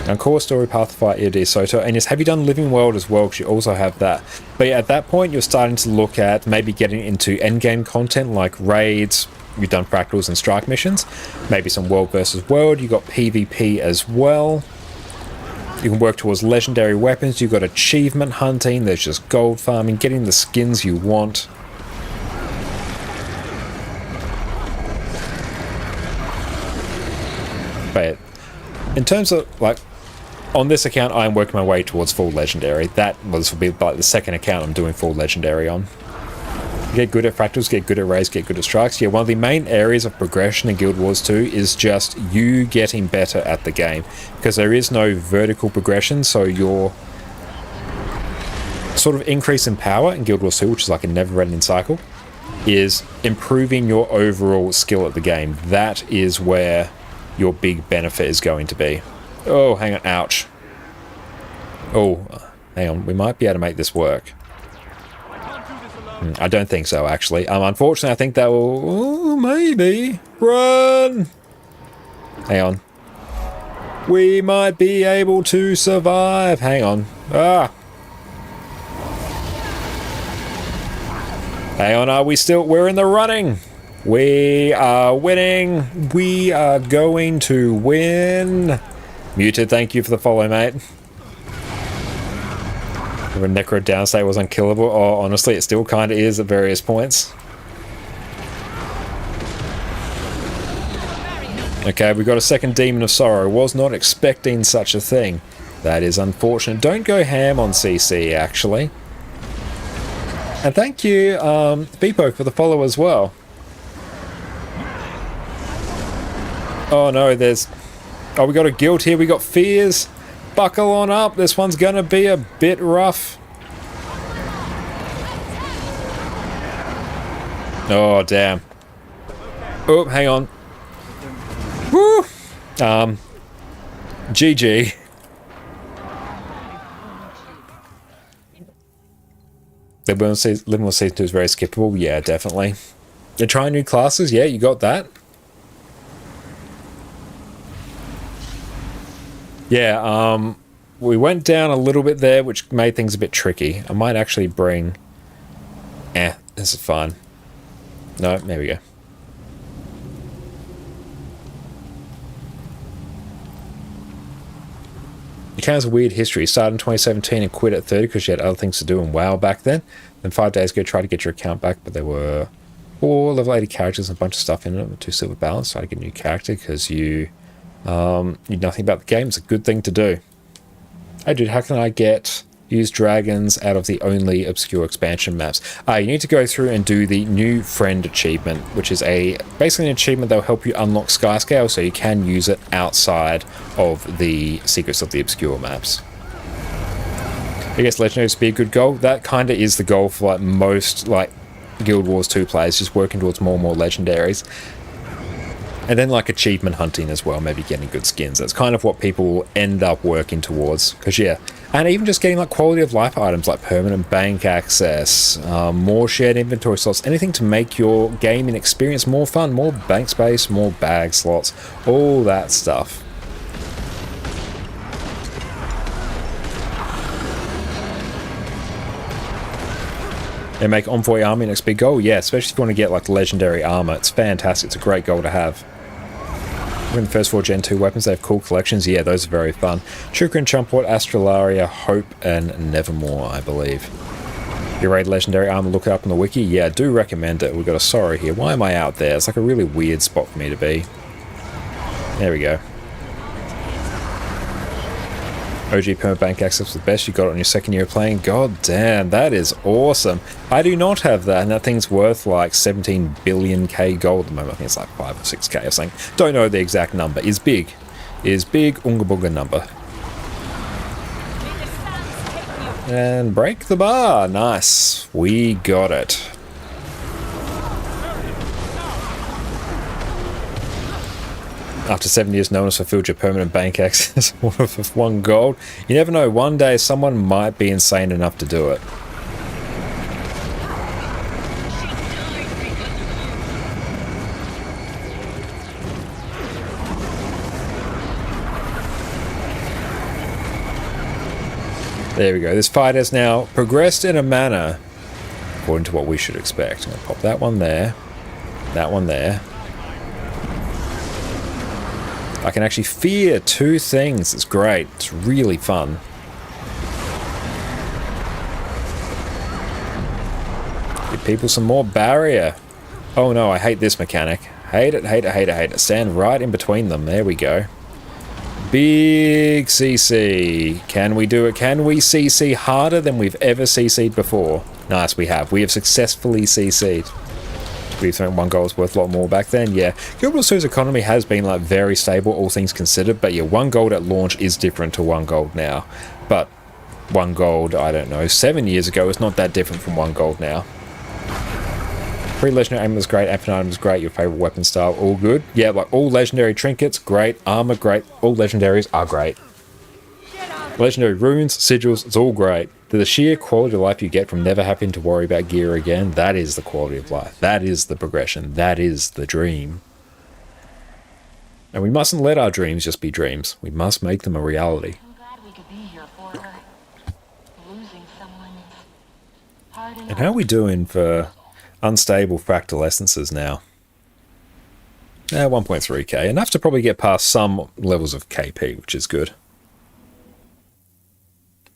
Now, core story, path to fight, EOD, Soto, and yes, have you done Living World as well? Because you also have that. But yeah, at that point, you're starting to look at maybe getting into endgame content like raids. You've done fractals and strike missions. Maybe some world versus world. You've got PvP as well. You can work towards legendary weapons. You've got achievement hunting. There's just gold farming, getting the skins you want. But in terms of like, on this account, I'm working my way towards full legendary. That will be like the second account I'm doing full legendary on. Get good at fractals, get good at raids, get good at strikes. Yeah, one of the main areas of progression in Guild Wars 2 is just you getting better at the game, because there is no vertical progression, so your sort of increase in power in Guild Wars 2, which is like a never-ending cycle, is improving your overall skill at the game. That is where your big benefit is going to be. Oh, hang on, ouch. Oh, hang on, we might be able to make this work. I don't think so, actually. Unfortunately, I think that will... Oh, maybe. Run! Hang on. We might be able to survive. Hang on. Ah! Hang on, are we still... We're in the running! We are winning. We are going to win. Muted, thank you for the follow, mate. When Necro downstate was unkillable. Oh, honestly, it still kind of is at various points. Okay, we got a second Demon of Sorrow. Was not expecting such a thing. That is unfortunate. Don't go ham on CC, actually. And thank you, Beepo, for the follow as well. Oh no, there's... Oh, we got a guild here. We got fears. Buckle on up. This one's going to be a bit rough. Oh, damn. Oh, hang on. Woo! GG. Living on Season 2 is very skippable. Yeah, definitely. You're trying new classes? Yeah, you got that. Yeah, we went down a little bit there, which made things a bit tricky. I might actually bring This is fine. No, there we go. The account has a weird history. Started in 2017 and quit at 30 because she had other things to do in WoW back then. Then 5 days ago, tried to get your account back, but there were 4 level 80 characters and a bunch of stuff in it with 2 silver balance. Tried to get a new character because you knew nothing about the game. It's a good thing to do. Hey dude, how can I use dragons out of the only obscure expansion maps? You need to go through and do the new friend achievement, which is basically an achievement that will help you unlock Skyscale, so you can use it outside of the secrets of the obscure maps. I guess legendaries be a good goal. That kind of is the goal for like most like Guild Wars 2 players, just working towards more and more legendaries. And then like achievement hunting as well, maybe getting good skins. That's kind of what people will end up working towards. Because yeah, and even just getting like quality of life items like permanent bank access, more shared inventory slots, anything to make your gaming experience more fun, more bank space, more bag slots, all that stuff. They make Envoy Army next big goal? Yeah, especially if you want to get like legendary armor. It's fantastic. It's a great goal to have. In the first 4 Gen 2 weapons, they have cool collections. Yeah, those are very fun. Chukra and Chumport, Astralaria, Hope, and Nevermore, I believe. If you raid legendary armor, look it up on the wiki. Yeah, I do recommend it. We've got a sorry here. Why am I out there? It's like a really weird spot for me to be. There we go. OG permabank access was the best. You got it on your 2nd year of playing. God damn, that is awesome. I do not have that, and that thing's worth like 17 billion K gold at the moment. I think it's like 5 or 6K or something. Don't know the exact number. Is big. Is big Unga Bunga number. And break the bar. Nice. We got it. After 7 years, no one has fulfilled your permanent bank access of 1 gold. You never know, one day someone might be insane enough to do it. There we go. This fight has now progressed in a manner according to what we should expect. I'm going to pop that one there, that one there. I can actually fear 2 things. It's great. It's really fun. Give people some more barrier. Oh no, I hate this mechanic. Hate it, hate it, hate it, hate it. Stand right in between them. There we go. Big CC. Can we do it? Can we CC harder than we've ever CC'd before? Nice, we have. We have successfully CC'd. We think 1 gold was worth a lot more back then. Yeah, Guild Wars 2's economy has been like very stable, all things considered. But yeah, 1 gold at launch is different to 1 gold now. But 1 gold, I don't know, 7 years ago is not that different from 1 gold now. Free legendary aim was great, infinite item was great, your favorite weapon style, all good. Yeah, like all legendary trinkets, great. Armor, great. All legendaries are great. Legendary runes, sigils, it's all great. The sheer quality of life you get from never having to worry about gear again, that is the quality of life. That is the progression. That is the dream. And we mustn't let our dreams just be dreams. We must make them a reality. And how are we doing for unstable fractal essences now? 1.3k. Enough to probably get past some levels of KP, which is good.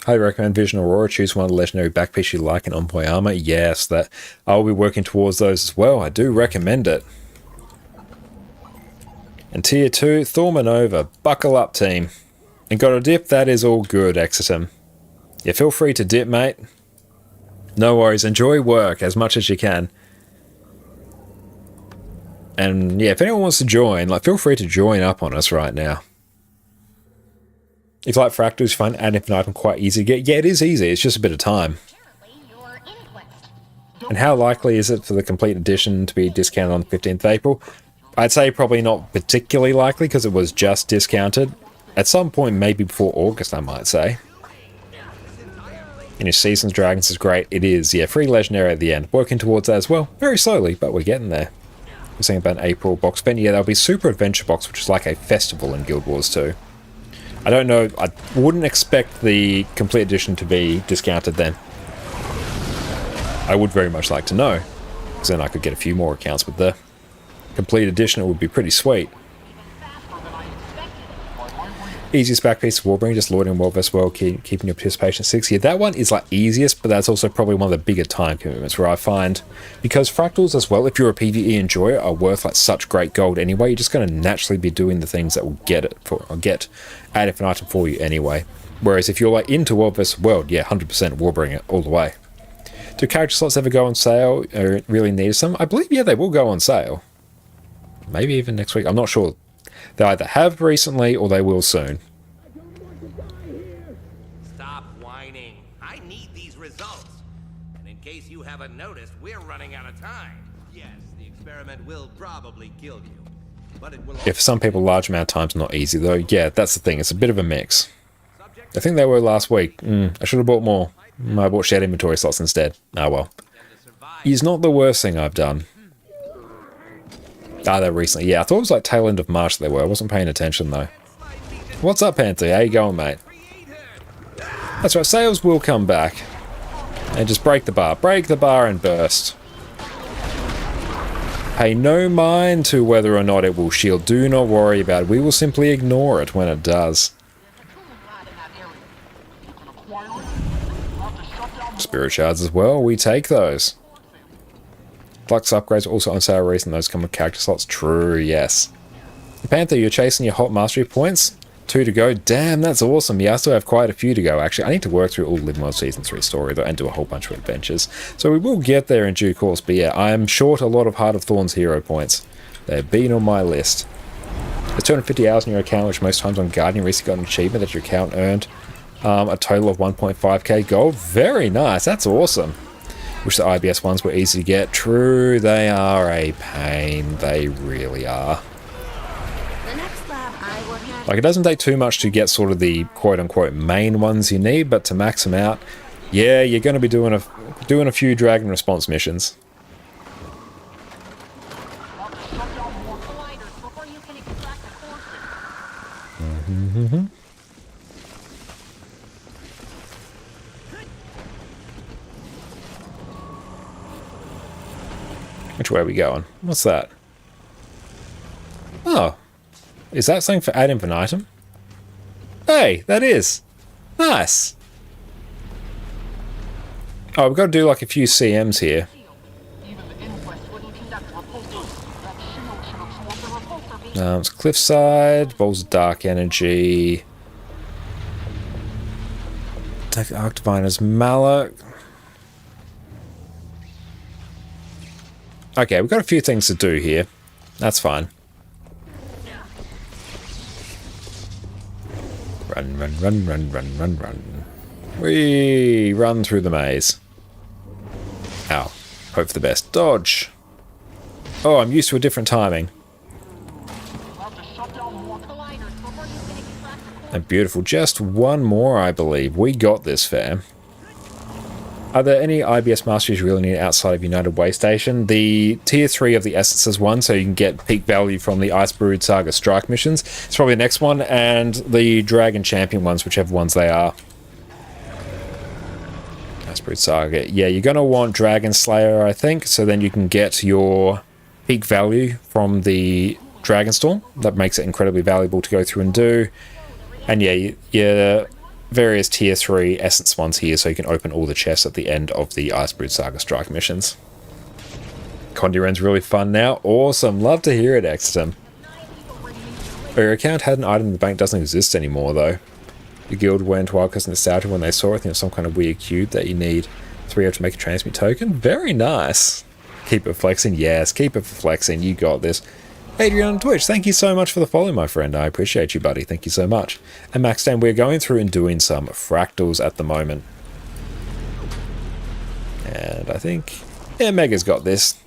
Highly recommend Vision Aurora. Choose one of the legendary backpieces you like in Envoy Armor. Yes, that I'll be working towards those as well. I do recommend it. And Tier 2, Thormanova. Buckle up, team. And got a dip? That is all good, Exitum. Yeah, feel free to dip, mate. No worries. Enjoy work as much as you can. And yeah, if anyone wants to join, like, feel free to join up on us right now. If you like fractals, you find add infinite item quite easy to get. Yeah, it is easy. It's just a bit of time. And how likely is it for the complete edition to be discounted on the 15th of April? I'd say probably not particularly likely because it was just discounted. At some point, maybe before August, I might say. And your Seasons Dragons is great. It is, yeah, free legendary at the end. Working towards that as well. Very slowly, but we're getting there. We're saying about an April box event. Yeah, there'll be Super Adventure Box, which is like a festival in Guild Wars 2. I don't know, I wouldn't expect the complete edition to be discounted then. I would very much like to know. Because then I could get a few more accounts with the complete edition. It would be pretty sweet. Easiest back piece of Warbringer, just loitering well vs well, keeping your participation at 6. Yeah, that one is like easiest, but that's also probably one of the bigger time commitments where I find, because fractals as well, if you're a PvE enjoyer, are worth like such great gold anyway. You're just going to naturally be doing the things that will get it for, or get ad infinitum for you anyway. Whereas if you're like into World vs World, yeah, 100% Warbringer all the way. Do character slots ever go on sale or really need some? I believe, yeah, they will go on sale. Maybe even next week. I'm not sure. They either have recently or they will soon. Stop whining. I need these results. And in case you haven't noticed, we're running out of time. Yes, the experiment will probably kill you. But it will Yeah, for some people, large amount of time's not easy though. Yeah, that's the thing. It's a bit of a mix. I think they were last week. I should have bought more. I bought shared inventory slots instead. Ah, well. It's not the worst thing I've done. Ah, they're recently. Yeah, I thought it was like tail end of March they were. I wasn't paying attention though. What's up, Panther? How you going, mate? That's right, sales will come back. And just break the bar. Break the bar and burst. Pay no mind to whether or not it will shield. Do not worry about it. We will simply ignore it when it does. Spirit shards as well, we take those. Flux upgrades are also on sale recently, those come with character slots. True, yes. Panther, you're chasing your hot mastery points? 2 to go. Damn, that's awesome. Yeah, I still have quite a few to go, actually. I need to work through all Live World Season 3 story, though, and do a whole bunch of adventures. So we will get there in due course, but yeah, I am short a lot of Heart of Thorns hero points. They've been on my list. There's 250 hours in your account, which most times on Guardian recently got an achievement that your account earned a total of 1.5k gold. Very nice. That's awesome. Wish the IBS ones were easy to get. True, they are a pain. They really are. Like, it doesn't take too much to get sort of the quote-unquote main ones you need, but to max them out, yeah, you're going to be doing a few Dragon Response missions. Which way are we going? What's that? Oh. Is that something for ad infinitum? Hey, that is. Nice. Oh, we've got to do like a few CMs here. It's Cliffside, Balls of Dark Energy. Take Arc Diviner's Malak. Okay, we've got a few things to do here. That's fine. Run, run, run, run, run, run, run. We run through the maze. Ow. Hope for the best. Dodge. Oh, I'm used to a different timing. And beautiful. Just one more, I believe. We got this, fam. Are there any IBS masteries you really need outside of United Way Station? The tier 3 of the Essences one, so you can get peak value from the Icebrood Saga Strike missions. It's probably the next one, and the Dragon Champion ones, whichever ones they are. Icebrood Saga. Yeah, you're going to want Dragon Slayer, I think, so then you can get your peak value from the Dragonstorm. That makes it incredibly valuable to go through and do. And yeah, various tier 3 essence ones here, so you can open all the chests at the end of the Icebrood Saga Strike missions. Conduren's really fun now. Awesome. Love to hear it, Exetum. Your account had an item in the bank, doesn't exist anymore, though. The guild went wild because nostalgia when they saw it. I think it was some kind of weird cube that you need 3 to make a transmute token. Very nice. Keep it flexing. Yes, keep it flexing. You got this. Adrian on Twitch, thank you so much for the follow, my friend. I appreciate you, buddy. Thank you so much. And Max Dan, we're going through and doing some fractals at the moment. And I think, yeah, Mega's got this.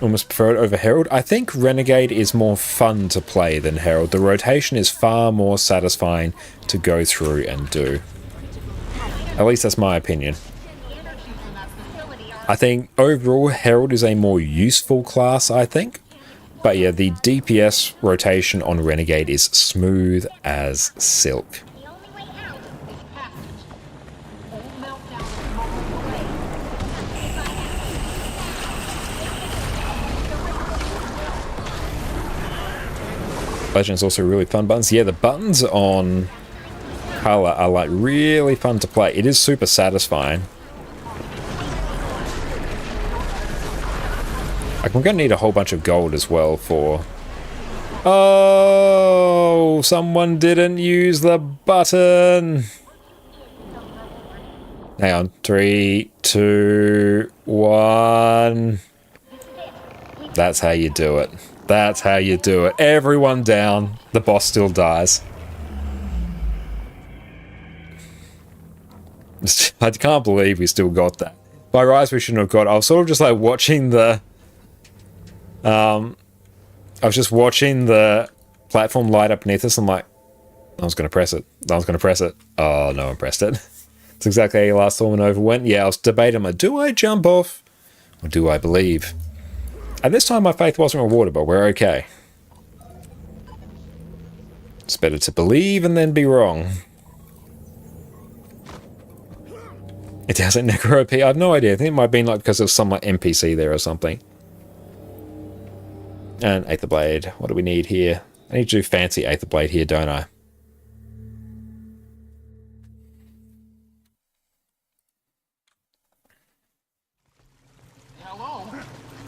Almost prefer it over Herald. I think Renegade is more fun to play than Herald. The rotation is far more satisfying to go through and do. At least that's my opinion. I think overall Herald is a more useful class, I think. But yeah, the DPS rotation on Renegade is smooth as silk. Legends also really fun buttons. Yeah, the buttons on Color are like really fun to play. It is super satisfying. Like, we're gonna need a whole bunch of gold as well for... Oh, someone didn't use the button. Hang on. 3, 2, 1. That's how you do it. That's how you do it. Everyone down. The boss still dies. I can't believe we still got that. By rights, we shouldn't have got it. I was sort of just like watching the... I was just watching the platform light up beneath us. I'm like, I was going to press it. I was going to press it. Oh, no one pressed it. It's exactly how last tournament over went. Yeah, I was debating, like, do I jump off? Or do I believe? At this time, my faith wasn't rewarded, but we're okay. It's better to believe and then be wrong. It hasn't Necro OP. I have no idea. I think it might have been like because there's some like NPC there or something. And Aether Blade. What do we need here? I need to do fancy Aether Blade here, don't I?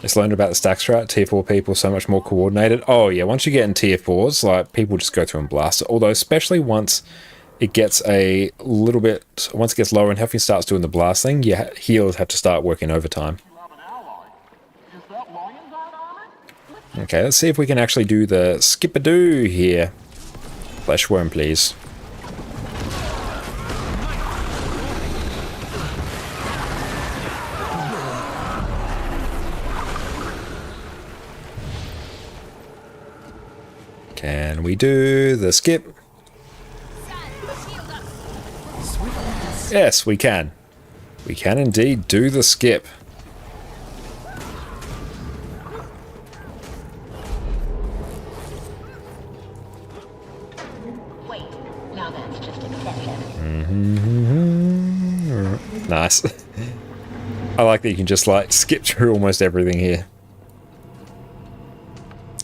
Just learned about the stack strat. Tier 4 people so much more coordinated. Oh yeah, once you get in tier 4s, like people just go through and blast it. Although especially once it gets a little bit, once it gets lower and health and starts doing the blast thing, your healers have to start working overtime. Okay, let's see if we can actually do the skip-a-doo here. Flesh worm, please. Can we do the skip? Yes, we can. We can indeed do the skip. Wait, now that's just excessive. Nice. I like that you can just like skip through almost everything here.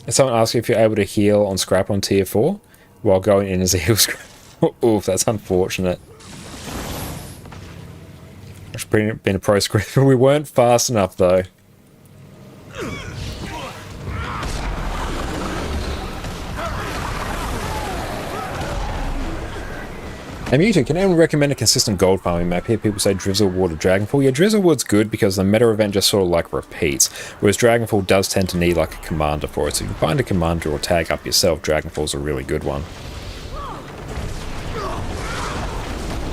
If someone asks you if you're able to heal on scrap on tier 4 while going in as a heal scrap. Oof, that's unfortunate. It's been a pro script, we weren't fast enough though. And Mewtwo, can anyone recommend a consistent gold farming map? Here people say Drizzlewood or Dragonfall. Yeah, Drizzlewood's good because the meta event just sort of like repeats, whereas Dragonfall does tend to need like a commander for it. So if you can find a commander or tag up yourself, Dragonfall's a really good one.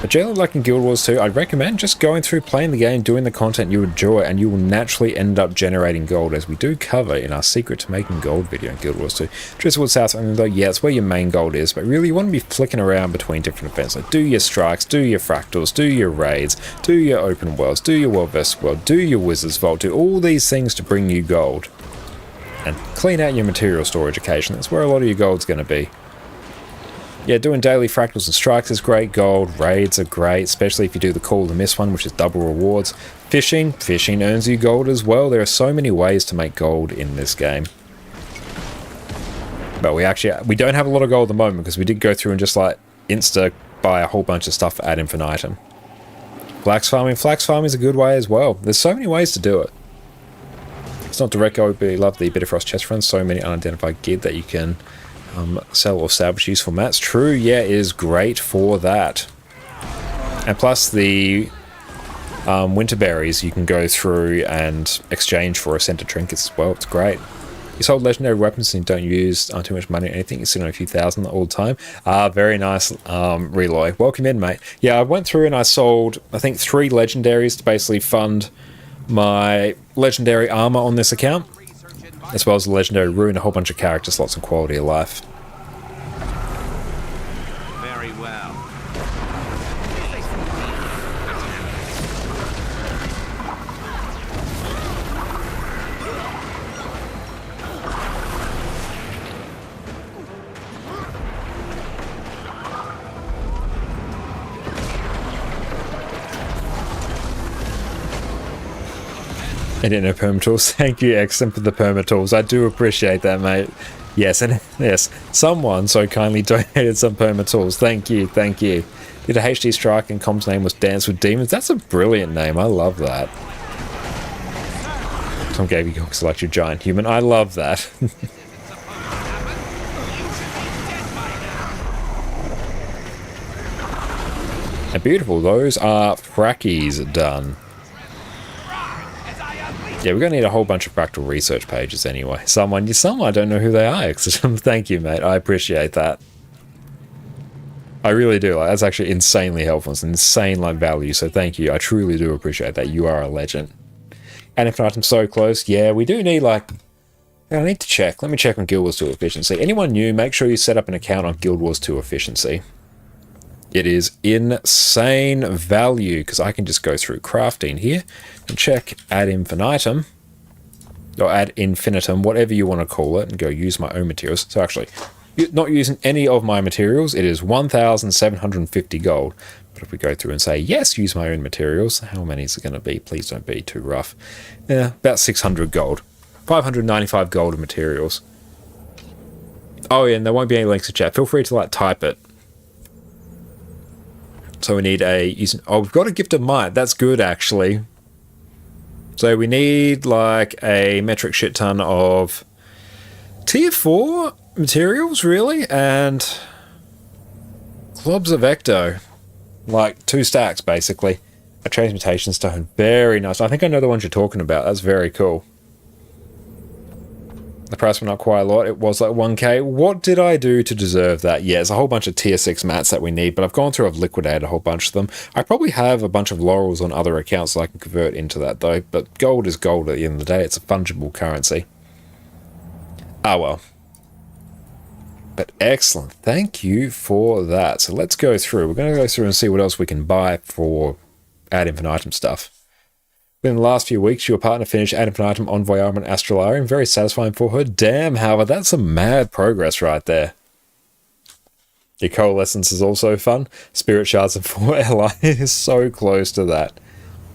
But generally, like in Guild Wars 2, I'd recommend just going through, playing the game, doing the content you enjoy, and you will naturally end up generating gold, as we do cover in our Secret to Making Gold video in Guild Wars 2. Drizzlewood South Island, though, yeah, it's where your main gold is, but really you want to be flicking around between different events. Like, do your strikes, do your fractals, do your raids, do your open worlds, do your world versus world, do your Wizard's Vault, do all these things to bring you gold. And clean out your material storage occasionally. That's where a lot of your gold's going to be. Yeah, doing daily fractals and strikes is great gold. Raids are great, especially if you do the Call to Miss one, which is double rewards. Fishing earns you gold as well. There are so many ways to make gold in this game. But we don't have a lot of gold at the moment because we did go through and just like insta buy a whole bunch of stuff ad infinitum. Flax farming is a good way as well. There's so many ways to do it. It's not direct gold, but I love the Bitterfrost chest runs. So many unidentified gear that you can sell or salvage useful mats. True, yeah, it is great for that. And plus the winter berries you can go through and exchange for Ascended trinkets as well. It's great. You sold legendary weapons and you don't use too much money or anything. You're sitting on a few thousand all the time. Very nice, Reloy. Welcome in, mate. Yeah, I went through and I sold, I think, 3 legendaries to basically fund my legendary armor on this account, as well as the legendary rune, a whole bunch of character slots and quality of life. Very well. I didn't know permatools. Thank you, Exton, for the permatools. I do appreciate that, mate. Yes, and yes, someone so kindly donated some perma tools. Thank you, thank you. Did a HD strike and Com's name was Dance with Demons. That's a brilliant name. I love that. Tom gave you select your giant human. I love that. And beautiful. Those are frackies done. Yeah, we're going to need a whole bunch of fractal research pages anyway. Someone, I don't know who they are. Thank you, mate. I appreciate that. I really do. Like, that's actually insanely helpful. It's an insane value. So thank you. I truly do appreciate that. You are a legend. And if I'm so close, yeah, we do need I need to check. Let me check on Guild Wars 2 efficiency. Anyone new, make sure you set up an account on Guild Wars 2 efficiency. It is insane value because I can just go through crafting here and check ad infinitum or ad infinitum, whatever you want to call it, and go use my own materials. So actually, not using any of my materials, it is 1,750 gold. But if we go through and say, yes, use my own materials, how many is it going to be? Please don't be too rough. Yeah, about 600 gold. 595 gold of materials. Oh, yeah, and there won't be any links to chat. Feel free to type it. So we need we've got a gift of might. That's good, actually. So we need a metric shit ton of tier 4 materials, really, and globs of ecto. 2 stacks, basically. A transmutation stone. Very nice. I think I know the ones you're talking about. That's very cool. The price went up quite a lot. It was 1k. What did I do to deserve that? Yeah, it's a whole bunch of tier 6 mats that we need, but I've gone through, I've liquidated a whole bunch of them. I probably have a bunch of laurels on other accounts that I can convert into that, though, but gold is gold at the end of the day. It's a fungible currency. Ah, well. But excellent. Thank you for that. So let's go through. We're going to go through and see what else we can buy for ad infinitum stuff. Within the last few weeks, your partner finished ad infinitum Envoy Armor and Astralarium. Very satisfying for her. Damn, Howard, that's some mad progress right there. Your Coalescence is also fun. Spirit Shards and 4 Li is so close to that.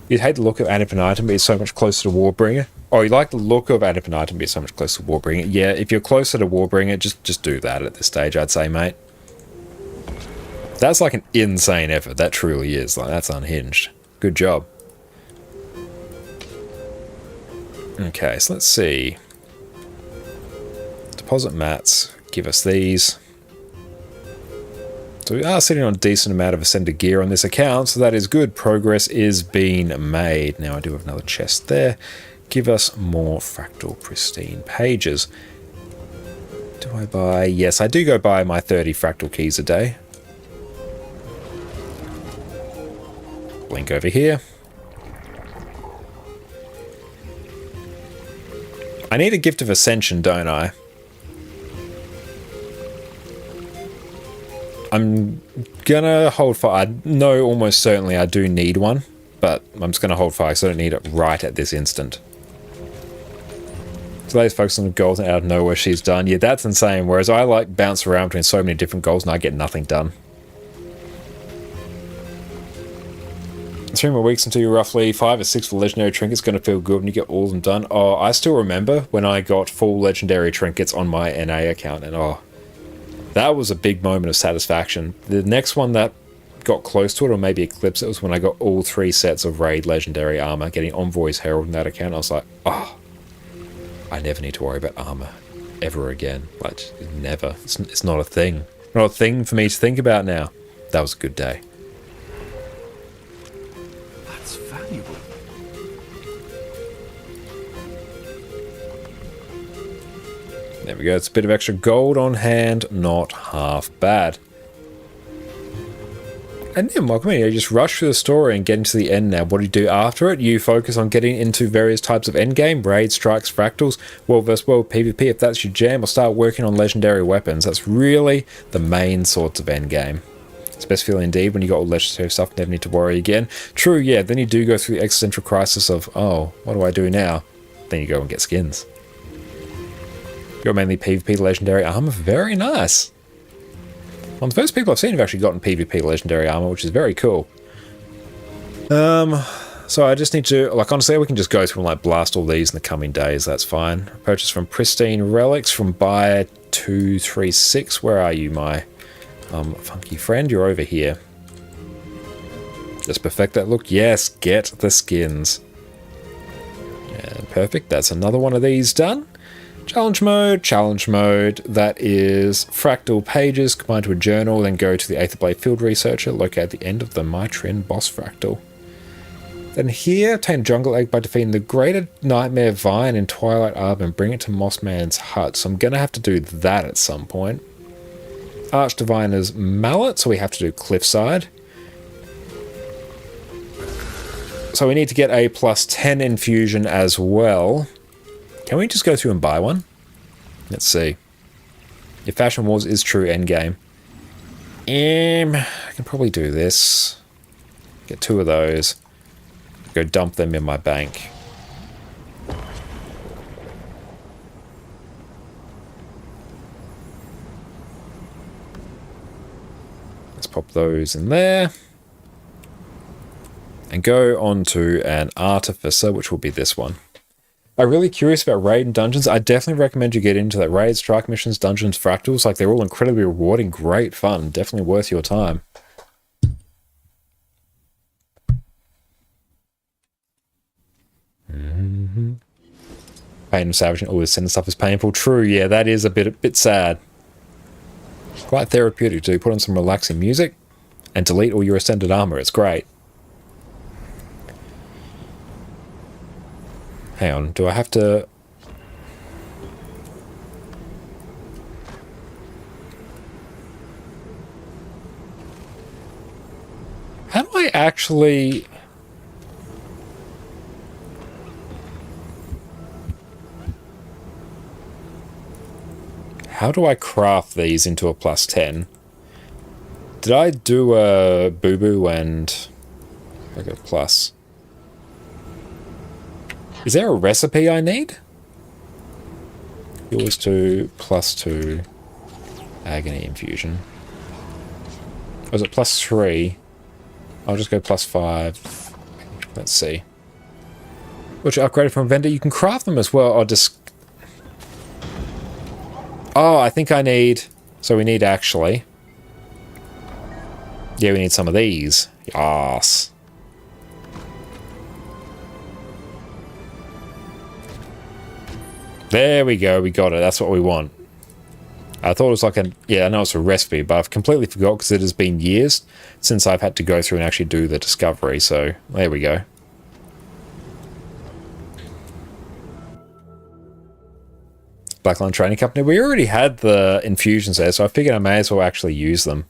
You'd hate the look of ad infinitum, but it's so much closer to Warbringer. Oh, you like the look of ad infinitum, but it's so much closer to Warbringer. Yeah, if you're closer to Warbringer, just do that at this stage, I'd say, mate. That's an insane effort. That truly is. That's unhinged. Good job. Okay, so let's see. Deposit mats. Give us these. So we are sitting on a decent amount of Ascended gear on this account, so that is good. Progress is being made. Now I do have another chest there. Give us more Fractal Pristine pages. Do I buy? Yes, I do go buy my 30 Fractal keys a day. Link over here. I need a Gift of Ascension, don't I? I'm gonna hold fire. I know almost certainly I do need one, but I'm just gonna hold fire because I don't need it right at this instant. Today's focus on the goals and out of nowhere she's done. Yeah, that's insane. Whereas I bounce around between so many different goals and I get nothing done. 3 more weeks until you're roughly 5 or 6 for legendary trinkets. Going to feel good when you get all of them done. Oh, I still remember when I got full legendary trinkets on my NA account, and oh, that was a big moment of satisfaction. The next one that got close to it, or maybe eclipsed it, was when I got all 3 sets of raid legendary armor, getting Envoy's Herald in that account. I was like, oh, I never need to worry about armor ever again. Never. It's not a thing. Not a thing for me to think about now. That was a good day. There we go, it's a bit of extra gold on hand, not half bad. And then, welcome in, you just rush through the story and get into the end now. What do you do after it? You focus on getting into various types of endgame, raids, strikes, fractals, world vs world, PvP, if that's your jam, or start working on legendary weapons. That's really the main sorts of endgame. It's best feeling indeed when you got all legendary stuff, never need to worry again. True, yeah, then you do go through the existential crisis of, oh, what do I do now? Then you go and get skins. You're mainly PvP legendary armor. Very nice. One of the first people I've seen have actually gotten PvP legendary armor, which is very cool. So I just need to, honestly, we can just go through and blast all these in the coming days. That's fine. Purchase from Pristine Relics from buyer 236. Where are you, my funky friend? You're over here. Just perfect that look. Yes, get the skins. Yeah, perfect. That's another one of these done. Challenge mode, challenge mode. That is fractal pages combined to a journal, then go to the Aether Blade Field Researcher, locate at the end of the Mitrin boss fractal. Then here, obtain a jungle egg by defeating the Greater Nightmare Vine in Twilight Arbor and bring it to Mossman's hut. So I'm going to have to do that at some point. Archdiviner's Mallet, so we have to do Cliffside. So we need to get a +10 infusion as well. Can we just go through and buy one? Let's see. If Fashion Wars is true endgame. I can probably do this. Get 2 of those. Go dump them in my bank. Let's pop those in there. And go on to an Artificer, which will be this one. I'm really curious about raid and dungeons. I definitely recommend you get into that. Raids, strike missions, dungeons, fractals. Like, they're all incredibly rewarding, great fun. Definitely worth your time. Pain of salvaging all this sinister stuff is painful. True, yeah, that is a bit sad. Quite therapeutic to put on some relaxing music and delete all your ascended armor. It's great. Hang on, do I have to... How do I actually... How do I craft these into a +10? Did I do a boo-boo and... I got a plus. Is there a recipe I need? Yours to +2 agony infusion. Was it +3? I'll just go +5. Let's see. Which are upgraded from a vendor. You can craft them as well. I'll just... Oh, I think I need... So we need actually... Yeah, we need some of these. Yes. There we go, we got it. That's what we want. I thought it was like a... Yeah, I know it's a recipe, but I've completely forgot because it has been years since I've had to go through and actually do the discovery, so there we go. Blackline Training Company. We already had the infusions there, so I figured I may as well actually use them.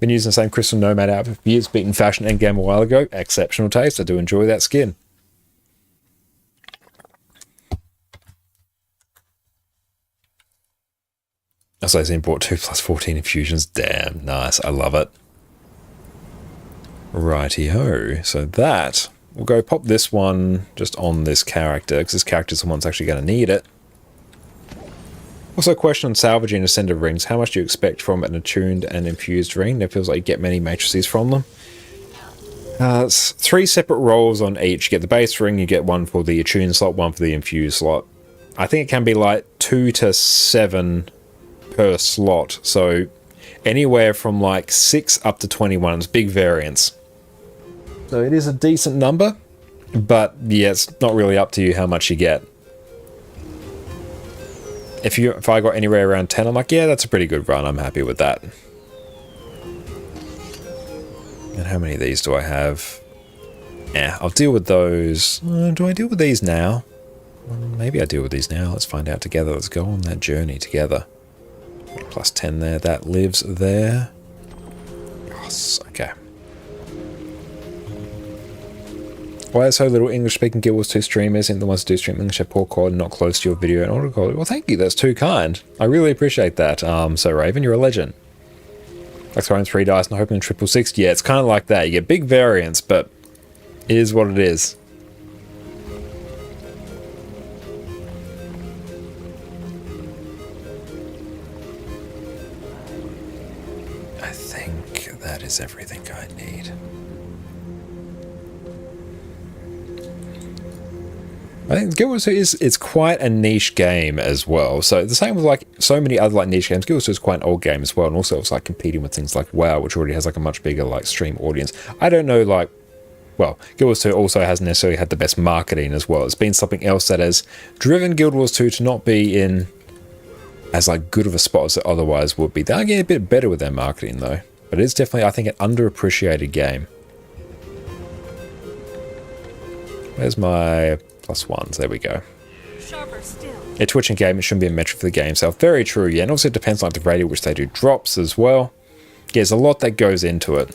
Been using the same Crystal Nomad outfit for years, beaten Fashion Endgame a while ago. Exceptional taste. I do enjoy that skin. As I say, bought 2 + 14 infusions. Damn, nice. I love it. Righty-ho. So that, we'll go pop this one just on this character, because this character's the one that's actually going to need it. Also, a question on salvaging Ascended rings. How much do you expect from an attuned and infused ring? It feels like you get many matrices from them. It's 3 separate rolls on each. You get the base ring, you get one for the attuned slot, one for the infused slot. I think it can be like 2 to 7 per slot, so anywhere from like 6 up to 21. It's big variance. So it is a decent number, but yeah, it's not really up to you how much you get. If I got anywhere around 10, I'm like, yeah, that's a pretty good run. I'm happy with that. And how many of these do I have? Yeah, I'll deal with those. Do I deal with these now? Maybe I deal with these now. Let's find out together. Let's go on that journey together. +10 there. That lives there. Yes, okay. Why are so little English-speaking Guild Wars 2 streamers and the ones who do stream English have poor quality, not close to your video and audio quality? Well, thank you. That's too kind. I really appreciate that. So Raven, you're a legend. Like throwing 3 dice and hoping 666. Yeah, it's kind of like that. You get big variance, but it is what it is. I think that is everything I need. I think Guild Wars 2 it's quite a niche game as well. So the same with like so many other like niche games. Guild Wars 2 is quite an old game as well, and also it's like competing with things like WoW, which already has like a much bigger like stream audience. I don't know, like, well, Guild Wars 2 also hasn't necessarily had the best marketing as well. It's been something else that has driven Guild Wars 2 to not be in as like good of a spot as it otherwise would be. They're getting a bit better with their marketing though, but it is definitely, I think, an underappreciated game. Where's my +1s? There we go. Sharper still. A twitching game, it shouldn't be a metric for the game itself. Very true, yeah. And also it depends on like, the rate at which they do drops as well. Yeah, there's a lot that goes into it.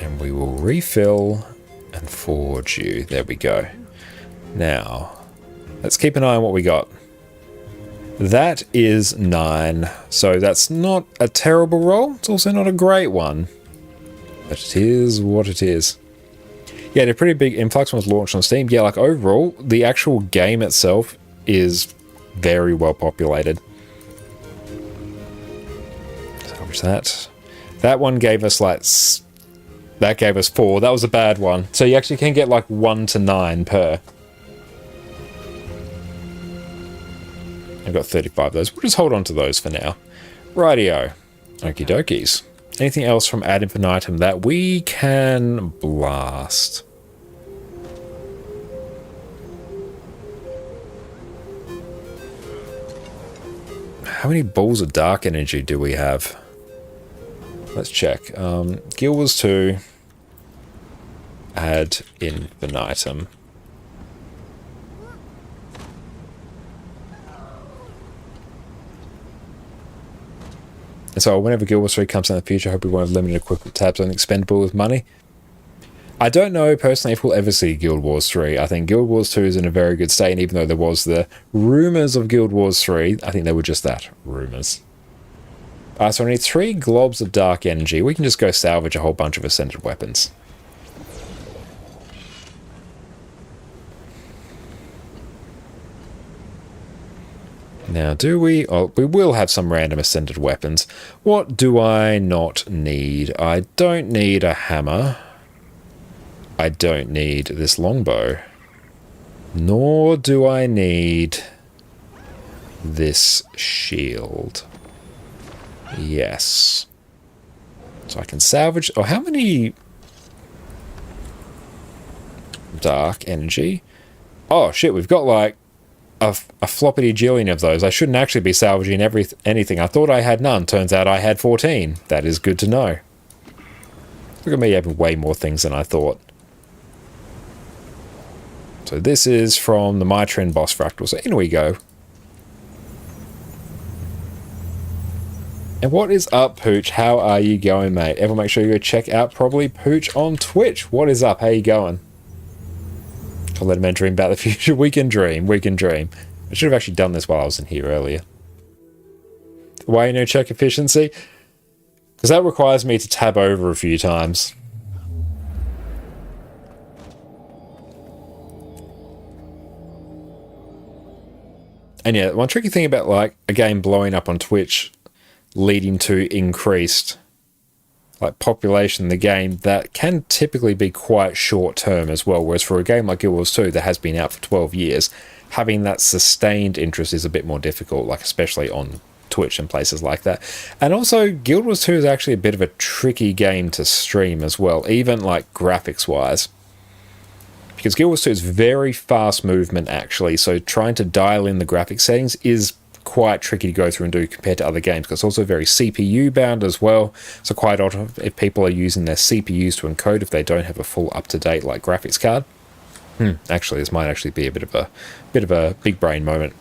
And we will refill and forge you. There we go. Now, let's keep an eye on what we got. That is 9, so that's not a terrible roll. It's also not a great one, but it is what it is. Yeah, a pretty big influx when it was launched on Steam. Yeah, like overall, the actual game itself is very well populated. Salvage that. That one gave us like... That gave us 4. That was a bad one. So you actually can get like 1 to 9 per. I've got 35 of those. We'll just hold on to those for now. Rightio. Okie dokies. Anything else from Ad Infinitum that we can blast? How many balls of dark energy do we have? Let's check. Guild Wars 2. Ad Infinitum. And so whenever Guild Wars 3 comes in the future, I hope we won't have limited equipment tabs on expendable with money. I don't know personally if we'll ever see Guild Wars 3. I think Guild Wars 2 is in a very good state, and even though there was the rumours of Guild Wars 3, I think they were just that, rumours. So I need 3 globs of dark energy. We can just go salvage a whole bunch of ascended weapons. Now, do we... Oh, we will have some random ascended weapons. What do I not need? I don't need a hammer. I don't need this longbow. Nor do I need this shield. Yes. So I can salvage... Oh, how many... dark energy? Oh, shit, we've got like... a floppity jillion of those. I shouldn't actually be salvaging anything. I thought I had none. Turns out I had 14. That is good to know. Look at me having way more things than I thought. So this is from the Mytrin boss fractal. So in we go. And what is up, Pooch? How are you going, mate? Everyone make sure you go check out probably Pooch on Twitch. What is up? How you going? I'll let a man dream about the future. We can dream. We can dream. I should have actually done this while I was in here earlier. Why no check efficiency? Because that requires me to tab over a few times. And yeah, one tricky thing about like a game blowing up on Twitch leading to increased like population in the game, that can typically be quite short term as well, whereas for a game like Guild Wars 2 that has been out for 12 years, having that sustained interest is a bit more difficult, like especially on Twitch and places like that. And also Guild Wars 2 is actually a bit of a tricky game to stream as well, even like graphics wise, because Guild Wars 2 is very fast movement actually, so trying to dial in the graphic settings is quite tricky to go through and do compared to other games, because it's also very CPU bound as well. So quite often if people are using their CPUs to encode, if they don't have a full up-to-date like graphics card, actually this might actually be a bit of a big brain moment.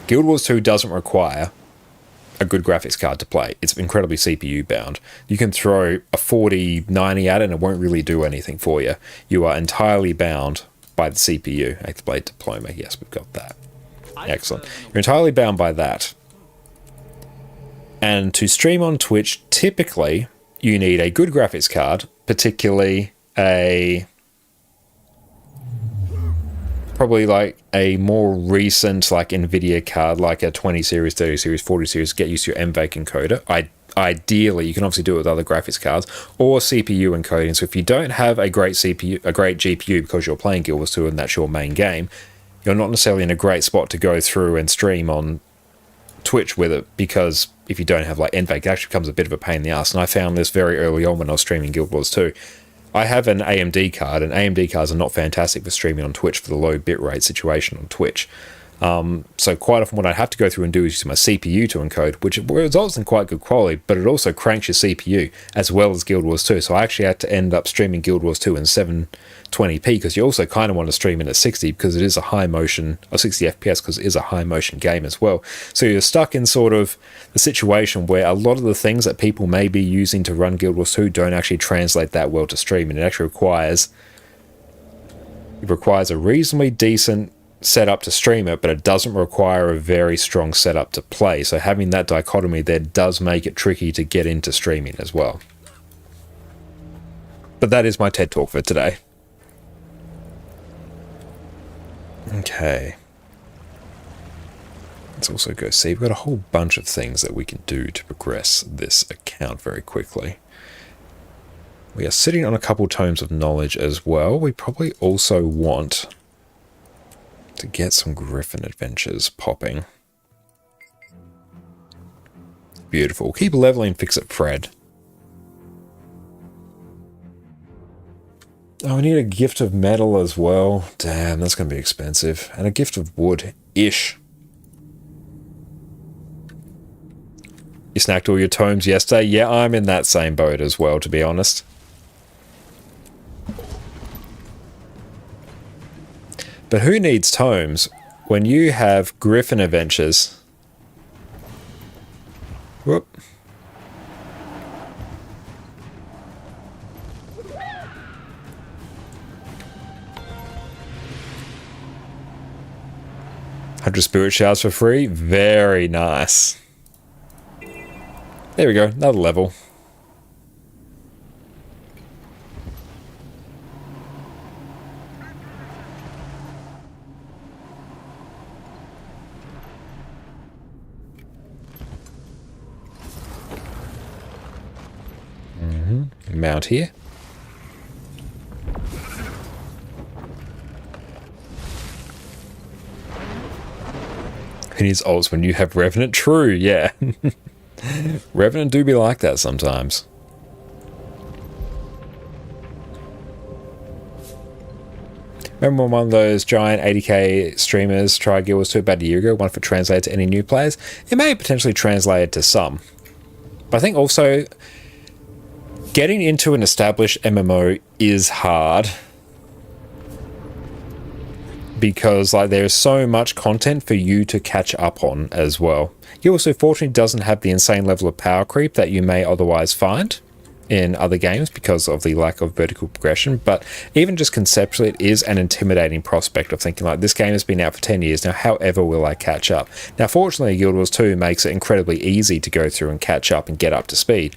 Guild Wars 2 doesn't require a good graphics card to play. It's incredibly CPU bound. You can throw a 4090 at it and it won't really do anything for you. You are entirely bound by the CPU. Eighth Blade Diploma, yes, we've got that. Excellent. You're entirely bound by that. And to stream on Twitch, typically you need a good graphics card, particularly probably like a more recent like NVIDIA card, like a 20 series, 30 series, 40 series, get used to your NVENC encoder. ideally, you can obviously do it with other graphics cards or CPU encoding. So if you don't have a great GPU because you're playing Guild Wars 2 and that's your main game, you're not necessarily in a great spot to go through and stream on Twitch with it, because if you don't have like NVENC, it actually becomes a bit of a pain in the ass. And I found this very early on when I was streaming Guild Wars 2. I have an AMD card, and AMD cards are not fantastic for streaming on Twitch for the low bitrate situation on Twitch. So quite often what I have to go through and do is use my CPU to encode, which results in quite good quality, but it also cranks your CPU as well as Guild Wars 2. So I actually had to end up streaming Guild Wars 2 in 720p, because you also kind of want to stream it at 60 because it is a high motion, or 60 FPS because it is a high motion game as well. So you're stuck in sort of the situation where a lot of the things that people may be using to run Guild Wars 2 don't actually translate that well to stream, and it actually requires a reasonably decent setup to stream it, but it doesn't require a very strong setup to play. So having that dichotomy there does make it tricky to get into streaming as well. But that is my TED Talk for today. Okay. Let's also go see. We've got a whole bunch of things that we can do to progress this account very quickly. We are sitting on a couple tomes of knowledge as well. We probably also want to get some Griffin adventures popping. Beautiful. Keep leveling, fix it, Fred. Oh, we need a gift of metal as well. Damn, that's going to be expensive. And a gift of wood-ish. You snacked all your tomes yesterday? Yeah, I'm in that same boat as well, to be honest. But who needs tomes when you have Griffin adventures? Whoop. $100 spirit shards for free? Very nice. There we go, another level. Mount here. Who needs ults when you have Revenant? True, yeah. Revenant do be like that sometimes. Remember when one of those giant 80k streamers tried Guild Wars 2 about a year ago? One if it translated to any new players? It may potentially translate to some. But I think also getting into an established MMO is hard, because like there's so much content for you to catch up on as well. Guild Wars 2 fortunately doesn't have the insane level of power creep that you may otherwise find in other games because of the lack of vertical progression, but even just conceptually it is an intimidating prospect of thinking like, this game has been out for 10 years now, however will I catch up? Now fortunately Guild Wars 2 makes it incredibly easy to go through and catch up and get up to speed,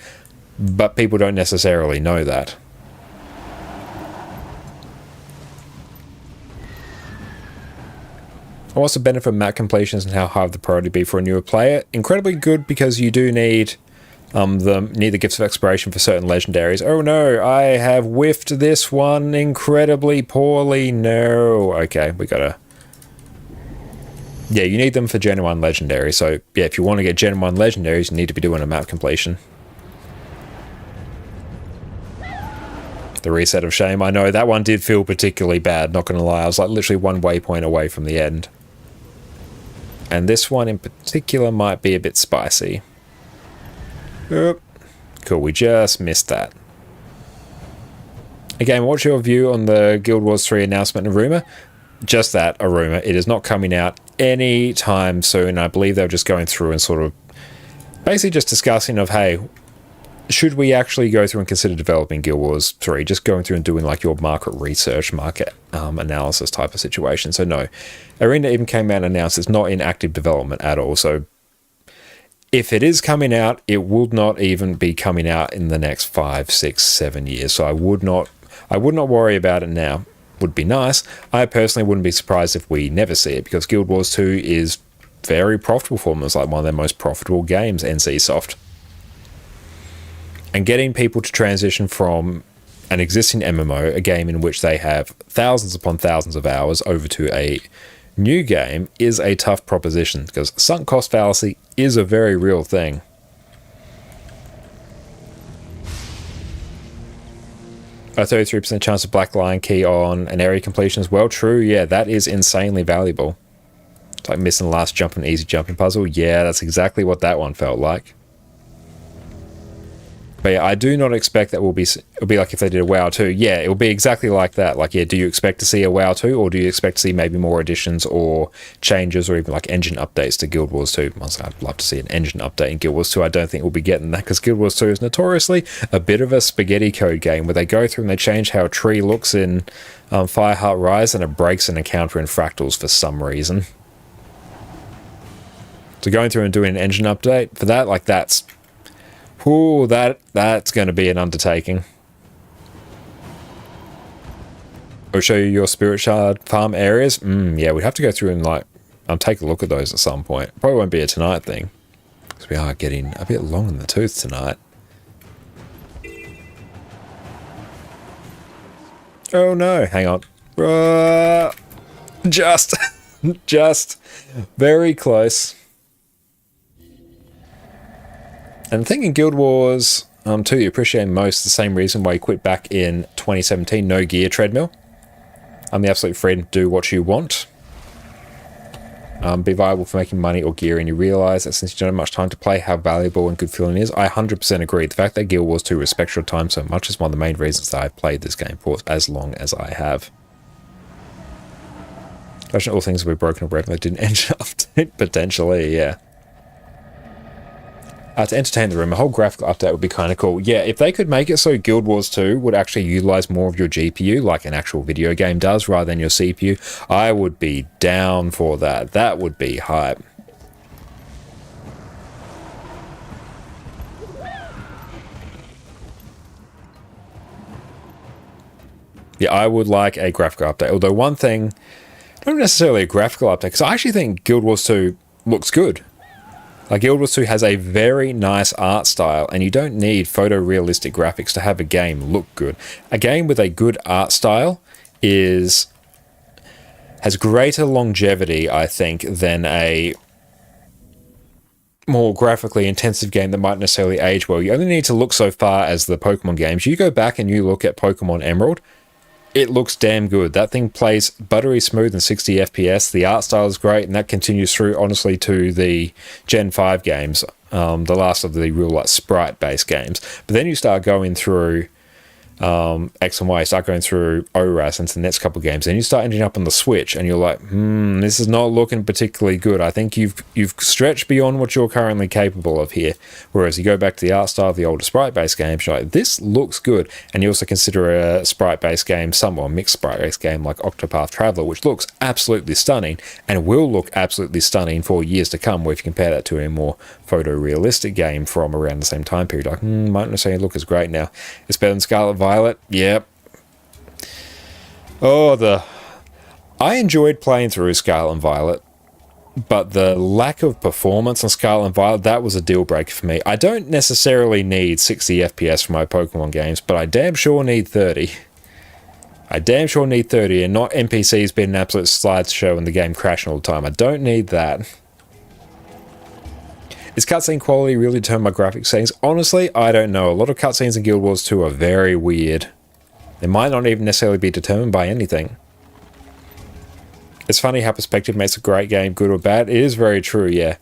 but people don't necessarily know that. What's the benefit of map completions and how hard the priority be for a newer player? Incredibly good, because you do need the gifts of exploration for certain legendaries. Oh no, I have whiffed this one incredibly poorly. No. Okay, we gotta... Yeah, you need them for Gen 1 legendary. So yeah, if you want to get Gen 1 legendaries, you need to be doing a map completion. The reset of shame. I know that one did feel particularly bad, not gonna lie. I was like literally one waypoint away from the end. And this one in particular might be a bit spicy. Oop. Cool, we just missed that. Again, what's your view on the Guild Wars 3 announcement and rumor? Just that, a rumor. It is not coming out any time soon. I believe they're just going through and sort of basically just discussing of, hey, should we actually go through and consider developing Guild Wars 3? Just going through and doing like your market research, market analysis type of situation. So no, Arena even came out and announced it's not in active development at all. So if it is coming out, it would not even be coming out in the next 5, 6, 7 years. So I would not worry about it now. Would be nice. I personally wouldn't be surprised if we never see it, because Guild Wars 2 is very profitable for them. It's like one of their most profitable games, NCSoft. and getting people to transition from an existing MMO, a game in which they have thousands upon thousands of hours, over to a new game is a tough proposition, because sunk cost fallacy is a very real thing. A 33% chance of Black Lion key on an area completion as well. True, yeah, that is insanely valuable. It's like missing the last jump in an easy jumping puzzle. Yeah, that's exactly what that one felt like. But yeah, I do not expect that it'll be like if they did a WoW 2. Yeah, it'll be exactly like that. Like, yeah, do you expect to see a WoW 2, or do you expect to see maybe more additions or changes, or even like engine updates to Guild Wars 2? I'd love to see an engine update in Guild Wars 2. I don't think we'll be getting that, because Guild Wars 2 is notoriously a bit of a spaghetti code game where they go through and they change how a tree looks in Fireheart Rise, and it breaks an encounter in Fractals for some reason. So going through and doing an engine update for that, like that's... Ooh, that's going to be an undertaking. I'll show you your Spirit Shard farm areas. Yeah, we'd have to go through and like take a look at those at some point. Probably won't be a tonight thing, because we are getting a bit long in the tooth tonight. Oh no, hang on. Just very close. And I think in Guild Wars 2, you appreciate most the same reason why you quit back in 2017, no gear treadmill. The absolute freedom to do what you want. Be viable for making money or gear, and you realise that since you don't have much time to play, how valuable and good feeling is. I 100% agree. The fact that Guild Wars 2 respects your time so much is one of the main reasons that I've played this game for as long as I have. Imagine all things will be broken or broken that didn't end up potentially, yeah. To entertain the room, a whole graphical update would be kind of cool. Yeah, if they could make it so Guild Wars 2 would actually utilize more of your GPU, like an actual video game does, rather than your CPU, I would be down for that. That would be hype. Yeah, I would like a graphical update. Although one thing, not necessarily a graphical update, because I actually think Guild Wars 2 looks good. Like, Guild Wars 2 has a very nice art style, and you don't need photorealistic graphics to have a game look good. A game with a good art style has greater longevity, I think, than a more graphically intensive game that might necessarily age well. You only need to look so far as the Pokemon games. You go back and you look at Pokemon Emerald, it looks damn good. That thing plays buttery smooth and 60 FPS. The art style is great, and that continues through, honestly, to the Gen 5 games, the last of the real like sprite-based games. But then you start going through X and Y, you start going through ORAS into the next couple of games, and you start ending up on the Switch, and you're like, this is not looking particularly good. I think you've stretched beyond what you're currently capable of here. Whereas you go back to the art style of the older sprite-based games, you're like, this looks good. And you also consider a sprite-based game, somewhat mixed sprite-based game like Octopath Traveler, which looks absolutely stunning, and will look absolutely stunning for years to come, where if you compare that to a more photorealistic game from around the same time period, like, might not necessarily look as great now. It's better than Scarlet Violet, yep. Oh, I enjoyed playing through Scarlet and Violet, but the lack of performance on Scarlet and Violet, that was a deal breaker for me. I don't necessarily need 60 FPS for my Pokemon games, but I damn sure need 30. I damn sure need 30, and not NPCs being an absolute slideshow and the game crashing all the time. I don't need that. Is cutscene quality really determined by graphic settings? Honestly, I don't know. A lot of cutscenes in Guild Wars 2 are very weird. They might not even necessarily be determined by anything. It's funny how perspective makes a great game, good or bad. It is very true, yeah.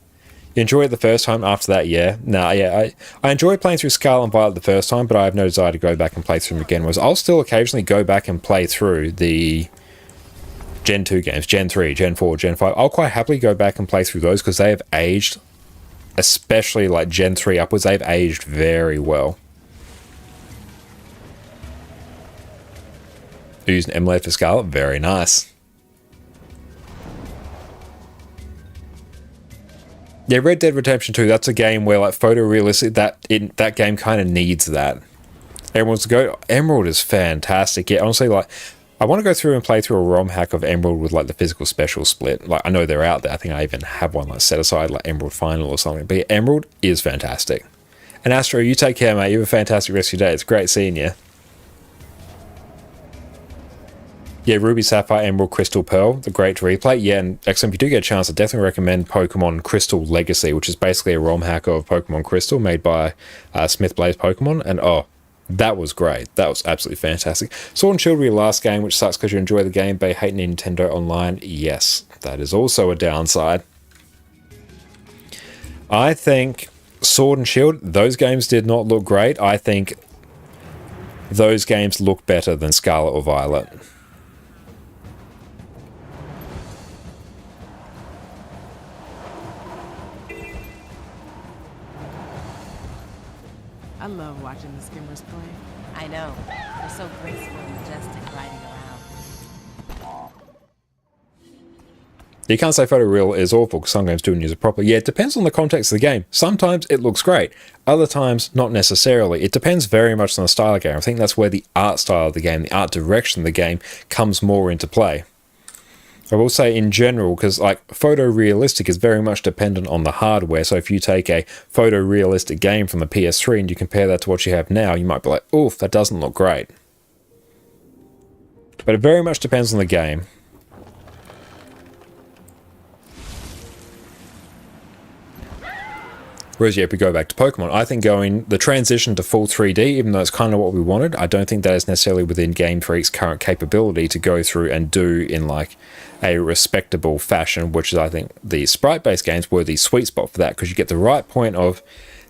You enjoy it the first time, after that, yeah. Nah, yeah, I enjoyed playing through Scarlet and Violet the first time, but I have no desire to go back and play through them again. Whereas I'll still occasionally go back and play through the Gen 2 games, Gen 3, Gen 4, Gen 5. I'll quite happily go back and play through those because they have aged, especially like Gen 3 upwards, they've aged very well. Using emulator for Scarlet, very nice. Yeah, Red Dead Redemption 2, that's a game where like photorealistic, that game kind of needs that. Everyone's to go, Emerald is fantastic. Yeah, honestly, like, I want to go through and play through a ROM hack of Emerald with like the physical special split. Like, I know they're out there. I think I even have one like set aside, like Emerald Final or something. But yeah, Emerald is fantastic. And Astro, you take care, mate. You have a fantastic rest of your day. It's great seeing you. Yeah, Ruby, Sapphire, Emerald, Crystal, Pearl, the great replay. Yeah, and XM, if you do get a chance, I definitely recommend Pokemon Crystal Legacy, which is basically a ROM hack of Pokemon Crystal made by Smith Blaze Pokemon. And oh, that was great. That was absolutely fantastic. Sword and Shield were your last game, which sucks because you enjoy the game, but you hate Nintendo Online. Yes, that is also a downside. I think Sword and Shield, those games did not look great. I think those games look better than Scarlet or Violet. I love watching the skimmers play. I know. They're so graceful and majestic riding around. You can't say photoreal is awful because some games do use it properly. Yeah, it depends on the context of the game. Sometimes it looks great. Other times, not necessarily. It depends very much on the style of the game. I think that's where the art style of the game, the art direction of the game comes more into play. I will say in general, because like photorealistic is very much dependent on the hardware. So if you take a photorealistic game from the PS3 and you compare that to what you have now, you might be like, oof, that doesn't look great. But it very much depends on the game. Whereas, yeah, if we go back to Pokemon, I think the transition to full 3D, even though it's kind of what we wanted, I don't think that is necessarily within Game Freak's current capability to go through and do in like a respectable fashion, which is, I think, the sprite-based games were the sweet spot for that, because you get the right point of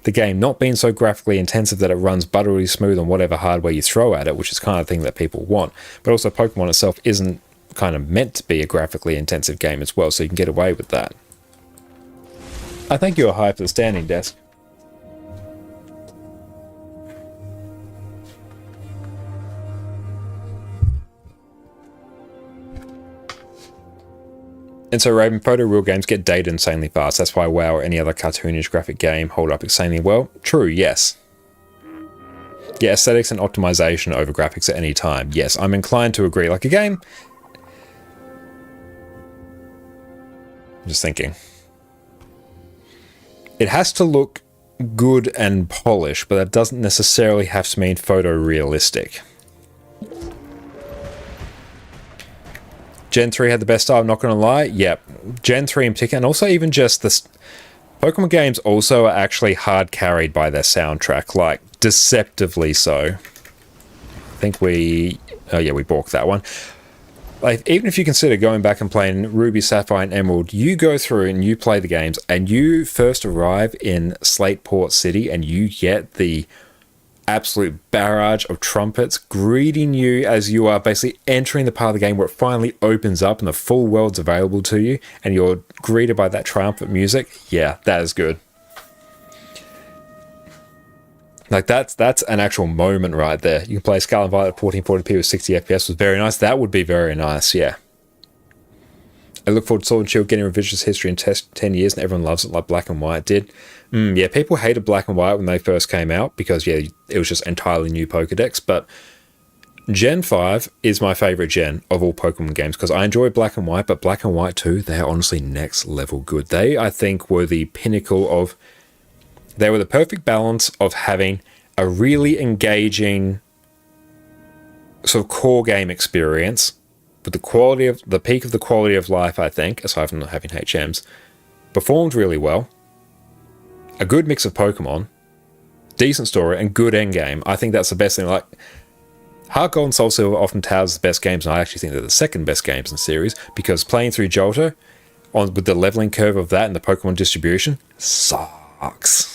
the game not being so graphically intensive that it runs buttery smooth on whatever hardware you throw at it, which is kind of the thing that people want. But also Pokemon itself isn't kind of meant to be a graphically intensive game as well, so you can get away with that. I thank you, High, for the standing desk. And so Raven, photoreal games get dated insanely fast. That's why WoW or any other cartoonish graphic game hold up insanely well. True, yes. Yeah, aesthetics and optimization over graphics at any time. Yes, I'm inclined to agree. Like a game... I'm just thinking. It has to look good and polished, but that doesn't necessarily have to mean photorealistic. Gen 3 had the best style, I'm not going to lie. Yep, Gen 3 in particular, and also even just this... Pokemon games also are actually hard carried by their soundtrack, like deceptively so. I think we... Oh yeah, we balked that one. Like, even if you consider going back and playing Ruby, Sapphire, and Emerald, you go through and you play the games, and you first arrive in Slateport City, and you get the absolute barrage of trumpets greeting you as you are basically entering the part of the game where it finally opens up and the full world's available to you, and you're greeted by that triumphant music. Yeah, that is good. Like, that's an actual moment right there. You can play Scarlet and Violet at 1440p with 60 FPS was very nice. That would be very nice, yeah. I look forward to Sword and Shield getting revisionist history in 10 years and everyone loves it like Black and White did. Yeah, people hated Black and White when they first came out because, yeah, it was just entirely new Pokedex. But Gen 5 is my favorite gen of all Pokemon games because I enjoy Black and White, but Black and White 2, they're honestly next level good. They, I think, were the pinnacle of... They were the perfect balance of having a really engaging sort of core game experience with the quality of the peak of the quality of life, I think, aside from not having HMs, performed really well. A good mix of Pokemon, decent story, and good endgame. I think that's the best thing. Like, Heart Gold and Soul Silver often touts the best games, and I actually think they're the second best games in the series because playing through Johto with the leveling curve of that and the Pokemon distribution sucks.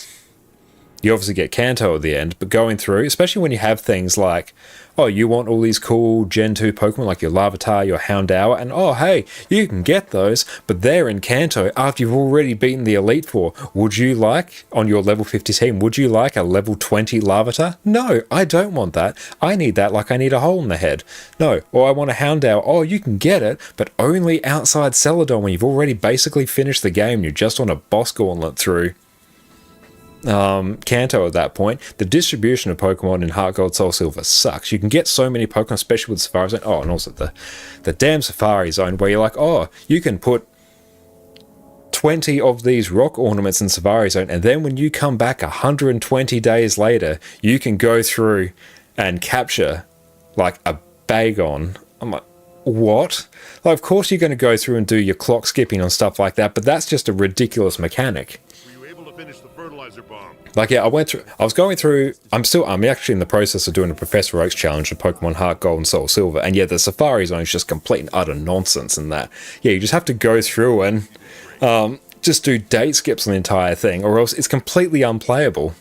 You obviously get Kanto at the end, but going through, especially when you have things like, oh, you want all these cool Gen 2 Pokemon like your Larvitar, your Houndour, and oh, hey, you can get those, but they're in Kanto after you've already beaten the Elite Four. Would you like, on your level 50 team, would you like a level 20 Larvitar? No, I don't want that. I need that like I need a hole in the head. No, or I want a Houndour. Oh, you can get it, but only outside Celadon when you've already basically finished the game. You're just on a boss gauntlet through Kanto at that point. The distribution of Pokemon in Heart Gold Soul Silver sucks. You can get so many Pokemon, especially with the Safari Zone. Oh, and also the damn Safari Zone where you're like, oh, you can put 20 of these rock ornaments in Safari Zone, and then when you come back 120 days later, you can go through and capture like a Bagon. I'm like, what? Like, of course you're going to go through and do your clock skipping on stuff like that, but that's just a ridiculous mechanic. Were you able to finish the fertilizer bomb? Like, yeah, I was going through, I'm actually in the process of doing a Professor Oaks challenge of Pokemon Heart Gold and Soul Silver, and yeah, the Safari Zone is just complete and utter nonsense in that. Yeah, you just have to go through and just do date skips on the entire thing, or else it's completely unplayable.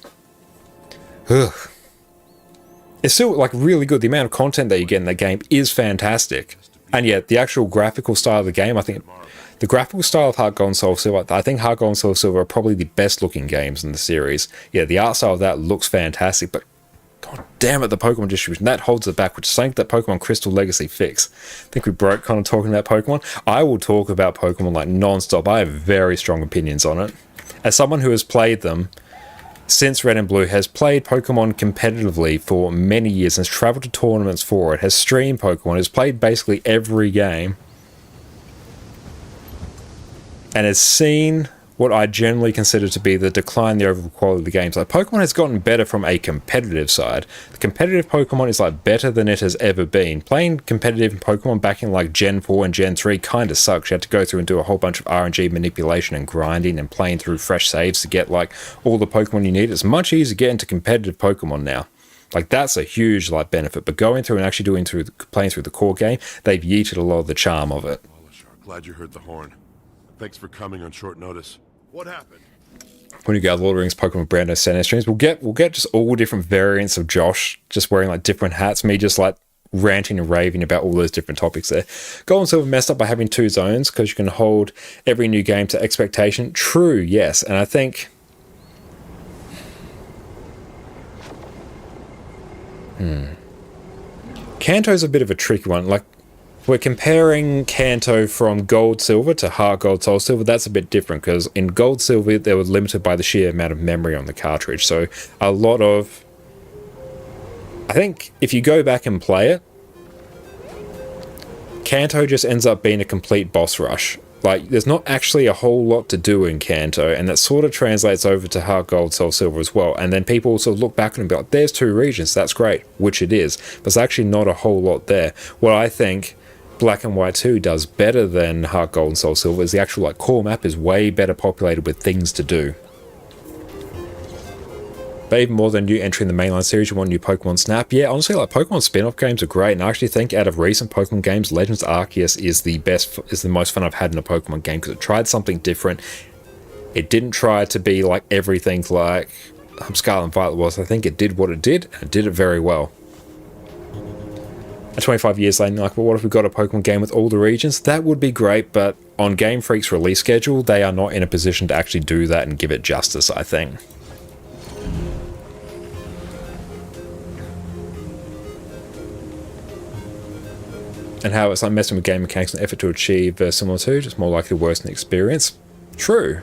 Ugh. It's still, like, really good. The amount of content that you get in that game is fantastic. And yet, the actual graphical style of the game, I think, the graphical style of Heart Gold and Soul Silver, I think Heart Gold and Soul Silver are probably the best looking games in the series. Yeah, the art style of that looks fantastic, but god damn it, the Pokemon distribution, that holds it back, which is something that Pokemon Crystal Legacy fixed. I think we broke kind of talking about Pokemon. I will talk about Pokemon like non-stop. I have very strong opinions on it. As someone who has played them since Red and Blue, has played Pokemon competitively for many years, has traveled to tournaments for it, has streamed Pokemon, has played basically every game, and has seen what I generally consider to be the decline in the overall quality of the games. Like, Pokemon has gotten better from a competitive side. The competitive Pokemon is like better than it has ever been. Playing competitive Pokemon back in like Gen 4 and Gen 3 kind of sucks. You had to go through and do a whole bunch of RNG manipulation and grinding and playing through fresh saves to get like all the Pokemon you need. It's much easier to get into competitive Pokemon now. Like, that's a huge like benefit. But going through and actually playing through the core game, they've yeeted a lot of the charm of it. Glad you heard the horn. Thanks for coming on short notice. What happened? When you go Lord of the Rings Pokemon Brando Center streams, we'll get just all different variants of Josh just wearing like different hats, me just like ranting and raving about all those different topics there. Gold and Silver messed up by having 2 zones because you can hold every new game to expectation. True, yes, and I think Kanto's a bit of a tricky one. Like, we're comparing Kanto from Gold Silver to Heart Gold Soul Silver. That's a bit different because in Gold Silver they were limited by the sheer amount of memory on the cartridge. So a lot of, I think if you go back and play it, Kanto just ends up being a complete boss rush. Like, there's not actually a whole lot to do in Kanto, and that sort of translates over to Heart Gold Soul Silver as well. And then people also look back and be like, there's 2 regions, that's great, which it is. But there's actually not a whole lot there. What I think Black and White 2 does better than Heart Gold and Soul Silver is the actual like core map is way better populated with things to do. But even more than you entering the mainline series, you want new Pokemon Snap. Yeah, honestly, like Pokemon spin-off games are great, and I actually think out of recent Pokemon games, Legends Arceus is the most fun I've had in a Pokemon game because it tried something different. It didn't try to be like everything like Scarlet and Violet was. I think it did what it did, and it did it very well. 25 years later, like, well, what if we got a Pokemon game with all the regions? That would be great, but on Game Freak's release schedule, they are not in a position to actually do that and give it justice, I think. And how it's like messing with game mechanics and effort to achieve similar to, just more likely worse than the experience. True.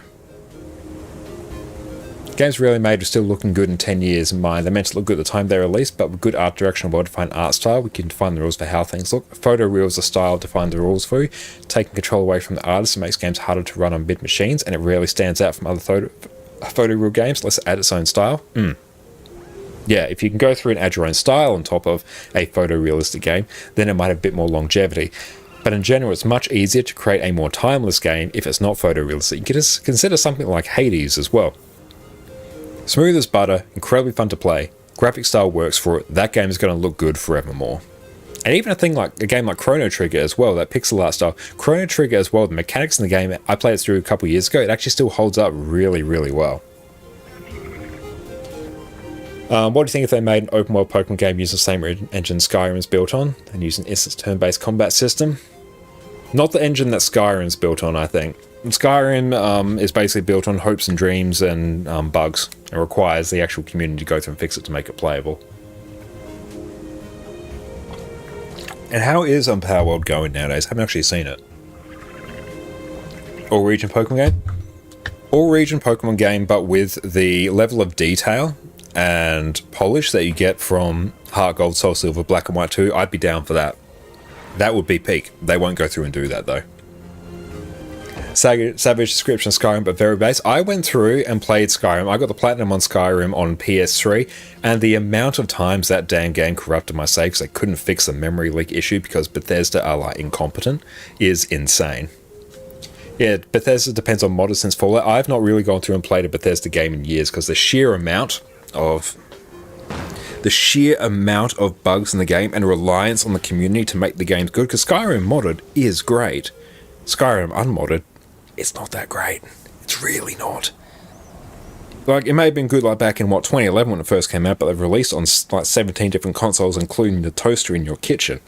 Games really made are still looking good in 10 years in mind. They meant to look good at the time they released, but with good art direction and well-defined art style, we can define the rules for how things look. Photo reels are style define the rules for you. Taking control away from the artist makes games harder to run on mid machines, and it rarely stands out from other photo reel games unless it adds its own style. Yeah, if you can go through and add your own style on top of a photorealistic game, then it might have a bit more longevity. But in general, it's much easier to create a more timeless game if it's not photorealistic. You can consider something like Hades as well. Smooth as butter, incredibly fun to play, graphic style works for it, that game is going to look good forevermore. And even a game like Chrono Trigger as well, that pixel art style, Chrono Trigger as well, the mechanics in the game, I played it through a couple years ago, it actually still holds up really, really well. What do you think if they made an open world Pokemon game using the same engine Skyrim is built on, and using an instant turn-based combat system? Not the engine that Skyrim's built on, I think. Skyrim is basically built on hopes and dreams and bugs. It requires the actual community to go through and fix it to make it playable. And how is Power World going nowadays? I haven't actually seen it. All region Pokemon game? All region Pokemon game, but with the level of detail and polish that you get from Heart Gold, Soul Silver, Black and White 2, I'd be down for that. That would be peak. They won't go through and do that though. Savage description of Skyrim, but very base. I went through and played Skyrim. I got the platinum on Skyrim on PS3, and the amount of times that damn game corrupted my save because they couldn't fix the memory leak issue because Bethesda are like incompetent is insane. Yeah, Bethesda depends on modders since Fallout. I've not really gone through and played a Bethesda game in years because the sheer amount of bugs in the game and reliance on the community to make the games good, because Skyrim modded is great. Skyrim unmodded, it's not that great. It's really not. Like, it may have been good like back in, 2011 when it first came out, but they've released on like 17 different consoles, including the toaster in your kitchen.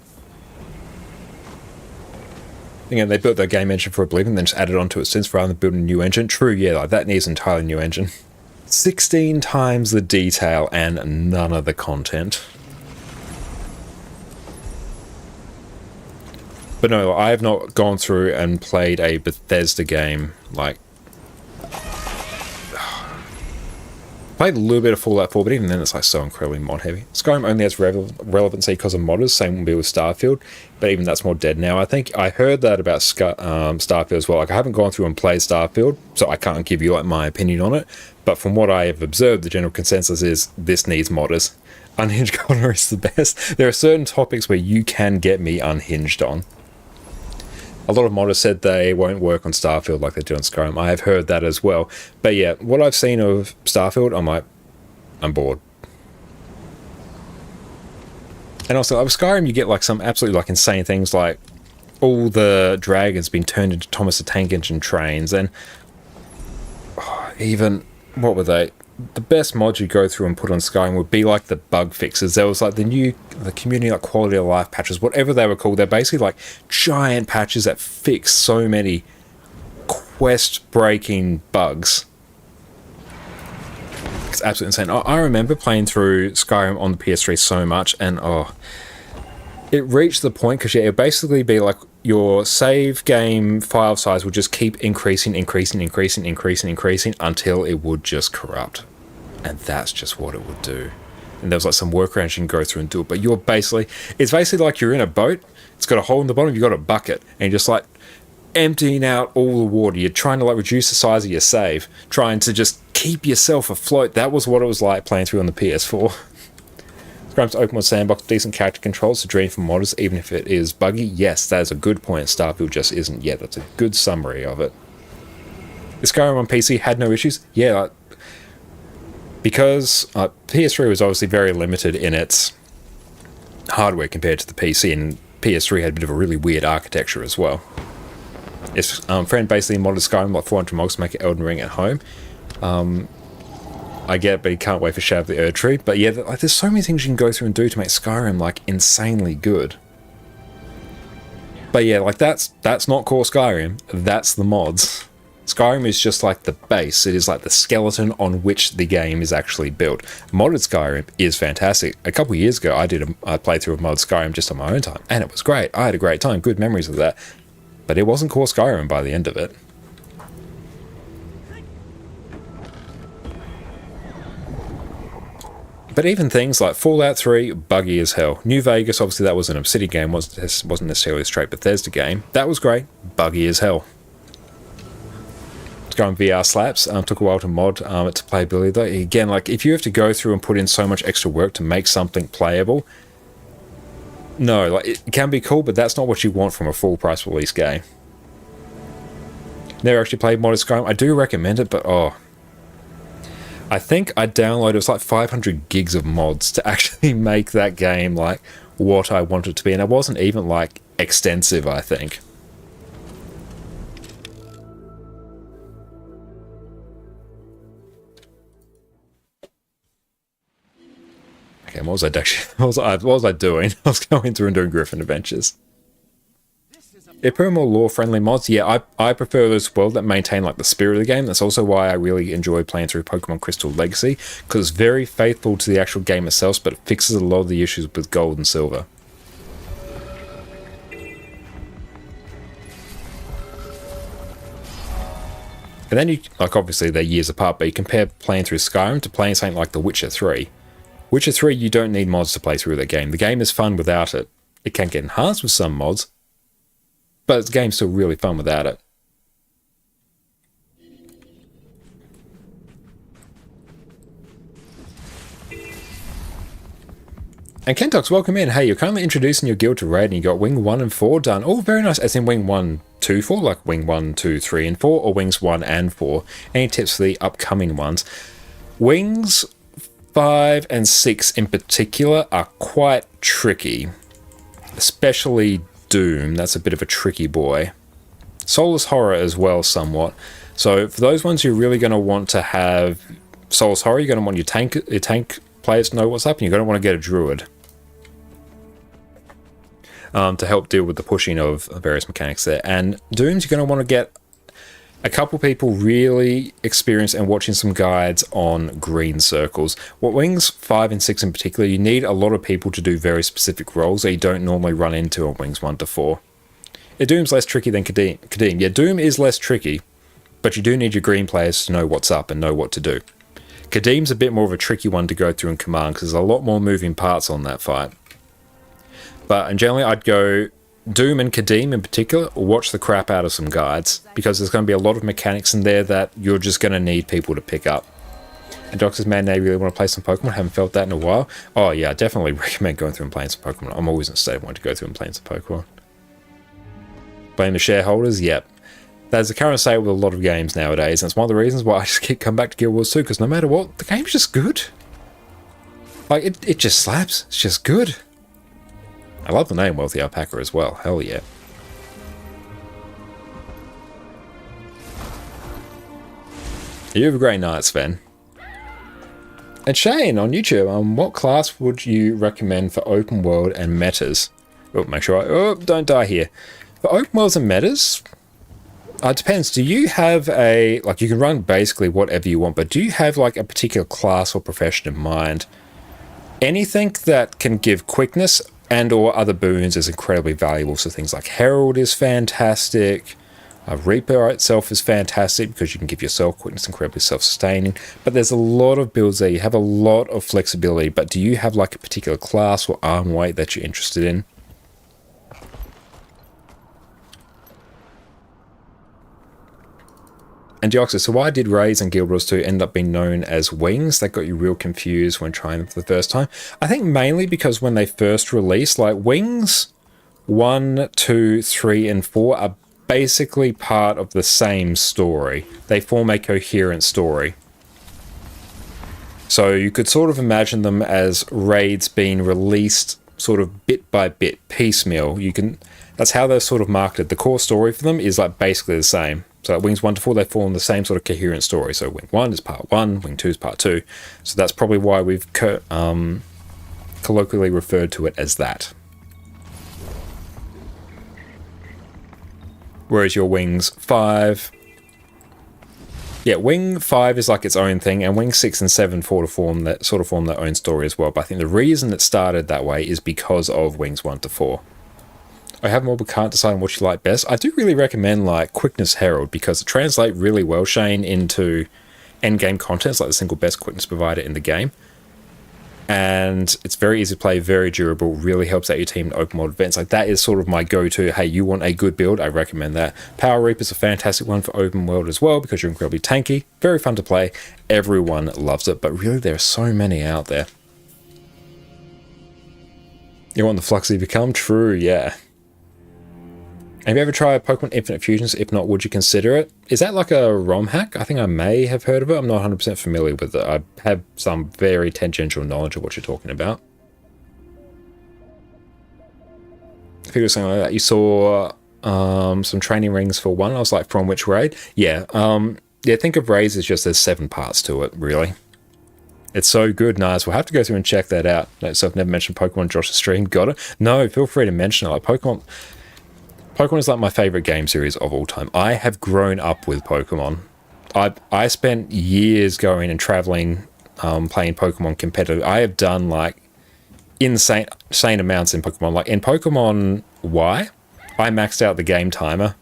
Again, they built their game engine for Oblivion, then just added onto it since rather than building a new engine. True, yeah, like that needs an entirely new engine. 16 times the detail and none of the content. But no, I have not gone through and played a Bethesda game, like... Played a little bit of Fallout 4, but even then it's like so incredibly mod heavy. Skyrim only has relevancy because of modders, same will be with Starfield, but even that's more dead now. I think I heard that about Starfield as well. Like, I haven't gone through and played Starfield, so I can't give you like my opinion on it, but from what I have observed, the general consensus is this needs modders. Unhinged Connor is the best. There are certain topics where you can get me unhinged on. A lot of modders said they won't work on Starfield like they do on Skyrim. I have heard that as well. But yeah, what I've seen of Starfield, I'm like, I'm bored. And also, with Skyrim, you get like some absolutely like insane things, like all the dragons being turned into Thomas the Tank Engine trains, and even, what were they? The best mods you go through and put on Skyrim would be like the bug fixes. There was like the community like quality of life patches, whatever they were called. They're basically like giant patches that fix so many quest breaking bugs. It's absolutely insane. I remember playing through Skyrim on the PS3 so much, and it reached the point because it would basically be like your save game file size would just keep increasing until it would just corrupt. And that's just what it would do. And there was like some workarounds you can go through and do it, but it's basically like you're in a boat, it's got a hole in the bottom, you've got a bucket, and you're just like emptying out all the water. You're trying to like reduce the size of your save, trying to just keep yourself afloat. That was what it was like playing through on the PS4. Skyrim's open world sandbox, decent character controls, a dream for modders, even if it is buggy. Yes, that is a good point. Starfield just isn't yet. That's a good summary of it. Is Skyrim on PC had no issues? Yeah, because PS3 was obviously very limited in its hardware compared to the PC, and PS3 had a bit of a really weird architecture as well. His friend basically modded Skyrim like 400 mods to make it Elden Ring at home. I get it, but he can't wait for Shadow of the Erdtree. But yeah, like, there's so many things you can go through and do to make Skyrim like insanely good. But yeah, like that's not core Skyrim. That's the mods. Skyrim is just like the base. It is like the skeleton on which the game is actually built. Modded Skyrim is fantastic. A couple of years ago, I did a playthrough of modded Skyrim just on my own time, and it was great. I had a great time, good memories of that. But it wasn't core Skyrim by the end of it. But even things like Fallout 3, buggy as hell. New Vegas, obviously that was an Obsidian game, wasn't necessarily a straight Bethesda game. That was great, buggy as hell. Skyrim VR slaps, took a while to mod it to playability though. Again, like if you have to go through and put in so much extra work to make something playable, no, like it can be cool, but that's not what you want from a full price release game. Never actually played modded Skyrim. I do recommend it, but I think I downloaded, it was like 500 gigs of mods to actually make that game like what I want it to be, and it wasn't even like extensive, I think. Okay, what was I doing? I was going through and doing Griffin Adventures. If there are more lore-friendly mods, yeah, I prefer those as well that maintain like the spirit of the game. That's also why I really enjoy playing through Pokemon Crystal Legacy, because it's very faithful to the actual game itself, but it fixes a lot of the issues with Gold and Silver. And then you, like obviously they're years apart, but you compare playing through Skyrim to playing something like The Witcher 3. Witcher 3, you don't need mods to play through the game. The game is fun without it. It can get enhanced with some mods, but the game's still really fun without it. And Kentox, welcome in. Hey, you're currently introducing your guild to raid and you got wing 1 and 4 done. Oh, very nice. As in wing 1, 2, 4, like wing 1, 2, 3, and 4, or wings 1 and 4. Any tips for the upcoming ones? Wings 5 and 6 in particular are quite tricky. Especially Doom. That's a bit of a tricky boy. Soulless Horror as well, somewhat. So for those ones you're really going to want to have Soulless Horror, you're going to want your tank players to know what's up, and you're going to want to get a Druid. To help deal with the pushing of various mechanics there. And Dooms, you're going to want to get a couple people really experienced and watching some guides on green circles. What Wings 5 and 6 in particular, you need a lot of people to do very specific roles that you don't normally run into on Wings 1 to 4. Yeah, Doom's less tricky than Kadim. Yeah, Doom is less tricky, but you do need your green players to know what's up and know what to do. Kadim's a bit more of a tricky one to go through in command because there's a lot more moving parts on that fight. But generally, I'd go Doom and Kadim in particular, watch the crap out of some guides, because there's going to be a lot of mechanics in there that you're just going to need people to pick up. And Doc says, man, they really want to play some Pokemon. Haven't felt that in a while. Oh yeah, I definitely recommend going through and playing some Pokemon. I'm always in a state of wanting to go through and playing some Pokemon. Blame the shareholders? Yep. That's the current state with a lot of games nowadays, and it's one of the reasons why I just keep coming back to Guild Wars 2, because no matter what, the game's just good. Like, it just slaps. It's just good. I love the name Wealthy Alpaca as well. Hell yeah. You have a great night, Sven. And Shane on YouTube, what class would you recommend for open world and metas? Oh, make sure don't die here. For open worlds and metas, it depends. Do you have a, like, you can run basically whatever you want, but do you have like a particular class or profession in mind? Anything that can give quickness and or other boons is incredibly valuable. So things like Herald is fantastic. Reaper itself is fantastic because you can give yourself quickness, incredibly self-sustaining. But there's a lot of builds there. You have a lot of flexibility. But do you have like a particular class or arm weight that you're interested in? And Deoxys, so why did Raids and Guild Wars 2 end up being known as Wings? That got you real confused when trying them for the first time. I think mainly because when they first released, like Wings 1, 2, 3, and 4 are basically part of the same story. They form a coherent story. So you could sort of imagine them as raids being released sort of bit by bit, piecemeal. That's how they're sort of marketed. The core story for them is like basically the same. So at Wings 1 to 4, they form the same sort of coherent story. So Wing 1 is part 1, Wing 2 is part 2. So that's probably why we've colloquially referred to it as that. Whereas your Wings 5... Yeah, Wing 5 is like its own thing, and Wing 6 and 7 sort of form their own story as well. But I think the reason it started that way is because of Wings 1 to 4. I have more but can't decide on what you like best. I do really recommend like Quickness Herald because it translates really well, Shane, into endgame content. It's like the single best quickness provider in the game. And it's very easy to play, very durable, really helps out your team in open world events. Like that is sort of my go-to. Hey, you want a good build? I recommend that. Power Reaper is a fantastic one for open world as well because you're incredibly tanky, very fun to play. Everyone loves it, but really there are so many out there. You want the Fluxy Become? True, yeah. Have you ever tried Pokemon Infinite Fusions? If not, would you consider it? Is that like a ROM hack? I think I may have heard of it. I'm not 100% familiar with it. I have some very tangential knowledge of what you're talking about. If you were something like that, you saw some training rings for one. I was like, from which raid? Yeah, yeah. Think of raids as just there's 7 parts to it, really. It's so good, nice. We'll have to go through and check that out. So I've never mentioned Pokemon Josh's stream. Got it? No, feel free to mention it. Like Pokemon is like my favorite game series of all time. I have grown up with Pokemon. I spent years going and traveling, playing Pokemon competitive. I have done like insane amounts in Pokemon. Like in Pokemon Y, I maxed out the game timer.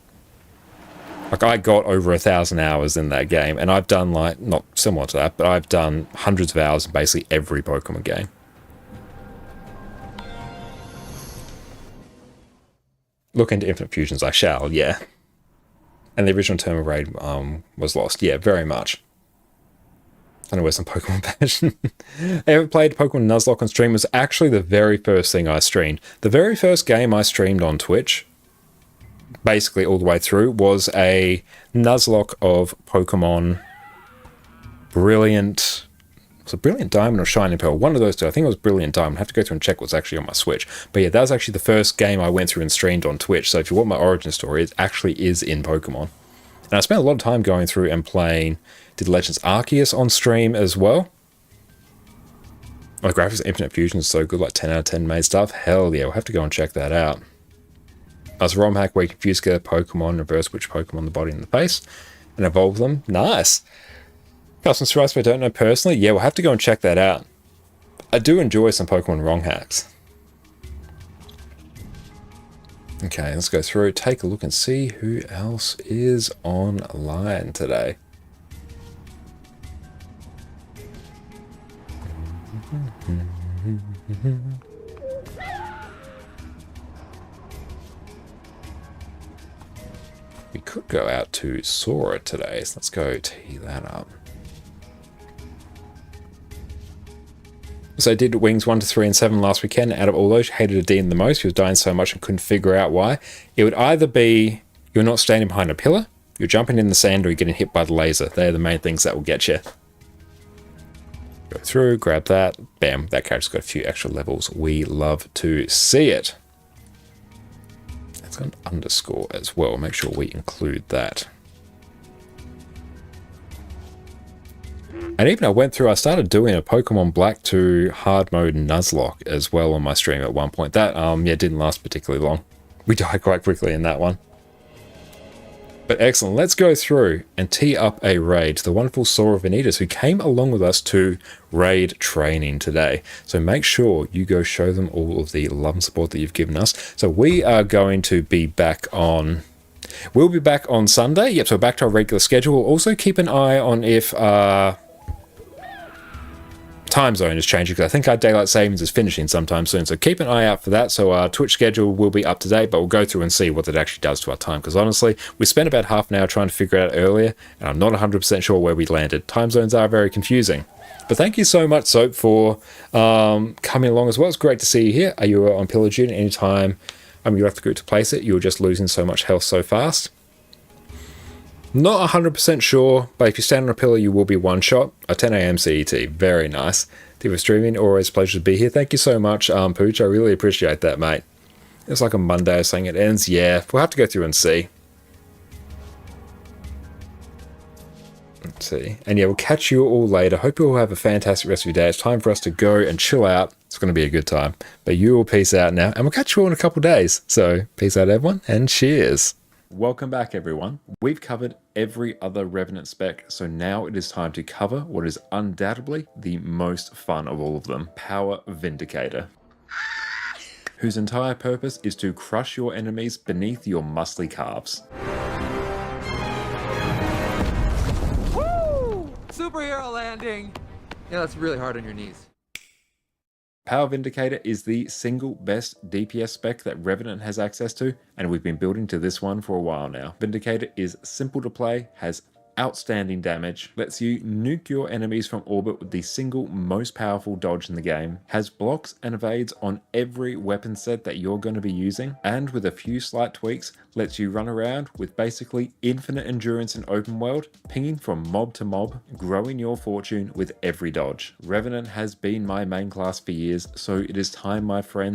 Like I got over 1,000 hours in that game, and I've done like, not similar to that, but I've done hundreds of hours in basically every Pokemon game. Look into Infinite Fusions, I shall, yeah. And the original term of raid was lost, yeah, very much. I know where's some Pokemon passion. I ever played Pokemon Nuzlocke on stream. It was actually the very first thing I streamed. The very first game I streamed on Twitch, basically all the way through, was a Nuzlocke of Pokemon Brilliant. Was it Brilliant Diamond or Shining Pearl? One of those two. I think it was Brilliant Diamond. I have to go through and check what's actually on my Switch. But yeah, that was actually the first game I went through and streamed on Twitch. So if you want my origin story, it actually is in Pokemon. And I spent a lot of time going through and playing. Did Legends Arceus on stream as well. Oh, the graphics of Infinite Fusion is so good, like 10 out of 10 made stuff. Hell yeah, we'll have to go and check that out. That's a ROM hack where you can fuse together Pokemon, reverse which Pokemon the body and the face, and evolve them. Nice. Custom stripes I don't know personally. Yeah, we'll have to go and check that out. I do enjoy some Pokemon ROM hacks. Okay, let's go through, take a look and see who else is online today. We could go out to Sora today, so let's go tee that up. So I did Wings 1 to 3 and 7 last weekend. Out of all those, hated Dean the most. He was dying so much and couldn't figure out why. It would either be you're not standing behind a pillar, you're jumping in the sand, or you're getting hit by the laser. They're the main things that will get you. Go through, grab that, bam, that character's got a few extra levels. We love to see it. It's got an underscore as well. Make sure we include that. And even I started doing a Pokemon Black 2 hard mode Nuzlocke as well on my stream at one point. That, yeah, didn't last particularly long. We died quite quickly in that one. But excellent, let's go through and tee up a raid to the wonderful Sora Vanitas, who came along with us to raid training today. So make sure you go show them all of the love and support that you've given us. So we are going to be back on... We'll be back on Sunday. Yep, so back to our regular schedule. We'll also keep an eye on if... time zone is changing, because I think our daylight savings is finishing sometime soon, so keep an eye out for that. So our Twitch schedule will be up to date, but we'll go through and see what it actually does to our time, because honestly we spent about half an hour trying to figure it out earlier and I'm not 100% sure where we landed. Time zones are very confusing. But thank you so much, Soap, for coming along as well. It's great to see you here. Are you on Pillar June? Anytime you left the group to place it, you were just losing so much health so fast. Not 100% sure, but if you stand on a pillar, you will be one shot. At 10 AM CET. Very nice. Thank you for streaming. Always a pleasure to be here. Thank you so much, Pooch. I really appreciate that, mate. It's like a Monday saying it ends. Yeah, we'll have to go through and see. Let's see. And yeah, we'll catch you all later. Hope you all have a fantastic rest of your day. It's time for us to go and chill out. It's going to be a good time. But you all peace out now, and we'll catch you all in a couple days. So peace out, everyone, and cheers. Welcome back, everyone. We've covered every other Revenant spec, so now it is time to cover what is undoubtedly the most fun of all of them, Power Vindicator, whose entire purpose is to crush your enemies beneath your muscly calves. Woo! Superhero landing! Yeah, that's really hard on your knees. Power Vindicator is the single best DPS spec that Revenant has access to, and we've been building to this one for a while now. Vindicator is simple to play, has outstanding damage, lets you nuke your enemies from orbit with the single most powerful dodge in the game, has blocks and evades on every weapon set that you're going to be using, and with a few slight tweaks, lets you run around with basically infinite endurance in open world, pinging from mob to mob, growing your fortune with every dodge. Revenant has been my main class for years, so it is time, my friends,